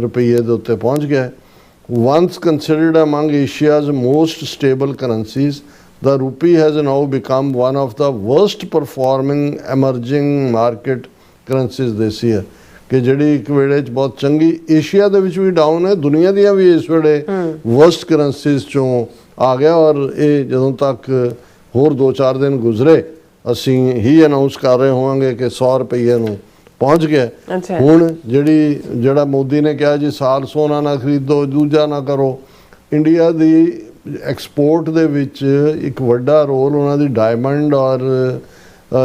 ਰੁਪਈਏ ਦੇ ਉੱਤੇ ਪਹੁੰਚ ਗਿਆ। Once considered among Asia's most stable currencies, the rupee has now become one of the worst performing emerging market currencies this year. ਕਿ ਜਿਹੜੀ ਇੱਕ ਵੇਲੇ 'ਚ ਬਹੁਤ ਚੰਗੀ, ਏਸ਼ੀਆ ਦੇ ਵਿੱਚ ਵੀ ਡਾਊਨ ਹੈ, ਦੁਨੀਆ ਦੀਆਂ ਵੀ ਇਸ ਵੇਲੇ ਵਰਸਟ ਕਰੰਸੀਜ਼ 'ਚੋਂ ਆ ਗਿਆ। ਔਰ ਇਹ ਜਦੋਂ ਤੱਕ ਹੋਰ 2-4 ਦਿਨ ਗੁਜ਼ਰੇ ਅਸੀਂ ਹੀ ਅਨਾਉਂਸ ਕਰ ਰਹੇ ਹੋਵਾਂਗੇ ਕਿ 100 ਰੁਪਈਏ ਨੂੰ ਪਹੁੰਚ ਗਿਆ। ਹੁਣ ਜਿਹੜਾ ਮੋਦੀ ਨੇ ਕਿਹਾ ਜੀ ਸਾਲ ਸੋਨਾ ਨਾ ਖਰੀਦੋ, ਦੂਜਾ ਨਾ ਕਰੋ, ਇੰਡੀਆ ਦੀ ਐਕਸਪੋਰਟ ਦੇ ਵਿੱਚ ਇੱਕ ਵੱਡਾ ਰੋਲ ਉਹਨਾਂ ਦੀ ਡਾਇਮੰਡ ਔਰ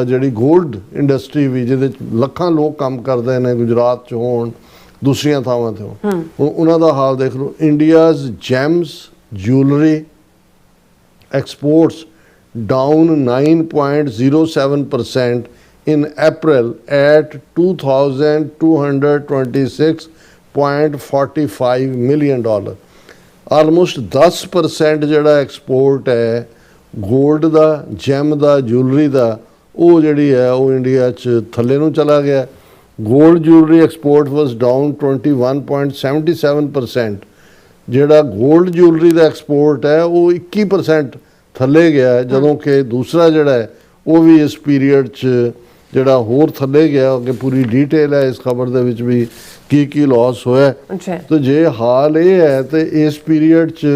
ਜਿਹੜੀ ਗੋਲਡ ਇੰਡਸਟਰੀ ਵੀ, ਜਿਹਦੇ 'ਚ ਲੱਖਾਂ ਲੋਕ ਕੰਮ ਕਰਦੇ ਨੇ, ਗੁਜਰਾਤ 'ਚ ਹੋਣ, ਦੂਸਰੀਆਂ ਥਾਵਾਂ 'ਤੇ ਹੋਣ, ਉਹਨਾਂ ਦਾ ਹਾਲ ਦੇਖ ਲਓ। India's Gems jewellery exports down 9.07% in April at $2,226.45 million. Almost 10% ਜਿਹੜਾ ਐਕਸਪੋਰਟ ਹੈ ਗੋਲਡ ਦਾ, ਜੈਮ ਦਾ, ਜੂਲਰੀ ਦਾ, ਉਹ ਜਿਹੜੀ ਹੈ ਉਹ ਇੰਡੀਆ 'ਚ ਥੱਲੇ ਨੂੰ ਚਲਾ ਗਿਆ। ਗੋਲਡ ਜੂਲਰੀ ਐਕਸਪੋਰਟ ਵਾਸ ਡਾਊਨ 21.77%। ਜਿਹੜਾ ਗੋਲਡ ਜੂਲਰੀ ਦਾ ਐਕਸਪੋਰਟ ਹੈ ਉਹ 21% ਥੱਲੇ ਗਿਆ, ਜਦੋਂ ਕਿ ਦੂਸਰਾ ਜਿਹੜਾ ਹੈ ਉਹ ਵੀ ਇਸ ਪੀਰੀਅਡ 'ਚ ਜਿਹੜਾ ਹੋਰ ਥੱਲੇ ਗਿਆ ਕਿ ਪੂਰੀ ਡਿਟੇਲ ਹੈ ਇਸ ਖਬਰ ਦੇ ਵਿੱਚ ਵੀ ਕੀ ਲਾਸ ਹੋਇਆ। ਤੇ ਜੇ ਹਾਲ ਇਹ ਹੈ ਤੇ ਇਸ ਪੀਰੀਅਡ 'ਚ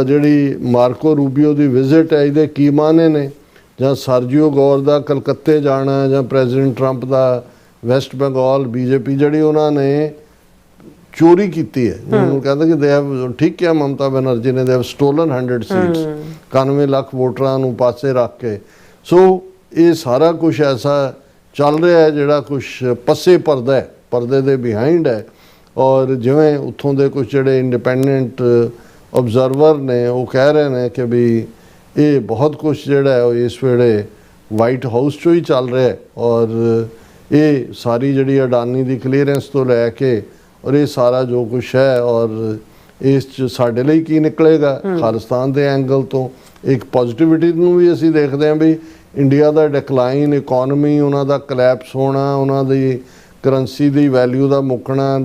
ਜਿਹੜੀ ਮਾਰਕੋ ਰੂਬੀਓ ਦੀ ਵਿਜ਼ਿਟ ਹੈ ਇਹਦੇ ਕੀ ਮਾਨੇ ਨੇ, ਜਾਂ ਸਰਜੀਓ ਗੌਰ ਦਾ ਕਲਕੱਤੇ ਜਾਣਾ, ਜਾਂ ਪ੍ਰੈਜ਼ੀਡੈਂਟ ਟਰੰਪ ਦਾ ਵੈਸਟ ਬੰਗਾਲ ਬੀਜੇਪੀ ਜਿਹੜੀ ਉਹਨਾਂ ਨੇ ਚੋਰੀ ਕੀਤੀ ਹੈ, ਉਹਨੂੰ ਕਹਿੰਦਾ ਕਿ ਦੇ ਹੈਵ, ਠੀਕ ਹੈ ਮਮਤਾ ਬੈਨਰਜੀ ਨੇ, they have stolen 100 seats, 91 lakh ਵੋਟਰਾਂ ਨੂੰ ਪਾਸੇ ਰੱਖ ਕੇ। ਸੋ ਇਹ ਸਾਰਾ ਕੁਝ ਐਸਾ ਚੱਲ ਰਿਹਾ ਹੈ ਜਿਹੜਾ ਕੁਝ ਪੱਸੇ ਪਰਦਾ ਹੈ, ਪਰਦੇ ਦੇ ਬਿਹਾਈਂਡ ਹੈ। ਔਰ ਜਿਵੇਂ ਉੱਥੋਂ ਦੇ ਕੁਝ ਜਿਹੜੇ ਇੰਡੀਪੈਂਡੈਂਟ ਆਬਜ਼ਰਵਰ ਨੇ ਉਹ ਕਹਿ ਰਹੇ ਨੇ ਕਿ ਵੀ ਇਹ ਬਹੁਤ ਕੁਝ ਜਿਹੜਾ ਹੈ ਉਹ ਇਸ ਵੇਲੇ ਵਾਈਟ ਹਾਊਸ 'ਚੋਂ ਹੀ ਚੱਲ ਰਿਹਾ ਹੈ। ਔਰ ਇਹ ਸਾਰੀ ਜਿਹੜੀ ਅਡਾਨੀ ਦੀ ਕਲੀਅਰੈਂਸ ਤੋਂ ਲੈ ਕੇ ਔਰ ਇਹ ਸਾਰਾ ਜੋ ਕੁਛ ਹੈ, ਔਰ ਇਸ 'ਚ ਸਾਡੇ ਲਈ ਕੀ ਨਿਕਲੇਗਾ ਖਾਲਿਸਤਾਨ ਦੇ ਐਂਗਲ ਤੋਂ। ਇੱਕ ਪੋਜ਼ਿਟਿਵਿਟੀ ਨੂੰ ਵੀ ਅਸੀਂ ਦੇਖਦੇ ਹਾਂ ਵੀ ਇੰਡੀਆ ਦਾ ਡਿਕਲਾਈਨ, ਇਕੋਨਮੀ ਉਹਨਾਂ ਦਾ ਕਲੈਪਸ ਹੋਣਾ, ਉਹਨਾਂ ਦੀ ਕਰੰਸੀ ਦੀ ਵੈਲਿਊ ਦਾ ਮੁੱਕਣਾ,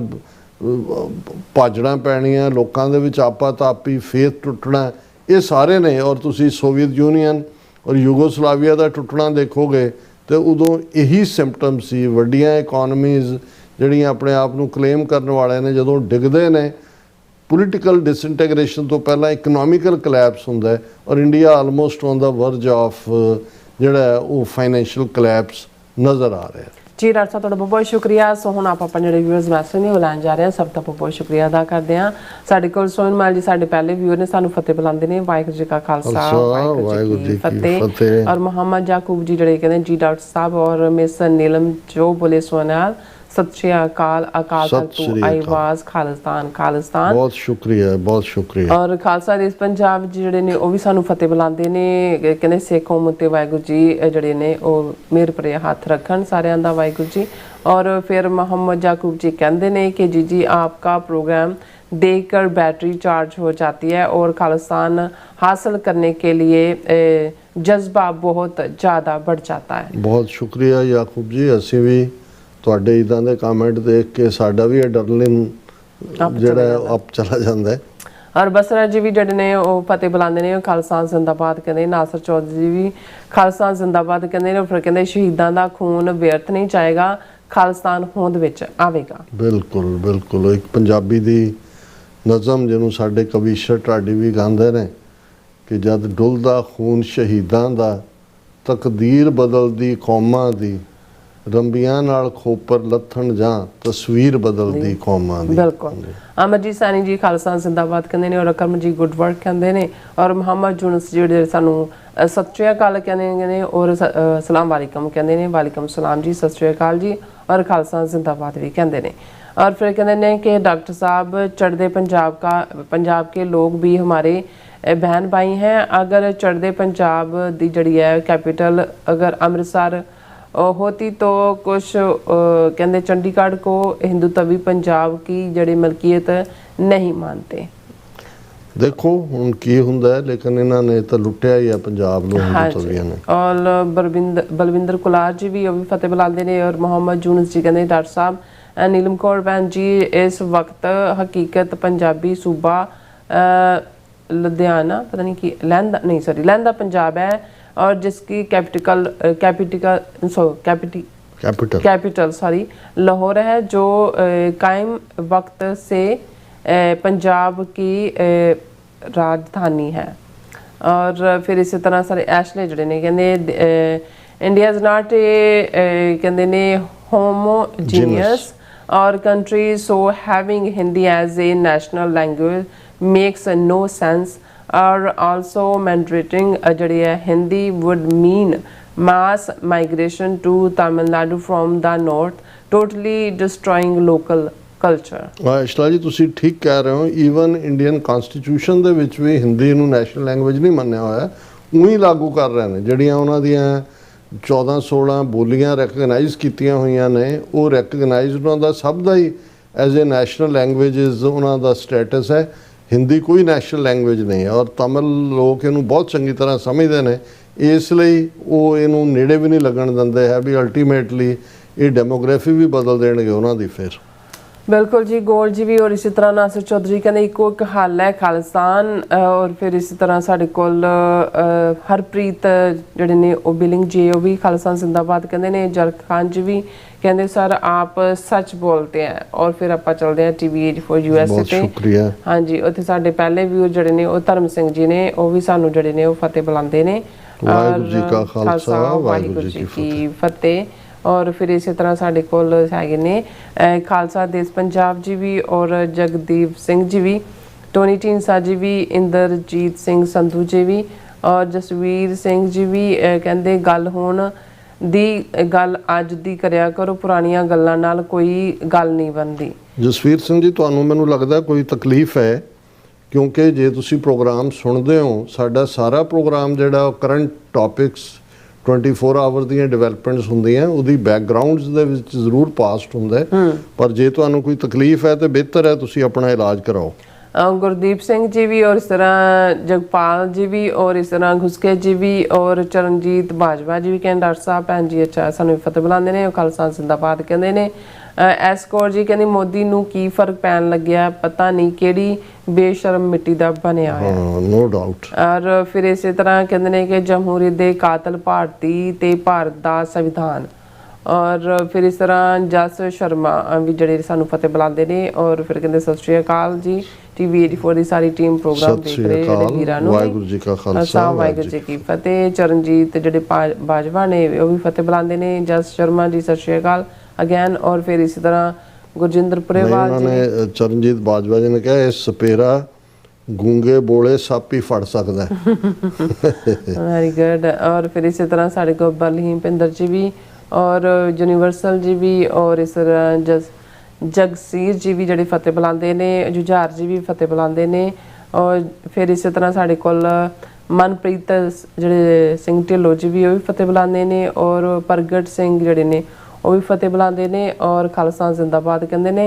ਭਾਜੜਾਂ ਪੈਣੀਆਂ, ਲੋਕਾਂ ਦੇ ਵਿੱਚ ਆਪਾ ਤਾਪੀ, ਫੇਥ ਟੁੱਟਣਾ, ਇਹ ਸਾਰੇ ਨੇ। ਔਰ ਤੁਸੀਂ ਸੋਵੀਅਤ ਯੂਨੀਅਨ ਔਰ ਯੂਗੋਸਲਾਵੀਆ ਦਾ ਟੁੱਟਣਾ ਦੇਖੋਗੇ ਤੇ ਉਦੋਂ ਇਹੀ ਸਿੰਪਟਮ ਸੀ। ਵੱਡੀਆਂ ਇਕੋਨਮੀਜ਼ ਜਿਹੜੀਆਂ ਆਪਣੇ ਆਪ ਨੂੰ ਕਲੇਮ ਕਰਨ ਵਾਲੇ ਨੇ, ਜਦੋਂ ਡਿੱਗਦੇ ਨੇ, ਪੋਲੀਟੀਕਲ ਡਿਸਇੰਟੈਗ੍ਰੇਸ਼ਨ ਤੋਂ ਪਹਿਲਾਂ ਇਕਨੋਮਿਕਲ ਕਲੈਪਸ ਹੁੰਦਾ ਹੈ। ਔਰ India almost on the Braj of ਜਿਹੜਾ ਉਹ ਫਾਈਨੈਂਸ਼ੀਅਲ ਕਲੈਪਸ ਨਜ਼ਰ ਆ ਰਿਹਾ। ਜੀ ਡਾਕਟਰ ਸਾਹਿਬ, ਤੁਹਾਡਾ ਬਹੁਤ ਬਹੁਤ ਸ਼ੁਕਰੀਆ। ਸੋ ਹੁਣ ਆਪਾਂ ਜਿਹੜੇ ਵਿਊਅਰਸ ਮੈਸੇਜ ਨੇ ਉਹ ਲੈਣ ਜਾ ਰਹੇ ਹਾਂ। ਸਭ ਦਾ ਬਹੁਤ ਬਹੁਤ ਸ਼ੁਕਰੀਆ ਅਦਾ ਕਰਦੇ ਹਾਂ। ਸਾਡੇ ਕੋਲ ਸੋਨਮਾਲ ਜੀ ਸਾਡੇ ਪਹਿਲੇ ਵਿਊਅਰ ਨੇ, ਸਾਨੂੰ ਫਤਿਹ ਬੁਲਾਉਂਦੇ ਨੇ। ਵਾਹਿਗੁਰੂ ਜੀ ਕਾ ਖਾਲਸਾ, ਵਾਹਿਗੁਰੂ ਜੀ ਕੀ ਫਤਿਹ। ਔਰ ਮੁਹੰਮਦ ਯਾਕੂਬ ਜੀ ਜਿਹੜੇ ਕਹਿੰਦੇ ਜੀ ਡਾਕਟਰ ਸਾਹਿਬ ਔਰ ਮਿਸ ਨੀਲਮ ਜੋ ਬੋਲੇ ਸੋਨਾਲ, ਸਤਿ ਸ਼੍ਰੀ ਅਕਾਲ, ਅਕਾਲ ਤਖਤ ਤੋਂ ਆਈ ਆਵਾਜ਼, ਖਾਲਿਸਤਾਨ ਖਾਲਿਸਤਾਨ। ਬਹੁਤ ਸ਼ੁਕਰੀਆ, ਬਹੁਤ ਸ਼ੁਕਰੀਆ। ਔਰ ਖਾਲਸਾ ਦੇਸ਼ ਪੰਜਾਬ ਜਿਹੜੇ ਨੇ ਉਹ ਵੀ ਸਾਨੂੰ ਫਤਿਹ ਬੁਲਾਉਂਦੇ ਨੇ, ਕਹਿੰਦੇ ਸਿੱਖ ਕੌਮ ਉੱਤੇ ਵਾਹਿਗੁਰੂ ਜੀ ਜਿਹੜੇ ਨੇ ਉਹ ਮਿਹਰ ਭਰੇ ਹੱਥ ਰੱਖਣ ਸਾਰਿਆਂ ਦਾ, ਵਾਹਿਗੁਰੂ ਜੀ। और फिर मोहम्मद याकूब जी कहते हैं कि जी आपका प्रोग्राम देखकर बैटरी चार्ज हो जाती है और खालिस्तान हासिल करने के लिए जज्बा बहुत ज़्यादा बढ़ जाता है। बहुत शुक्रिया याकूब जी, असी भी ਤੁਹਾਡੇ ਇਦਾਂ ਦੇ ਕਮੈਂਟ ਦੇਖ ਕੇ ਸਾਡਾ ਵੀ ਐਡਰਲਿਨ ਜਿਹੜਾ ਅਪ ਚਲਾ ਜਾਂਦਾ ਹੈ। और बसरा जी भी जड़े ने फतेह बुलाते हैं खालिस्तान जिंदाबाद कहते, नासर चौधरी जी भी खालिस्तान जिंदाबाद कहते हैं, फिर कहते शहीदों का खून व्यर्थ नहीं जाएगा, खालिस्तान होंद विच आवेगा। बिल्कुल बिल्कुल, एक पंजाबी दी नज़म जिन्हों साडे कविशर ढाडी भी गांदे ने कि जद डुलदा खून शहीदां दा तकदीर बदलदी कौमां दी, रंबियां नाल खोपर लथण जां तस्वीर बदलदी कौमां दी। बिल्कुल। अमरजीत सैनी जी खालिस्तान जिंदाबाद कहते हैं और अकरम जी गुड वर्क कहते हैं और मोहम्मद यूनुस जी सानू सत श्री अकाल कहते हैं और सलाम वालेकुम कहते हैं, वालेकुम सलाम जी, सत श्री अकाल जी, और खालिस्तान जिंदाबाद भी कहते हैं। और फिर कहते हैं कि डॉक्टर साहब चढ़ते पंजाब के लोग भी हमारे बहन भाई हैं, अगर चढ़ते पंजाब की जड़ी है कैपिटल अगर अमृतसर होती तो कुछ कहते चंडीगढ़ को हिंदुत्वी पंजाब की जड़ी मलकियत नहीं मानते। देखो हुण की हुंदा है, लेकिन इन्हां ने तो लुटिया ही है पंजाब नूं हिंदुत्वियां ने। और बलविंदर कुलार जी भी फतेह बुलाते हैं और मोहम्मद यूनुस जी कहते डॉक्टर साहब नीलम कौर बहन जी इस वक्त हकीकत पंजाबी सूबा लुधियाना पता नहीं कि लहंदा पंजाब है और जिसकी कैपिटल लाहौर है, जो कायम वक्त से पंजाब की राजधानी है। और फिर इसी तरह सारे एशले जड़े ने कहते इंडिया इज नॉट ए कहते ने होमोजीनियस और country so having Hindi as a national language makes no sense और also mandating जड़ी है Hindi would mean mass migration to Tamil Nadu from the north, totally destroying local culture। ਇਸ਼ਲਾ ਜੀ ਤੁਸੀਂ ਠੀਕ ਕਹਿ ਰਹੇ ਹੋ, ਈਵਨ ਇੰਡੀਅਨ ਕਨਸਟੀਟਿਊਸ਼ਨ ਦੇ ਵਿੱਚ ਵੀ ਹਿੰਦੀ ਨੂੰ ਨੈਸ਼ਨਲ ਲੈਂਗੁਏਜ ਨਹੀਂ ਮੰਨਿਆ ਹੋਇਆ, ਉਹੀ ਲਾਗੂ ਕਰ ਰਹੇ ਨੇ। ਜਿਹੜੀਆਂ ਉਹਨਾਂ ਦੀਆਂ 14-16 ਬੋਲੀਆਂ ਰੈਕਗਨਾਈਜ਼ ਕੀਤੀਆਂ ਹੋਈਆਂ ਨੇ, ਉਹ ਰੈਕਗਨਾਈਜ਼ ਉਹਨਾਂ ਦਾ ਸਭ ਦਾ ਹੀ ਐਜ਼ ਏ ਨੈਸ਼ਨਲ ਲੈਂਗੁਏਜਸ ਉਹਨਾਂ ਦਾ ਸਟੇਟਸ ਹੈ। हिंदी कोई नैशनल लैंग्वेज नहीं है और तमिल लोग इनू बहुत चंगी तरह समझते हैं, इसलिए वो इनू नेड़े भी नहीं लगन देंदे है भी अल्टीमेटली ये डेमोग्राफी भी बदल देंगे उन्हों दी। फिर बिल्कुल जी, गोल जी भी और इसी तरह नासिर चौधरी कहते इको एक हल है खालिस्तान। और फिर इसी तरह साढ़े कोल हरप्रीत ਜਿਹੜੇ ਨੇ ਉਹ बिलिंग जी वो भी खालिस्तान जिंदाबाद कहते ने। जरक खान जी भी कहते सर आप सच बोलते हैं। और फिर आप चलते हैं TV84 USA बहुत ਤੇ शुक्रिया। हाँ जी, उत्थे साडे पहले व्यूअर ਜਿਹੜੇ ने ਉਹ ਧਰਮ ਸਿੰਘ जी ने ਉਹ ਵੀ ਸਾਨੂੰ ਜਿਹੜੇ ਨੇ ਉਹ ਫਤਿਹ ਬੁਲਾਉਂਦੇ ਨੇ। ਵਾਹਿਗੁਰੂ ਜੀ ਕਾ ਖਾਲਸਾ ਵਾਹਿਗੁਰੂ ਜੀ ਕੀ ਫਤਿਹ। और फिर इसी तरह साढ़े कोल हैगे ने खालसा देश पंजाब जी भी और जगदीप सिंह जी भी, टोनी ढींसा जी भी, इंद्रजीत सिंह संधू जी भी और जसवीर सिंह जी भी कहते गल होण दी गल अज दी करिया करो, पुरानियां गल्लां नाल कोई गल नहीं बनदी। ਜਸਵੀਰ ਸਿੰਘ ਜੀ, ਤੁਹਾਨੂੰ ਮੈਨੂੰ ਲੱਗਦਾ ਕੋਈ ਤਕਲੀਫ ਹੈ ਕਿਉਂਕਿ ਜੇ ਤੁਸੀਂ ਪ੍ਰੋਗਰਾਮ ਸੁਣਦੇ ਹੋ, ਸਾਡਾ ਸਾਰਾ ਪ੍ਰੋਗਰਾਮ ਜਿਹੜਾ ਕਰੰਟ ਟੌਪਿਕਸ 24 ਆਵਰ ਦੀਆਂ ਡਿਵੈਲਪਮੈਂਟਸ ਹੁੰਦੀਆਂ ਉਹਦੀ ਬੈਕਗਰਾਉਂਡਸ ਦੇ ਵਿੱਚ ਜ਼ਰੂਰ ਪਾਸਟ ਹੁੰਦਾ ਹੈ। ਪਰ ਜੇ ਤੁਹਾਨੂੰ ਕੋਈ ਤਕਲੀਫ ਹੈ ਤੇ ਬਿਹਤਰ ਹੈ ਤੁਸੀਂ ਆਪਣਾ ਇਲਾਜ ਕਰਾਓ। गुरदीप सिंह जी भी और इस तरह जगपाल जी भी और इस तरह घुसके जी भी और चरणजीत बाजवा जी भी कहते डॉक्टर साहब भैन जी अच्छा सानू फतेह बुलाते हैं। खालसा जिंदाबाद कहते हैं। एस कौर जी कहते मोदी नू की फर्क पैन लग्या, पता नहीं केड़ी बेशरम मिट्टी दा बनया है। No doubt. और फिर इस तरह कहते हैं कि जमहूरीत दे कातल भारती ते भारत दा संविधान। और फिर इस तरह जस शर्मा भी जड़े सानू फतेह बुलाते हैं। और फिर कहते सत श्री अकाल जी, TV84 ਦੀ ਸਾਰੀ ਟੀਮ ਪ੍ਰੋਗਰਾਮ ਦੇਖ ਰਹੇ ਜਿਹੜੇ ਵੀਰਾਂ ਨੂੰ ਵਾਹਿਗੁਰੂ ਜੀ ਕਾ ਖਾਲਸਾ ਵਾਹਿਗੁਰੂ ਜੀ ਕੀ ਫਤਿਹ। ਚਰਨਜੀਤ ਜਿਹੜੇ ਬਾਜਵਾ ਨੇ ਉਹ ਵੀ ਫਤਿਹ ਬੁਲਾਉਂਦੇ ਨੇ। ਜਸ ਸ਼ਰਮਾ ਜੀ ਸਤਿ ਸ਼੍ਰੀ ਅਕਾਲ ਅਗੇਨ। और फिर इसी तरह गुरजिंदर पुरेवाल जी ने चरणजीत बाजवा जी ने कहा ये सपेरा गूंगे बोले सप ही फड़ सकता है। Very good. और फिर इसी तरह साढ़े को बलहीम पिंदर जी भी और यूनिवर्सल जी भी और इस तरह जगसीर जी भी ਜਿਹੜੇ ਫਤਿਹ ਬੁਲਾਉਂਦੇ ਨੇ। ਜੁਝਾਰ ਜੀ ਵੀ ਫਤਿਹ ਬੁਲਾਉਂਦੇ ਨੇ। और फिर इसी तरह साढ़े कोल मनप्रीत ਜਿਹੜੇ ਸਿੰਘ ਢਿੱਲੋਂ ਜੀ ਵੀ ਉਹ ਵੀ ਫਤਿਹ ਬੁਲਾਉਂਦੇ ਨੇ। और ਪ੍ਰਗਟ ਸਿੰਘ ਜਿਹੜੇ ਨੇ ਉਹ ਵੀ ਫਤਿਹ ਬੁਲਾਉਂਦੇ ਨੇ। और ਖਾਲਸਾ ਜ਼ਿੰਦਾਬਾਦ ਕਹਿੰਦੇ ਨੇ।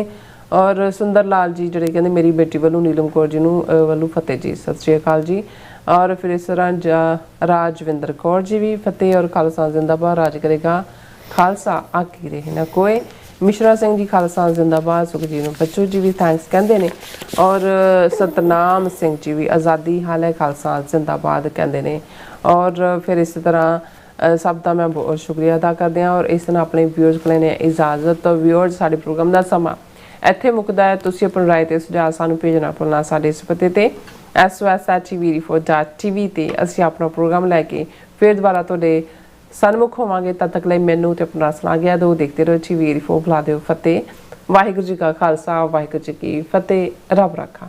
और ਸੁੰਦਰ ਲਾਲ ਜੀ ਜਿਹੜੇ ਕਹਿੰਦੇ ਮੇਰੀ ਬੇਟੀ ਵੱਲੋਂ ਨੀਲਮ ਕੌਰ ਜੀ ਨੂੰ ਵੱਲੋਂ ਫਤਿਹ ਜੀ ਸਤਿ ਸ਼੍ਰੀ ਅਕਾਲ ਜੀ। और फिर इस तरह राजविंदर कौर जी भी फतेह और खालसा जिंदाबाद राज करेगा खालसा आकी रहे ना कोई। मिश्रा सिंह जी खालसा जिंदाबाद। सुखजीत बच्चू जी भी थैंक्स कहते हैं। और सतनाम सिंह जी भी आज़ादी हाल है खालसा जिंदाबाद कहते हैं। और फिर इस तरह सब का मैं बहुत शुक्रिया अदा करते हैं। और इस तरह अपने व्यूअर्स को लेने इजाज़त। तो व्यूअर्स साडे प्रोग्राम का समा ਇੱਥੇ ਮੁੱਕਦਾ ਹੈ। ਤੁਸੀਂ ਆਪਣੀ ਰਾਏ ਤੇ ਸੁਝਾਅ ਸਾਨੂੰ ਭੇਜਣਾ ਭੁੱਲਣਾ ਸਾਡੇ ਇਸ ਪਤੇ ਤੇ SOS@TV84.TV ਤੇ ਅਸੀਂ ਆਪਣਾ ਪ੍ਰੋਗਰਾਮ ਲੈ ਕੇ ਫਿਰ ਦੁਬਾਰਾ ਤੁਹਾਡੇ ਸਨਮੁਖ ਹੋਵਾਂਗੇ। ਤਦ ਤੱਕ ਲਈ ਮੈਨੂੰ ਤੇ ਆਪਣਾ ਸੁਣਾ ਗਿਆ ਦੋ ਦੇਖਦੇ ਰਹੋ TV84 ਬੁਲਾ ਦਿਓ ਫਤਿਹ। ਵਾਹਿਗੁਰੂ ਜੀ ਕਾ ਖਾਲਸਾ ਵਾਹਿਗੁਰੂ ਜੀ ਕੀ ਫਤਿਹ। ਰੱਬ ਰਾਖਾ।